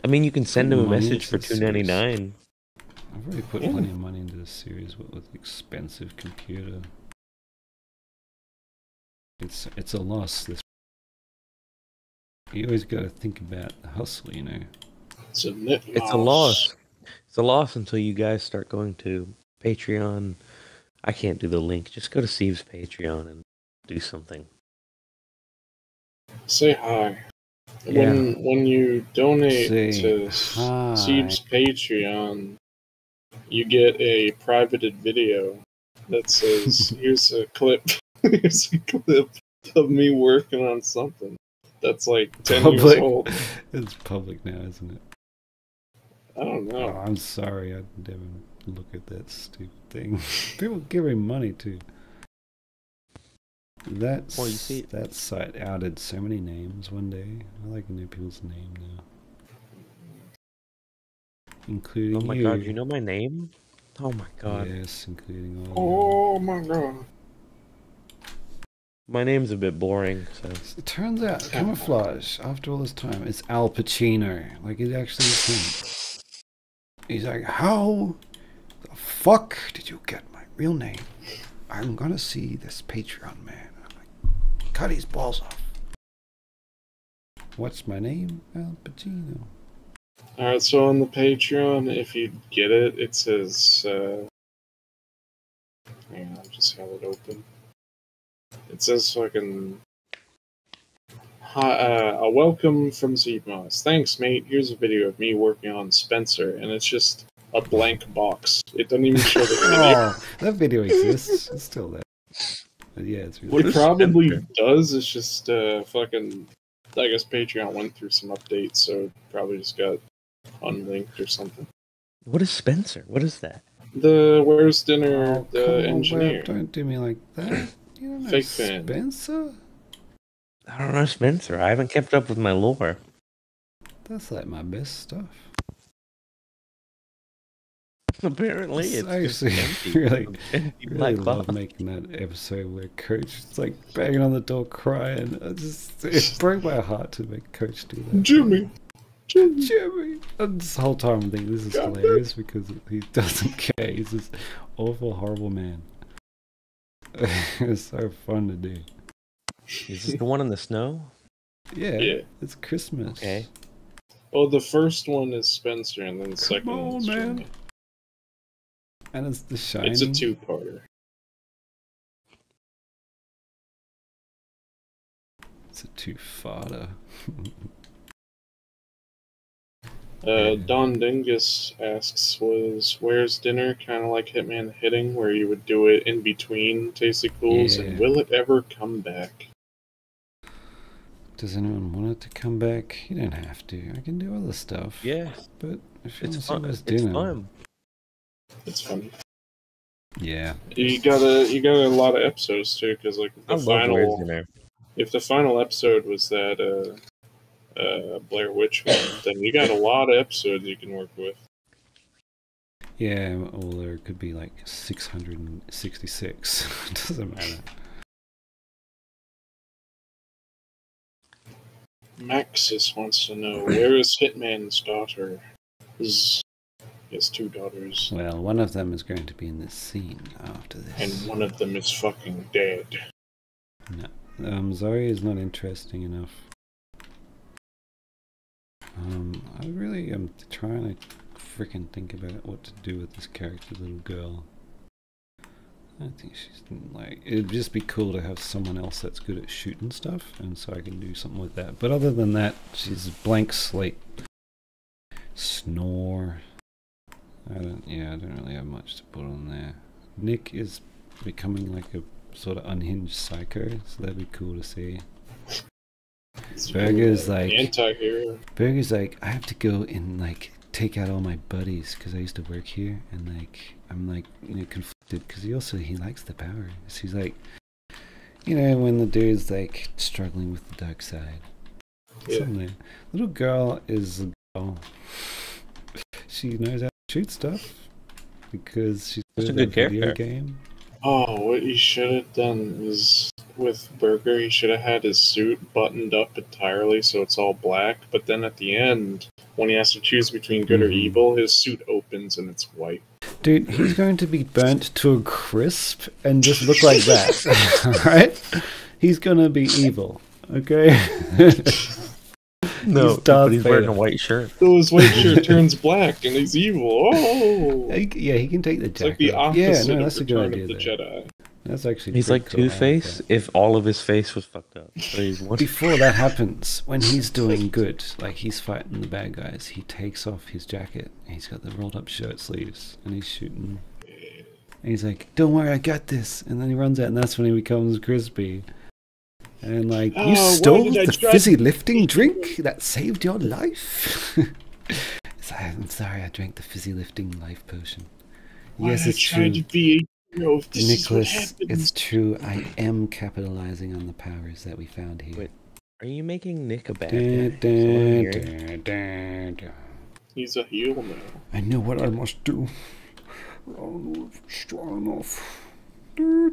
I mean, you can send him a Money message for into the series. $2.99. I've already put plenty of money into the series with expensive computer. It's a loss. You always got to think about the hustle, you know. It's a net It's a loss. It's a loss until you guys start going to Patreon. I can't do the link. Just go to Steve's Patreon and do something. Say hi. Yeah. When you donate Say to hi. Steve's Patreon, you get a privated video that says, "Here's a clip. Here's a clip of me working on something that's like 10 years Public. old." It's public now, isn't it? I don't Oh, know. I'm sorry. I'd never look at that stupid thing. People give him money too. That Well, you see- that site outed so many names one day. I like to know people's name now, including Oh my you. god, you know my name? Oh my god. Yes, including all. Oh my god. My name's a bit boring, so. It turns out camouflage. After all this time, it's Al Pacino. Like it actually is him. He's like, how the fuck did you get my real name? I'm gonna see this Patreon man. I'm like, cut his balls off. What's my name? Al Pacino. Alright, so on the Patreon, if you get it, it says, hang on, I just have it open. It says fucking, hi, a welcome from seibmoz. Thanks, mate. Here's a video of me working on Spencer, and it's just a blank box. It doesn't even show the video. Oh, that video exists. It's still there. But yeah, it's really. What It is probably Spencer? does. It's just fucking. I guess Patreon went through some updates, so it probably just got unlinked or something. What is Spencer? What is that? The Where's Dinner, Oh, the come on, engineer. Webb, don't do me like that. You don't know Fake fan. Spencer? I don't know Spencer. I haven't kept up with my lore. That's like my best stuff. Apparently, it's I just actually empty. really, Empty really black love box. making that episode where Coach is like banging on the door crying. It broke my heart to make Coach do that. Jimmy, Jimmy. And this whole time I'm thinking this is hilarious because he doesn't care. He's this awful, horrible man. It's so fun to do. Is this the one in the snow? Yeah. It's Christmas. Okay. Oh, the first one is Spencer, and then the second on, one is man. Jimmy. And it's The Shining. It's a two-parter. It's a two-farter. Don Dingus asks, where's dinner kind of like Hitman Hitting, where you would do it in between Tasty Cools, and will it ever come back? Does anyone want it to come back? You don't have to. I can do other stuff. Yeah. But if you It's want fun. to It's dinner, fun. It's funny. Yeah. You got a lot of episodes too, because like I love Where's Dinner. If the final episode was that Blair Witch one, then you got a lot of episodes you can work with. Yeah, or there could be like 666. It doesn't matter. Maxis wants to know, where is Hitman's daughter? He has two daughters. Well, one of them is going to be in this scene after this. And one of them is fucking dead. No. Zoe is not interesting enough. I really am trying to freaking think about what to do with this character, little girl. I don't think she's like. It'd just be cool to have someone else that's good at shooting stuff, and so I can do something with that. But other than that, she's a blank slate. Snore. I don't really have much to put on there. Nick is becoming like a sort of unhinged psycho, so that'd be cool to see. Burger's like anti-hero. Burger's like, I have to go and like take out all my buddies because I used to work here, and like I'm like, you know, conflicted because he likes the power. So he's like, you know, when the dude's like struggling with the dark side. Yeah. Something. Little girl is a girl. She knows how to shoot stuff because she's That's a good good at video character. game. Oh, what you should have done is with Burger, he should have had his suit buttoned up entirely so it's all black, but then at the end, when he has to choose between good or evil, his suit opens and it's white. Dude, he's going to be burnt to a crisp and just look like that. Alright? He's gonna be evil. Okay? No, but he's wearing a white shirt. So his white shirt turns black and he's evil. Oh! Yeah, he can take the jacket. It's like the opposite that's of a good Return idea. of the Jedi. That's actually He's pretty like cool. Two-Face if all of his face was fucked up. So he's one. Before that happens, when he's doing good, like he's fighting the bad guys, he takes off his jacket and he's got the rolled up shirt sleeves and he's shooting. And he's like, don't worry, I got this. And then he runs out and that's when he becomes crispy. And like, you stole the fizzy lifting drink that saved your life? I'm sorry, I drank the fizzy lifting life potion. Yes, it's true. Nicholas, it's true. I am capitalizing on the powers that we found here. Wait, are you making Nick a bad guy? He's a heel now. I know what I must do. I'm strong enough. I'm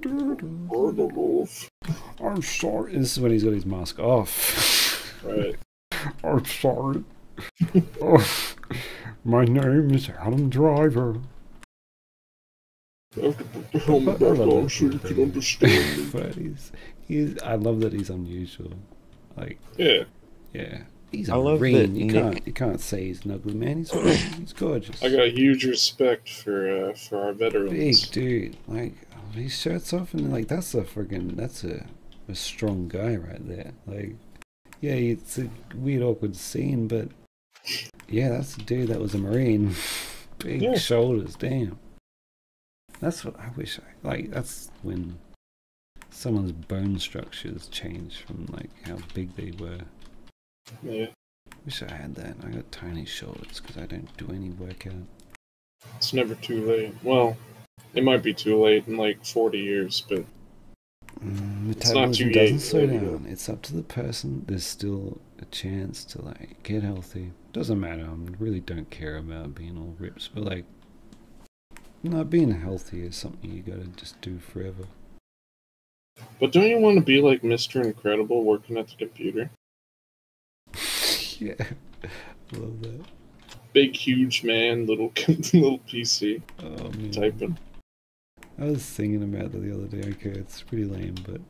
sorry. This is when he's got his mask off. Right. I'm sorry. My name is Adam Driver. I have to put the helmet back on so you can understand me. But I love that he's unusual. Like, yeah. He's a I love marine. that You can't say he's an ugly man. He's gorgeous. I got huge respect for our veterans. Big dude. Like, his shirt's off and like that's a strong guy right there. Like, yeah, it's a weird awkward scene, but yeah, that's a dude that was a marine. Big shoulders, damn. That's what I wish that's when someone's bone structures change from like how big they were. Yeah. Wish I had that. I got tiny shoulders because I don't do any workout. It's never too late. Well, it might be too late in like 40 years, but metabolism doesn't slow down. It's up to the person. There's still a chance to like get healthy. Doesn't matter. I really don't care about being all ripped, but like, being healthy is something you gotta just do forever. But don't you want to be like Mr. Incredible working at the computer? Yeah. Love that. Big, huge man, little little PC Oh man. typing. I was thinking about that the other day. Okay, it's pretty lame, but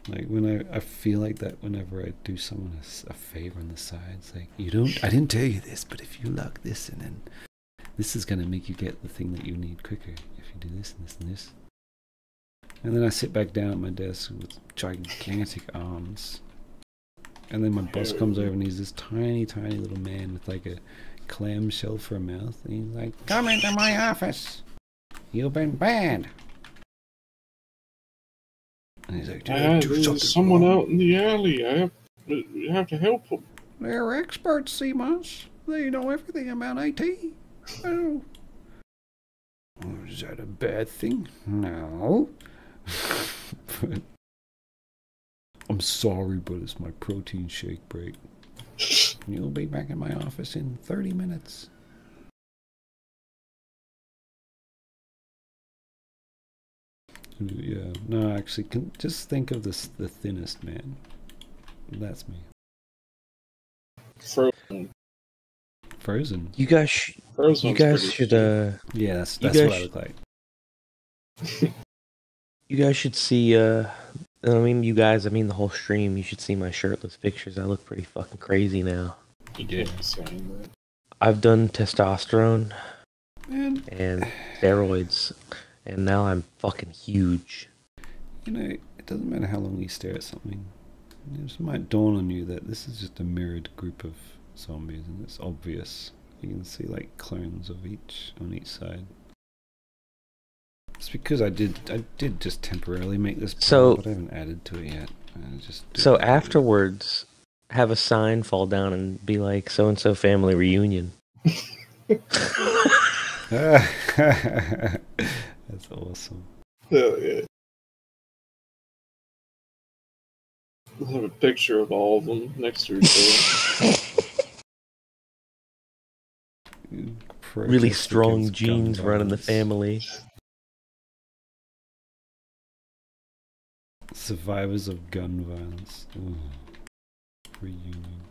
like when I feel like that whenever I do someone a favor on the side. It's like, I didn't tell you this, but if you lock this and then this is gonna make you get the thing that you need quicker if you do this and this and this. And then I sit back down at my desk with gigantic arms. And then my boss comes over and he's this tiny, tiny little man with like a clamshell for a mouth. And he's like, "Come into my office. You've been bad." And he's like, There's someone out in the alley. You have to help them. They're experts, seibmoz. They know everything about IT. Oh. Is that a bad thing? No. I'm sorry, but it's my protein shake break. You'll be back in my office in 30 minutes. Yeah, no, actually, just think of the thinnest man. That's me. Frozen. You guys should. Yeah, that's what I look like. You guys should see. I mean the whole stream. You should see my shirtless pictures. I look pretty fucking crazy now. You can't be saying that. I've done testosterone Man. and steroids, and now I'm fucking huge. You know, it doesn't matter how long you stare at something. It just might dawn on you that this is just a mirrored group of zombies, and it's obvious. You can see like clones of each on each side. It's because I did just temporarily make this So, but I haven't added to it yet. So afterwards, have a sign fall down and be like, "So and so family reunion." That's awesome. Hell yeah. I'll have a picture of all of them next to each other. Really strong genes running the family. Survivors of gun violence. Ooh. Reunion.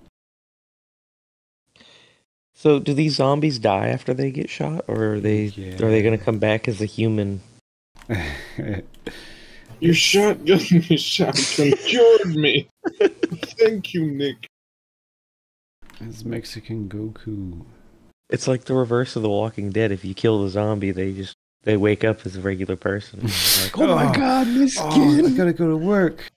So, do these zombies die after they get shot, or are they going to come back as a human? Your shotgun cured me. Thank you, Nick. It's Mexican Goku. It's like the reverse of The Walking Dead. If you kill the zombie, they wake up as a regular person. Like, oh my god, my skin! I gotta go to work.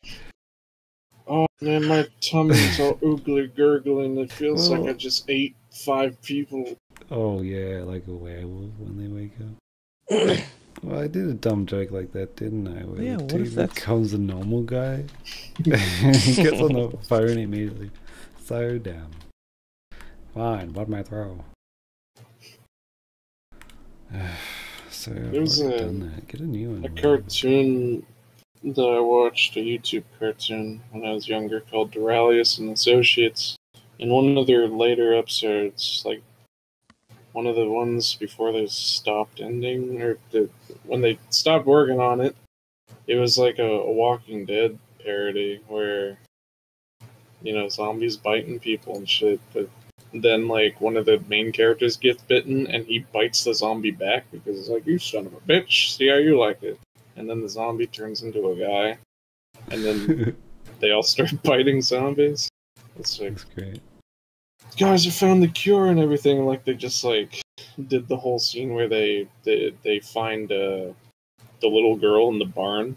Oh man, my tummy's all oogly gurgling. It feels like I just ate 5 people. Oh yeah, like a werewolf when they wake up. Well, I did a dumb joke like that, didn't I? Where yeah, the what dude if that becomes a normal guy? He gets on the phone immediately. So dumb. Fine, what may I throw? So There was done that. Get a new one. A cartoon that I watched, a YouTube cartoon when I was younger called Duralius and Associates. In one of their later episodes, like one of the ones before they stopped ending, or when they stopped working on it, it was like a Walking Dead parody where, you know, zombies biting people and shit, but then like one of the main characters gets bitten and he bites the zombie back because it's like, you son of a bitch, see how you like it. And then the zombie turns into a guy, and then they all start biting zombies. That's great. Guys have found the cure and everything. Like they just like did the whole scene where they find the little girl in the barn,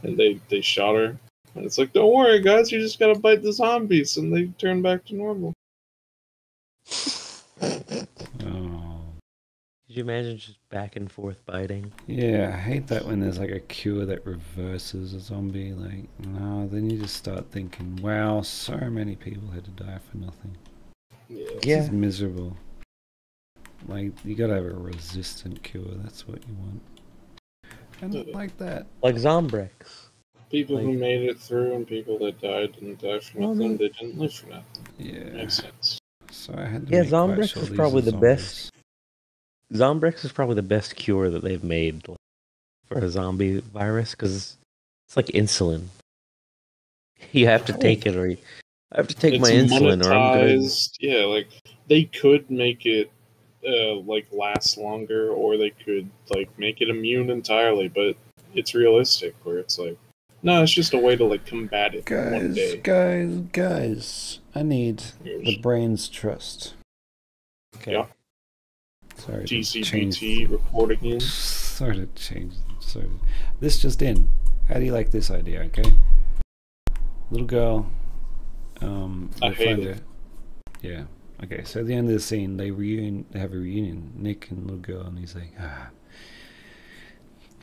and they shot her. And it's like, don't worry, guys, you just gotta bite the zombies, and they turn back to normal. Oh. Could you imagine just back and forth biting? Yeah, I hate that when there's like a cure that reverses a zombie. Like, no, then you just start thinking, wow, so many people had to die for nothing. Yeah. It's miserable. Like, you gotta have a resistant cure, that's what you want. And like that. Like Zombrex. People who made it through and people that died didn't die for nothing, they didn't live for nothing. Yeah. Makes sense. So I had to Yeah, make Zombrex sure is these probably are the zombies. best. Zombrex is probably the best cure that they've made for a zombie virus, because it's like insulin. You have to take it, or I have to take my insulin, or I'm good. Yeah, like they could make it like last longer, or they could like make it immune entirely. But it's realistic, where it's like, no, it's just a way to like combat it one day. Guys, I need the brain's trust. Okay. Yeah. Sorry. TCBT report again. Sorry to change. So this just in. How do you like this idea? Okay. Little girl. I hate it. Yeah. Okay. So at the end of the scene, they have a reunion. Nick and little girl, and he's like,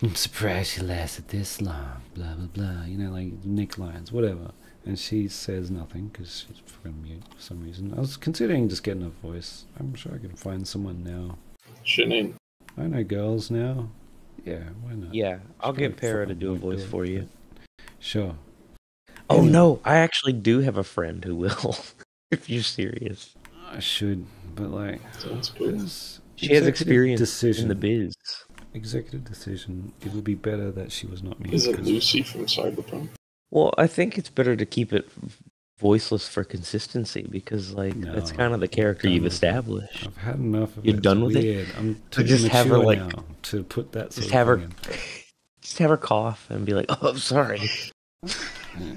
I'm surprised she lasted this long. Blah blah blah. You know, like Nick lines, whatever. And she says nothing because she's fucking mute for some reason. I was considering just getting a voice. I'm sure I can find someone now. Shouldn't. I know girls now. Yeah, why not? Yeah, I'll get Para to do a voice for you. Sure. Oh no, I actually do have a friend who will. If you're serious. I should, but like, sounds cool. She has experience in the biz. Executive decision. It would be better that she was not me. Is it Lucy from Cyberpunk? Well, I think it's better to keep it voiceless for consistency because, like, that's kind of the character you've established. I've had enough of it. You're done with it. I'm too just have her like now to put that. Just have her. Just have her cough and be like, "Oh, I'm sorry." Yeah,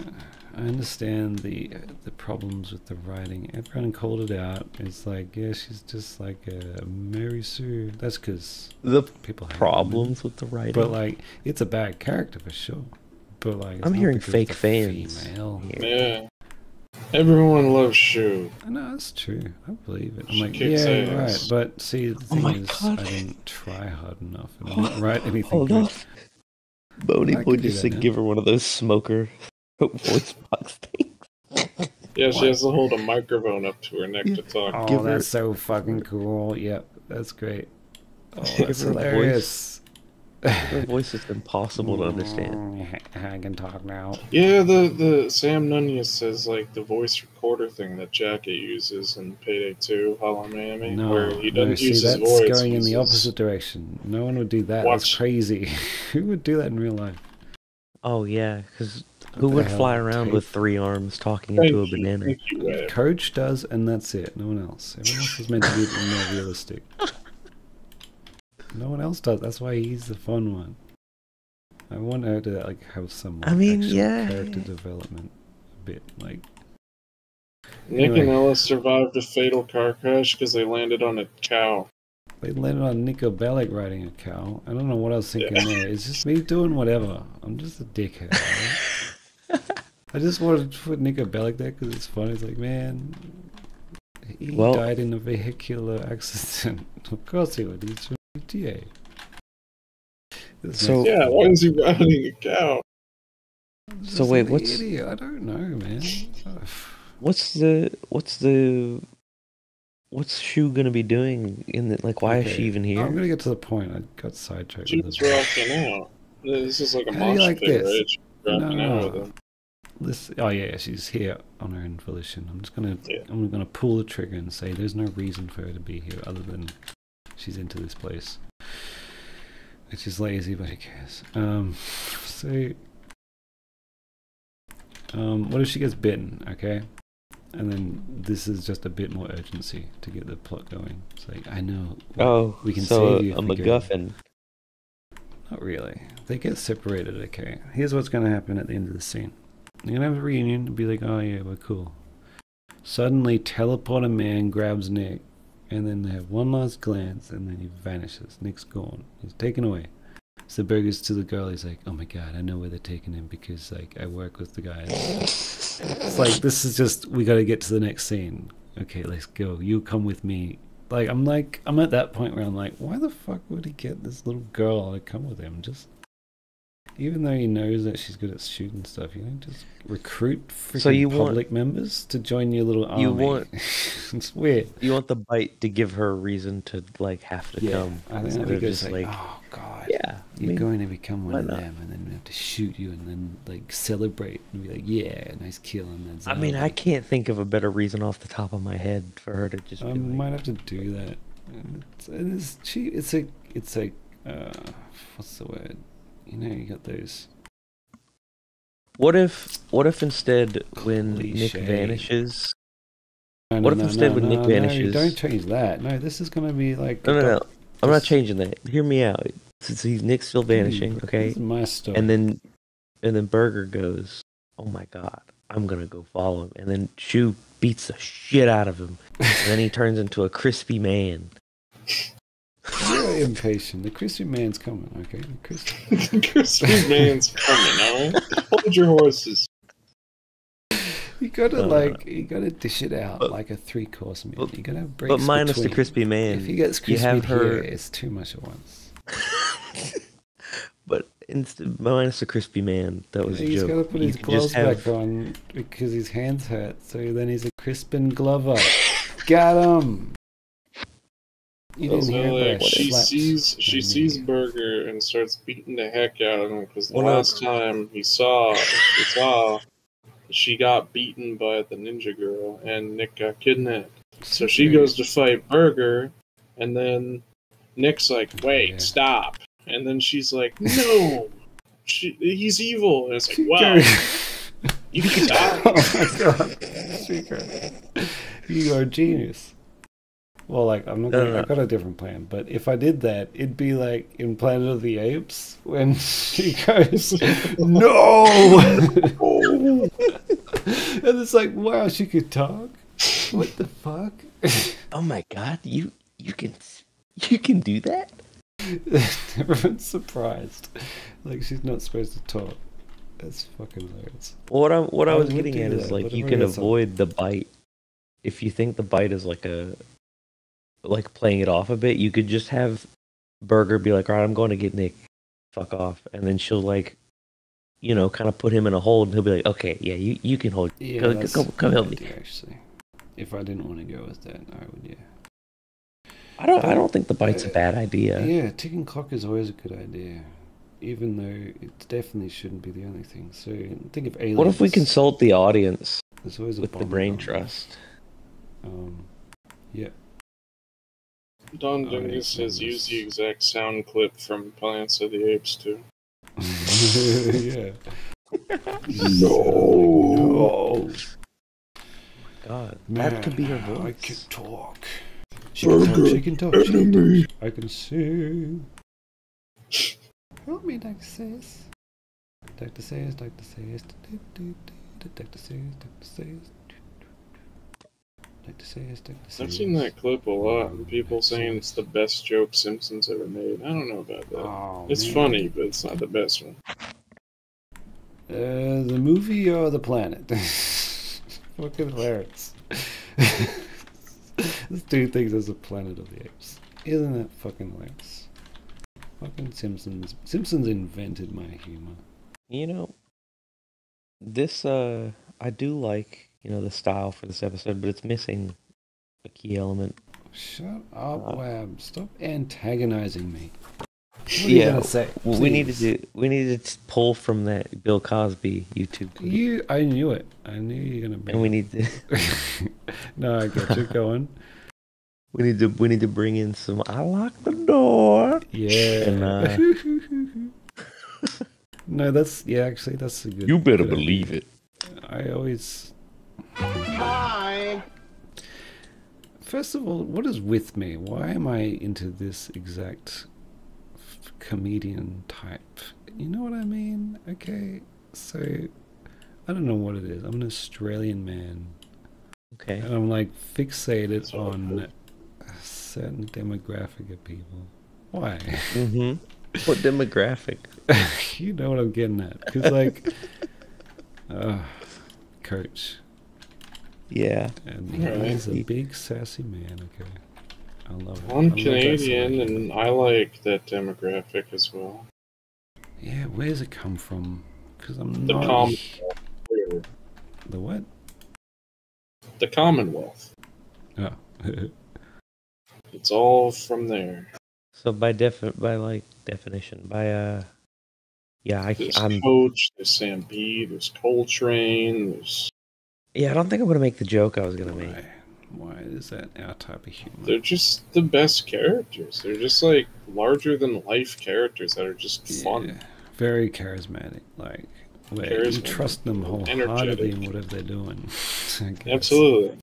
I understand the problems with the writing. Everyone called it out. It's like, yeah, she's just like a Mary Sue. That's because the people have problems with the writing. But like, it's a bad character for sure. But like, I'm hearing fake fans. Female. Yeah. Everyone loves Shu. I know, that's true. I believe it. I'm She like, kicks yeah, ass. right. But see, the thing is, God. I didn't try hard enough. I didn't write anything Hold good. on. Boney I Boy can do just that said now. give her one of those smoker voice box things. Yeah, she has to hold a microphone up to her neck to talk. Oh, Give her- that's so fucking cool. Yep, that's great. Oh, Give that's her a voice. hilarious. Her voice is impossible to understand. I can talk now. Yeah, the Sam Nunez says like the voice recorder thing that Jacket uses in Payday 2, Hollow Miami, No, where he doesn't see, use his that's voice. going in the he uses- opposite direction. No one would do that. That's Watch. crazy. Who would do that in real life? Oh yeah, because who the would hell? fly around with 3 arms talking into a banana? Thank you, Ed. Coach does, and that's it. No one else. Everyone else is meant to be more realistic. No one else does. That's why he's the fun one. I want her to like have some. I mean, actual yeah. character development, a bit like. Nick Anyway. and Ella survived a fatal car crash because they landed on a cow. They landed on Nico Bellic riding a cow. I don't know what I was thinking Yeah. there. It's just me doing whatever. I'm just a dickhead. Right? I just wanted to put Nico Bellic there because it's funny. It's like, man, he Well- died in a vehicular accident. Of course he would. He's from GTA. So- Yeah, why is he riding a cow? So wait, what's Idiot. I don't know, man. what's Shu gonna be doing in the why is Okay, she even here? I'm gonna get to the point. I got sidetracked. She with was this. rocking out. This is like a How do you mosh like pit, this? right? She's rocking No. out with him. Oh yeah, she's here on her own volition. Yeah. I'm gonna pull the trigger and say there's no reason for her to be here other than she's into this place. Which is lazy, but who cares? What if she gets bitten? Okay, and then this is just a bit more urgency to get the plot going. It's like I know. Oh, we can so save you a if we go. MacGuffin. Not really. They get separated, okay. Here's what's going to happen at the end of the scene. They're going to have a reunion and be like, oh yeah, we're cool. Suddenly, teleporter man grabs Nick, and then they have one last glance, and then he vanishes. Nick's gone. He's taken away. So Burgers to the girl, he's like, oh my god, I know where they're taking him because like I work with the guys. It's like, this is just, we got to get to the next scene. Okay, let's go. You come with me. I'm at that point where I'm like, why the fuck would he get this little girl to come with him? Just, even though he knows that she's good at shooting stuff, you know, just recruit freaking public members to join your little army. It's weird. You want the bite to give her a reason to have to come. I think instead that'd be of good. just It's like, oh god, yeah, you're going to become one why of not? them, and then we have to shoot you, and then like celebrate and be like, yeah, nice kill, and then I mean, I can't think of a better reason off the top of my head for her to just. I be might have to do that. It's cheap. It's a what's the word? You know, you got those. What if instead when Nick Cliche. vanishes, No, What if instead when Nick vanishes? No, don't change that. No, this is gonna be like. No. I'm not changing that. Hear me out. Since Nick's still vanishing, okay? This is my story. And then Burger goes, "Oh my god, I'm gonna go follow him." And then Shu beats the shit out of him, and then he turns into a crispy man. You're impatient. The crispy man's coming, okay? The crispy man's coming, alright? Hold your horses. You gotta you gotta dish it out like a 3-course meal. You gotta have breaks. But minus the crispy man. If you get crispy here, it's too much at once. But minus the crispy man, that was a joke. He's gotta put his gloves back on because his hands hurt. So then he's a Crispin Glover. Got him. You didn't hear she sees Burger and starts beating the heck out of him because the last time she got beaten by the ninja girl and Nick got kidnapped. So she goes to fight Burger, and then Nick's like, "Wait, stop!" And then she's like, "No, he's evil." And it's like, "Wow, you can die!" Oh my god, Secret, you are a genius. Well, like, I'm not gonna, I've got a different plan, but if I did that, it'd be like in Planet of the Apes when she goes, "No!" And it's like, wow, she could talk? What the fuck? Oh my god, you can do that? Everyone's surprised. Like, she's not supposed to talk. That's fucking hilarious. What I was getting at is, like, you can avoid the bite. If you think the bite is like playing it off a bit, you could just have Burger be like, "All right, I'm going to get Nick. Fuck off." And then she'll, like, you know, kind of put him in a hold, and he'll be like, "Okay, yeah, you can hold. Yeah, come help me." Actually, if I didn't want to go with that, I would. Yeah. I don't think the bite's a bad idea. Yeah, ticking clock is always a good idea, even though it definitely shouldn't be the only thing. So think of aliens. What if we consult the audience with the brain trust? Yeah. Don Dingus has used the exact sound clip from Plants of the Apes too. Yeah. No. God, that could be her voice. I can talk. She can talk. I can sing. Help me, Dr. Says. Dr. Says. Dr. Says. Dr. Says. I've seen that clip a lot, and people saying it's the best joke Simpsons ever made. I don't know about that. It's funny, but it's not the best one. The movie or the planet? Fucking hilarious. This dude thinks it's a Planet of the Apes. Isn't that fucking hilarious? Fucking Simpsons. Simpsons invented my humor. You know, this, I do like, you know, the style for this episode, but it's missing a key element. Shut up, Wab. Stop antagonizing me. What are you gonna say? We needed to pull from that Bill Cosby YouTube clip. I knew it. I knew you were gonna bring and we need to No, I got you going. We need to bring in some "I locked the door." Yeah. And, no, that's actually that's a good. You better believe it. I always. Hi. First of all, what is with me? Why am I into this exact comedian type? You know what I mean? Okay, so I don't know what it is. I'm an Australian man. Okay. And I'm like fixated on a certain demographic of people. Why? Mm-hmm. What demographic? You know what I'm getting at. Because, like, Coach. Yeah. And he's a big, sassy man, okay? I love it. I'm Canadian, and I like that demographic as well. Yeah, where does it come from? Because I'm the not... Commonwealth. The what? The Commonwealth. Oh. It's all from there. So definition, I'm Coach, there's Sam B, there's Coltrane, there's... Yeah, I don't think I'm gonna make the joke I was gonna make. Why is that our type of humor? They're just the best characters. They're just like larger than life characters that are just fun. Very charismatic. Like, where you trust them wholeheartedly in whatever they're doing. Absolutely.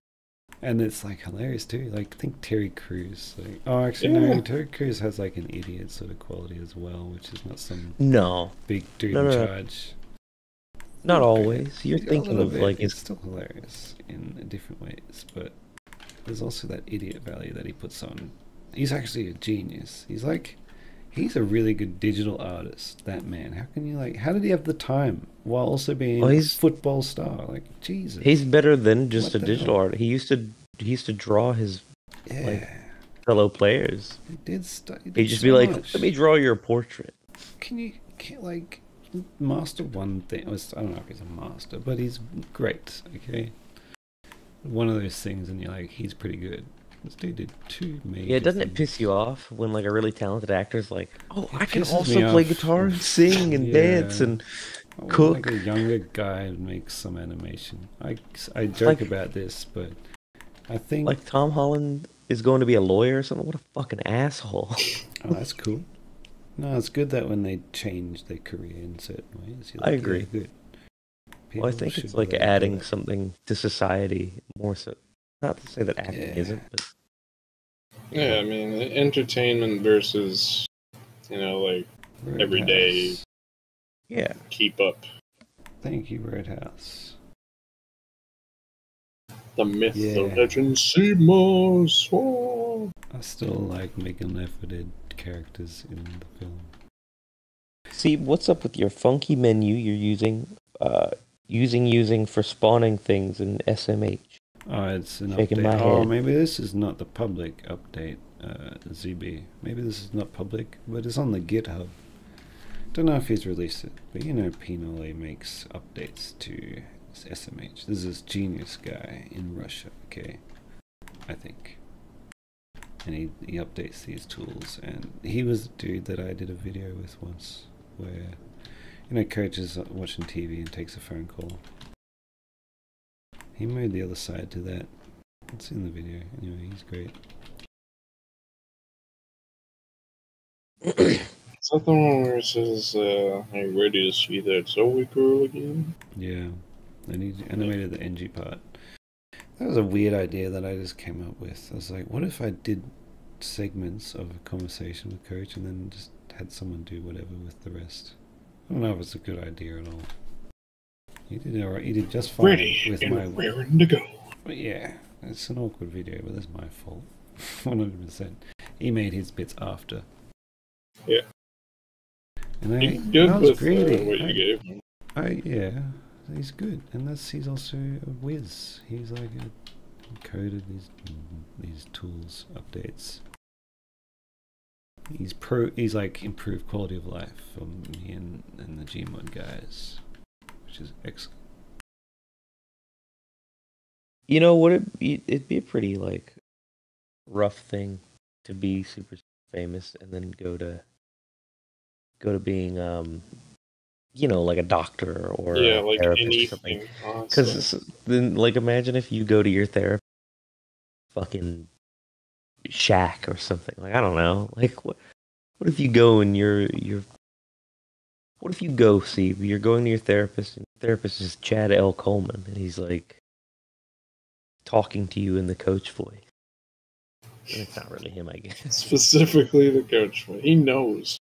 And it's like hilarious too. Like think Terry Crews. Like, oh, actually no, Terry Crews has like an idiot sort of quality as well, which is not some big dude in charge. Not always. You're thinking of like it's still hilarious in different ways, but there's also that idiot value that he puts on. He's actually a genius. He's a really good digital artist, that man. How can you how did he have the time while also being a football star? Like, Jesus. He's better than just a digital artist. He used to draw his fellow players. He'd just be like, let me draw your portrait. Can you master one thing? I don't know if he's a master, but he's great, okay? One of those things and you're like, he's pretty good. This dude did 2 major Yeah, doesn't it piss you off when like a really talented actor's like, oh, I can also play guitar and sing and dance and cook? Like a younger guy makes some animation. I joke about this, but I think like Tom Holland is going to be a lawyer or something. What a fucking asshole! Oh, that's cool. No, it's good that when they change their career in certain ways. I agree. Good. Well, I think it's like adding something to society more so. Not to say that acting isn't, but yeah, I mean, entertainment versus, like everyday. Yeah. Keep up. Thank you, Roadhouse. The myth, the legend, seibmoz. Oh. I still like making left-footed characters in the film. See, what's up with your funky menu you're using for spawning things in SMH? Oh, it's an update. Oh, maybe this is not the public update, ZB. Maybe this is not public, but it's on the GitHub. Don't know if he's released it, but Pinole makes updates to SMH. This is genius guy in Russia, okay? I think. And he updates these tools, and he was the dude that I did a video with once, where, Coach is watching TV and takes a phone call. He made the other side to that. It's in the video. Anyway, he's great. Is that the one where it says, are you ready to see that Zoe girl again? Yeah. And he animated the NG part. That was a weird idea that I just came up with. I was like, what if I did segments of a conversation with Coach and then just had someone do whatever with the rest? I don't know if it's a good idea at all. You did alright. You did just fine with my raring to go. But yeah, it's an awkward video, but that's my fault. 100%. He made his bits after. Yeah. And he's good with what you gave him. Yeah, he's good, and he's also a whiz. He's like coded these tools updates. He's like improved quality of life for me and the gmod guys, which is excellent. It'd be a pretty like rough thing to be super famous and then go to being like a doctor or a like therapist anything, or something. Because then, like, imagine if you go to your therapist, fucking shack or something. Like, I don't know. Like, what if you go and what if you go, see, you're going to your therapist, and your therapist is Chad L. Coleman, and he's like talking to you in the Coach voice. And it's not really him, I guess. Specifically the Coach voice. He knows.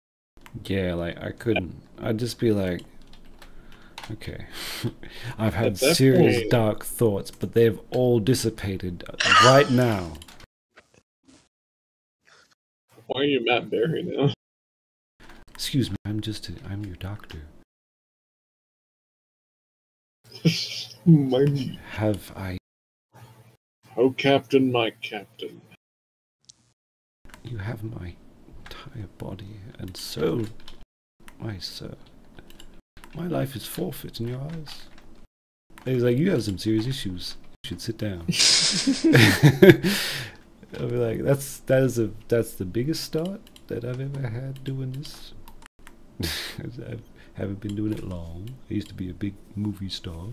Yeah, like, I couldn't. I'd just be like, okay, I've had serious dark thoughts, but they've all dissipated right now. Why are you Matt Berry now? Excuse me, I'm your doctor. Have I... Oh, Captain, my Captain. You have my entire body and soul, my sir. My life is forfeit in your eyes. He's like, you have some serious issues. You should sit down. I'll be like, that's the biggest start that I've ever had doing this. I haven't been doing it long. I used to be a big movie star.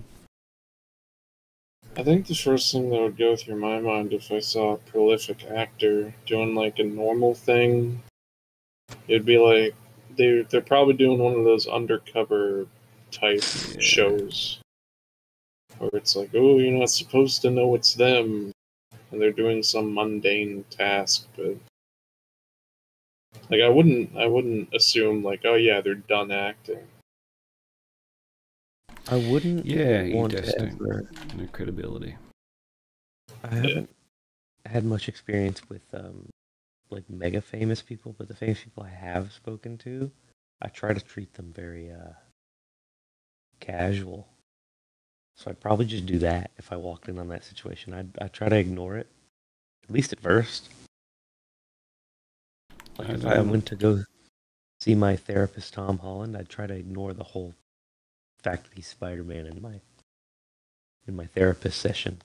I think the first thing that would go through my mind if I saw a prolific actor doing like a normal thing, it'd be like they're probably doing one of those undercover type shows where it's like, oh, you're not supposed to know it's them, and they're doing some mundane task, but like I wouldn't assume like, oh yeah, they're done acting. I wouldn't Yeah, you want just to don't. ever. No credibility. I haven't had much experience with like mega famous people, but the famous people I have spoken to, I try to treat them very casual. So I'd probably just do that if I walked in on that situation. I'd try to ignore it, at least at first. Like if I went to go see my therapist Tom Holland, I'd try to ignore the whole fact that he's Spider-Man in my therapist session.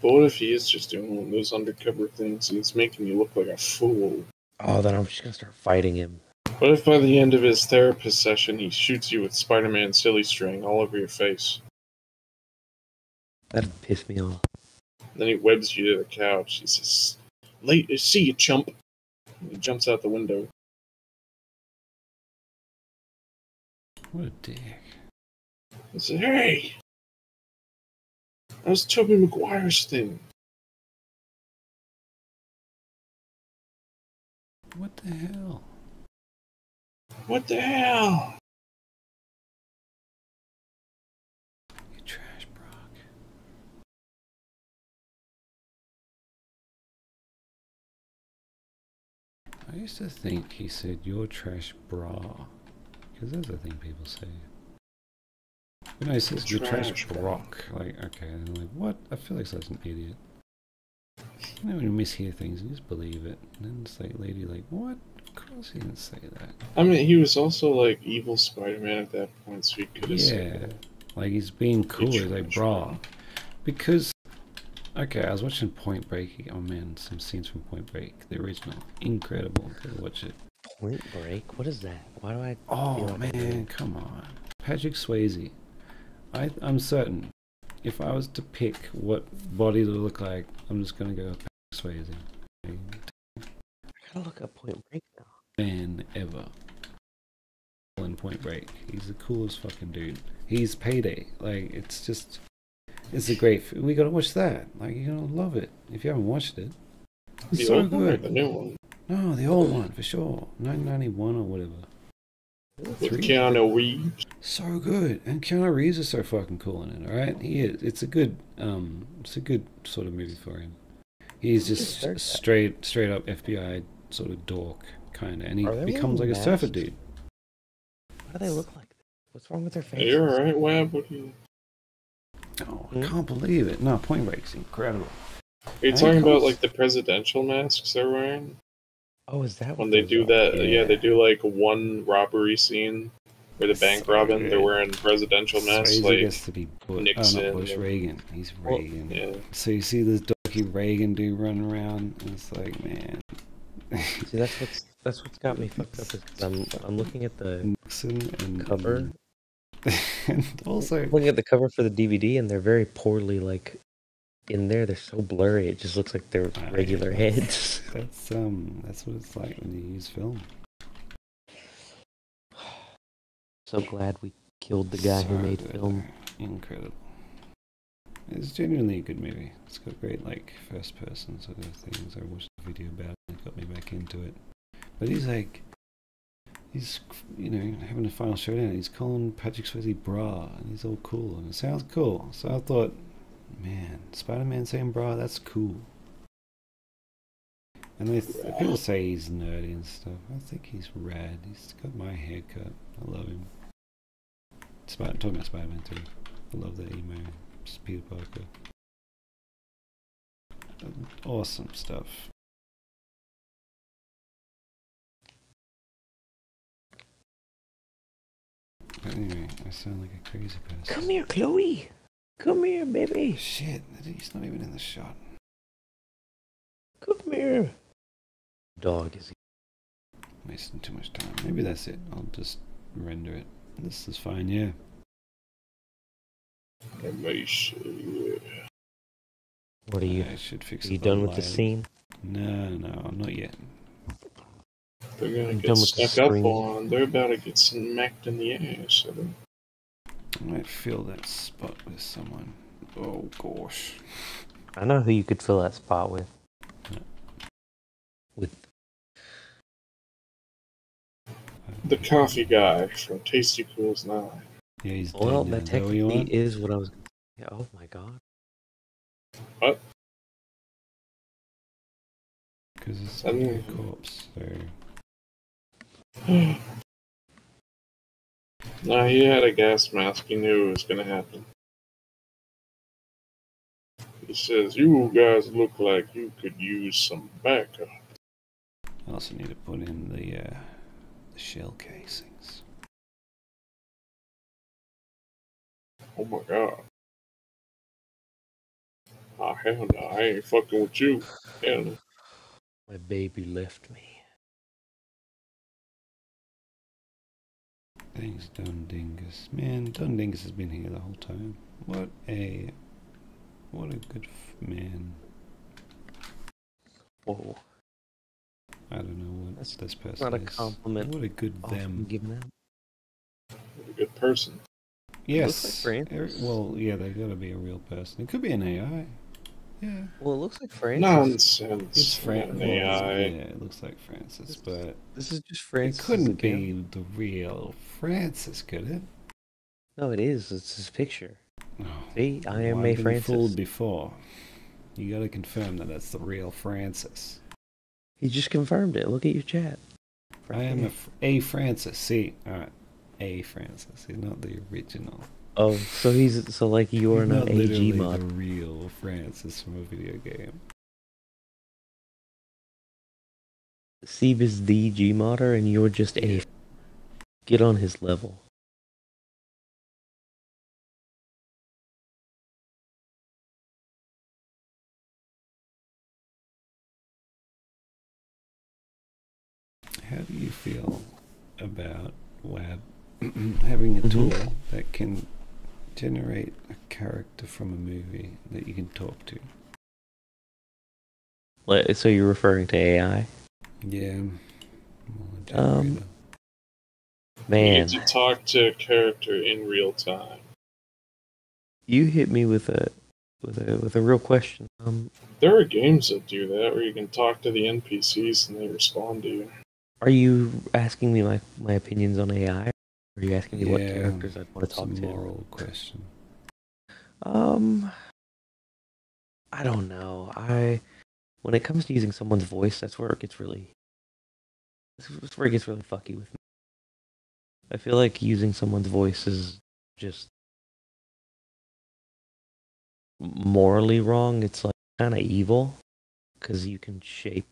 But what if he is just doing one of those undercover things and it's making you look like a fool? Oh, then I'm just gonna start fighting him. What if by the end of his therapist session he shoots you with Spider-Man silly string all over your face? That'd piss me off. Then he webs you to the couch. He says, "Late, see you, chump." And he jumps out the window. What a dick. I said, "Hey, that was Tobey Maguire's thing." What the hell? What the hell? You trash, Brock. I used to think he said, "You're trash, brah." Because that's the thing people say. But no, he says, "You're trash, Brock." Like, okay, and I'm like, what? I feel like such an idiot. You know when you mishear things, you just believe it. And then it's like, lady, like, what? Of course he didn't say that. I mean, he was also like evil Spider-Man at that point, so he could have said that. Like he's being cool. He's like, trash, brah. Because, okay, I was watching Point Break. Oh man, some scenes from Point Break, the original. Incredible. Go watch it. Point Break? What is that? Why do I? Oh feel like man, come on. Patrick Swayze. I'm certain if I was to pick what body to look like, I'm just gonna go with Patrick Swayze. I gotta look up Point Break now. Man ever. In Point Break. He's the coolest fucking dude. He's Payday. Like, it's just, it's a great, we gotta watch that. Like, you're gonna love it. If you haven't watched it. It's The so old one or good. the new one? No, the old one, for sure. 1991 or whatever. With Keanu Reeves. So good. And Keanu Reeves is so fucking cool in it, alright? He is. It's a good sort of movie for him. He's just straight up FBI sort of dork, kinda. And he becomes like a surfer dude. Why do they look like that? What's wrong with their faces? Are you alright, Wab? What are you... Oh, I can't believe it. No, Point Break's incredible. Are you talking about like the presidential masks they're wearing? Oh, is that when they do that? Yeah, they do like one robbery scene where the bank robbing. They're wearing presidential masks. Swayze like gets to be Nixon. not Bush, Reagan. He's Reagan. Yeah. So you see this dorky Reagan dude running around, and it's like, man. See, that's what's got me fucked up. Is I'm looking at the Nixon and cover. And also looking at the cover for the DVD, and they're very poorly like in there. They're so blurry. It just looks like they're regular heads. That's what it's like when you use film. So glad we killed the guy who made film. Incredible. It's genuinely a good movie. It's got great like first person sort of things. I watched a video about it and it got me back into it. But he's having a final showdown. He's calling Patrick Swayze bra, and he's all cool, and it sounds cool. So I thought, man, Spider-Man saying bra, that's cool. And people say he's nerdy and stuff. I think he's rad. He's got my haircut. I love him. Talking about Spider-Man too. I love that emo. Just Peter Parker. Awesome stuff. But anyway, I sound like a crazy person. Come here, Chloe. Come here, baby. Shit, he's not even in the shot. Come here. Dog is Wasting too much time. Maybe that's it. I'll just render it. This is fine, yeah. What are you? I should fix Are you done with the scene? No, I'm not yet. They're gonna get stuck up on. They're about to get smacked in the ass. I might fill that spot with someone. Oh gosh. I know who you could fill that spot with. With The coffee guy from Tasty Cool's 9. Yeah, he's well, dead now. that Is that what you technically want? is what I was. Yeah, oh my god. What? Because it's I like a mean- corpse, so... Nah, he had a gas mask. He knew it was gonna happen. He says, "You guys look like you could use some backup." I also need to put in the shell casings. Oh my god. Ah, hell no, I ain't fucking with you. Hell no. My baby left me. Thanks, Dundingus. Man, Dundingus has been here the whole time. What a good man. Whoa. I don't know what That's this person not a is. compliment. What a good Often them. given out. What a good person. Yes. Looks like Francis. Well, yeah, they gotta be a real person. It could be an AI. Yeah. Well, it looks like Francis. Nonsense. It's Francis. Not an AI. Yeah, it looks like Francis, but This is just it Francis. couldn't be the real Francis, could it? No, it is. It's his picture. Oh, See, I am well, May I've been Francis. fooled before. You gotta confirm that that's the real Francis. He just confirmed it. Look at your chat. I am a Francis. See, alright, a Francis. He's not the original. Oh, so like you're He's not not a literally gmod. the real Francis from a video game. Seib is the gmodder, and you're just a. Get on his level. How do you feel about Web having a tool that can generate a character from a movie that you can talk to? So you're referring to AI? Yeah. Man. You get to talk to a character in real time. You hit me with a real question. There are games that do that where you can talk to the NPCs and they respond to you. Are you asking me my opinions on AI? Or are you asking me what characters I'd want to talk it's a to? moral question. I don't know. When it comes to using someone's voice, that's where it gets really fucky with me. I feel like using someone's voice is just morally wrong. It's like kind of evil because you can shape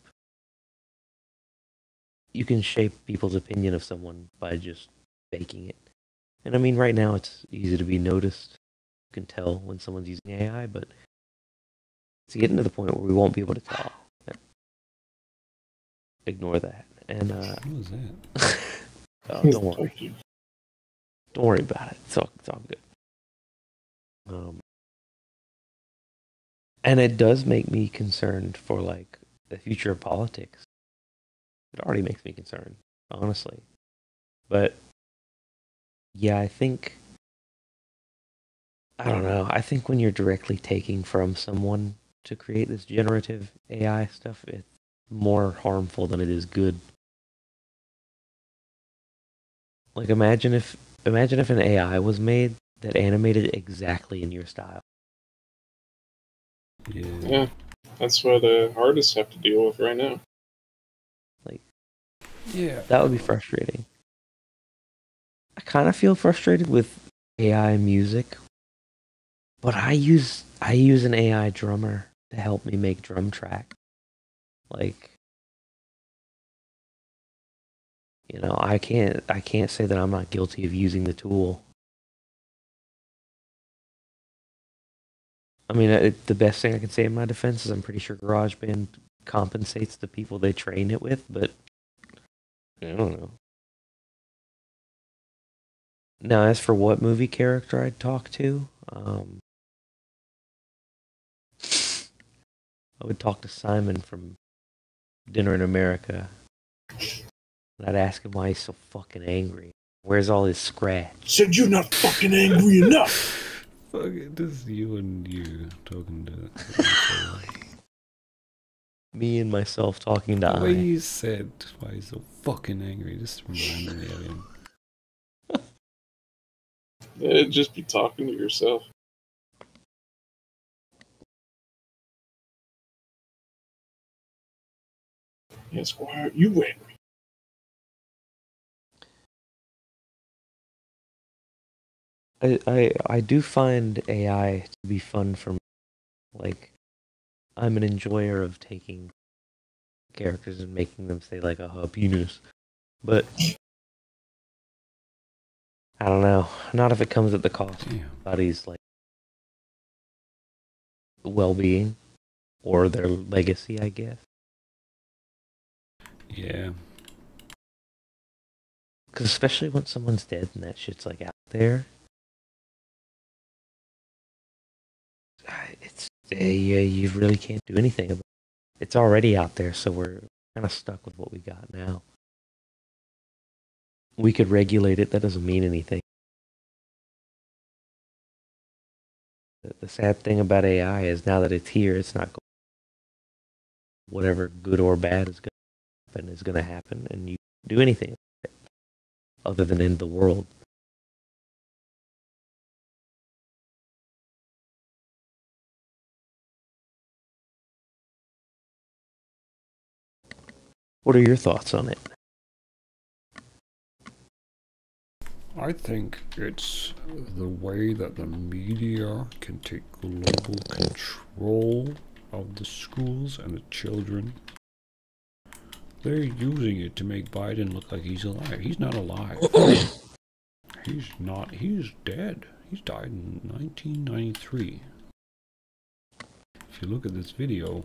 people's opinion of someone by just faking it. And I mean, right now it's easy to be noticed. You can tell when someone's using AI, but it's getting to the point where we won't be able to tell. Ignore that. And What was that? oh, don't worry. Don't worry about it. It's all good. And it does make me concerned for like the future of politics. It already makes me concerned, honestly. But yeah, I don't know. I think when you're directly taking from someone to create this generative AI stuff, it's more harmful than it is good. Like imagine if an AI was made that animated exactly in your style. Yeah, that's what artists have to deal with right now. Yeah. That would be frustrating. I kind of feel frustrated with AI music, but I use an AI drummer to help me make drum track. Like, you know, I can't say that I'm not guilty of using the tool. I mean, the best thing I can say in my defense is I'm pretty sure GarageBand compensates the people they train it with, but I don't know. Now, as for what movie character I'd talk to, I would talk to Simon from Dinner in America. And I'd ask him why he's so fucking angry. Where's all his scratch? Said you're not fucking angry enough! Fuck it, just you and you talking to each other. Me and myself talking to The way I. you said why he's so fucking angry just reminded me of him. Yeah, just be talking to yourself. Yes, why are you angry? I do find AI to be fun for me. Like, I'm an enjoyer of taking characters and making them say like a penis. But I don't know. Not if it comes at the cost of Damn. somebody's like well-being or their legacy, I guess. Yeah. Because especially when someone's dead and that shit's like out there, you really can't do anything about it. It's already out there, so we're kind of stuck with what we got now. We could regulate it. That doesn't mean anything. The sad thing about AI is now that it's here, it's not going. Whatever good or bad is going to happen, and you can't do anything other than end the world. What are your thoughts on it? I think it's the way that the media can take global control of the schools and the children. They're using it to make Biden look like he's alive. He's not alive. He's not. He's dead. He's died in 1993. If you look at this video.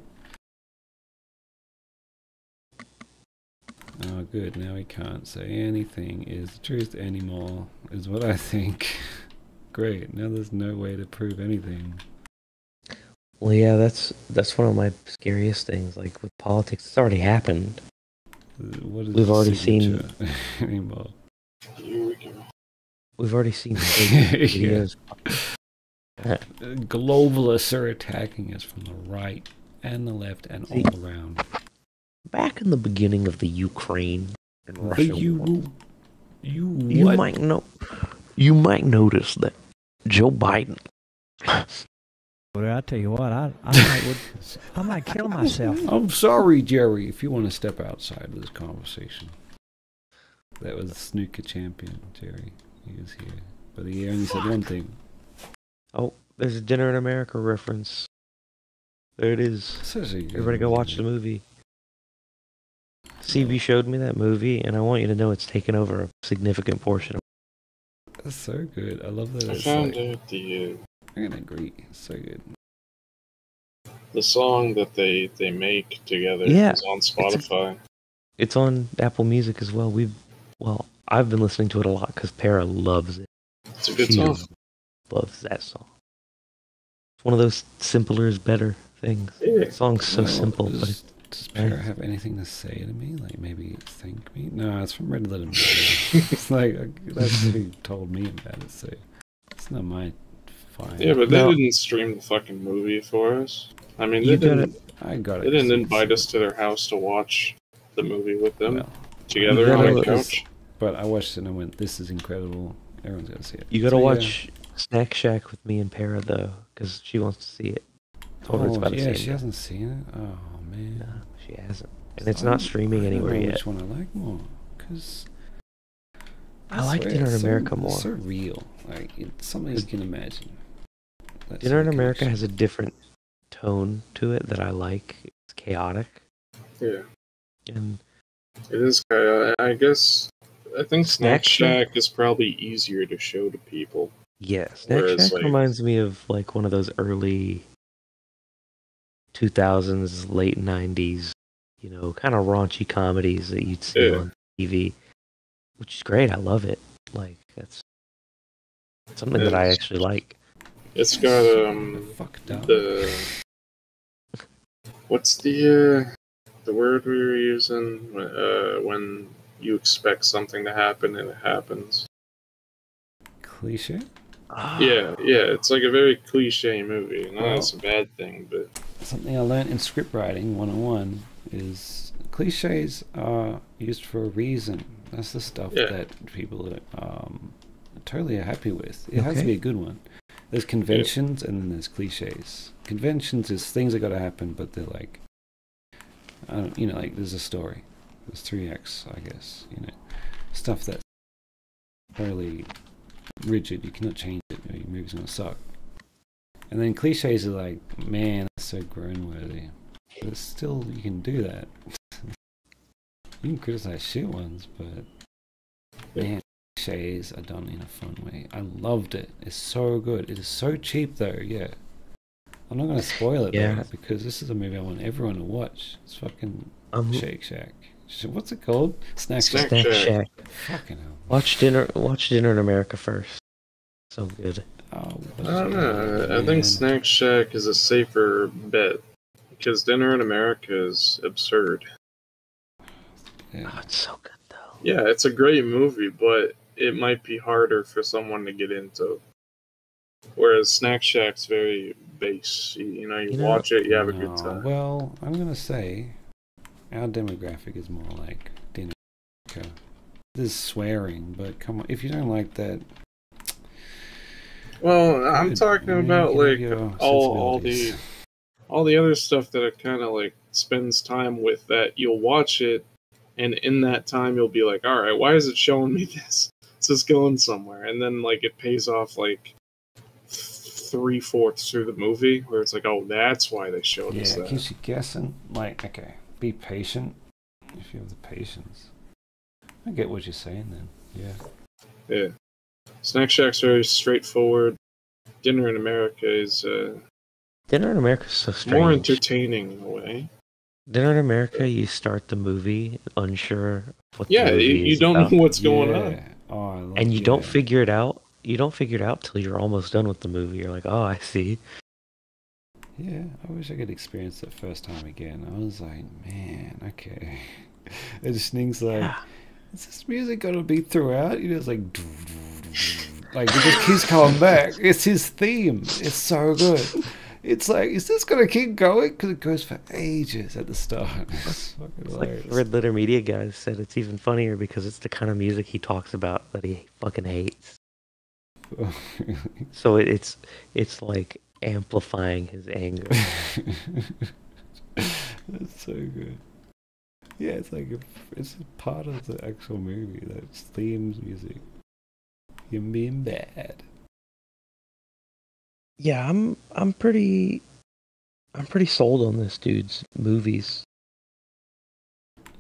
Oh, good. Now he can't say anything is the truth anymore, is what I think. Great. Now there's no way to prove anything. Well, yeah, that's one of my scariest things. Like with politics, it's already happened. What is We've already signature anymore? Here we go. We've already seen videos. Globalists are attacking us from the right and the left and See, all around. back in the beginning of the Ukraine and Russia war, you what? might notice that Joe Biden. Well, I tell you what, I might kill myself. I'm sorry, Jerry, if you want to step outside of this conversation. That was snooker champion, Jerry. He was here. But he only said one thing. Oh, there's a Dinner in America reference. There it is. Everybody go watch the movie. CB showed me that movie, and I want you to know it's taken over a significant portion of it. That's so good. I love that. I It's found like, out the I'm gonna agree. It's so good. the song that they make together Yeah, is on Spotify. It's on Apple Music as well. I've been listening to it a lot because Para loves it. It's a good She song. loves that song. It's one of those simpler is better things. Yeah. The song's so Well, simple, but does Para have anything to say to me? Like maybe thank me? No, it's from Red Letter Media. It's like that's who told me about it. So it's not my fine. Yeah, but they No. didn't stream the fucking movie for us. I mean, You they gotta- didn't. I got it. They didn't invite us to their house to watch the movie with them Well, together You on gotta- a couch. but I watched it and I went, "This is incredible. Everyone's gotta see it." you gotta So, yeah. watch Snack Shack with me and Para though, because she wants to see it. Told her it's Oh, about the yeah, same she time. hasn't seen it. Oh man. No, she hasn't, and it's not streaming I don't anywhere know yet. Which one I like more? Because I like Dinner in America more. It's so real. Like it's something you can imagine. That's Dinner in so America connection. has a different tone to it that I like. It's chaotic, Yeah, and it is kind of. I guess. I think Snack Snack Shack? Shack is probably easier to show to people. yeah, Snack Whereas, Shack like- reminds me of like one of those early 2000s, late 90s, kind of raunchy comedies that you'd see Yeah. on TV, which is great. I love it. Like that's something that I Yes. actually like. It's got fucked up. the what's the word we were using when you expect something to happen and it happens. Cliche. Yeah, it's like a very cliche movie. And Well- that's a bad thing, but Something I learned in script writing 101 is cliches are used for a reason. That's the stuff Yeah. that people totally are happy with. It has to Okay. be a good one. There's conventions and then there's cliches. Conventions is things that got to happen, but they're like, like there's a story. There's 3 acts, I guess. Stuff that's fairly rigid. You cannot change it. Your movie's gonna suck. And then cliches are like, man, that's so groan-worthy. But it's still, you can do that. You can criticize shit ones, but man, cliches are done in a fun way. I loved it. It's so good. It is so cheap though, yeah. I'm not gonna spoil it Yeah. though, because this is a movie I want everyone to watch. It's fucking Um, Shake Shack. What's it called? Snack Snack Shack. Snack Shack. Shack. Fucking hell. Watch Dinner in America first. So good. Oh, I don't know. I think Snack Shack is a safer bet because Dinner in America is absurd. Oh, it's so good though. Yeah, it's a great movie, but it might be harder for someone to get into. Whereas Snack Shack's very base. You watch it, you have a good time. Well, I'm gonna say our demographic is more like dinner. There's swearing, but come on, if you don't like that, Well, I'm Good. talking You about can like have your all sensibilities. the other stuff that it kind of like spends time with. That you'll watch it, and in that time you'll be like, all right, why is it showing me this? It's just going somewhere, and then like it pays off like 3/4 through the movie, where it's like, oh, that's why they showed us yeah, that. keeps you guessing. Like, okay, be patient if you have the patience. I get what you're saying then. Yeah. Yeah. Snack Shack's very straightforward. Dinner in America is Dinner in America is so strange. more entertaining in a way. Dinner in America, you start the movie unsure of what Yeah, the movie you is don't about, know what's going on. Yeah. Oh, I love and you don't figure it out. You don't figure it out till you're almost done with the movie. You're like, oh, I see. Yeah, I wish I could experience it first time again. I was like, man, okay. And Shning's like, Yeah. is this music gonna be throughout? It's like, like it just keeps coming back. It's his theme. It's so good. It's like, is this gonna keep going? Because it goes for ages at the start. It's fucking It's like hilarious. Red Letter Media guys said, it's even funnier because it's the kind of music he talks about that he fucking hates. So it's like amplifying his anger. That's so good. Yeah, it's like it's a part of the actual movie. That's themes, music. Him being bad. Yeah, I'm pretty sold on this dude's movies.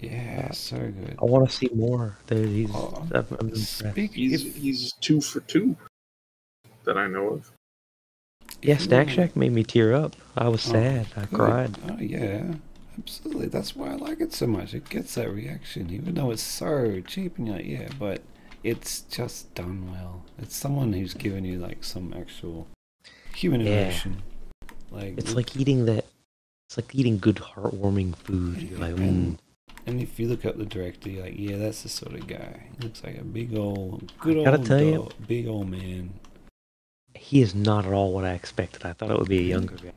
Yeah, so good. I want to see more. He's Oh, I'm impressed. He's 2 for 2 that I know of. Yeah, Snack Shack made me tear up. I was Oh, sad. I good. cried. Oh yeah, absolutely. That's why I like it so much. It gets that reaction, even though it's so cheap. And you're like, yeah, but it's just done well. It's someone who's given you like some actual human Yeah. emotion. Like It's like eating that. It's like eating good, heartwarming food. You're like, and if you look up the director, you're like, yeah, that's the sort of guy. He looks like a big old, good gotta old tell you- dog, big old man. he is not at all what I expected. I thought it would be a younger guy.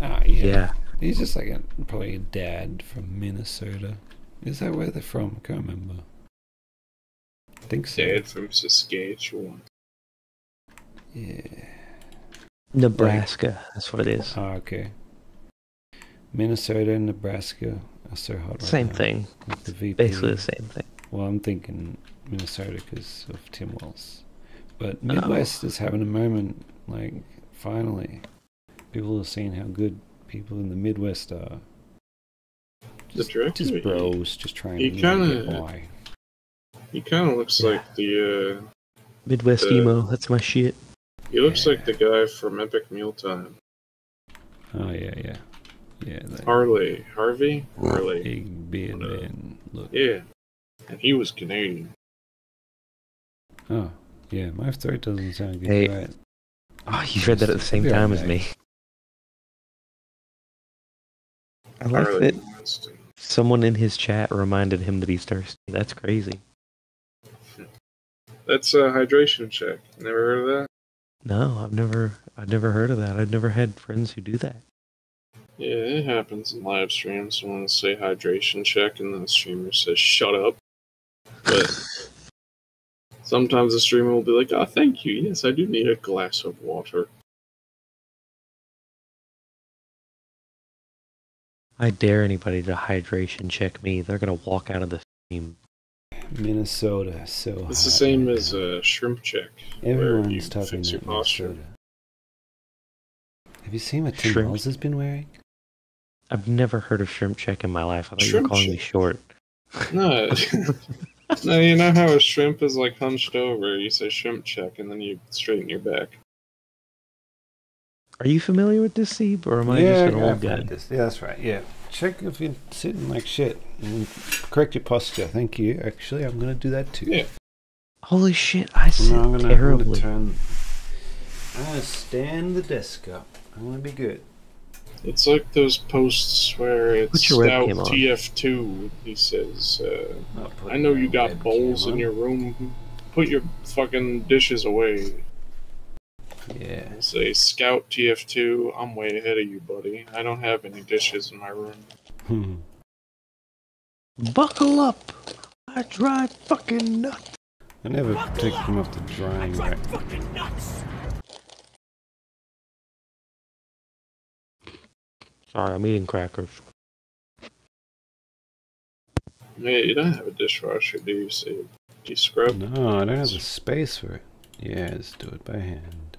Ah, yeah. Yeah. He's just like probably a dad from Minnesota. Is that where they're from? I can't remember. I think so. Dad from Saskatchewan. Yeah. Nebraska. That's what it is. Oh, okay. Minnesota and Nebraska are so hot right Same now thing. with the VP. Basically the same thing. Well, I'm thinking Minnesota because of Tim Walz. But Oh. Midwest is having a moment, like, finally. People are seeing how good people in the Midwest are. The director, Just bros, just trying he to kinda- get by. he kind of looks Yeah. like the Midwest The- emo. That's my shit. he looks like the guy from Epic Mealtime. Oh, yeah. Yeah, that Harvey. big beard Uh, man look. Yeah, and he was Canadian. Oh, yeah, my throat doesn't sound good, Hey. right? Oh, you read that at the same Be right time as back. me. I like Harley that Winston. someone in his chat reminded him that he's thirsty. That's crazy. That's a hydration check. Never heard of that? No, I've never heard of that. I've never had friends who do that. Yeah, it happens in live streams. Someone will say hydration check, and then the streamer says shut up. But sometimes the streamer will be like, "Oh, thank you. Yes, I do need a glass of water." I dare anybody to hydration check me. They're gonna walk out of the stream. Minnesota, so It's the hot same right as now. a shrimp check, where you Everyone's talking fix your about posture. Minnesota. Have you seen what Tim Shrimp? Knowles has been wearing? I've never heard of shrimp check in my life. I thought you Shrimp were calling me check? short. No, no, you know how a shrimp is like hunched over. You say shrimp check, and then you straighten your back. Are you familiar with this, Seeb, or am I just an old I've guy? heard this. Yeah, that's right. Yeah, check if you're sitting like shit and correct your posture. Thank you. Actually, I'm gonna do that too. Yeah. Holy shit, I sit No, I'm terribly. gonna stand the desk up. I'm gonna be good. It's like those posts where it's Put your Stout webcam on. TF2. He says, I'll put I know my you got webcam bowls in on. your room. Put your fucking dishes away. Yeah. I say, Scout TF2, I'm way ahead of you, buddy. I don't have any dishes in my room. Buckle up! I drive fucking nuts. I never took them off the drying rack. Sorry, I'm eating crackers. Yeah, you don't have a dishwasher, do you? So you scrub? No, I don't have the space for it. Yeah, let's do it by hand.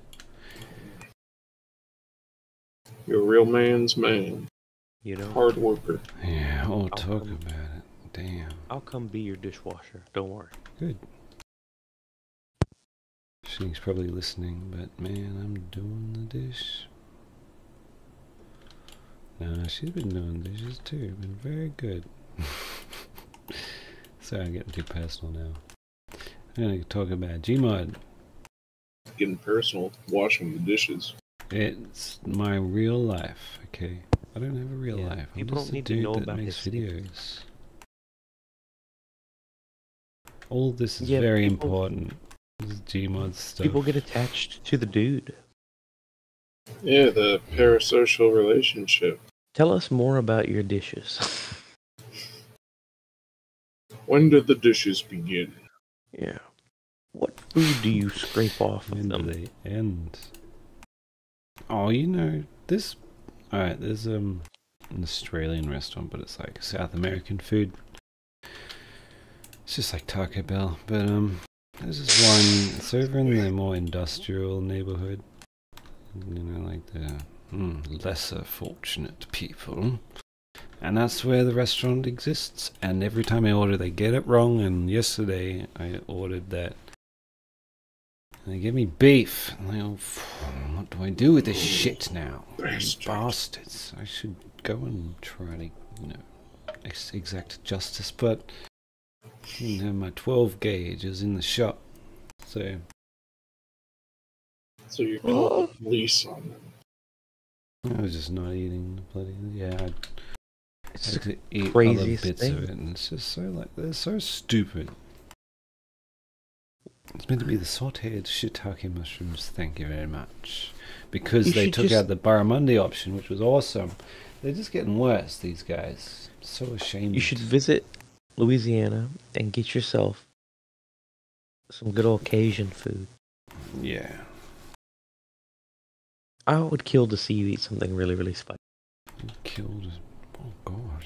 You're a real man's man. You know, Hard worker. Yeah, I'll I'll talk come. about it. Damn. I'll come be your dishwasher. Don't worry. Good. She's probably listening, but man, I'm doing the dish. No, she's been doing dishes too. Been very good. Sorry, I'm getting too personal now. I'm gonna talk about gmod. Getting personal, washing the dishes. It's my real life, okay? I don't have a real Yeah, life. I'm people just don't a need to dude know that about makes his videos. All this is Yeah, very people- important. This is gmod stuff. People get attached to the dude. Yeah, the parasocial relationship. Tell us more about your dishes. When did the dishes begin? Yeah. What food do you scrape off of When do them? they end? Oh, you know, this... Alright, there's an Australian restaurant, but it's like South American food. It's just like Taco Bell, but there's this one, it's over in the more industrial neighborhood. You know, like the lesser fortunate people. And that's where the restaurant exists. And every time I order, they get it wrong. And yesterday, I ordered that. And they give me beef. And I go, what do I do with this shit now? Bastard. Bastards. I should go and try to, you know, exact justice. But, you know, my 12 gauge is in the shop. So, So you call the police on them. I was just not eating the bloody... Yeah, I It's had the to eat other craziest bits thing. of it, and it's just so like they're so stupid. It's meant to be the sautéed shiitake mushrooms. Thank you very much, because You they should took just- out the barramundi option, which was awesome. They're just getting worse. These guys, so ashamed. You should visit Louisiana and get yourself some good old Cajun food. Yeah, I would kill to see you eat something really, really spicy. killed. Oh God.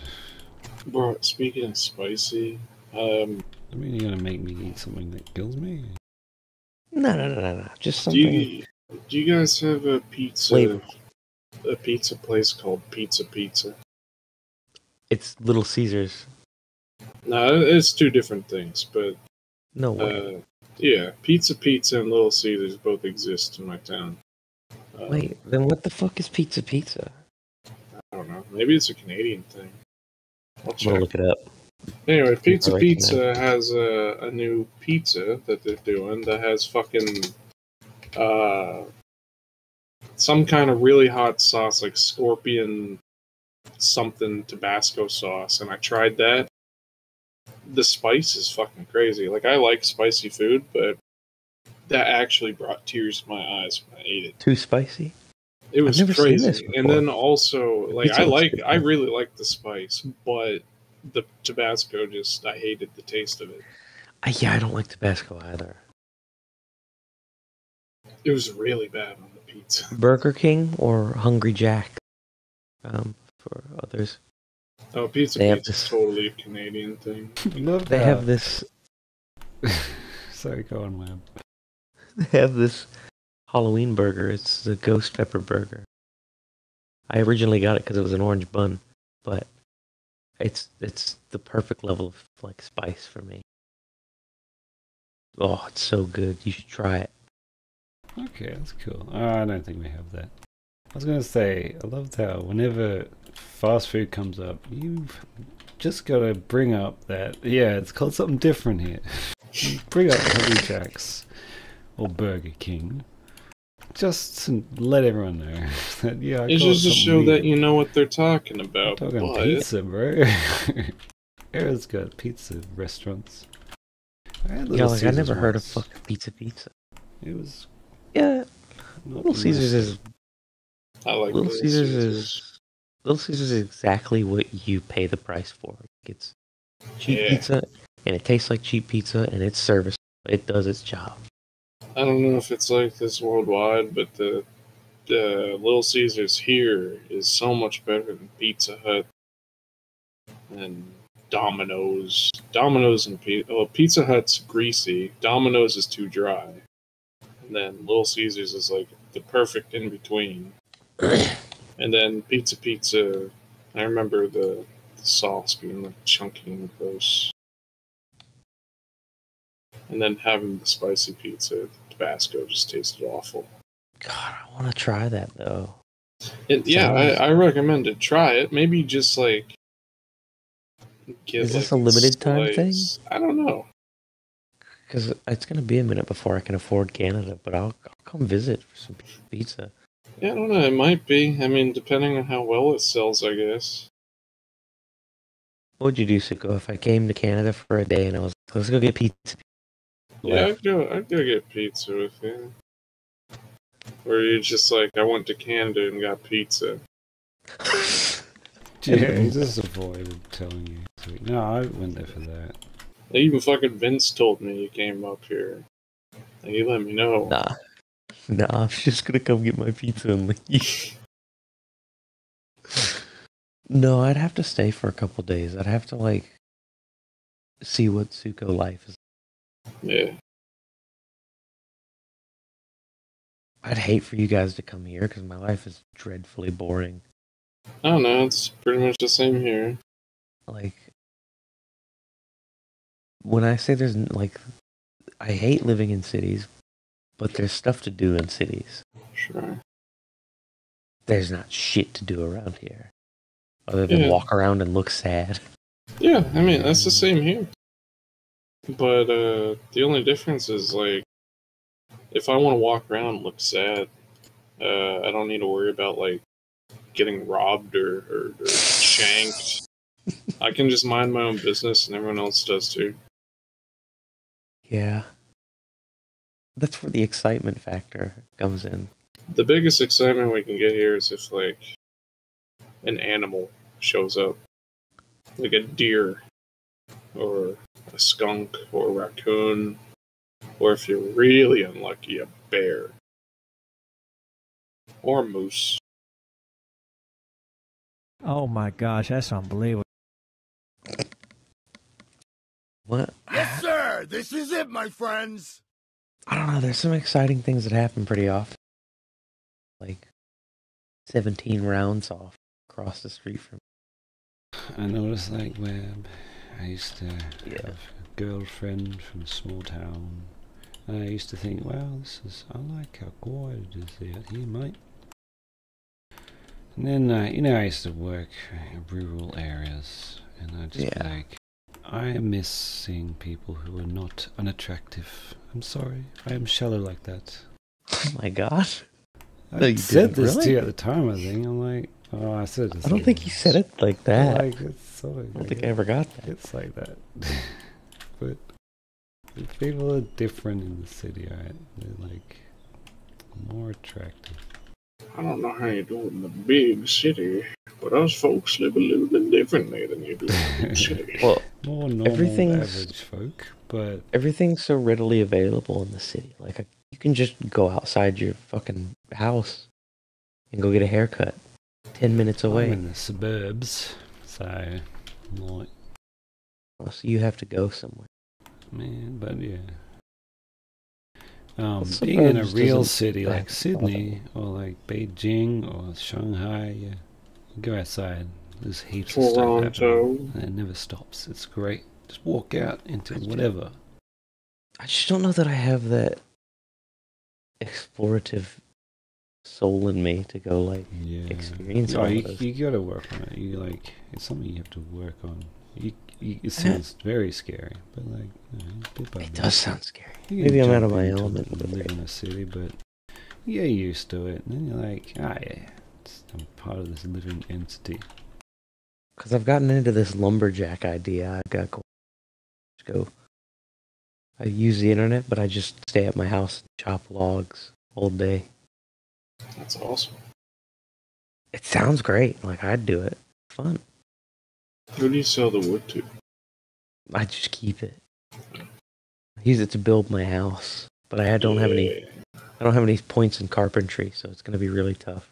Bro, speaking of spicy, I mean, you're gonna make me eat something that kills me? No. Just do something. you guys have a Flavor. pizza place called Pizza? It's Little Caesars. No, it's two different things, but No way. yeah, Pizza and Little Caesars both exist in my town. Wait, then what the fuck is Pizza? I don't know. Maybe it's a Canadian thing. I'll I'm gonna check. look it up. Anyway, Right Pizza has a new pizza that they're doing that has fucking some kind of really hot sauce, like scorpion something Tabasco sauce, and I tried that. The spice is fucking crazy. Like, I like spicy food, but that actually brought tears to my eyes when I ate it. Too spicy? It was I've never seen this crazy. before. And then also, like, pizza looks good, I though. really like the spice, but the Tabasco I hated the taste of it. Yeah, I don't like Tabasco either. It was really bad on the pizza. Burger King or Hungry Jack? For others. Oh, pizza They have pizza's this- totally a Canadian thing. Love They that. have this. Sorry, go on, man. They have this Halloween burger. It's the ghost pepper burger. I originally got it because it was an orange bun, but it's the perfect level of like spice for me. Oh, it's so good. You should try it. Okay, that's cool. I don't think we have that. I was gonna say, I loved how whenever fast food comes up, you've just gotta bring up that, yeah, it's called something different here. You bring up Hungry Jack's or Burger King, just to let everyone know that, yeah, I It's call it just to something show that weird. you know what they're talking I'm about. talking But pizza, bro. Era's got pizza restaurants. I had Yeah, Little like I never Caesars heard of once. fucking pizza. It was Yeah, not Little Caesars is I like Little Caesars is exactly what you pay the price for. It's cheap Yeah. pizza, and it tastes like cheap pizza, and it's service. It does its job. I don't know if it's like this worldwide, but the Little Caesars here is so much better than Pizza Hut and Domino's. Domino's and Pizza Hut's greasy. Domino's is too dry. And then Little Caesars is like the perfect in between. And then Pizza. I remember the sauce being like chunky and gross. And then having the spicy pizza, the Tabasco just tasted awful. God, I want to try that though. Yeah, I recommend it. Try it. Maybe just like get Is this like a limited time slice. I don't know. Because it's gonna be a minute before I can afford Canada, but I'll come visit for some pizza. Yeah, I don't know. It might be. I mean, depending on how well it sells, I guess. What would you do, Suko, if I came to Canada for a day and I was like, let's go get pizza? Yeah, I'd go get pizza with you. Or you just like, I went to Canada and got pizza. yeah, he just avoided telling you. So, no, I went there for that. Even fucking Vince told me you came up here. And he let me know. Nah, I'm just gonna come get my pizza and leave. No, I'd have to stay for a couple days. I'd have to like see what Suko life is. Yeah. I'd hate for you guys to come here because my life is dreadfully boring. I don't know. It's pretty much the same here. Like, when I say like, I hate living in cities, but there's stuff to do in cities. Sure. There's not shit to do around here. Other than Yeah. walk around and look sad. Yeah, I mean, that's the same here. But the only difference is, like, if I want to walk around and look sad, I don't need to worry about, like, getting robbed or shanked. I can just mind my own business and everyone else does too. Yeah. That's where the excitement factor comes in. The biggest excitement we can get here is if, like, an animal shows up. Like a deer, or a skunk, or a raccoon, or if you're really unlucky, a bear. Or a moose. Oh my gosh, that's unbelievable. What? Yes, sir. This is it, my friends. I don't know. There's some exciting things that happen pretty often. Like 17 rounds off across the street from. I noticed, like, Web, I used to Yeah. have a girlfriend from a small town. And I used to think, wow, I like how quiet it is out here, mate. And then, you know, I used to work in rural areas, and I just be like, I miss seeing people who are not unattractive. I'm sorry, I am shallow like that. Oh my god. I No, you said didn't, this to really? you at the time, I think. I'm like, oh, I said this. I don't think you said it like that. Like, it's sort of, I don't think I ever got that. it's like that. But People are different in the city, right? They're like more attractive. I don't know how you do it in the big city, but us folks live a little bit differently than you do in the big city. Well, More normal average folk, but everything's so readily available in the city. Like, you can just go outside your fucking house and go get a haircut 10 minutes I'm away. in the suburbs, so like, So you have to go somewhere. man, but yeah. Well, Being in a suburbs real doesn't city like bother Sydney or like Beijing or Shanghai, yeah, you go outside. There's heaps of stuff Toronto. happening, and it never stops. It's great. Just walk out into whatever. I just don't know that I have that explorative soul in me to go, like, Yeah. experience Oh, all you, of those. you gotta work on it. You like it's something you have to work on. It sounds very scary, but like bit by It bit. does sound scary. You Maybe can I'm out of jump my into element it and with live it. in a city, but you get used to it, and then you're like, yeah, I'm part of this living entity. Because I've gotten into this lumberjack idea. I've got go. I use the internet, but I just stay at my house and chop logs all day. That's awesome. It sounds great. Like, I'd do it. Fun. Who do you sell the wood to? I just keep it. I use it to build my house, but I don't have any. I don't have any points in carpentry, so it's going to be really tough.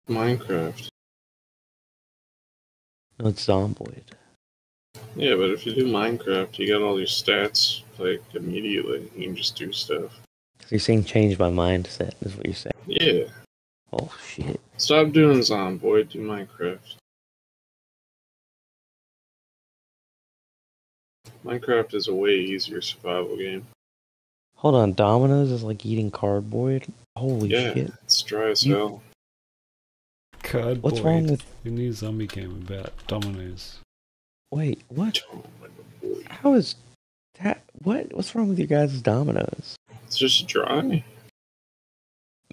Minecraft. No, it's Zomboid. Yeah, but if you do Minecraft, you got all your stats, like, immediately. You can just do stuff. So you're saying change my mindset, is what you're saying. Yeah. Oh, shit. Stop doing Zomboid, do Minecraft. Minecraft is a way easier survival game. Hold on, Domino's is like eating cardboard? Holy Yeah, shit. it's dry as You- hell. Cardboard. What's wrong with... the new zombie game about dominoes? Wait, what? Oh my boy. How is that... What? What's wrong with your guys' Domino's? It's just dry.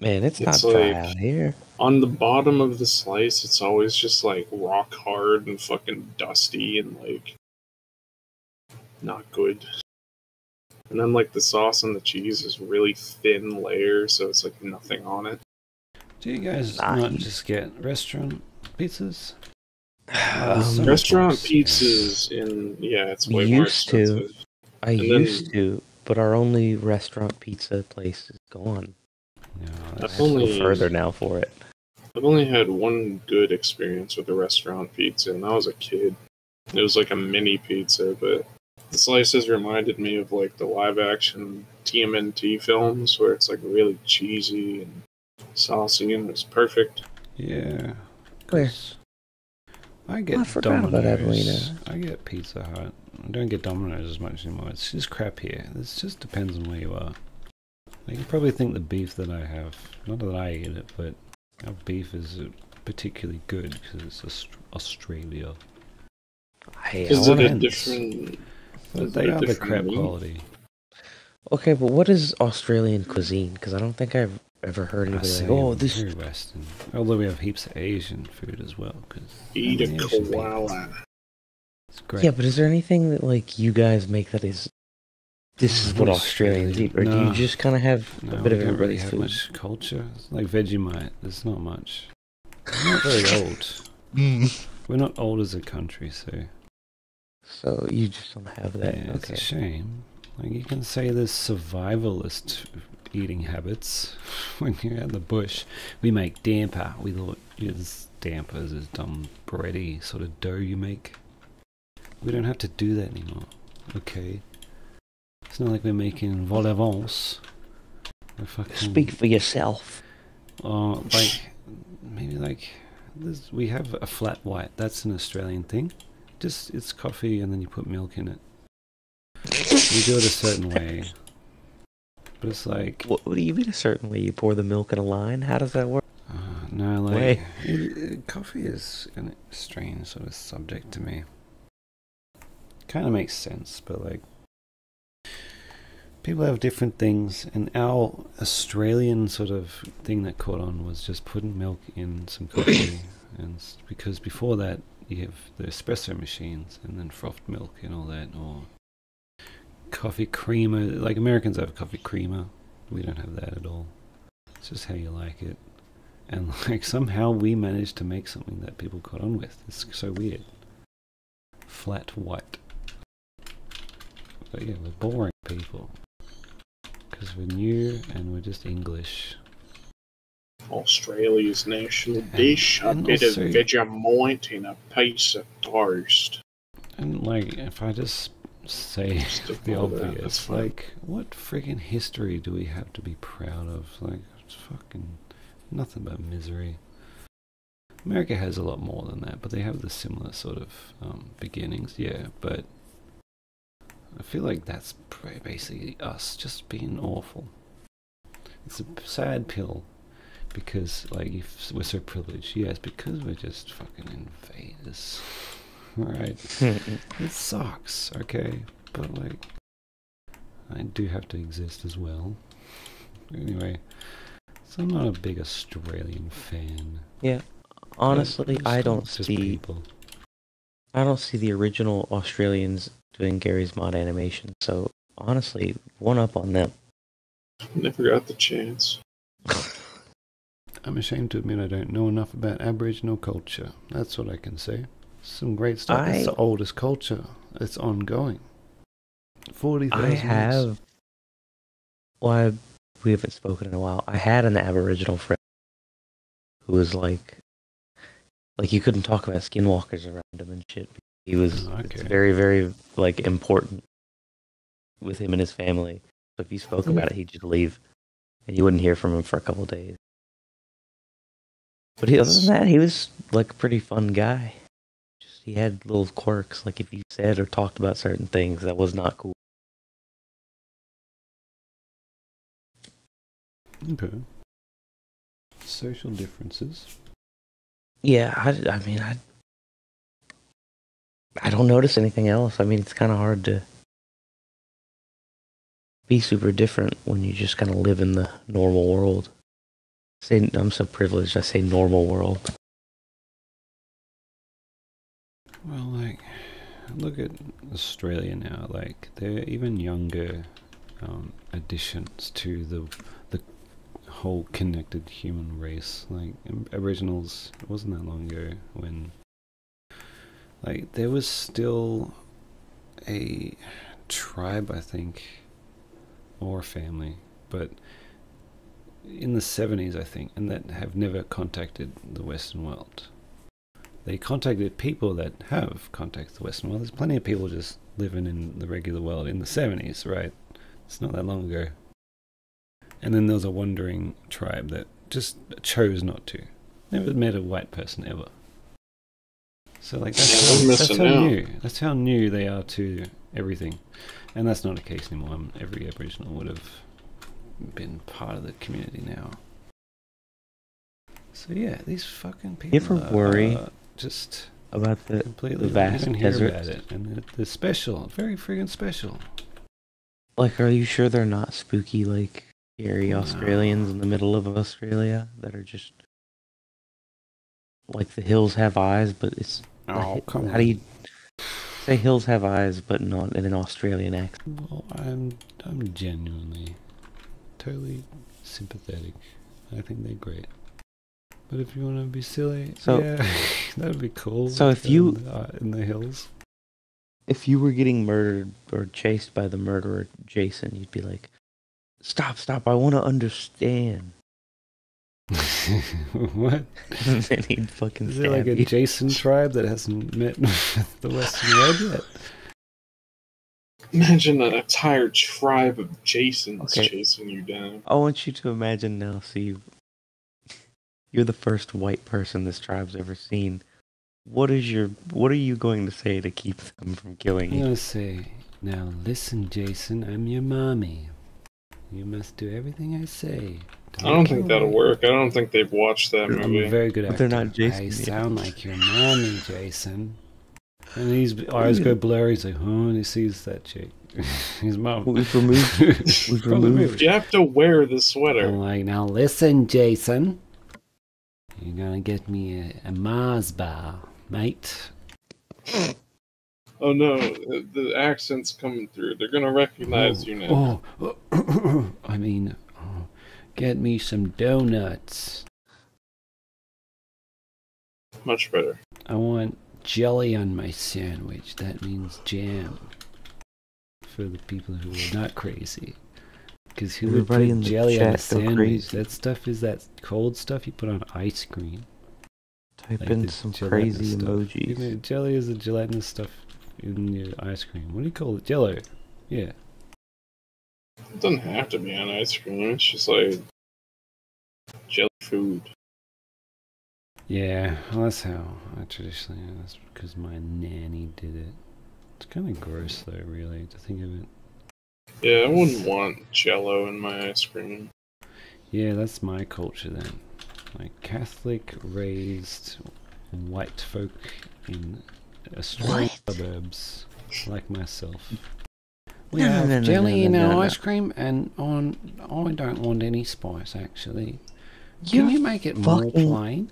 Man, it's not It's dry like- out here. On the bottom of the slice, it's always just like rock hard and fucking dusty and like not good. And then like the sauce and the cheese is really thin layer, so it's like nothing on it. Do you guys Nice. not just get restaurant pizzas? Um, Restaurant Some pizzas it's We way more used to. expensive. I And then- used to, but our only restaurant pizza place is gone. No, I've I have to go only- further now for it. I've only had one good experience with a restaurant pizza, and I was a kid. It was like a mini pizza, but the slices reminded me of like the live action TMNT films where it's like really cheesy and saucy and it's perfect. yeah. Where? 'cause I get I forgot about Domino's. Adelina. I get Pizza Hut. I don't get Domino's as much anymore. It's just crap here. It just depends on where you are. Like, you probably think the beef that I have, not that I eat it, but our beef is particularly good because it's Australia. Hey, Is I it wanna- a different? But Is they it a are the different crap meat? quality. Okay, but what is Australian cuisine? Because I don't think I've ever heard anybody like, Same, oh, this... very Western. Although we have heaps of Asian food as well. Cause Eat a I'm an Asian people. koala. It's great. Yeah, but is there anything that, like, you guys make that is... This is what Not Australians eat? Or do No. you just kind of have No, a bit we of don't really everybody's have food? much culture. It's like Vegemite. There's not much. We're not very old. We're not old as a country, so So you just don't have that. yeah, it's Okay. a shame. Like, you can say there's survivalist eating habits when you're in the bush. We make damper. We thought use damper is this dumb bready sort of dough you make. We don't have to do that anymore. Okay. It's not like we're making vol au vent. We're fucking Speak for yourself. like maybe like we have a flat white. That's an Australian thing. Just it's coffee and then you put milk in it. We do it a certain way, but it's like What do you mean a certain way? You pour the milk in a line? How does that work? no, like Way. coffee is a strange sort of subject to me. Kind of makes sense, but like people have different things, and our Australian sort of thing that caught on was just putting milk in some coffee, and because before that you have the espresso machines and then frothed milk and all that, or coffee creamer. Like Americans have coffee creamer. We don't have that at all. It's just how you like it. And like somehow we managed to make something that people caught on with. It's so weird. Flat white. But yeah, we're boring people. Because we're new and we're just English. Australia's national dish, a bit of Vegemite and a piece of toast. And like, if I just say the obvious, like, what friggin' history do we have to be proud of? Like, it's fucking nothing but misery. America has a lot more than that, but they have the similar sort of beginnings, yeah, but I feel like that's basically us just being awful. It's a sad pill, because like if we're so privileged, yes, because we're just fucking invaders. Right? It sucks, okay? But like, I do have to exist as well. Anyway, so I'm not a big Australian fan. Yeah, honestly, I don't just see people. I don't see the original Australians doing Gary's Mod animation. So honestly, one up on them. Never got the chance. I'm ashamed to admit I don't know enough about Aboriginal culture. That's what I can say. Some great stuff. It's the oldest culture. It's ongoing. 40,000 I years. have. Well, we haven't spoken in a while. I had an Aboriginal friend who was like you couldn't talk about skinwalkers around him and shit. He was it's very, very like important with him and his family. So if you spoke about it, he'd just leave, and you wouldn't hear from him for a couple of days. But other than that, he was like a pretty fun guy. Just he had little quirks, like if you said or talked about certain things, that was not cool. Okay. Social differences. Yeah, I mean, I don't notice anything else. I mean, it's kind of hard to be super different when you just kind of live in the normal world. I'm so privileged, I say normal world. Well, like, look at Australia now. Like, they're even younger additions to the whole connected human race. Like, Aboriginals, it wasn't that long ago when, like, there was still a tribe, I think, or a family, but in the 70s, I think, and that have never contacted the Western world. They contacted people that have contacted the Western world. There's plenty of people just living in the regular world in the 70s, right? It's not that long ago. And then there was a wandering tribe that just chose not to. Never met a white person ever. So like that's how new. That's how new they are to everything. And that's not the case anymore. Every Aboriginal would have been part of the community now. So yeah, these fucking people. You ever worry just about the completely vast desert? About it, and they're special, very friggin' special. Like, are you sure they're not spooky, like scary Australians in the middle of Australia that are just like the hills have eyes, but it's come on. How do you say hills have eyes, but not in an Australian accent? Well, I'm genuinely, totally sympathetic. I think they're great. But if you want to be silly, yeah, that'd be cool. So if you in the hills, if you were getting murdered or chased by the murderer Jason, you'd be like, "Stop! I want to understand." What? And then he'd fucking Is there like a Jason tribe that hasn't met the Western world yet? Imagine an entire tribe of Jasons chasing you down. I want you to imagine now. See, you're the first white person this tribe's ever seen. What are you going to say to keep them from killing you? I'm going to say, now listen, Jason, I'm your mommy. You must do everything I say. I don't think that'll work. I don't think they've watched that movie. I'm a very good actor. But they're not Jason. I sound like your mommy, Jason. And his eyes go blurry. He's like, and he sees that chick. His mom. We've removed. You have to wear the sweater. I'm like, now listen, Jason. You're gonna get me a Mars bar, mate. Oh no, the accent's coming through. They're gonna recognize you now. I mean, get me some donuts. Much better. I want jelly on my sandwich. That means jam. For the people who are not crazy. Because who would Everybody put in the jelly on a chat go sandwich? crazy. That stuff is that cold stuff you put on ice cream. Type Like in the some gelatinous crazy stuff. emojis. You know, jelly is the gelatinous stuff in your ice cream. What do you call it? Jello. Yeah. It doesn't have to be on ice cream. It's just like jelly food. Yeah, well, that's how I traditionally. That's because my nanny did it. It's kind of gross, though, really, to think of it. Yeah, I wouldn't want Jello in my ice cream. Yeah, that's my culture then. Like Catholic raised white folk in Australian suburbs, like myself. We have jelly in our ice cream, and I don't want any spice. Actually, can you make it more plain?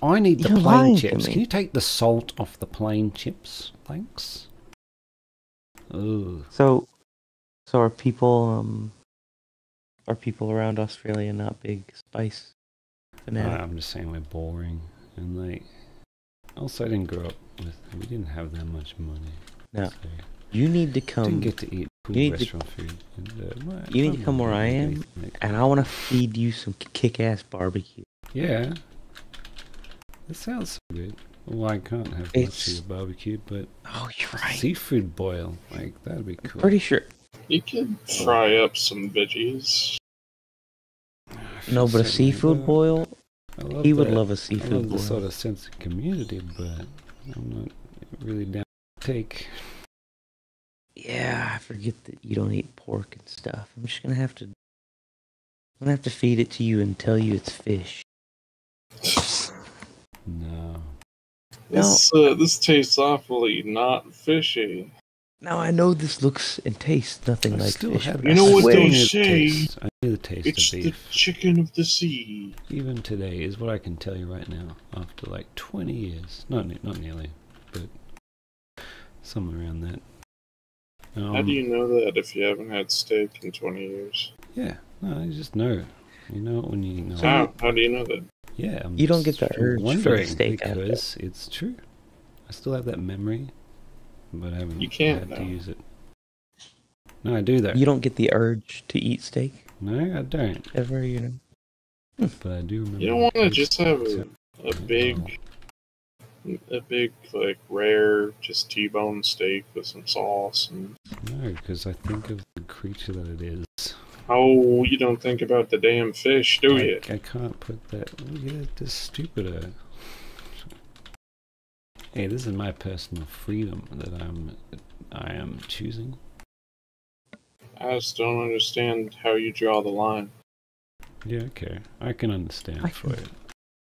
I need the plain chips? Can you take the salt off the plain chips? Thanks. Ugh. So are people around Australia not big spice fanatics? I'm just saying we're boring, and like, also I didn't grow up with. We didn't have that much money. No. So You need to come. didn't get to eat restaurant food. And, you need to come where I am, and I want to feed you some kick-ass barbecue. Yeah. That sounds so good. Well, I can't have much of your barbecue, but oh, you're right. Seafood boil, like that'd be cool. Pretty sure. You could fry up some veggies. No, but a seafood boil. He would love a seafood boil. I love the sort of sense of community, but I'm not really down to take. Yeah, I forget that you don't eat pork and stuff. I'm just gonna have to feed it to you and tell you it's fish. No. This tastes awfully not fishy. Now I know this looks and tastes nothing like fish. You know what they say? I knew the taste it's of beef. the chicken of the sea. Even today is what I can tell you right now. After like 20 years, not nearly, but somewhere around that. How do you know that if you haven't had steak in 20 years? Yeah, no, you just know. You know it when you know. How do you know that? Yeah, you don't get the urge for the steak because it's true. I still have that memory, but I haven't had to use it. No, I do though. You don't get the urge to eat steak? No, I don't. Ever, you know? But I do remember. You don't want to just have a big, like, rare, just T-bone steak with some sauce and... No, because I think of the creature that it is. Oh, you don't think about the damn fish, do you? I can't put that... Yeah, this stupider. Hey, this is my personal freedom that I am choosing. I just don't understand how you draw the line. Yeah, okay. I can understand for it.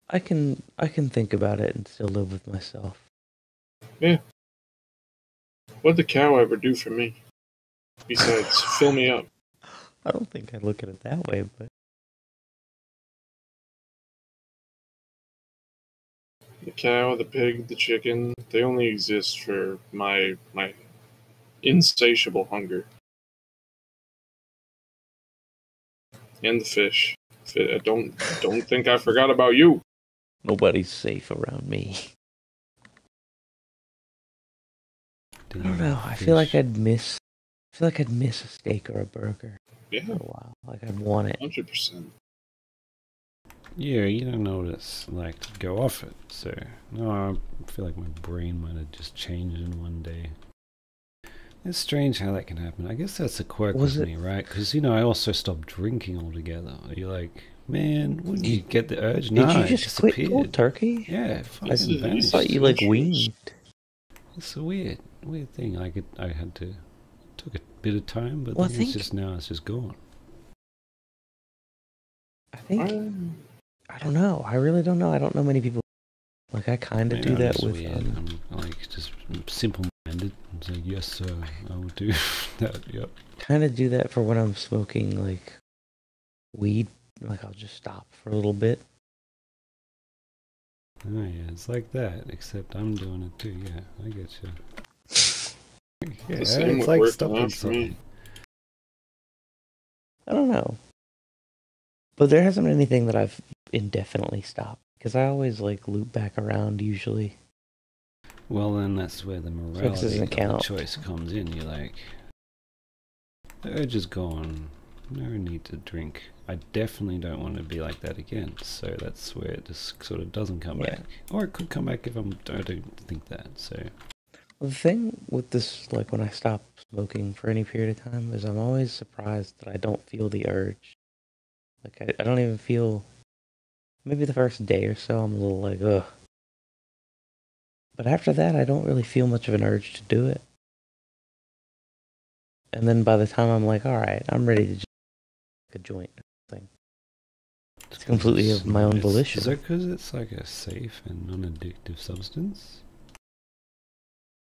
I can think about it and still live with myself. Yeah. What'd the cow ever do for me? Besides, fill me up. I don't think I look at it that way, but... The cow, the pig, the chicken, they only exist for my insatiable hunger. And the fish. I don't think I forgot about you. Nobody's safe around me. I don't know. I feel like I'd miss a steak or a burger. Yeah. For a while. Like I'd want it. 100%. Yeah, you don't know what it's like to go off it, so... No, I feel like my brain might have just changed in one day. It's strange how that can happen. I guess that's a quirk with me, right? Because, you know, I also stopped drinking altogether. You're like, man, wouldn't you get the urge? No, did you just quit cold turkey? Yeah, it fucking I vanished. thought you, like, weaned. It's a weird thing. I had to... Took a bit of time, but well, then it's just gone. I think... I don't know. I really don't know. I don't know many people. Like, I kind of do that with... I'm like, just simple-minded. It's like, yes, sir, I will do that, yep. Kind of do that for when I'm smoking, like, weed. Like, I'll just stop for a little bit. Oh yeah, it's like that, except I'm doing it too. Yeah, I get you. Yeah, the same it's with like working stopping out for me. something. I don't know. But there hasn't been anything that I've indefinitely stopped. Because I always, like, loop back around, usually. Well, then that's where the morality doesn't of the count. choice comes in. You're like, the urge is gone. No need to drink. I definitely don't want to be like that again. So that's where it just sort of doesn't come Yeah. back. Or it could come back if I don't think that. So Well, the thing with this, like, when I stop smoking for any period of time, is I'm always surprised that I don't feel the urge. Like, I don't even feel... Maybe the first day or so, I'm a little like, ugh. But after that, I don't really feel much of an urge to do it. And then by the time I'm like, alright, I'm ready to just take a joint thing. It's completely of my own volition. Is that because it's like a safe and non-addictive substance?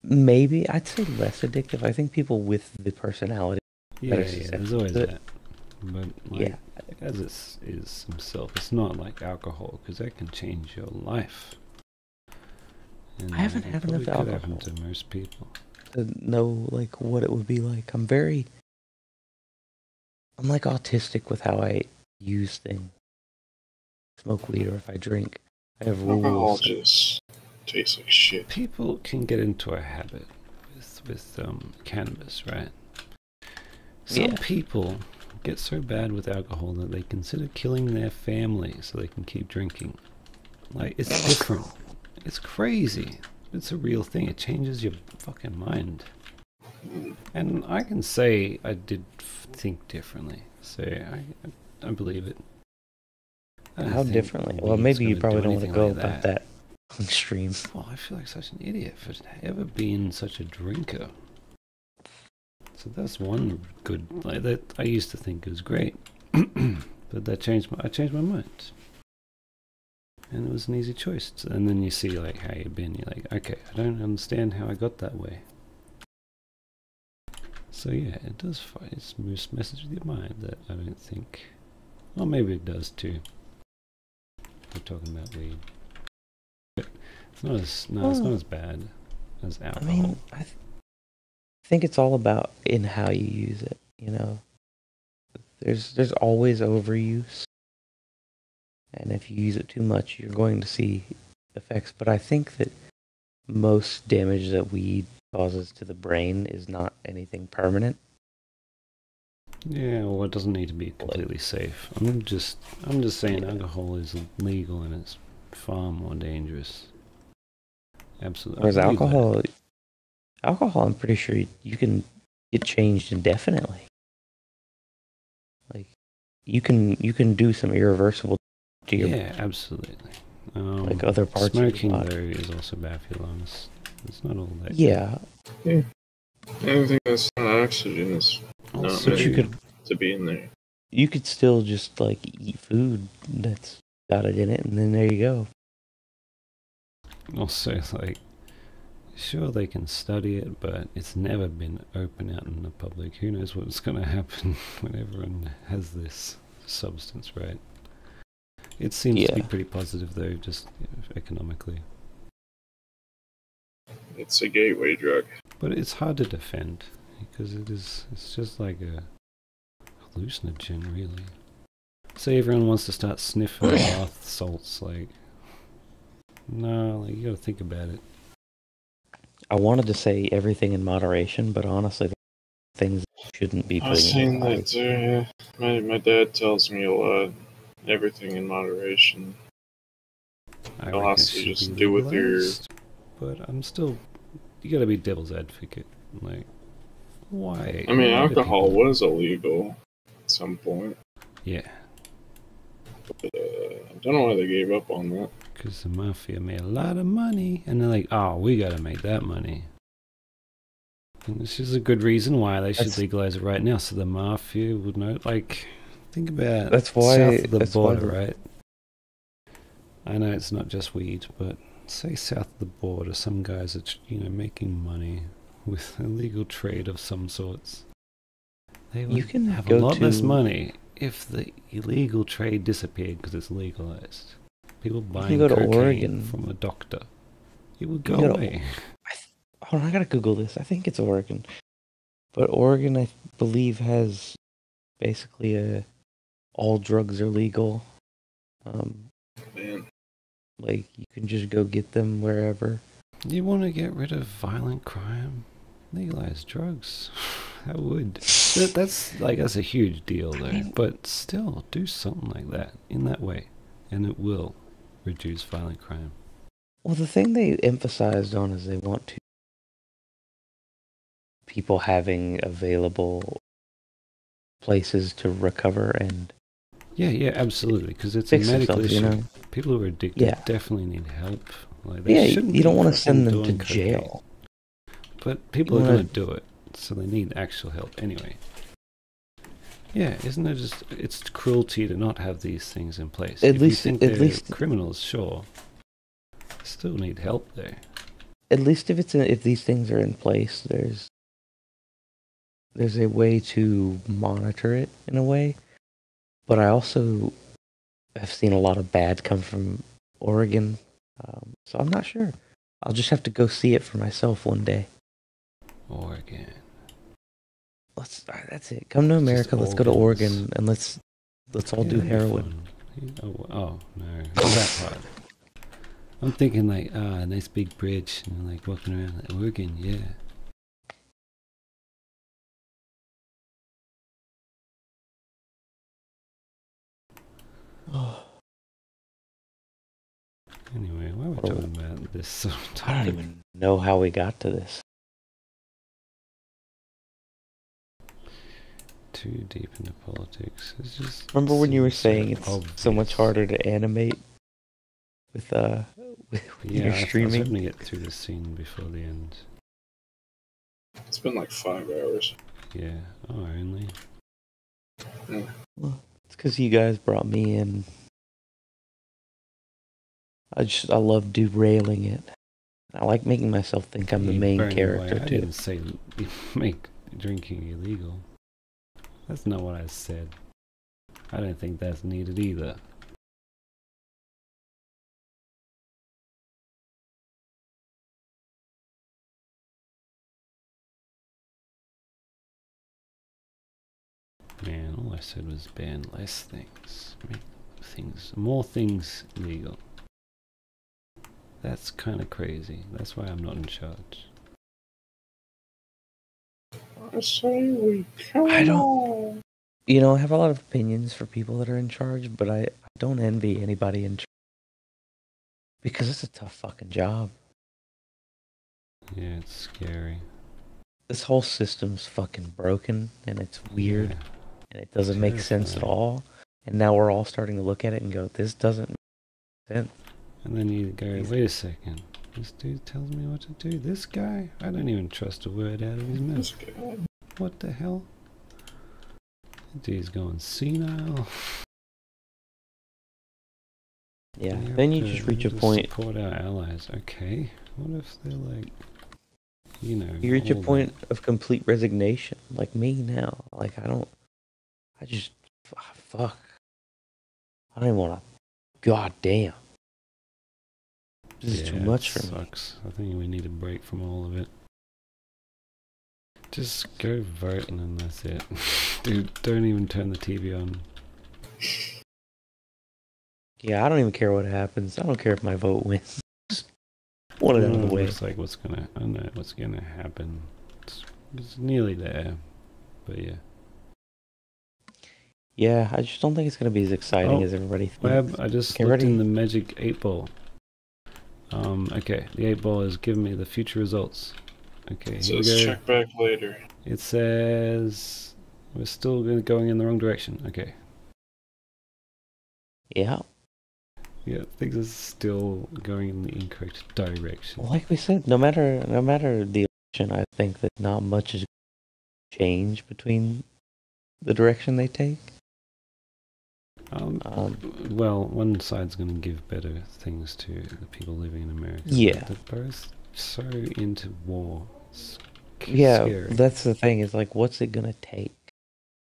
Maybe. I'd say less addictive. I think people with the personality... Yeah, better there's susceptible always to it. that. But like, Yeah. as it is himself, it's not like alcohol, because that can change your life. And I haven't it had probably enough could alcohol happen to most people. to know, like, what it would be like. I'm like autistic with how I use things. Smoke weed or if I drink. I have Alcohol rules. just tastes like shit. People can get into a habit with cannabis, right? Some Yeah. people get so bad with alcohol that they consider killing their family so they can keep drinking. Like, it's different. It's crazy. It's a real thing. It changes your fucking mind. And I can say I did think differently. So I believe it. I don't How think differently? Well, weed's maybe you gonna probably do don't want to anything go like about that on stream. Well, I feel like such an idiot for ever being such a drinker. So that's one good, like, that I used to think was great, but I changed my mind, and it was an easy choice. And then you see like how you've been, you're like, okay, I don't understand how I got that way. So yeah, it does. It's message with your mind that I don't think. Well, maybe it does too. We're talking about weed. It's not as it's not as bad as alcohol. I mean, I think it's all about in how you use it. You know, there's always overuse, and if you use it too much, you're going to see effects. But I think that most damage that weed causes to the brain is not anything permanent. Yeah, well, it doesn't need to be completely safe. I'm just saying alcohol is legal and it's far more dangerous. Absolutely. Whereas alcohol, I'm pretty sure you can get changed indefinitely. Like you can do some irreversible to your absolutely. like other parts smoking of your body. though is also bad for your lungs. It's not all that. Yeah. Anything that's not oxygen is not Also, meant to be in there. You could still just like eat food that's got it in it, and then there you go. also, like, sure they can study it, but it's never been open out in the public. Who knows what's going to happen when everyone has this substance, right? It seems to be pretty positive though, just economically. It's a gateway drug. But it's hard to defend because it's just like a hallucinogen, really. Say everyone wants to start sniffing bath salts, like, no, like, you gotta think about it. I wanted to say everything in moderation, but honestly, things shouldn't be I was putting in saying your body. that too, yeah. My dad tells me a lot. Everything in moderation. I You'll reckon it also should just be do with your... legalized, but I'm still, you gotta be devil's advocate. Like, why? I mean, why do alcohol people- was illegal at some point. Yeah, But I don't know why they gave up on that. because the mafia made a lot of money, and they're like, oh, we gotta make that money. And this is a good reason why they should legalize it right now, so the mafia would know. Like, think about That's why south of the that's why border, right? I know it's not just weed, but say south of the border, some guys are, making money with illegal trade of some sorts. They would You can have a go lot less to- money if the illegal trade disappeared because it's legalized. People If buying you go to cocaine Oregon, from a doctor. It would you go go to, away. hold on, I gotta Google this. I think it's Oregon, but Oregon, I believe, has basically all drugs are legal. Man, Like you can just go get them wherever. You want to get rid of violent crime? Legalize drugs. That would. That's a huge deal though. mean- But still, do something like that in that way, and it will reduce violent crime. Well, the thing they emphasized on is they want to people having available places to recover and Yeah, absolutely. Because it's a fix medical themselves, issue. you know? People who are addicted Yeah. definitely need help. Like Yeah, they shouldn't you don't be want to send fucking them to doing cocaine. jail. But people You are wanna- going to do it, so they need actual help anyway. Yeah, isn't it just, it's cruelty to not have these things in place. At If least- you think at they're least- criminals, sure. Still need help there. At least if these things are in place, there's a way to monitor it in a way. But I also have seen a lot of bad come from Oregon, so I'm not sure. I'll just have to go see it for myself one day. Oregon. That's it. Come to Just America. Let's go to organs. Oregon and let's all Yeah, do that'd be heroin. fun. Oh, no, not that part. I'm thinking like, a nice big bridge, and like walking around like, Oregon, yeah. Anyway, why are we What a- talking about this sort of I don't topic? even know how we got to this. Too deep into politics. It's just Remember when you were seems so saying it's so much obvious. harder to animate with Yeah, your I was streaming? hoping to get through the scene before the end. it's been like 5 hours. Yeah. Oh, only. It's because you guys brought me in. I love derailing it. I like making myself think I'm the You main burn character away. I too. didn't say you make drinking illegal. That's not what I said. I don't think that's needed either. Man, all I said was ban less things. Make more things legal. That's kind of crazy. That's why I'm not in charge. I say we come I don't- on. You know, I have a lot of opinions for people that are in charge, but I don't envy anybody in charge. Because it's a tough fucking job. Yeah, it's scary. This whole system's fucking broken, and it's weird, Yeah. and it doesn't make sense at Terrifying. all. And now we're all starting to look at it and go, this doesn't make sense. And then you go, wait a second. This dude tells me what to do. This guy? I don't even trust a word out of his This mouth. guy. What the hell? That dude's going senile. Yeah, We have then you to- just we reach a have to point. Support our allies. Okay. What if they're like, you know. You reach a all point of complete resignation, like me now. Like, fuck. I don't even want to, god damn. This is too Yeah, much it for me. sucks. I think we need a break from all of it. Just go vote and then that's it. Dude, don't even turn the TV on. Yeah, I don't even care what happens. I don't care if my vote wins. Just want it out of the way. Looks like I know what's gonna happen. It's nearly there. But yeah. Yeah, I just don't think it's going to be as exciting Oh, as everybody thinks. Web, I just Get looked ready. in the magic 8 ball. Okay, the 8 ball has given me the future results. Okay, So here we let's go. check back later. It says we're still going in the wrong direction. Okay. Yeah. Yeah, things are still going in the incorrect direction. Well, like we said, no matter the election, I think that not much is change between the direction they take. Well, one side's going to give better things to the people living in America. but Yeah. They're both so into war. It's Yeah, scary. that's the thing. Is like, what's it gonna take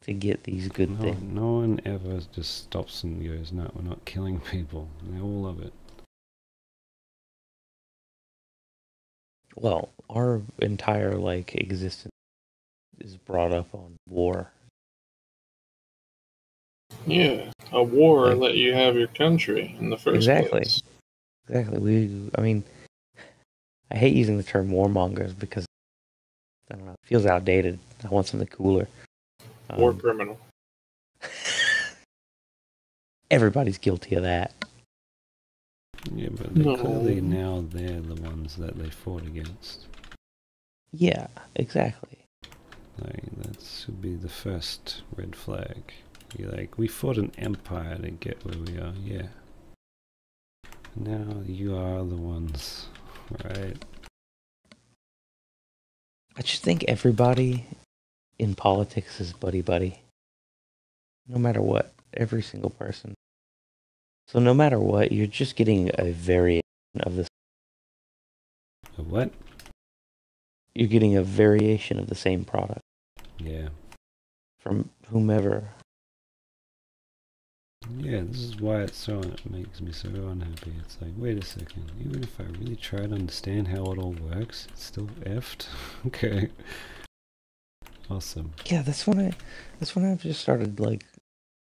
to get these good No, things. no one ever just stops and goes, no, we're not killing people. They all love it. Well, our entire like existence is brought up on war. Yeah, a war Like- let you have your country in the first Exactly. place. Exactly. I mean, I hate using the term warmongers because I don't know, it feels outdated. I want something cooler. War criminal. Everybody's guilty of that. Yeah, but No. clearly now they're the ones that they fought against. Yeah, exactly. Like, that should be the first red flag. You're like, we fought an empire to get where we are, yeah. Now you are the ones, right? I just think everybody in politics is buddy-buddy. No matter what. Every single person. So no matter what, you're just getting a variation of this. A what? You're getting a variation of the same product Yeah. from whomever. Yeah, this is why it makes me so unhappy. It's like, wait a second, even if I really try to understand how it all works, it's still effed? Okay. Awesome. Yeah, that's when I've just started like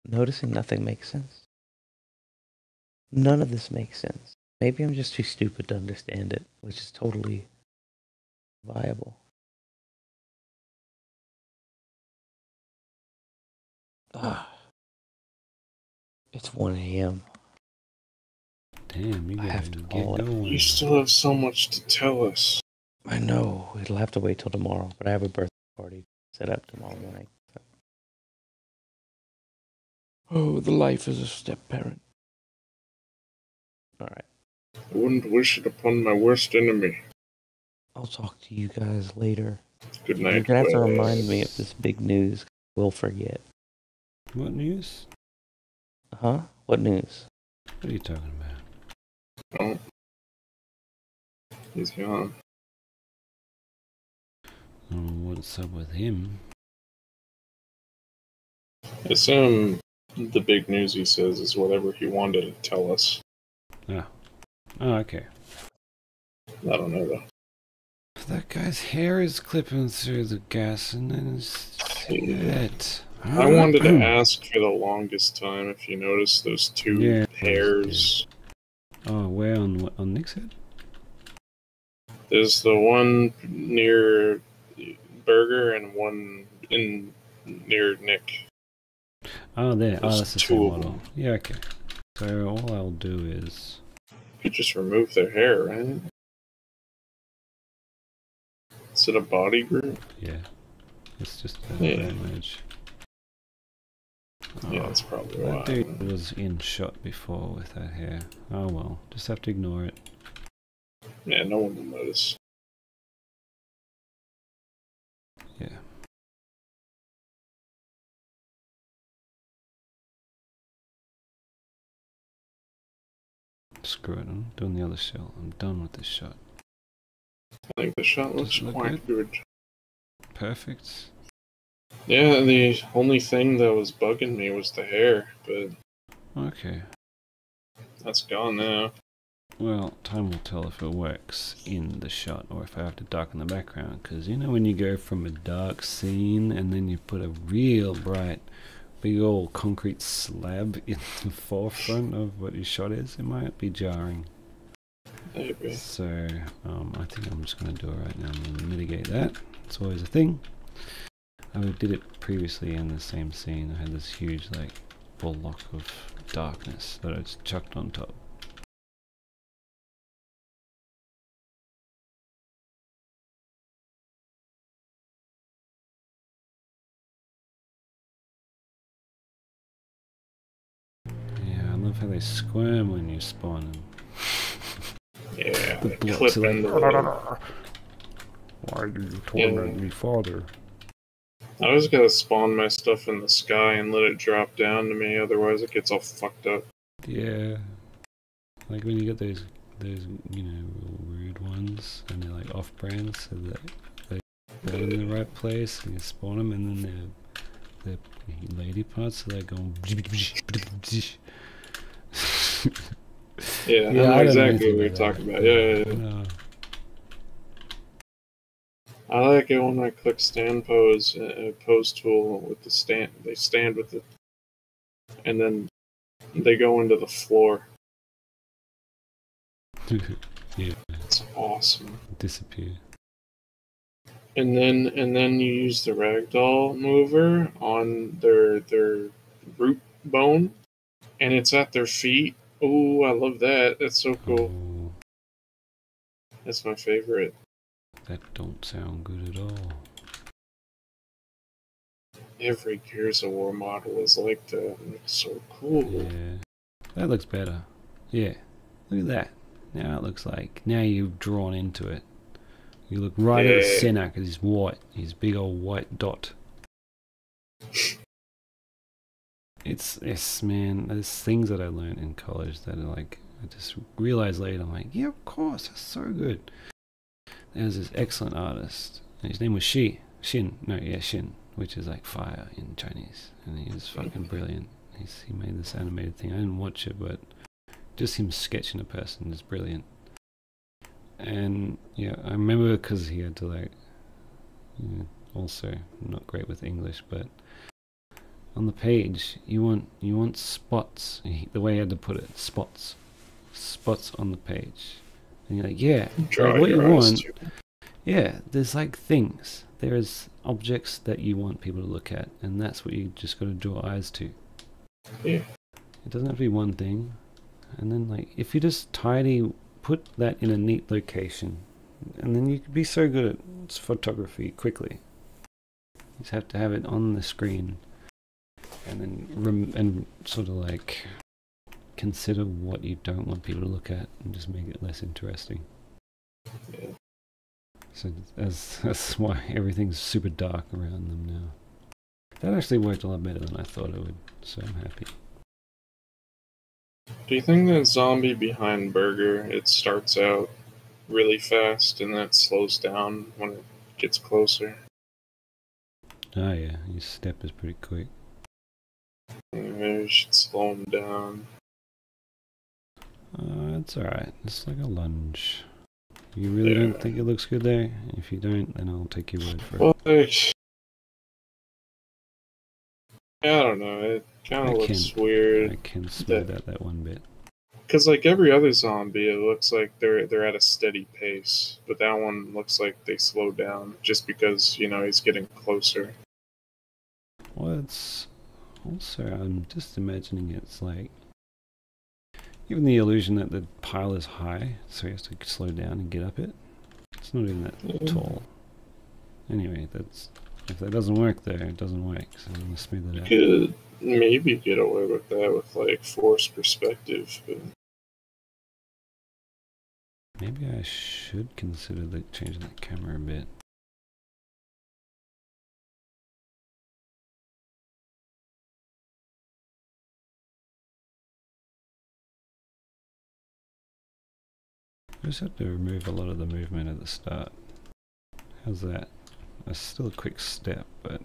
noticing nothing makes sense. None of this makes sense. Maybe I'm just too stupid to understand it, which is totally viable. Ah, it's 1 a.m. Damn, you I gotta have to get call it. going. You still have so much to tell us. I know, it'll have to wait till tomorrow, but I have a birthday party set up tomorrow morning. So. Oh, the life as a step-parent. Alright, I wouldn't wish it upon my worst enemy. I'll talk to you guys later. Good You're night. gonna have to Wes. remind me of this big news. We'll forget. What news? Huh? What news? What are you talking about? Oh. He's gone. What's up with him? I assume the big news he says is whatever he wanted to tell us. Oh, okay. I don't know though. That guy's hair is clipping through the gas and then it's... Shit. I wanted to ask for the longest time if you noticed those two Yeah, hairs. Oh, where on Nick's head? There's the one near Burger and one near Nick. Oh, there. Oh, There's that's the two same of model. them. Yeah, okay. So all I'll do is... You could just remove their hair, right? Is it a body group? Yeah. It's just a Yeah. image. Yeah, that's probably That why. dude was in shot before with that hair. Oh well, just have to ignore it. Yeah, no one will notice. Yeah. Screw it, I'm doing the other shot. I'm done with this shot. I think the shot looks Does it look quite good. Perfect. Yeah, the only thing that was bugging me was the hair, but Okay. that's gone now. Well, time will tell if it works in the shot or if I have to darken the background. Because you know when you go from a dark scene and then you put a real bright, big old concrete slab in the forefront of what your shot is, it might be jarring. Maybe. So, I think I'm just going to do it right now. I'm going to mitigate that. It's always a thing. I did it previously in the same scene. I had this huge, like, block of darkness that I just chucked on top. Yeah, I love how they squirm when you spawn them. Yeah, The they blocks clip are like, into the... why do you torment me, father? I always gotta spawn my stuff in the sky and let it drop down to me, otherwise it gets all fucked up. Yeah. Like when you get those, you know, real rude ones, and they're like off-brand, so that they're in the right place, and you spawn them, and then their lady parts, so they're going. Yeah, Yeah, I I know don't know exactly anything what you're about talking that. about. Yeah. No. I like it when I click stand pose, pose tool with the stand. They stand with it, and then they go into the floor. Yeah, It's awesome. disappear. And then you use the ragdoll mover on their root bone, and it's at their feet. Oh, I love that. That's so cool. Oh, That's my favorite. that don't sound good at all. Every Gears of War model is like that. It's so cool. Yeah, that looks better. Yeah, look at that. Now it looks like, now you've drawn into it. You look right at the Yeah. center because he's white. He's big old white dot. It's man, there's things that I learned in college that are like, I just realized later, I'm like, yeah, of course, that's so good. There's this excellent artist, and his name was Shin, which is like fire in Chinese, and he was fucking brilliant. He made this animated thing. I didn't watch it, but just him sketching a person is brilliant. And yeah, I remember because he had to like, also not great with English, but on the page you want spots. The way he had to put it, spots on the page, and you're like, yeah, Draw like what you your eyes want. too. Yeah, there's like things. There's objects that you want people to look at, and that's what you just got to draw eyes to. Yeah. It doesn't have to be one thing. And then like, if you just put that in a neat location, and then you could be so good at photography quickly. You just have to have it on the screen, and then and sort of like consider what you don't want people to look at, and just make it less interesting. Yeah. So that's why everything's super dark around them now. That actually worked a lot better than I thought it would, so I'm happy. Do you think that zombie behind Burger, it starts out really fast and then it slows down when it gets closer? Oh yeah, his step is pretty quick. Maybe we should slow him down. It's alright. It's like a lunge. You really don't think it looks good there? If you don't, then I'll take your word for it. Well, I don't know. It kind I of looks can- weird. I can smooth out that one bit. Because like every other zombie, it looks like they're at a steady pace, but that one looks like they slow down just because he's getting closer. Well, it's also, I'm just imagining it's like, even the illusion that the pile is high, so he has to slow down and get up it. It's not even that tall. Anyway, if that doesn't work there, it doesn't work, so I'm gonna smooth it out. Could maybe get away with that with like forced perspective, but Maybe I should consider changing that camera a bit. I just have to remove a lot of the movement at the start. How's that? That's still a quick step, but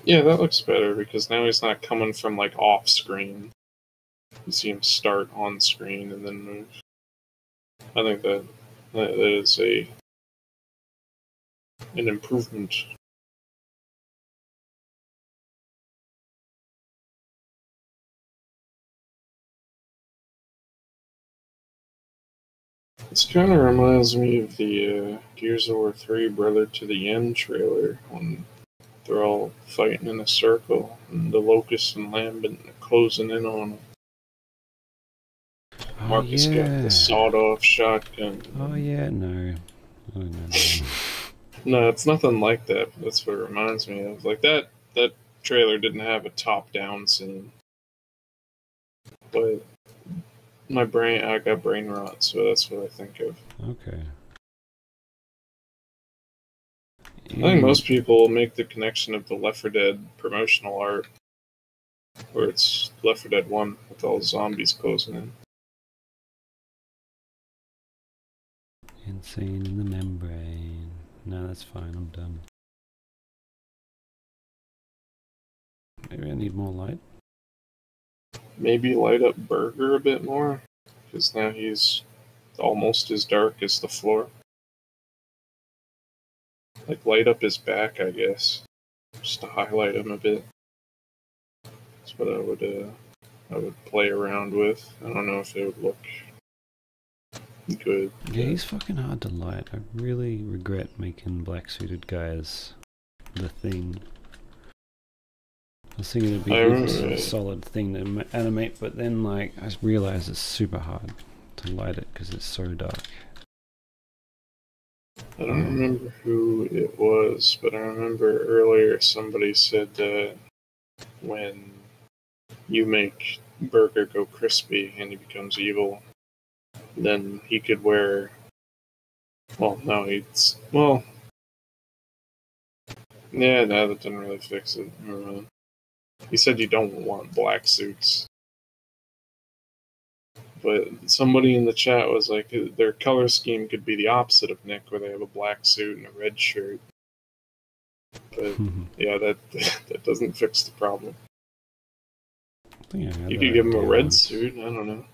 yeah, that looks better because now he's not coming from like off screen. You see him start on screen and then move. I think that is an improvement. This kind of reminds me of the Gears of War 3 Brother to the End trailer when they're all fighting in a circle and the Locust and Lambent are closing in on them. Marcus got the sawed-off shotgun. Oh yeah, no. Oh no. No, it's nothing like that. But that's what it reminds me of. Like that trailer didn't have a top-down scene, but I got brain rot, so that's what I think of. Okay. I think most people make the connection of the Left 4 Dead promotional art, where it's Left 4 Dead 1 with all the zombies closing in. Insane in the membrane. No, that's fine. I'm done. Maybe I need more light. Maybe light up Burger a bit more, because now he's almost as dark as the floor. Like light up his back, I guess, just to highlight him a bit. That's what I would play around with. I don't know if it would look good. Yeah, he's fucking hard to light. I really regret making black suited guys the thing. I was thinking it'd be a solid thing to animate, but then like I realized it's super hard to light it because it's so dark. I don't remember who it was, but I remember earlier somebody said that when you make Burger go crispy and he becomes evil, then he could wear. Well, no, yeah, no, that didn't really fix it. Never mind. He said you don't want black suits. But somebody in the chat was like, their color scheme could be the opposite of Nick, where they have a black suit and a red shirt. But yeah, that doesn't fix the problem. You could give him a red suit. I don't know.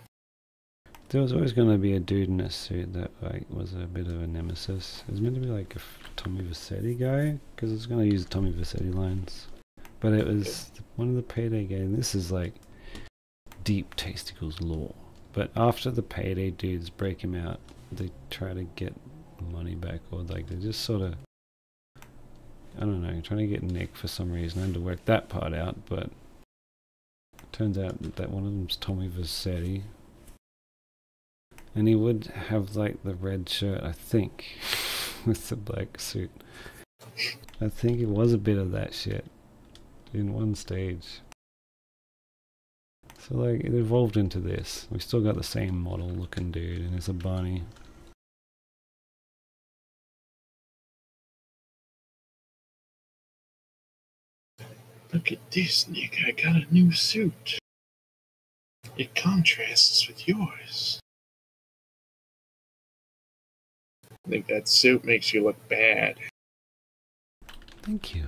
There was always going to be a dude in a suit that like was a bit of a nemesis. It was meant to be like a Tommy Vercetti guy, because it's going to use Tommy Vercetti lines. But it was one of the Payday games. This is like deep Tasticles lore. But after the Payday dudes break him out, they try to get money back, or like they just sort of, I don't know, trying to get Nick for some reason. I had to work that part out, but it turns out that one of them's Tommy Vercetti. And he would have like the red shirt, I think, with the black suit. I think it was a bit of that shit in one stage. So like it evolved into this. We still got the same model looking dude, and it's a bunny. Look at this, Nick. I got a new suit. It contrasts with yours. I think that suit makes you look bad. Thank you.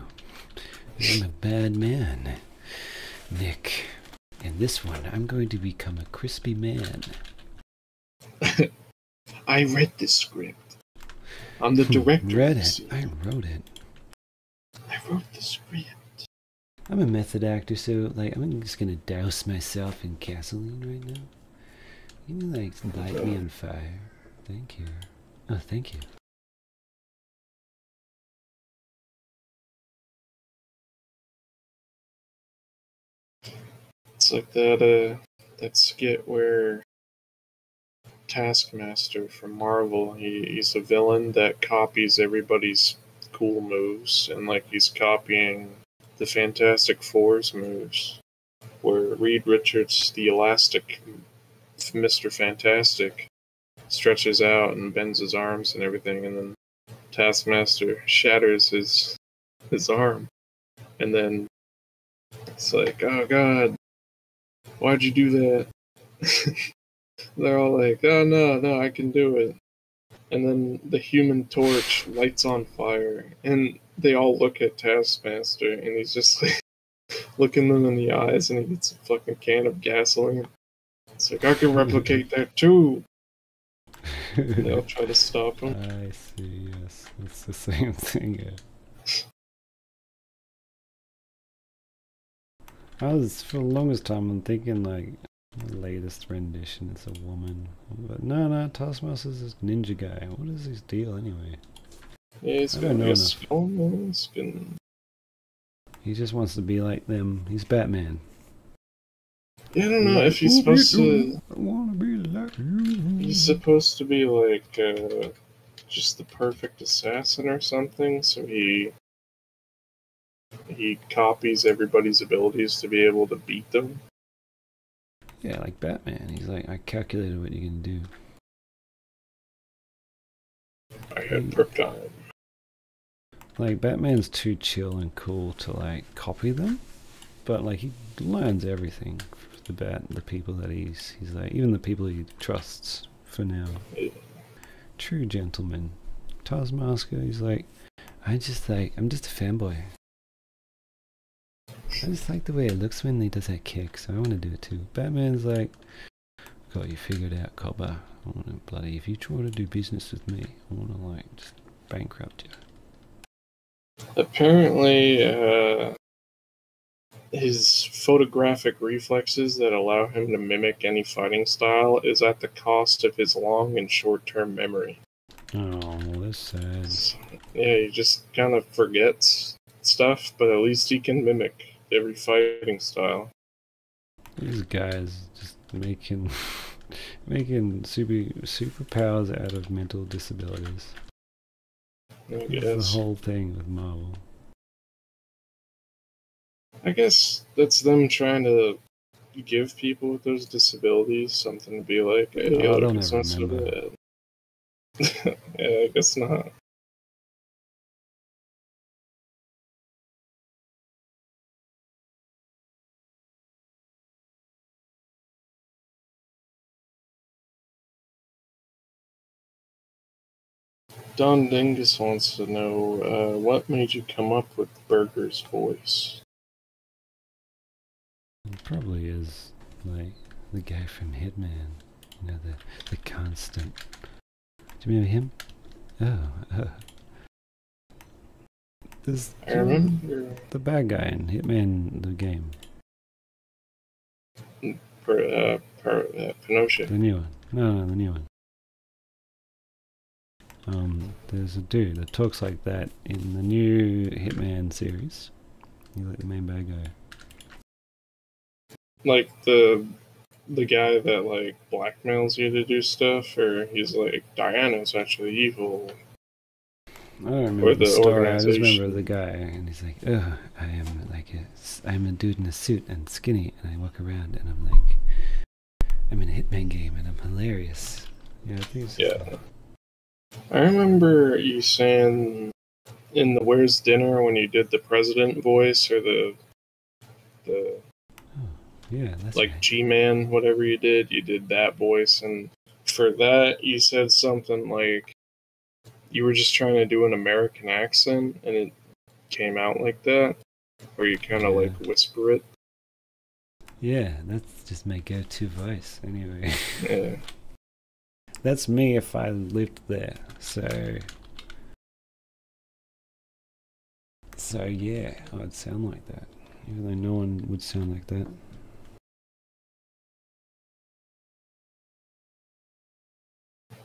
I'm a bad man, Nick. In this one, I'm going to become a crispy man. I read this script. I'm the director. Read it. I wrote it. I wrote the script. I'm a method actor, so like I'm just gonna douse myself in gasoline right now. You can like light me on fire. Thank you. Oh, thank you. It's like that skit where Taskmaster from Marvel, he's a villain that copies everybody's cool moves, and like he's copying the Fantastic Four's moves, where Reed Richards, the elastic Mr. Fantastic, stretches out and bends his arms and everything, and then Taskmaster shatters his arm, and then it's like, oh god, why'd you do that? They're all like, oh no, I can do it. And then the Human Torch lights on fire, and they all look at Taskmaster, and he's just like looking them in the eyes, and he gets a fucking can of gasoline. It's like, I can replicate that too. They'll try to stop him. I see, yes. It's the same thing, yeah. I was, for the longest time, I'm thinking, like, the latest rendition, it's a woman. But no, Taskmaster's this ninja guy. What is his deal, anyway? Yeah, he's gonna be a skull mask, and he just wants to be like them. He's Batman. Yeah, I don't know if he's supposed to. I wanna be like you. He's supposed to be like just the perfect assassin or something. So he copies everybody's abilities to be able to beat them. Yeah, like Batman. He's like, I calculated what you can do. I had prep time. Like, Batman's too chill and cool to like copy them, but like he learns everything about the people that he's like, even the people he trusts for now. Yeah. True gentleman. Taskmaster, he's like, I'm just a fanboy. I just like the way it looks when he does that kick, so I want to do it too. Batman's like, got you figured out, copper. I want to bloody, if you try to do business with me, I want to like just bankrupt you. Apparently, his photographic reflexes that allow him to mimic any fighting style is at the cost of his long and short-term memory. Oh, that's sad. So, yeah, he just kind of forgets stuff, but at least he can mimic every fighting style. These guys just making superpowers out of mental disabilities. I That's guess. the whole thing with Marvel. I guess that's them trying to give people with those disabilities something to be like, hey, Oh, look, they'll it's never not so remember. bad. Yeah, I guess not. Don Dingus wants to know, what made you come up with Burger's voice? It probably is like the guy from Hitman. You know, the constant. Do you remember him? Oh. This, I remember the bad guy in Hitman, the game. Pinocchio. The new one. No, the new one. There's a dude that talks like that in the new Hitman series. He's like the main bad guy. Like the guy that like blackmails you to do stuff, or he's like, Diana's actually evil. I don't remember Or the the story. I just remember organization. the guy, and he's like, "Oh, I'm a dude in a suit and skinny, and I walk around, and I'm like, I'm in a Hitman game, and I'm hilarious." Yeah, I think it's just Yeah. I remember you saying in the Where's Dinner when you did the president voice, or the yeah, that's like right. G-Man, whatever you did that voice, and for that you said something like you were just trying to do an American accent and it came out like that, or you kind of Yeah. like whisper it. Yeah, that's just my go-to voice. Anyway, Yeah. that's me if I lived there. So yeah, I'd sound like that, even though no one would sound like that.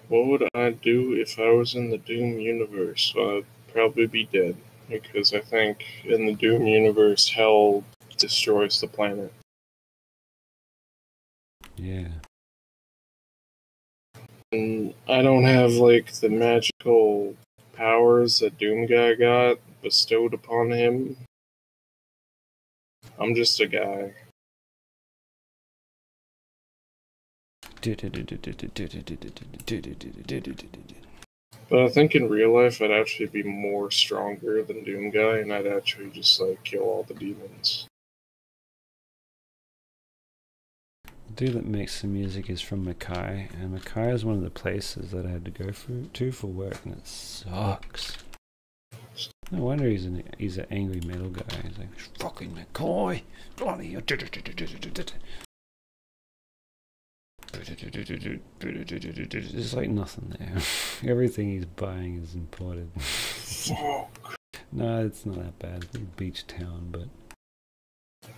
What would I do if I was in the Doom universe? I'd probably be dead, because I think in the Doom universe, hell destroys the planet. Yeah. And I don't have like the magical powers that Doom guy got bestowed upon him. I'm just a guy. But I think in real life I'd actually be more stronger than Doom guy, and I'd actually just like kill all the demons. The dude that makes the music is from Mackay, and Mackay is one of the places that I had to go to for work, and it sucks. No wonder he's an angry metal guy. He's like, fucking Mackay, bloody. There's like nothing there. Everything he's buying is imported. Fuck. No, it's not that bad. It's a beach town, but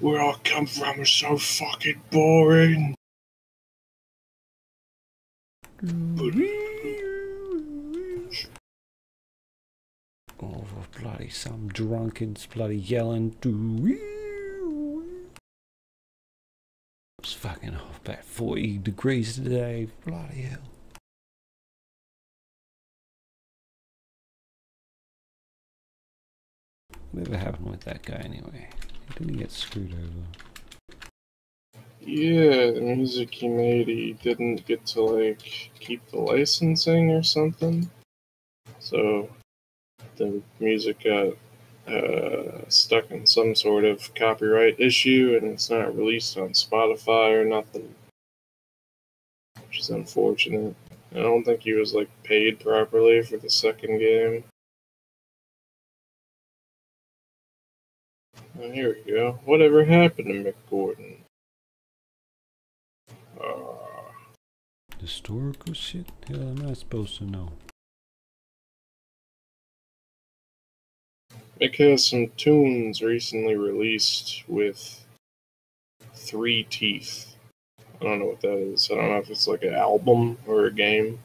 Where I come from is so fucking boring. oh, bloody some drunkens bloody yelling. It's fucking off about 40 degrees today. Bloody hell. Whatever happened with that guy anyway? Didn't he get screwed over? Yeah, the music he made, he didn't get to like keep the licensing or something. So the music got stuck in some sort of copyright issue, and it's not released on Spotify or nothing, which is unfortunate. I don't think he was like paid properly for the second game. Oh, here we go. Whatever happened to Mick Gordon? Historical shit? Hell, am I supposed to know? Mick has some tunes recently released with 3 teeth. I don't know what that is. I don't know if it's like an album or a game.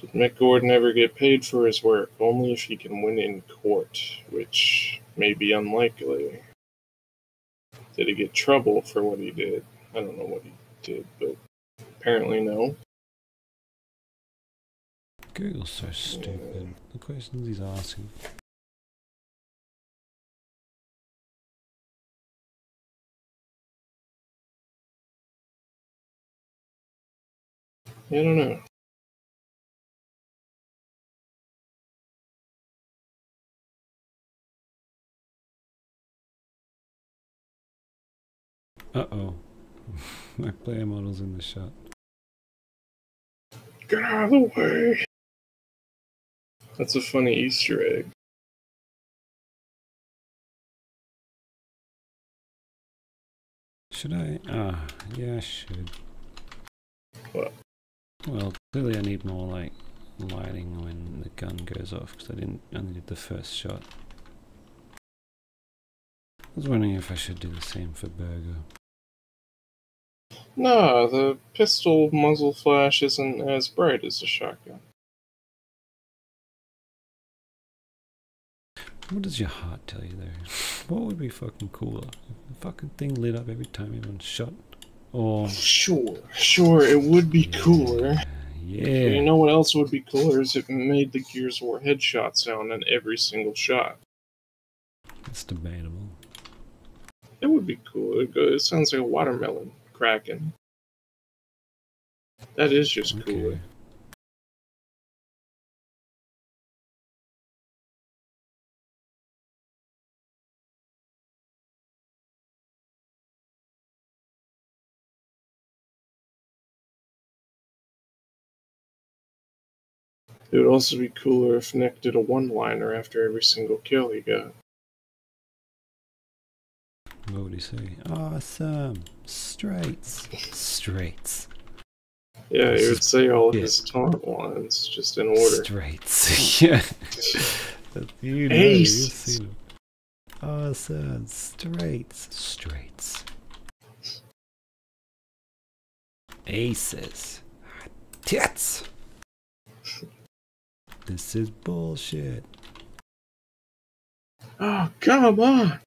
Did Mick Gordon ever get paid for his work? Only if he can win in court, which may be unlikely. Did he get trouble for what he did? I don't know what he did, but apparently no. Google's so stupid. The questions he's asking. I don't know. Uh-oh. My player model's in the shot. Get out of the way! That's a funny Easter egg. Should I? Yeah, I should. What? Well, clearly I need more, like, lighting when the gun goes off, because I only did the first shot. I was wondering if I should do the same for Burger. Nah, the pistol muzzle flash isn't as bright as a shotgun. What does your heart tell you there? What would be fucking cooler? If the fucking thing lit up every time everyone's shot? Or... Sure, it would be cooler. Yeah. You know what else would be cooler is if it made the Gears of War headshot sound on every single shot. It's debatable. It would be cool. It sounds like a watermelon cracking. That is just cooler. It would also be cooler if Nick did a one-liner after every single kill he got. What would he say? Awesome. Straights. Straights. Yeah, he would say all of his taunt lines, just in order. Straights. Yeah. You know, you've seen him. Awesome. Straights. Straights. Aces. Tits. This is bullshit. Oh, come on!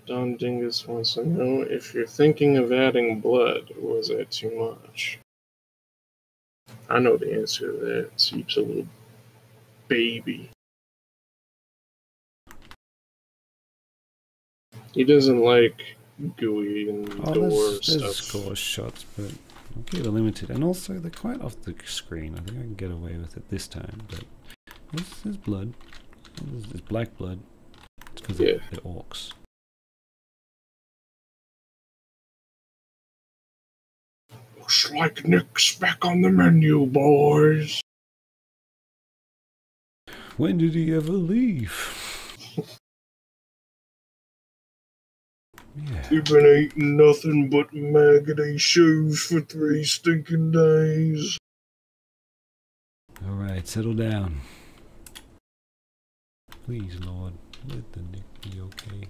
Don Dingus wants to know if you're thinking of adding blood, or was that too much? I know the answer to that. Seep's a little baby. He doesn't like gooey and gore stuff. There's score shots, but I'll keep it limited. And also, they're quite off the screen. I think I can get away with it this time, but there's blood. There's black blood. It's because they're orcs. Looks like Nick's back on the menu, boys. When did he ever leave? Yeah. We've been eating nothing but maggoty shoes for 3 stinking days. Alright, settle down. Please, Lord, let the Nick be okay.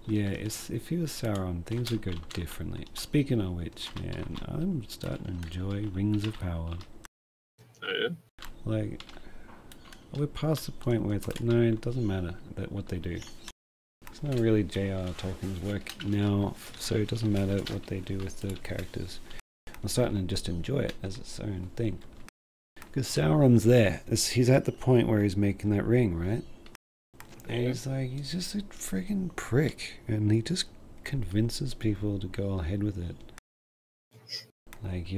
Yeah, if he was Sauron, things would go differently. Speaking of which, man, I'm starting to enjoy Rings of Power. Oh, yeah? Like, we're past the point where it's like, no, it doesn't matter what they do. It's not really J.R. Tolkien's work now, so it doesn't matter what they do with the characters. I'm starting to just enjoy it as its own thing. Because Sauron's there. He's at the point where he's making that ring, right? And he's like, he's just a friggin' prick. And he just convinces people to go ahead with it. Like,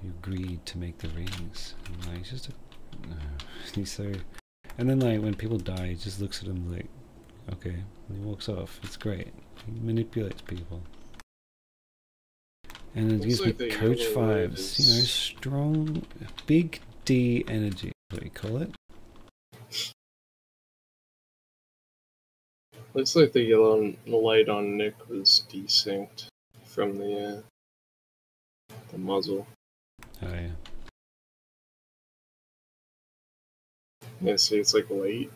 you agreed to make the rings. And like, he's just a, he's so, and then like when people die, he just looks at them like, okay, and he walks off. It's great. He manipulates people. And it gives me coach vibes, you know, strong, big D energy, what do you call it? Looks like the yellow light on Nick was desynced from the muzzle. Oh yeah. Yeah, see, it's like late.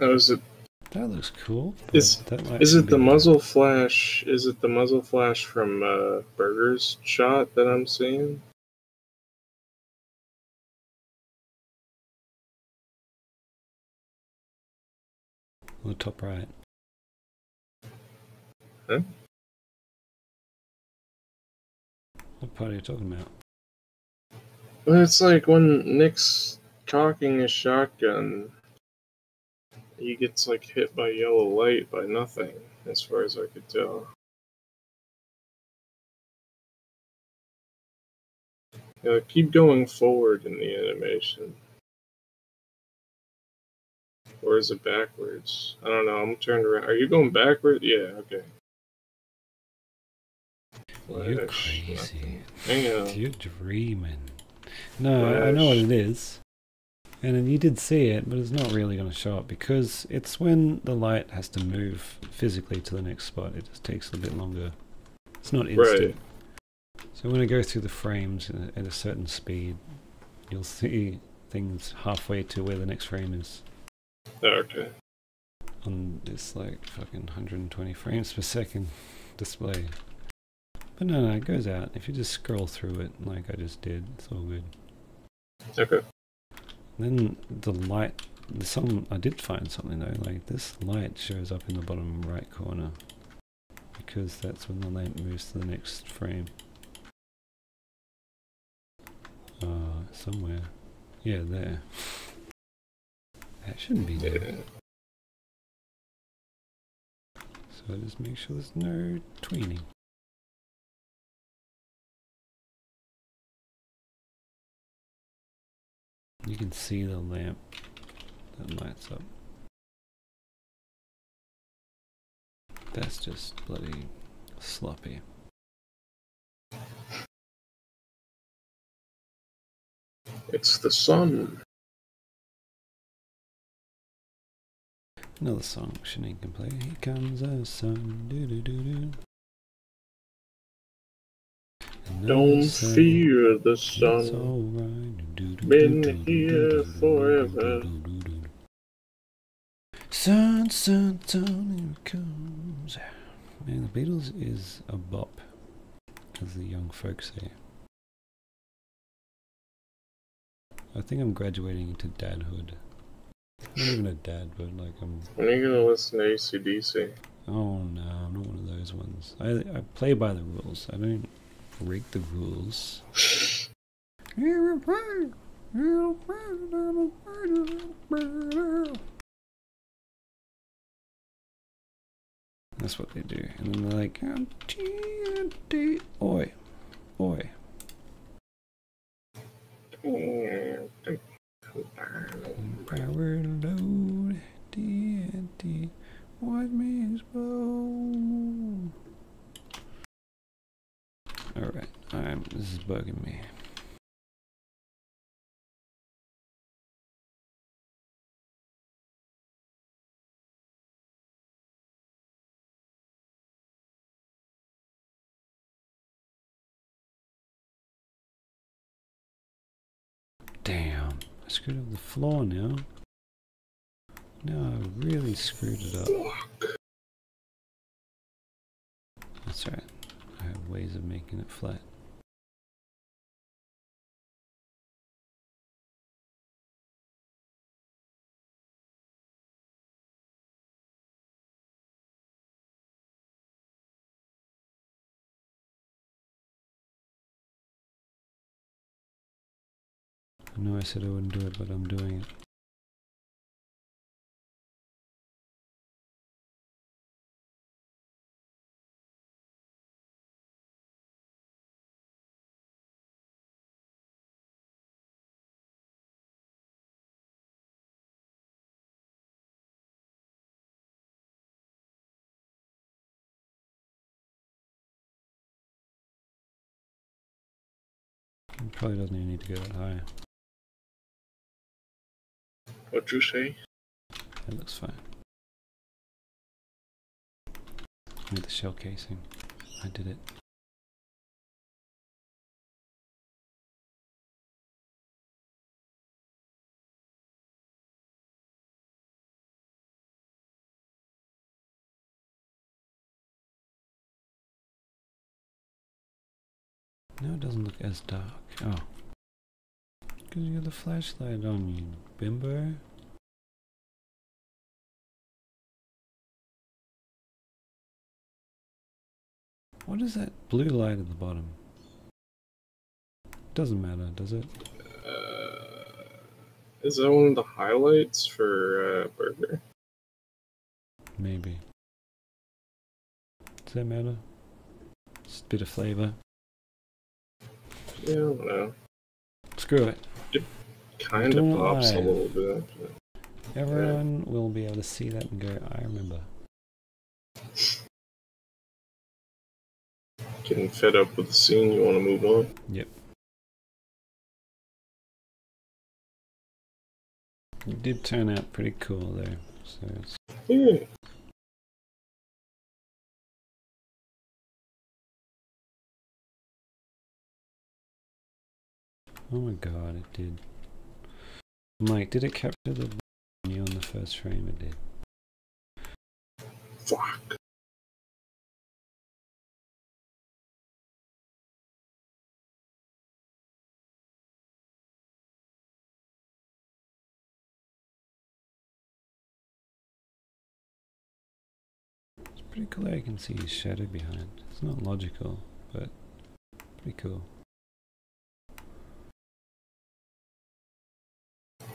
Oh, is it? That looks cool. Is it the muzzle flash? Is it the muzzle flash from Burger's shot that I'm seeing? On the top right. Huh? What part are you talking about? Well, it's like when Nick's cocking his shotgun, he gets like hit by yellow light by nothing, as far as I could tell. Yeah, keep going forward in the animation. Or is it backwards? I don't know, I'm turned around. Are you going backwards? Yeah, okay. You're crazy. Hang on. You're dreaming. No, I know what it is. And then you did see it, but it's not really going to show up because it's when the light has to move physically to the next spot. It just takes a bit longer. It's not instant. Right. So when I go through the frames at a certain speed, you'll see things halfway to where the next frame is. Okay. On this like fucking 120 frames per second display. But no, it goes out. If you just scroll through it like I just did, it's all good. Okay. Then the light, I did find something though, like this light shows up in the bottom right corner. Because that's when the lamp moves to the next frame. Somewhere. Yeah, there. That shouldn't be there. So just make sure there's no tweening. You can see the lamp that lights up. That's just bloody sloppy. It's the sun. Another song Shanae can play. Here comes the sun. Do do do do. Don't fear the sun. Been here forever. Sun, sun, sun, here it comes. Man, the Beatles is a bop, as the young folks say. I think I'm graduating into dadhood. Not even a dad, but like I'm... When are you gonna listen to AC/DC? Oh no, I'm not one of those ones. I play by the rules. I don't break the rules. That's what they do. And then they're like, oi, oi. Power load, TNT, watch me explode. Alright, this is bugging me. Damn, I screwed up the floor now. No, I really screwed it up. That's right. I have ways of making it flat. I know I said I wouldn't do it, but I'm doing it. It probably doesn't even need to go that high. What'd you say? That looks fine. With the shell casing. I did it. No, it doesn't look as dark. Oh. Because you got the flashlight on you, bimbo. What is that blue light at the bottom? Doesn't matter, does it? Is that one of the highlights for Burger? Maybe. Does that matter? Just a bit of flavor. Yeah, I don't know. Screw it. It kind of Don't pops lie. a little bit. Everyone will be able to see that and go, I remember. Getting fed up with the scene, you want to move on? Yep. It did turn out pretty cool though. So it's Yeah. oh my god, it did. Mike, did it capture the you on the first frame? It did. Fuck. It's pretty cool that you can see his shadow behind. It's not logical, but pretty cool.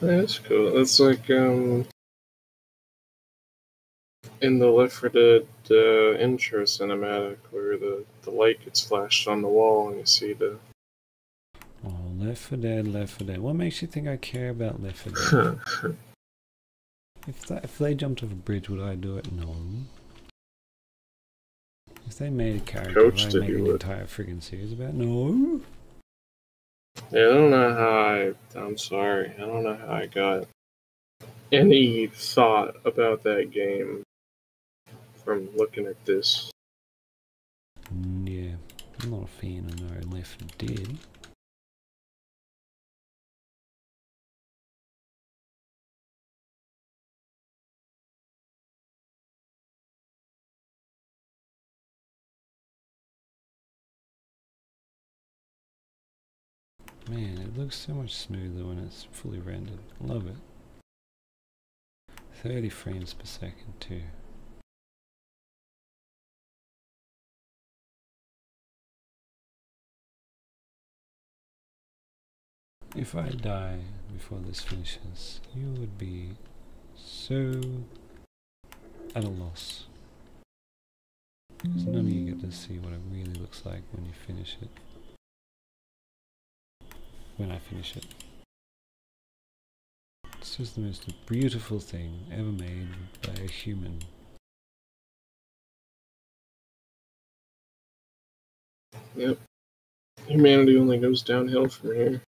That's cool. That's like, in the Left 4 Dead intro cinematic, where the light gets flashed on the wall and you see the... Oh, Left 4 Dead, Left 4 Dead. What makes you think I care about Left 4 Dead? If they jumped off a bridge, would I do it? No. If they made a character, Coach would I did make you an would. entire friggin' series about? No. Yeah, I don't know how I'm sorry. I don't know how I got any thought about that game from looking at this. Yeah, I'm not a fan of no Left 4 Dead. Man, it looks so much smoother when it's fully rendered. Love it. 30 frames per second too. If I die before this finishes, you would be so at a loss. Because none of you get to see what it really looks like when you finish it. When I finish it. It's just the most beautiful thing ever made by a human. Yep. Humanity only goes downhill from here.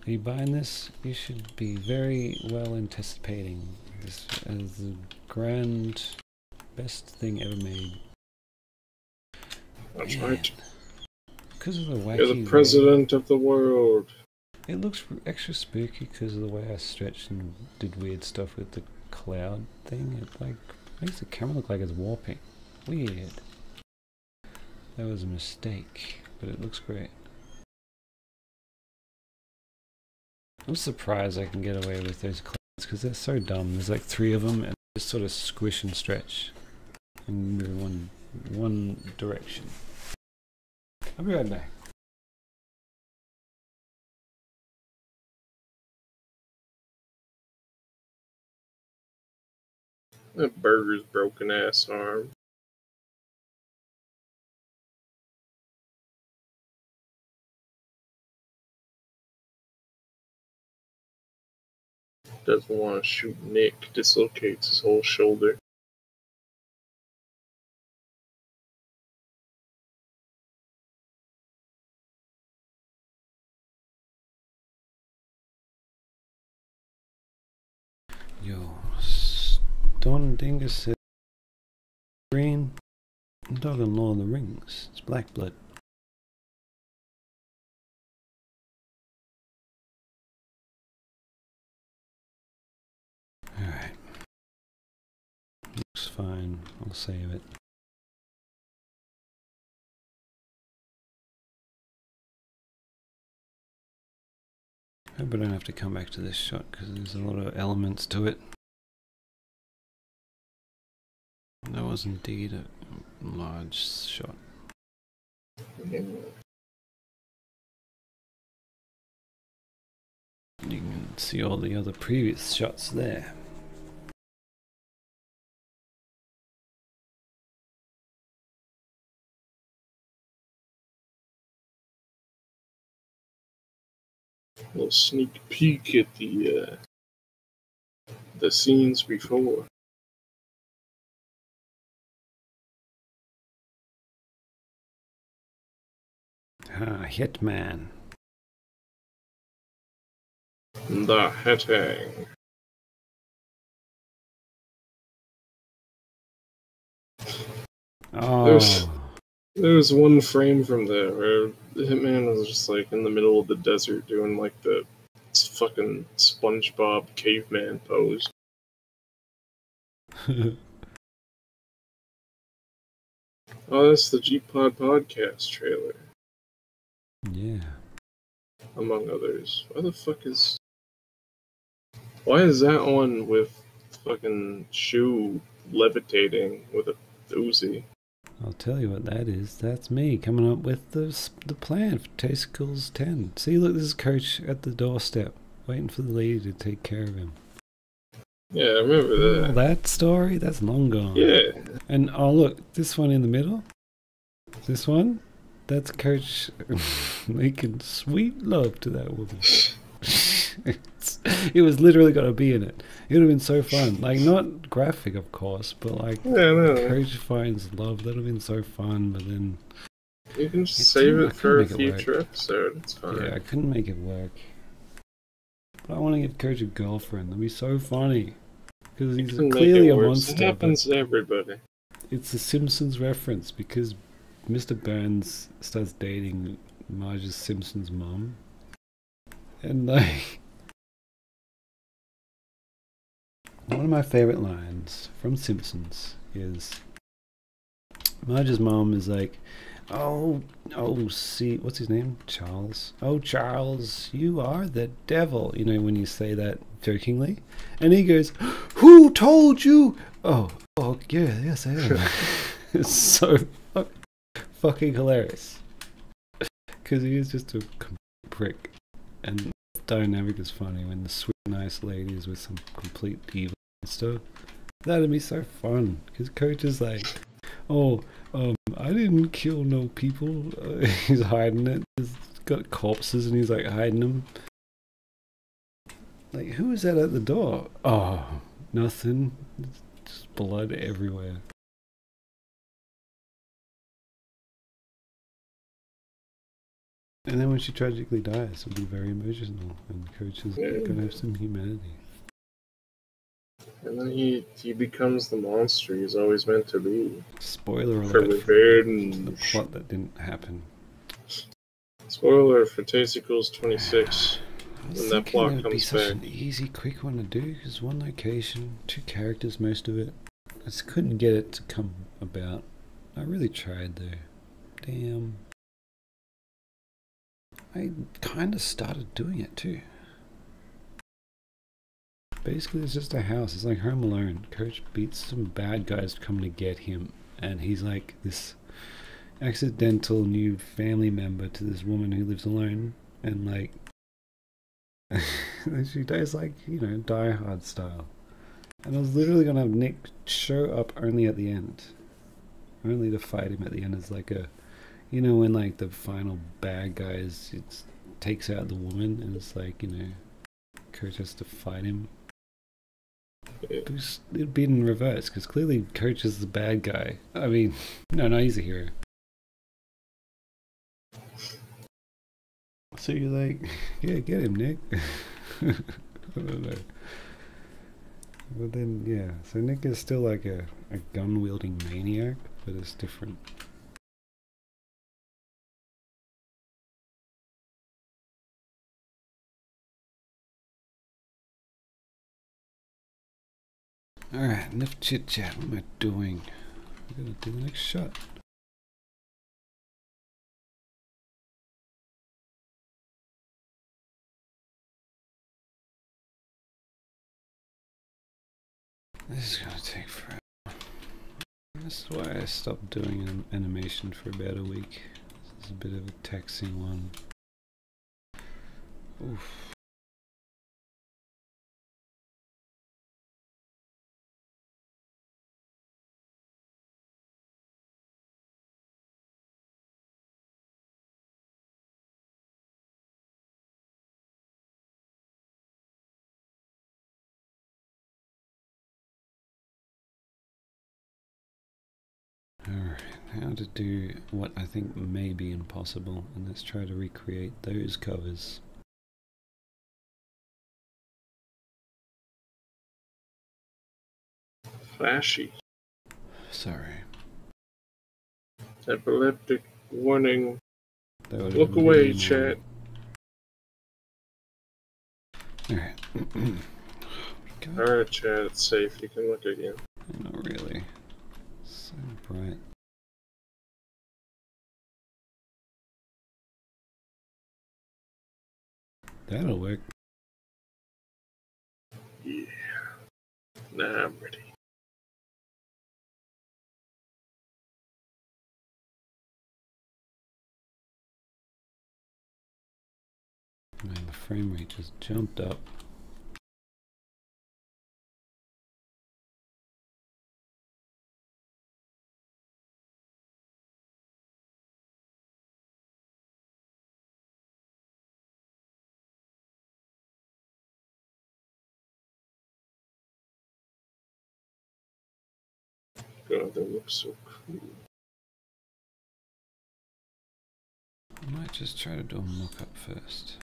Are you buying this? You should be very well anticipating this as the grand best thing ever made. That's Man. right. Because of the wacky You're the president of the world. It looks extra spooky because of the way I stretched and did weird stuff with the cloud thing. It like makes the camera look like it's warping. Weird. That was a mistake, but it looks great. I'm surprised I can get away with those clouds because they're so dumb. There's like 3 of them and they just sort of squish and stretch and move one direction. I'll be right back. That burger's broken ass arm. Doesn't want to shoot Nick. Dislocates his whole shoulder. Yo, Don Dingus said green. I'm talking Lord of the Rings. It's black blood. Alright. Looks fine. I'll save it. Hope I don't have to come back to this shot because there's a lot of elements to it. That was indeed a large shot. You can see all the other previous shots there. A little sneak peek at the scenes before. Ah, Hitman. The hitting. Oh. There's one frame from there where the Hitman was just like in the middle of the desert doing like the fucking SpongeBob caveman pose. Oh, that's the G-Pod podcast trailer. Yeah. Among others. Why is that one with fucking shoe levitating with a Uzi? I'll tell you what that is. That's me coming up with the plan for Tasicles 10. See, look, this is Coach at the doorstep, waiting for the lady to take care of him. Yeah, I remember that. Oh, that story? That's long gone. Yeah. And oh, look, this one in the middle. This one? That's Coach making sweet love to that woman. It was literally got to be in it. It would have been so fun. Like, not graphic, of course, but like, Coach finds love. That would have been so fun, but then... You can just save it for a future episode. It's fine. Yeah, I couldn't make it work. But I want to give Coach a girlfriend. That'd be so funny. Because he's clearly a monster. It happens to everybody. It's a Simpsons reference because Mr. Burns starts dating Marge's Simpsons mom. And like... One of my favorite lines from Simpsons is Marge's mom is like, see, what's his name? Charles. Oh, Charles, you are the devil. You know, when you say that jokingly. And he goes, who told you? Oh, yeah, yes, I am. It's so fucking hilarious. Because he is just a prick. And the dynamic is funny when the sweet, nice lady is with some complete evil stuff. That'd be so fun. Because Coach is like, I didn't kill no people. He's hiding it. He's got corpses and he's like hiding them. Like, who is that at the door? Oh, nothing. It's just blood everywhere. And then when she tragically dies, it'll be very emotional. And Coach is gonna have some humanity. And then he becomes the monster he's always meant to be. Spoiler alert for revenge. The plot that didn't happen. Spoiler for Tasicles 26. When that plot comes back. It would be such an easy, quick one to do. Because one location, 2 characters, most of it. I just couldn't get it to come about. I really tried though. Damn. I kind of started doing it too. Basically, it's just a house. It's like Home Alone. Coach beats some bad guys coming to get him. And he's like this accidental new family member to this woman who lives alone. And like, she does like, you know, Die Hard style. And I was literally gonna have Nick show up only at the end. Only to fight him at the end as like a, you know, when like the final bad guys takes out the woman and it's like, you know, Coach has to fight him. It'd be in reverse because clearly Coach is the bad guy. I mean, no, he's a hero. So you're like, yeah, get him, Nick. I don't know. But then, yeah, so Nick is still like a gun-wielding maniac, but it's different. Alright, enough chit-chat. What am I doing? I'm gonna do the next shot. This is gonna take forever. This is why I stopped doing an animation for about a week. This is a bit of a taxing one. Oof. Alright, how to do what I think may be impossible, and let's try to recreate those covers. Flashy. Sorry. Epileptic warning. That would've Look been away, really chat. Alright. Alright, chat, it's safe. You can look again. Not really. So bright. That'll work. Yeah. Nah, I'm ready. Man, the frame rate just jumped up. God, that looks so cool. I might just try to do a mock-up first.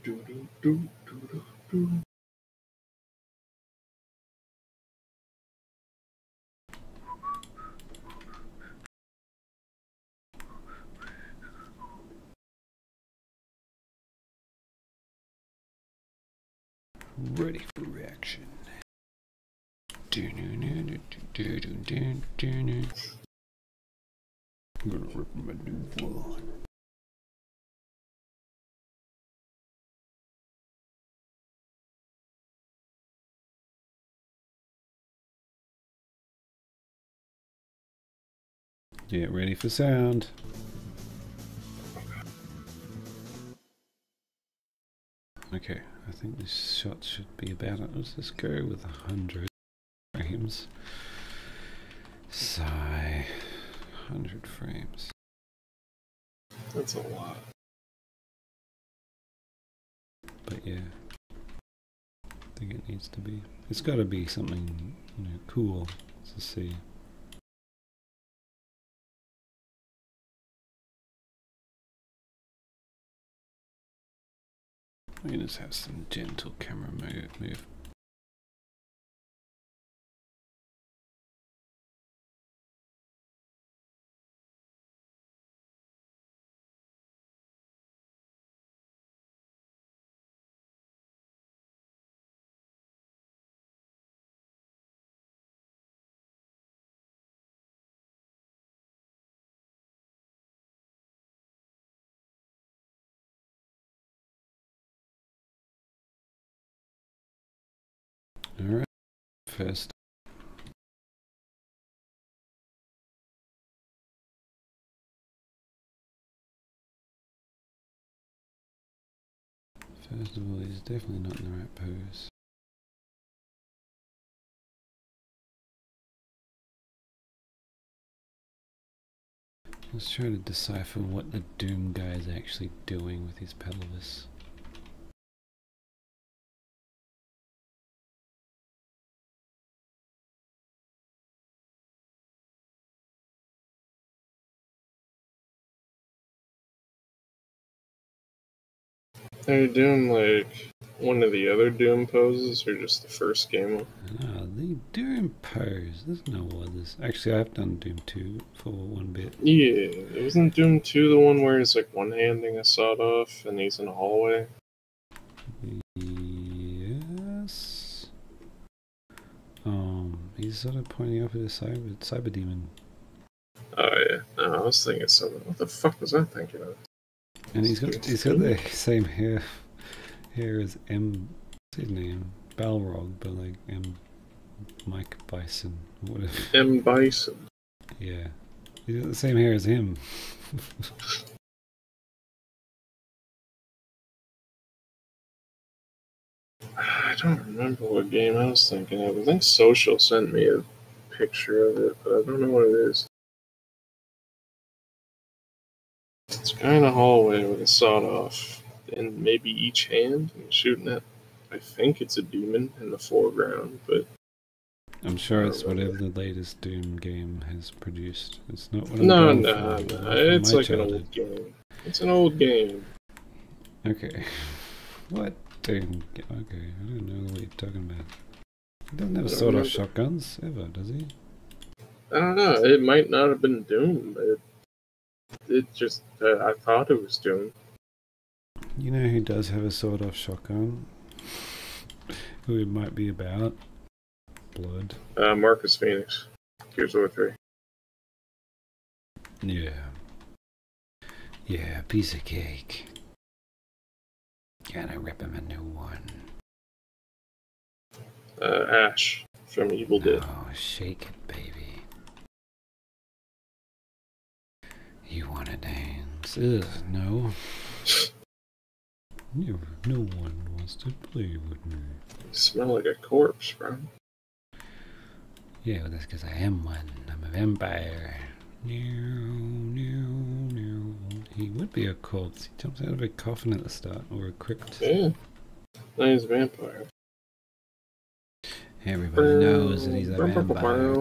Do do do do do do. Ready for reaction. I'm gonna rip my new one. Get ready for sound. Okay, I think this shot should be about it. Let's just go with 100 frames. Sigh. 100 frames. That's a lot. But yeah, I think it needs to be. It's got to be something, you know, cool to see. We can just have some gentle camera move. Alright, first. First of all, he's definitely not in the right pose. Let's try to decipher what the Doom guy is actually doing with his pelvis. Are you doing like one of the other Doom poses or just the first game one? Ah, the Doom pose. There's no others. Actually, I've done Doom 2 for one bit. Yeah, wasn't Doom 2 the one where he's like one-handing a sawed off and he's in a hallway? Yes. He's sort of pointing up at a cyber demon. Oh yeah, no, I was thinking something. What the fuck was I thinking of? And he's got the same hair as what's his name? Balrog, but like Mike Bison, whatever. M. Bison. Yeah, he's got the same hair as him. I don't remember what game I was thinking of. I think Social sent me a picture of it, but I don't know what it is. It's kind of hallway with a sawed off, and maybe each hand, and shooting at. I think it's a demon in the foreground, but I'm sure it's whatever the latest Doom game has produced. It's not what no. It's It's like an old game. It's an old game. Okay. What Doom? Okay, I don't know what you're talking about. He doesn't have sawed-off shotguns ever, does he? I don't know. It might not have been Doom, but it just. I thought it was Doom. You know who does have a sawed-off shotgun? Who it might be about? Blood. Marcus Phoenix. Gears of War 3. Yeah. Yeah, piece of cake. Gotta rip him a new one. Ash from Evil Dead. Oh, shake it, baby. You wanna dance? Ugh, no. No one wants to play with me. You smell like a corpse, bro. Yeah, well, that's because I am one. I'm a vampire. He would be a corpse. He jumps out of a coffin at the start, or a crypt. Yeah. Now he's a vampire. Everybody knows that he's a vampire.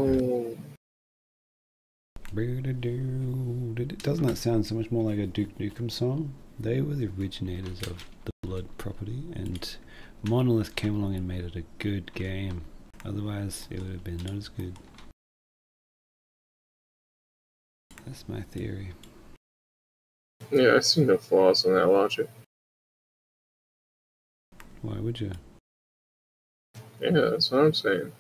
Doesn't that sound so much more like a Duke Nukem song? They were the originators of the Blood property, and Monolith came along and made it a good game. Otherwise, it would have been not as good. That's my theory. Yeah, I see no flaws in that logic. Why would you? Yeah, that's what I'm saying.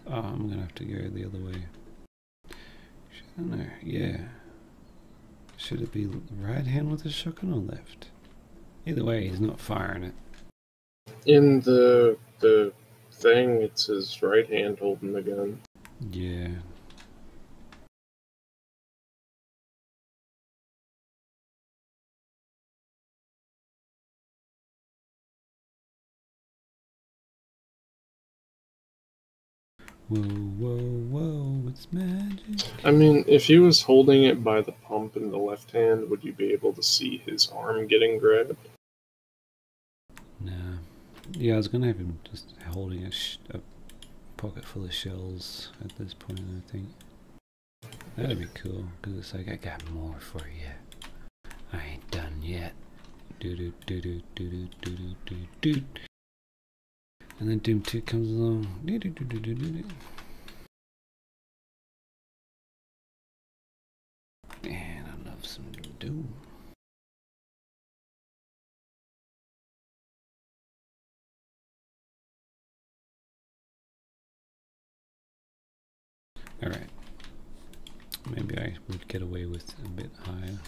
Oh, I'm gonna have to go the other way. I don't know. Yeah. Should it be right hand with the shotgun or left? Either way, he's not firing it. In the thing, it's his right hand holding the gun. Yeah. Whoa, it's magic. I mean, if he was holding it by the pump in the left hand, would you be able to see his arm getting grabbed? Nah. Yeah, I was gonna have him just holding a pocket full of shells at this point, I think. That'd be cool, because it's like, I got more for you. I ain't done yet. Do. And then Doom 2 comes along. Man, I love some Doom. Alright. Maybe I would get away with a bit higher.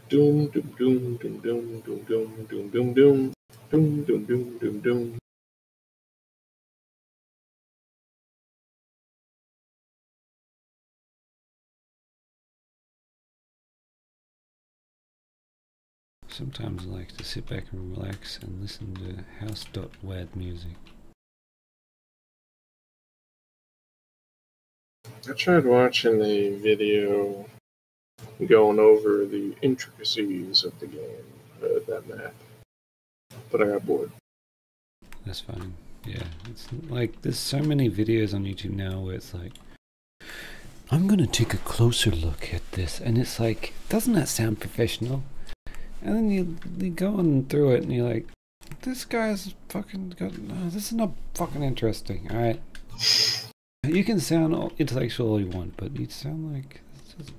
Doom, doom, doom, doom, doom, doom, doom, doom, doom, doom, doom, doom, doom, doom, doom. Sometimes I like to sit back and relax and listen to house.wad music. I tried watching a video going over the intricacies of the game, that map, but I got bored. That's fine. Yeah, it's like there's so many videos on YouTube now where it's like, I'm gonna take a closer look at this, and it's like, doesn't that sound professional? And then you go on through it and you're like, this guy's fucking got, no, this is not fucking interesting, alright? You can sound intellectual all you want, but you sound like it's just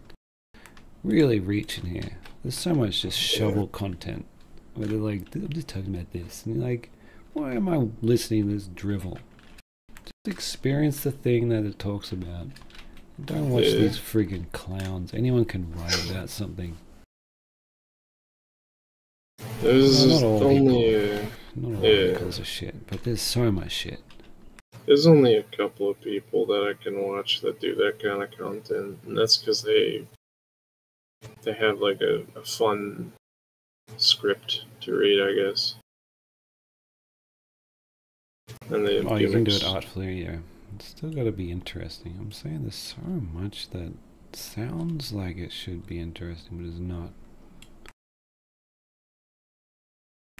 really reaching here. There's so much just shovel content where they're like, I'm just talking about this, and you're like, why am I listening to this drivel? Just experience the thing that it talks about. Don't watch these friggin' clowns. Anyone can write about something. There's not all only Not all articles are shit, but there's so much shit. there's only a couple of people that I can watch that do that kind of content, and that's because they have like a fun script to read, I guess. And they Oh, you can do it artfully, yeah. It's still got to be interesting. I'm saying there's so much that sounds like it should be interesting, but is not.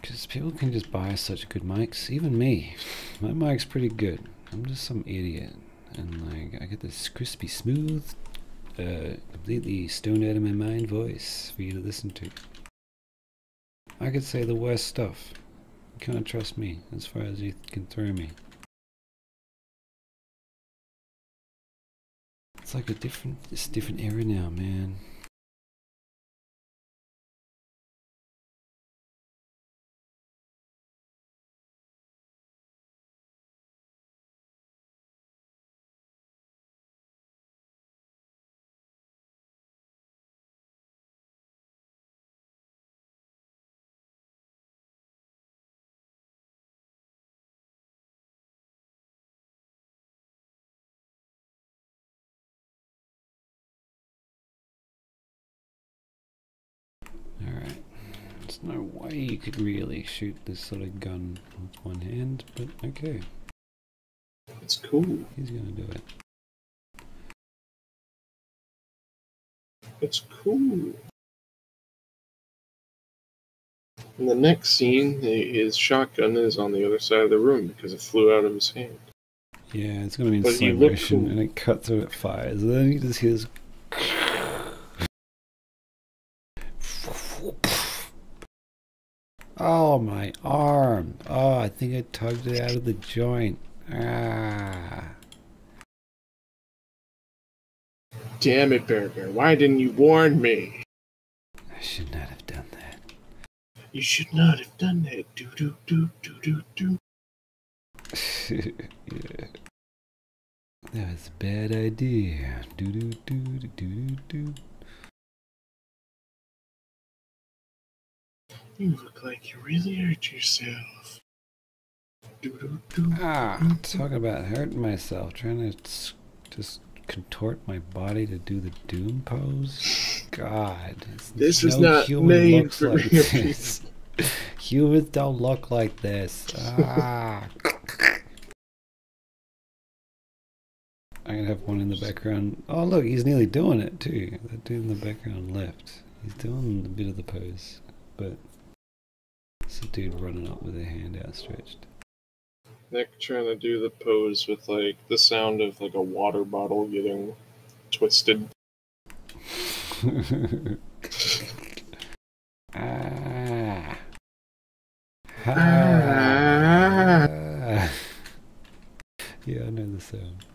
Because people can just buy such good mics. Even me. My mic's pretty good. I'm just some idiot. And like, I get this crispy smooth, completely stoned out of my mind voice for you to listen to. I could say the worst stuff. You can't trust me as far as you can throw me. It's like it's a different era now, man. Alright. There's no way you could really shoot this sort of gun with one hand, but okay. It's cool. He's gonna do it. It's cool. In the next scene, his shotgun is on the other side of the room because it flew out of his hand. Yeah, it's gonna be in But slow he looked motion, cool. and it cuts through, it fires, and then you just hear this. Oh, my arm. Oh, I think I tugged it out of the joint. Ah. Damn it, Burger. Why didn't you warn me? I should not have done that. You should not have done that. Do do do do do do. Yeah. That was a bad idea. Do do do do do do. You look like you really hurt yourself. Do do do. Ah, talking about hurting myself, trying to just contort my body to do the doom pose. God, This is no not human made looks for like real this. Humans don't look like this. Ah. I'm gonna have one in the background. Oh look, he's nearly doing it too. That dude in the background left. He's doing a bit of the pose, but it's a dude running up with a hand outstretched. Nick trying to do the pose with like the sound of like a water bottle getting twisted. Ah. Ah. Yeah, I know the sound.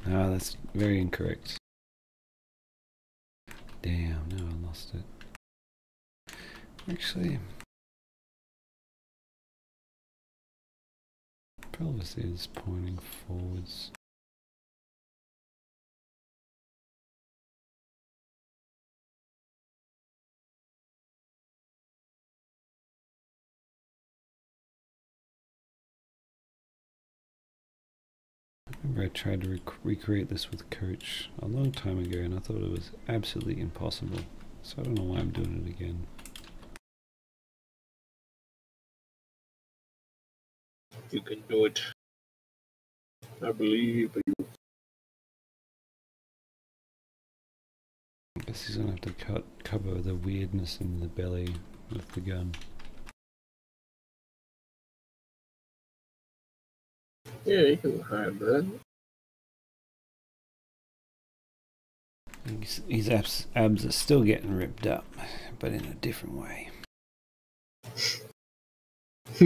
Ah, that's very incorrect. Damn, no, I lost it. Actually, pelvis is pointing forwards. I remember I tried to recreate this with Coach a long time ago, and I thought it was absolutely impossible. So I don't know why I'm doing it again. You can do it. I believe you. I guess he's gonna have to cover the weirdness in the belly with the gun. Yeah, you can hide that. His abs are still getting ripped up, but in a different way.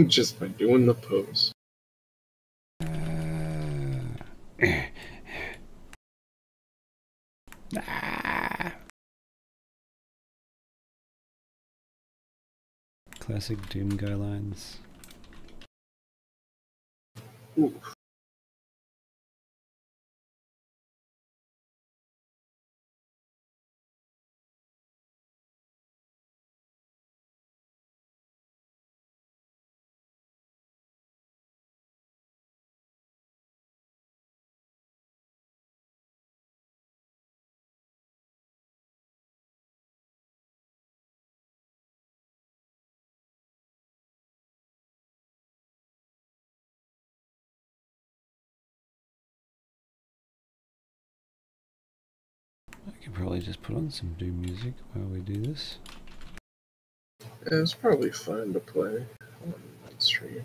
Just by doing the pose. Classic Doom guy lines. Ooh. I could probably just put on some Doom music while we do this. Yeah, it's probably fun to play on stream.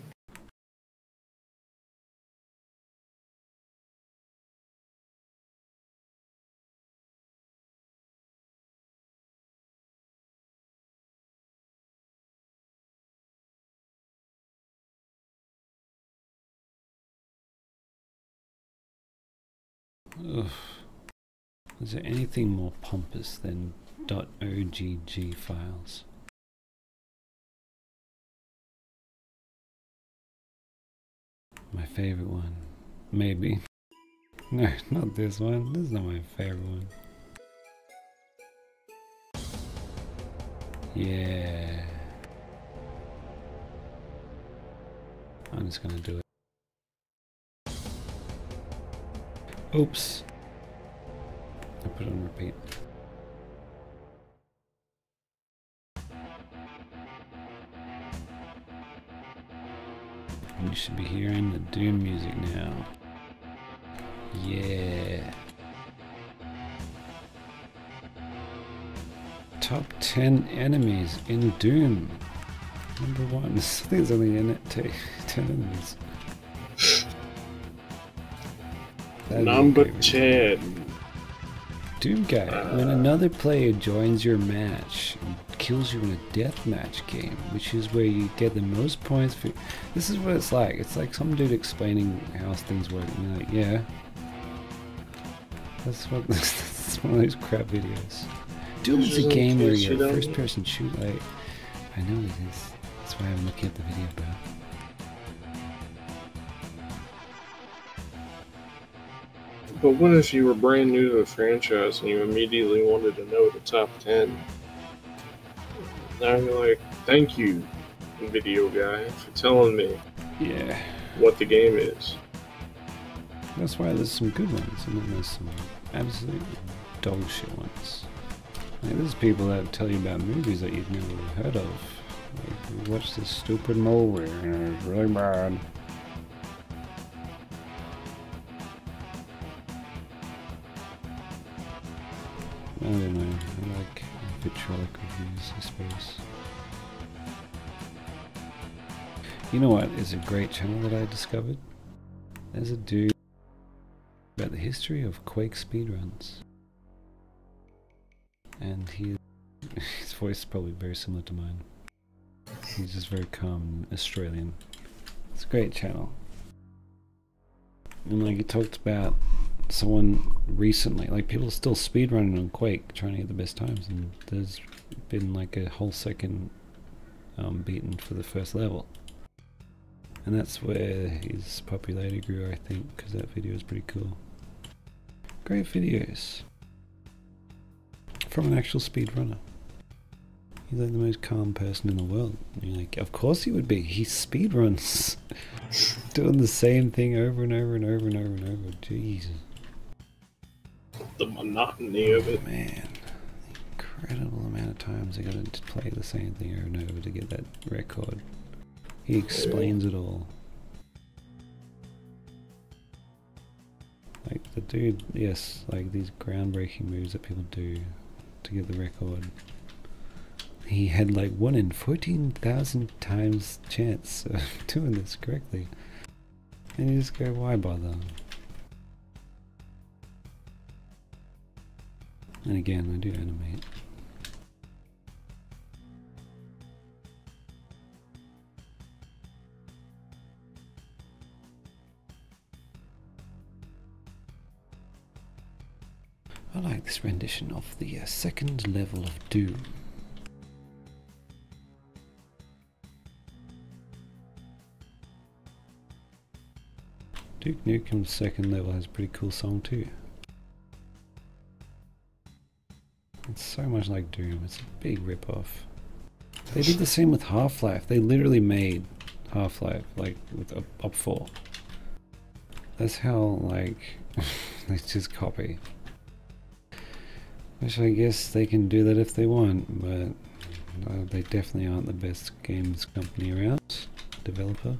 Ugh. Is there anything more pompous than .ogg files? My favorite one. Maybe. No, not this one. This is not my favorite one. Yeah. I'm just gonna do it. Oops. I put it on repeat. You should be hearing the Doom music now. Yeah. Top 10 enemies in Doom. Number 1. I think there's only 10 enemies. Number 10. Doom guy. When another player joins your match and kills you in a deathmatch game, which is where you get the most points for. This is what it's like. It's like some dude explaining how things work, and you're like, yeah. That's what. That's one of those crap videos. Doom is a game where you're a first-person shooter. Like, I know it is. That's why I'm looking at the video, bro. But what if you were brand new to the franchise and you immediately wanted to know the top 10? Now you're like, thank you, video guy, for telling me what the game is. That's why there's some good ones, and then there's some absolute dog shit ones. Like, there's people that tell you about movies that you've never heard of. Like, we watched this stupid movie, and it's really bad. I don't know, I like vitriolic reviews, I suppose. You know what is a great channel that I discovered? There's a dude about the history of Quake speedruns. And his voice is probably very similar to mine. He's just very calm Australian. It's a great channel. And like he talked about someone recently, like people are still speedrunning on Quake trying to get the best times, and there's been like a whole second beaten for the first level. And that's where his popularity grew, I think, because that video is pretty cool. Great videos from an actual speedrunner. He's like the most calm person in the world. And you're like, of course he would be. He speedruns. Doing the same thing over and over and over and over and over. Jeez. The monotony of it. Man. Incredible amount of times I gotta play the same thing over and over to get that record. He explains it all. Like the dude, yes, like these groundbreaking moves that people do to get the record. He had like 1 in 14,000 times chance of doing this correctly. And you just go, why bother? And again, I do animate. I like this rendition of the second level of Doom. Duke Nukem's second level has a pretty cool song too. It's so much like Doom, it's a big rip-off. They did the same with Half-Life. They literally made Half-Life, like, with Op 4. That's how, like, they just copy. Which I guess they can do that if they want, but they definitely aren't the best games company around. Developer.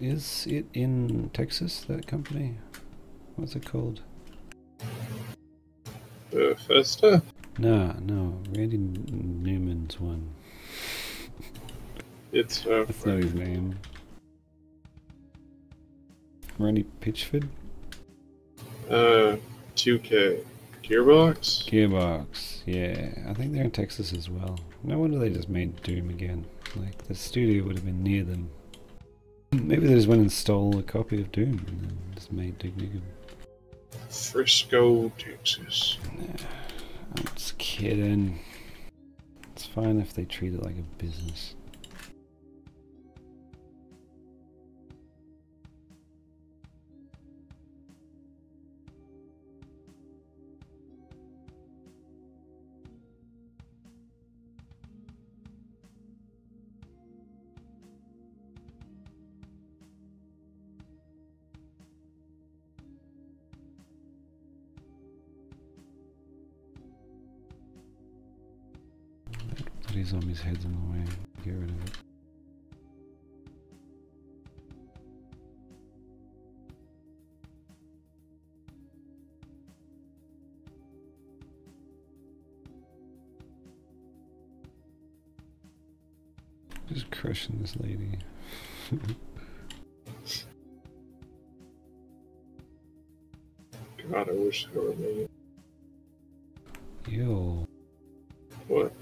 Is it in Texas, that company? What's it called? Bethesda? No, Randy Newman's one. It's That's not his name. Randy Pitchford? 2K. Gearbox? Gearbox, yeah. I think they're in Texas as well. No wonder they just made Doom again. Like, the studio would have been near them. Maybe they just went and stole a copy of Doom and then just made Duke Nukem. Frisco, Texas. Nah, I'm just kidding. It's fine if they treat it like a business. Bloody zombie's head's in the way. Get rid of it. Just crushing this lady. God, I wish I were me. Yo. What?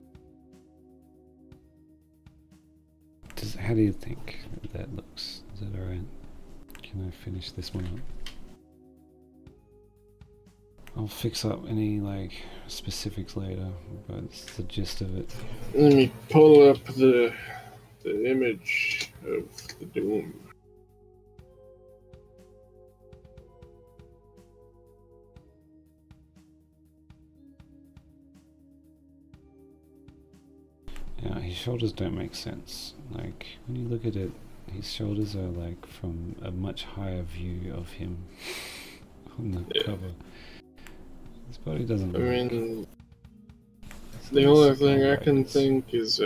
How do you think that looks? Is that alright? Can I finish this one up? I'll fix up any like specifics later, but it's the gist of it. Let me pull up the image of the Doom. Yeah, his shoulders don't make sense. Like, when you look at it, his shoulders are like from a much higher view of him on the cover. His body doesn't I look... mean, The only thing I can think is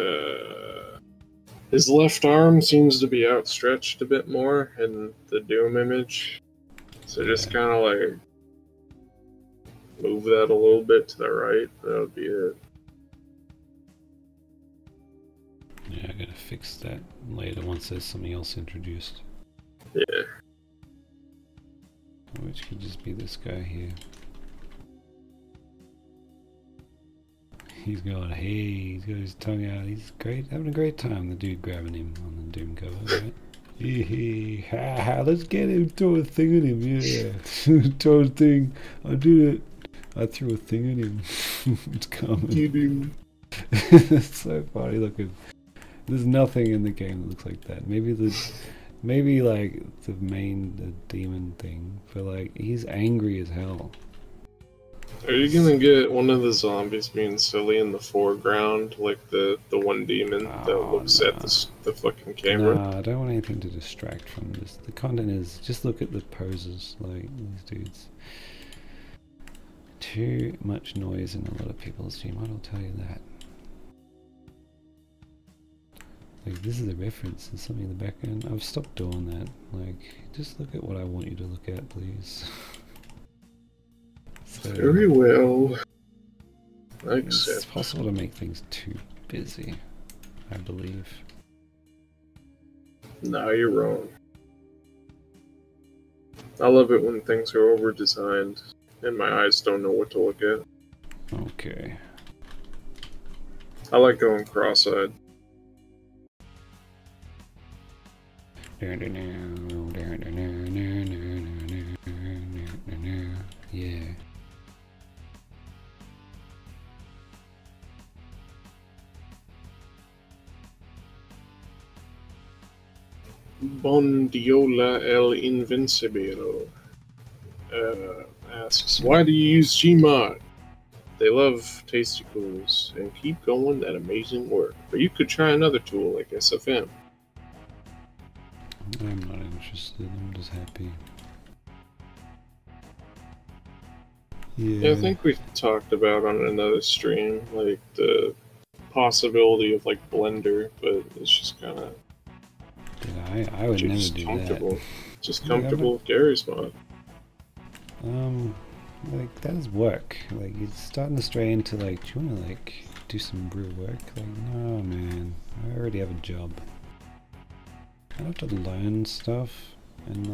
his left arm seems to be outstretched a bit more in the Doom image. So just kind of like move that a little bit to the right. That would be it. Yeah, I gotta fix that later once there's something else introduced. Yeah. Which could just be this guy here. He's going, hey, he's got his tongue out. He's great, having a great time. The dude grabbing him on the Doom cover, right? Hee ha ha, let's get him, throw a thing at him, yeah. Throw a thing, I did it. I threw a thing at him. It's coming. You do. It's so funny looking. There's nothing in the game that looks like that. Maybe like the demon thing, but like he's angry as hell. Are you gonna get one of the zombies being silly in the foreground, like the one demon that looks at the fucking camera? Nah, I don't want anything to distract from this. The content is just look at the poses, like these dudes. Too much noise in a lot of people's gmod, I'll tell you that. Like this is a reference, there's something in the background. I've stopped doing that. Like, just look at what I want you to look at, please. So, very well. It's possible to make things too busy, I believe. No, you're wrong. I love it when things are over-designed and my eyes don't know what to look at. Okay. I like going cross-eyed. Yeah. Bondiola el Invincible asks, why do you use gmod? They love tasticles and keep going that amazing work. But you could try another tool like SFM. I'm not interested, I'm just happy. Yeah, I think we talked about on another stream, like the possibility of like Blender, but it's just kind of. I would never do that. Just comfortable with Gary's mod. Like that is work. Like you're starting to stray into like, do you want to like do some real work? Like, no man, I already have a job. I have to learn stuff, and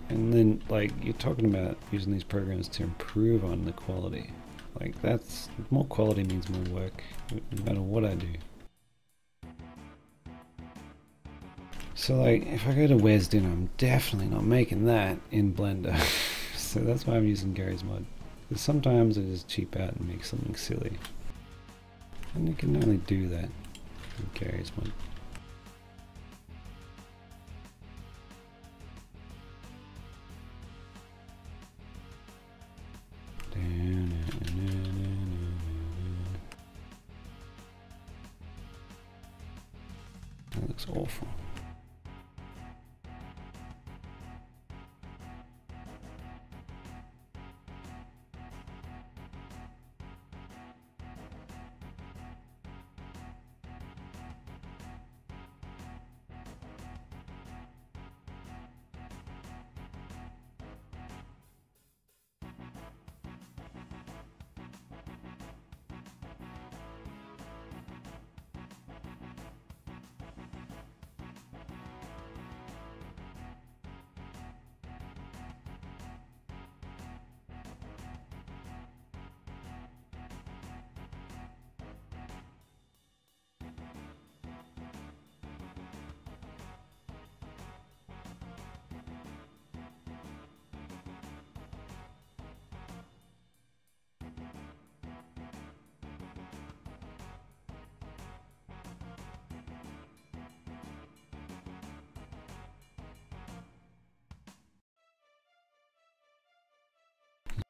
then like you're talking about using these programs to improve on the quality. Like that's more quality means more work, no matter what I do. So like if I go to Where's Dinner, I'm definitely not making that in Blender. So that's why I'm using Gary's mod. Because sometimes I just cheap out and make something silly, and you can only do that in Gary's mod. That looks awful.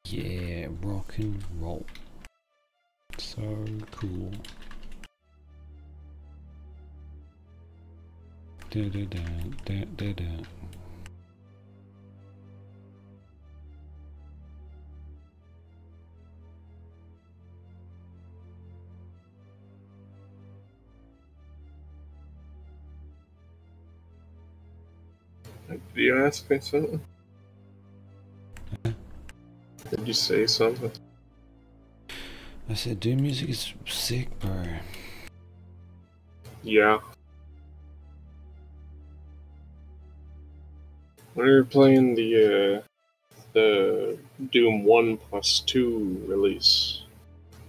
Yeah, rock and roll. So cool. Da da da da da da. Did you ask me something? Did you say something? I said, Doom music is sick, bro. Yeah. When we were playing the Doom 1+2 release,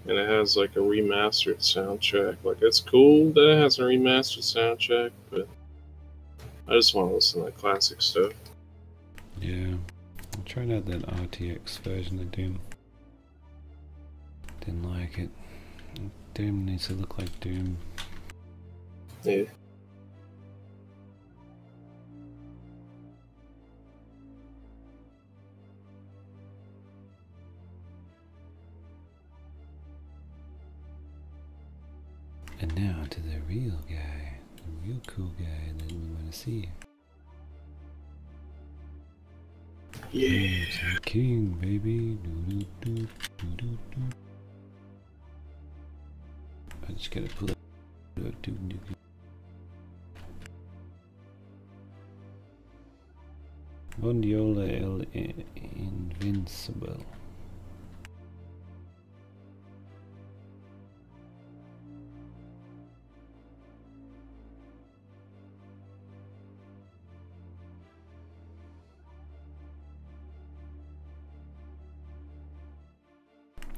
and it has like a remastered soundtrack. Like, it's cool that it has a remastered soundtrack, but I just want to listen to the classic stuff. Yeah. I tried out that RTX version of Doom. Didn't like it. Doom needs to look like Doom. Yeah. And now to the real guy, the real cool guy that we want to see. Yeah. It's the king, baby. Doo -doo -doo, doo -doo -doo. I just gotta pull it. Bondiola el Invincible.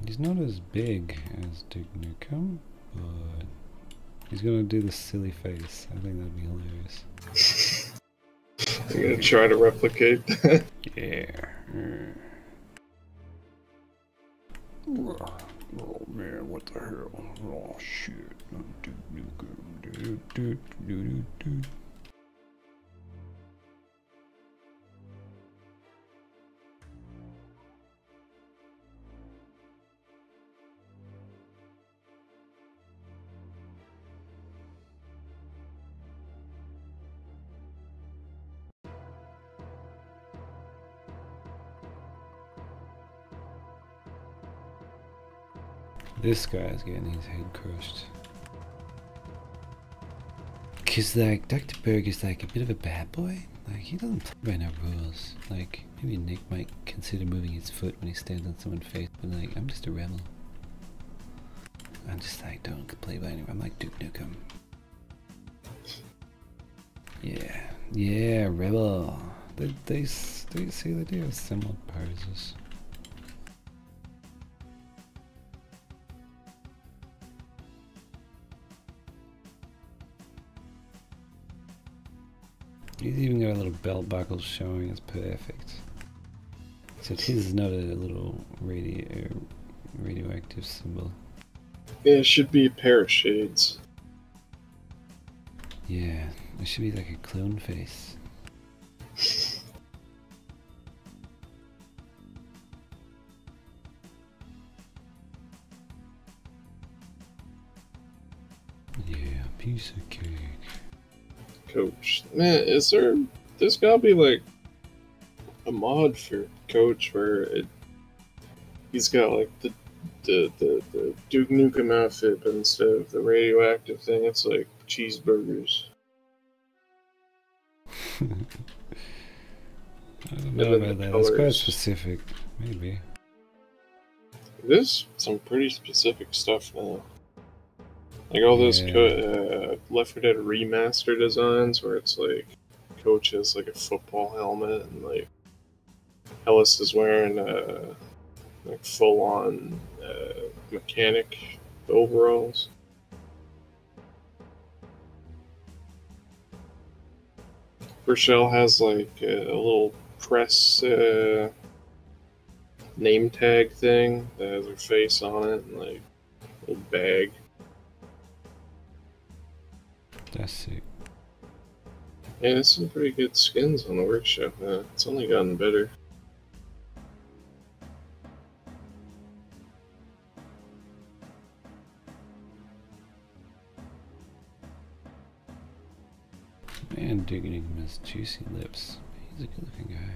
He's not as big as Duke Nukem, but he's gonna do the silly face. I think that'd be hilarious. You're gonna try to replicate that? Yeah. Oh man, what the hell? Oh shit. Duke Nukem. Dude. This guy's getting his head crushed. Cause like Dr. Berg is like a bit of a bad boy. Like he doesn't play by no rules. Like maybe Nick might consider moving his foot when he stands on someone's face, but like I'm just a rebel. I'm just like don't play by anyone. I'm like Duke Nukem. Yeah, rebel. They see they do have similar poses. He's even got a little belt buckle showing, it's perfect. Except his is not a little radioactive symbol. Yeah, it should be a pair of shades. Yeah, it should be like a clone face. Yeah, piece of cake. Coach. Man, there's gotta be like a mod for Coach where he's got like the Duke Nukem outfit, but instead of the radioactive thing, it's like cheeseburgers. I don't know about that, that's quite specific, maybe. There's some pretty specific stuff now. Like all those Left 4 Dead remaster designs where it's like Coach has like a football helmet and like Ellis is wearing like full on mechanic overalls. Rochelle has like a little press name tag thing that has her face on it and like a little bag. That's sick. Yeah, there's some pretty good skins on the workshop. It's only gotten better. Man, digging him his juicy lips. He's a good looking guy.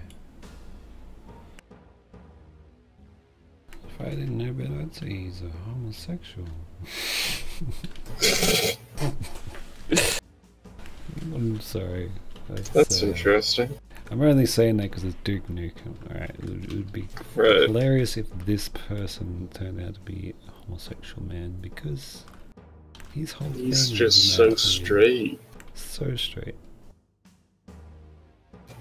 If I didn't know better, I'd say he's a homosexual. I'm sorry. That's interesting. I'm only saying that because it's Duke Nukem. Alright, it would be Right. hilarious if this person turned out to be a homosexual man, because his whole thing He's is just about so being straight. so straight.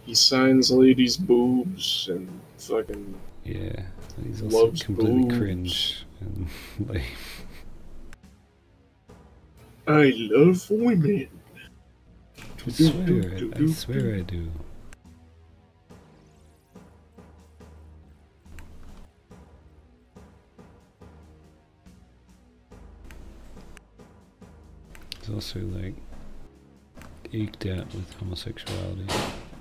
He signs ladies' boobs and fucking Yeah, and he's also loves completely boobs. cringe and like. I love women. I swear I do. He's also like eked out with homosexuality.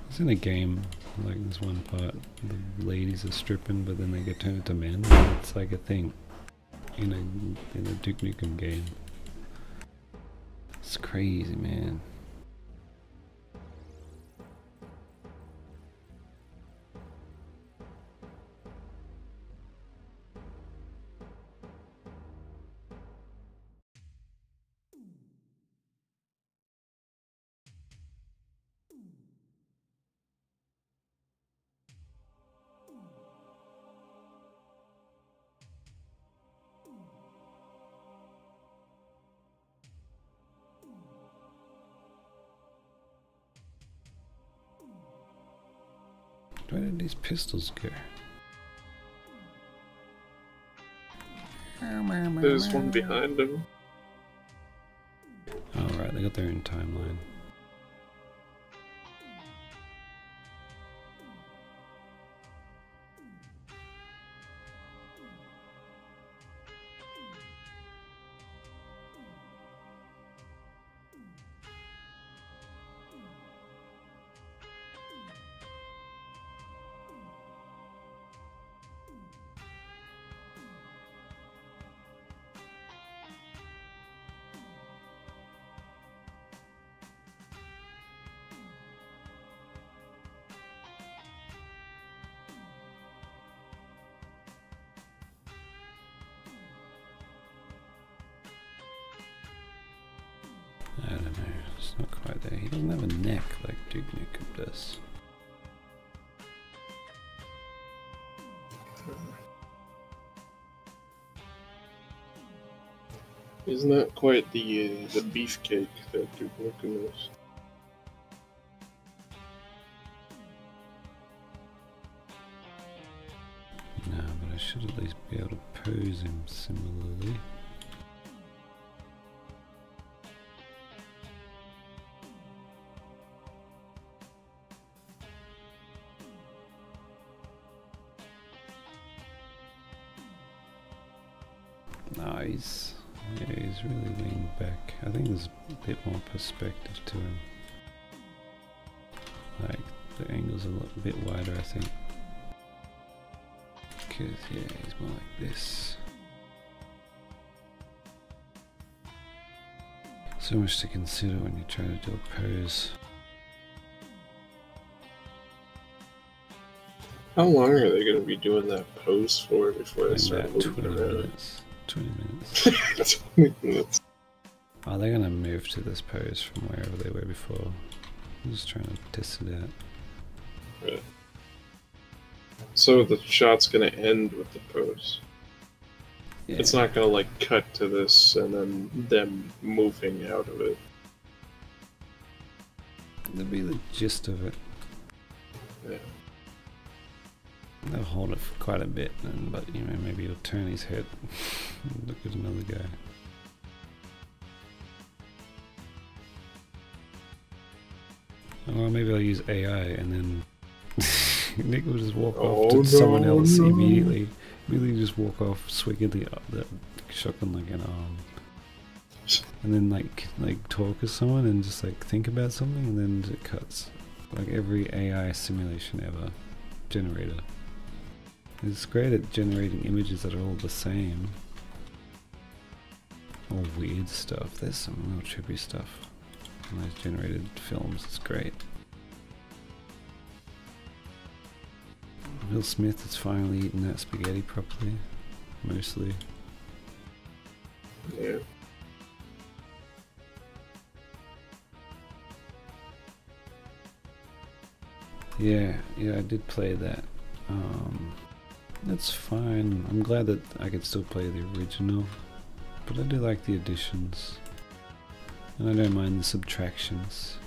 It's in a game, like this one part, the ladies are stripping, but then they get turned into men. And it's like a thing in a Duke Nukem game. It's crazy, man. Where did these pistols go? There's one behind him. Oh right, they got their own timeline. I don't know, it's not quite there. He doesn't have a neck like Duke Nukem does. He's not quite the beefcake that Duke Nukem is. No, but I should at least be able to pose him similarly. Nice. Yeah, he's really leaned back. I think there's a bit more perspective to him. Like, the angle's a little bit wider, I think. Because, yeah, he's more like this. So much to consider when you're trying to do a pose. How long are they going to be doing that pose for before they Like start about moving 20 around? minutes. 20 minutes. 20 minutes. Oh, they're gonna move to this pose from wherever they were before. I'm just trying to test it out. Right. So the shot's going to end with the pose. Yeah. It's not going to like cut to this and then them moving out of it. That'll be the gist of it. Yeah. They'll hold it for quite a bit, but you know, maybe he'll turn his head and look at another guy. Or maybe I'll use AI and then Nick will just walk off to someone else immediately. Immediately just walk off, swinging the shotgun like an arm. And then like talk to someone and just like think about something, and then it cuts. Like every AI simulation ever. Generator. It's great at generating images that are all the same. All weird stuff. There's some real trippy stuff in those generated films. It's great. Will Smith is finally eating that spaghetti properly. Mostly. Yeah. Yeah, I did play that. That's fine. I'm glad that I could still play the original, but I do like the additions, and I don't mind the subtractions.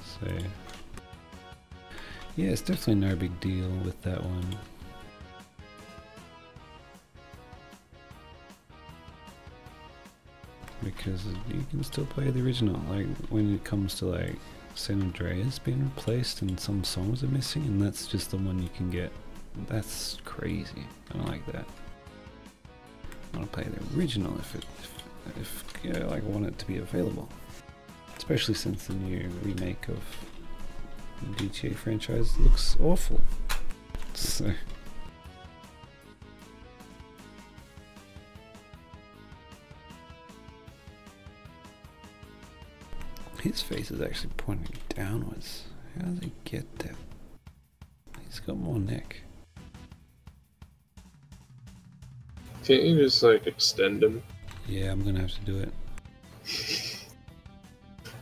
So yeah, it's definitely no big deal with that one. Because you can still play the original. Like when it comes to like San Andreas being replaced and some songs are missing, and that's just the one you can get. That's crazy. I don't like that. I want to play the original if you know, like, I want it to be available. Especially since the new remake of the GTA franchise looks awful. So his face is actually pointing downwards. How does he get that? He's got more neck. Can't you just like extend him? Yeah, I'm gonna have to do it.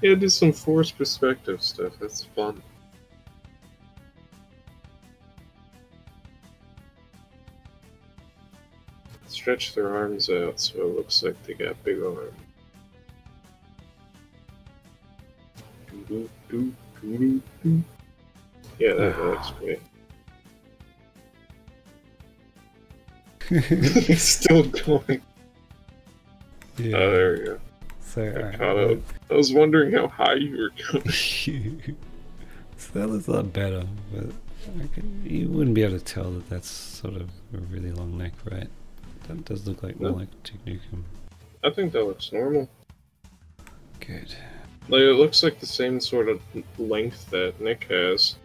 Yeah, do some forced perspective stuff. That's fun. Stretch their arms out so it looks like they got big arms. Yeah, that looks great. He's still going. Yeah. Oh, there we go. So I was wondering how high you were going. So that looks a lot better, but you wouldn't be able to tell that that's sort of a really long neck, right? That does look like more like Technicum. I think that looks normal. Good. Like, it looks like the same sort of length that Nick has.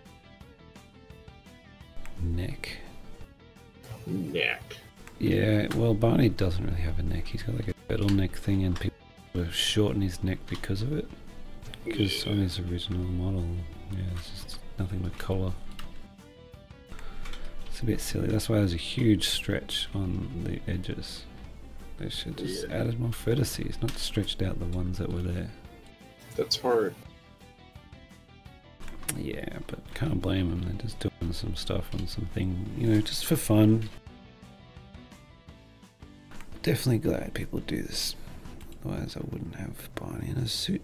Neck. Neck. Yeah, well, Barney doesn't really have a neck. He's got like a turtleneck thing, and people shorten his neck because of it. Because on his original model, yeah, it's just nothing but collar. It's a bit silly. That's why there's a huge stretch on the edges. They should just added more vertices, not stretched out the ones that were there. That's hard. Yeah, but can't blame them. They're just doing some stuff on something, you know, just for fun. Definitely glad people do this. Otherwise I wouldn't have Barney in a suit.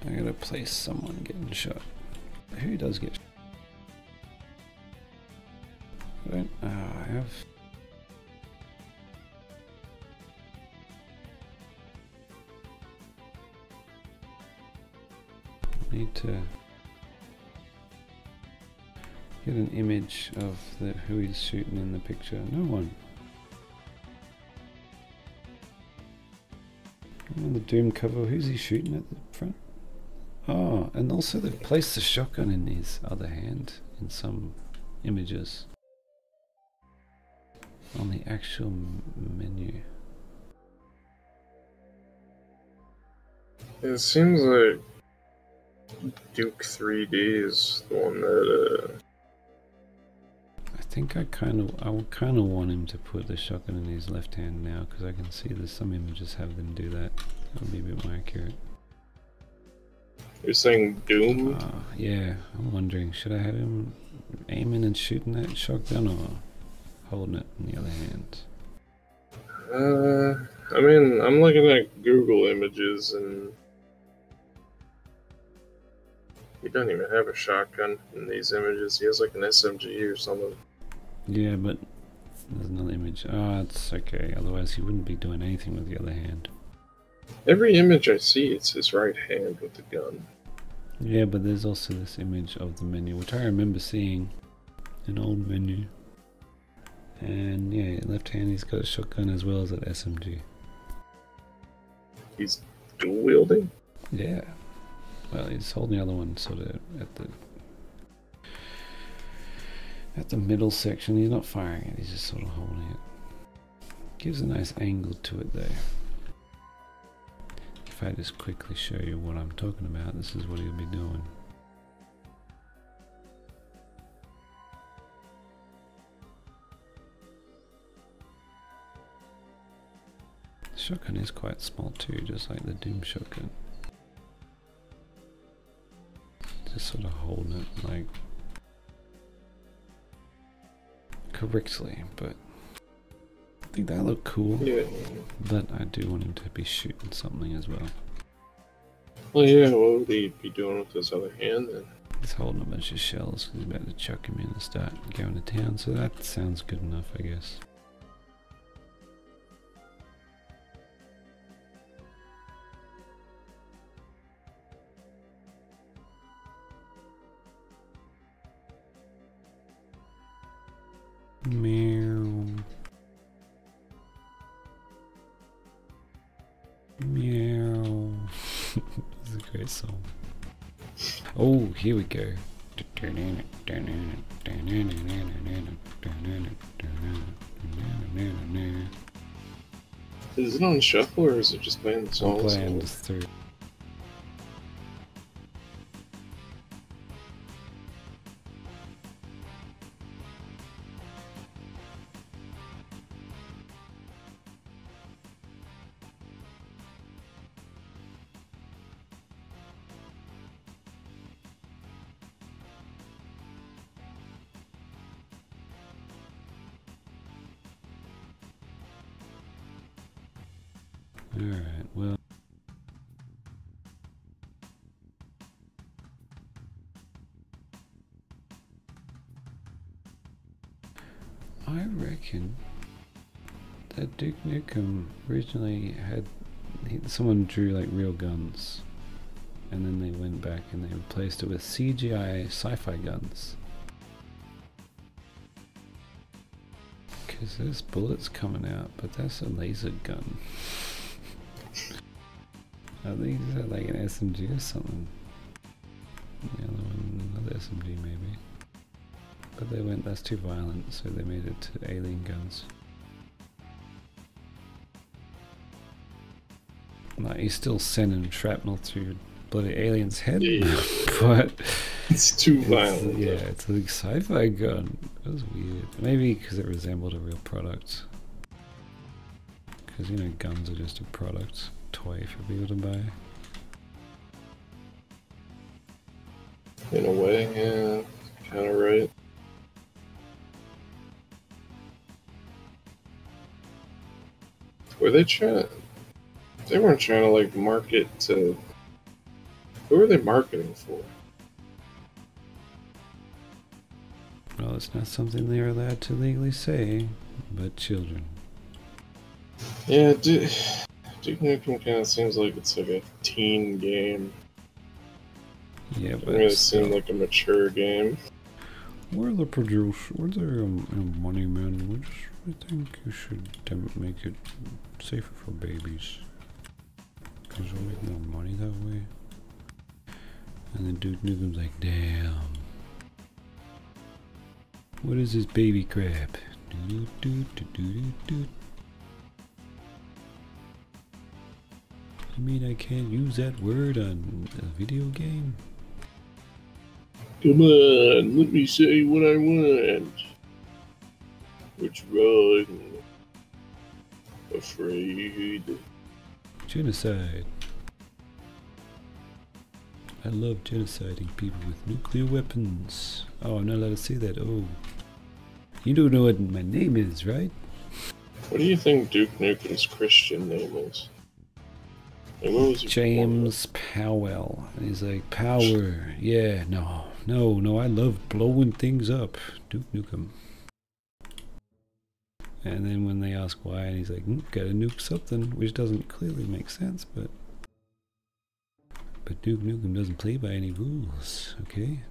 I gotta place someone getting shot. Who does get shot? I have... need to get an image of who he's shooting in the picture. No one. On the Doom cover, who's he shooting at the front? Oh, and also they've placed the shotgun in his other hand in some images. On the actual menu. It seems like Duke 3D is the one that, I think I would kind of want him to put the shotgun in his left hand now, because I can see there's some images have them do that. That would be a bit more accurate. You're saying Doom? Yeah, I'm wondering, should I have him aiming and shooting that shotgun, or holding it in the other hand? I mean, I'm looking at Google images and he doesn't even have a shotgun in these images. He has like an SMG or something. Yeah, but there's another image. Oh, it's okay. Otherwise he wouldn't be doing anything with the other hand. Every image I see, it's his right hand with the gun. Yeah, but there's also this image of the menu, which I remember seeing. An old menu. And yeah, left hand he's got a shotgun as well as an SMG. He's dual wielding? Yeah. Well, he's holding the other one sort of at the middle section. He's not firing it, he's just sort of holding it. Gives a nice angle to it though. if I just quickly show you what I'm talking about, this is what he'll be doing. The shotgun is quite small too, just like the Doom shotgun. Just sort of holding it like correctly, but I think that looked cool. Yeah. But I do want him to be shooting something as well. Well, yeah, what would he be doing with his other hand then? He's holding a bunch of shells. He's about to chuck him in and start going to town, so that sounds good enough, I guess. Meow. Meow. This is a great song. Oh, here we go. Is it on shuffle or is it just playing the I'm songs? playing this through. Alright, well. I reckon that Duke Nukem originally had someone drew like real guns, and then they went back and they replaced it with CGI sci-fi guns. Because there's bullets coming out, but that's a laser gun. I think it's like an SMG or something. The other one, another SMG maybe. But they went, that's too violent, so they made it to alien guns. Like, he's still sending shrapnel through your bloody alien's head, Yeah. but It's too violent. yeah, it's a sci-fi gun. That was weird. Maybe because it resembled a real product. Because, you know, guns are just a product, toy for people to buy. In a way, yeah. Kinda right. Were they trying? They weren't trying to like market to. Who are they marketing for? Well, it's not something they're allowed to legally say, but children. Yeah, Duke Nukem kind of seems like it's like a teen game. Yeah, It but doesn't really still. seem like a mature game. We're the producer. We're the money man. We think you should make it safer for babies. Because we'll make more money that way. And then Duke Nukem's like, damn. What is this baby crap? Do, do, do, do, do, do. You mean I can't use that word on a video game? Come on, let me say what I want. What's wrong? Afraid. Genocide. I love genociding people with nuclear weapons. Oh, I'm not allowed to say that. Oh. You don't know what my name is, right? What do you think Duke Nukem's Christian name is? Like, what was he James Powell. And he's like, power. Yeah, no, I love blowing things up. Duke Nukem. And then when they ask why, and he's like, gotta nuke something, which doesn't clearly make sense, but Duke Nukem doesn't play by any rules, okay?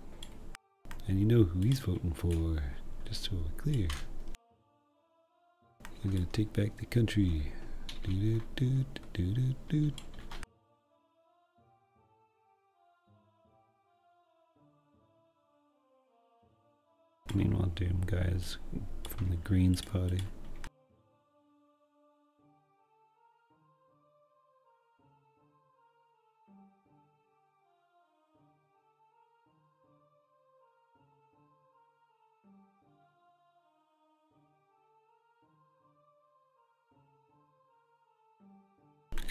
And you know who he's voting for, just so we're clear. We're gonna take back the country. Do do do do do. Meanwhile, Doom guys from the Greens party.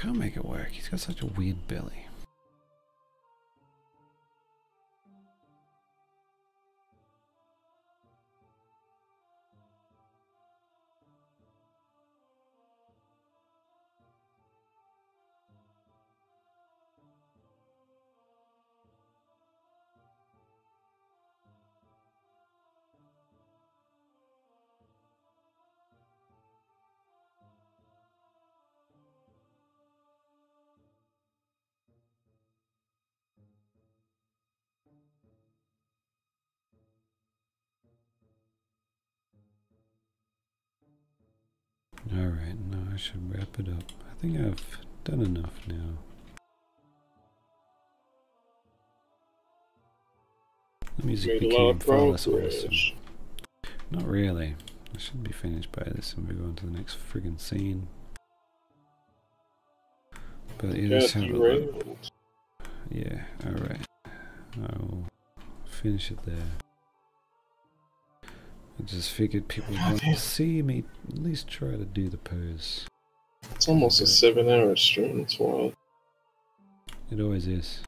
can't make it work. He's got such a weird belly. Alright, no, I should wrap it up. I think I've done enough now. The music Made a lot became of far less progress. awesome. Not really. I should be finished by this and we go on to the next friggin' scene. But yeah, let's Got have a look. derailed. Yeah, alright. I'll finish it there. I just figured people would want to see me at least try to do the pose. It's almost a Okay. 7-hour stream. It's wild. It always is.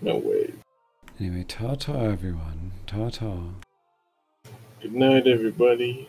No way. Anyway, ta-ta everyone. Ta-ta. Good night, everybody.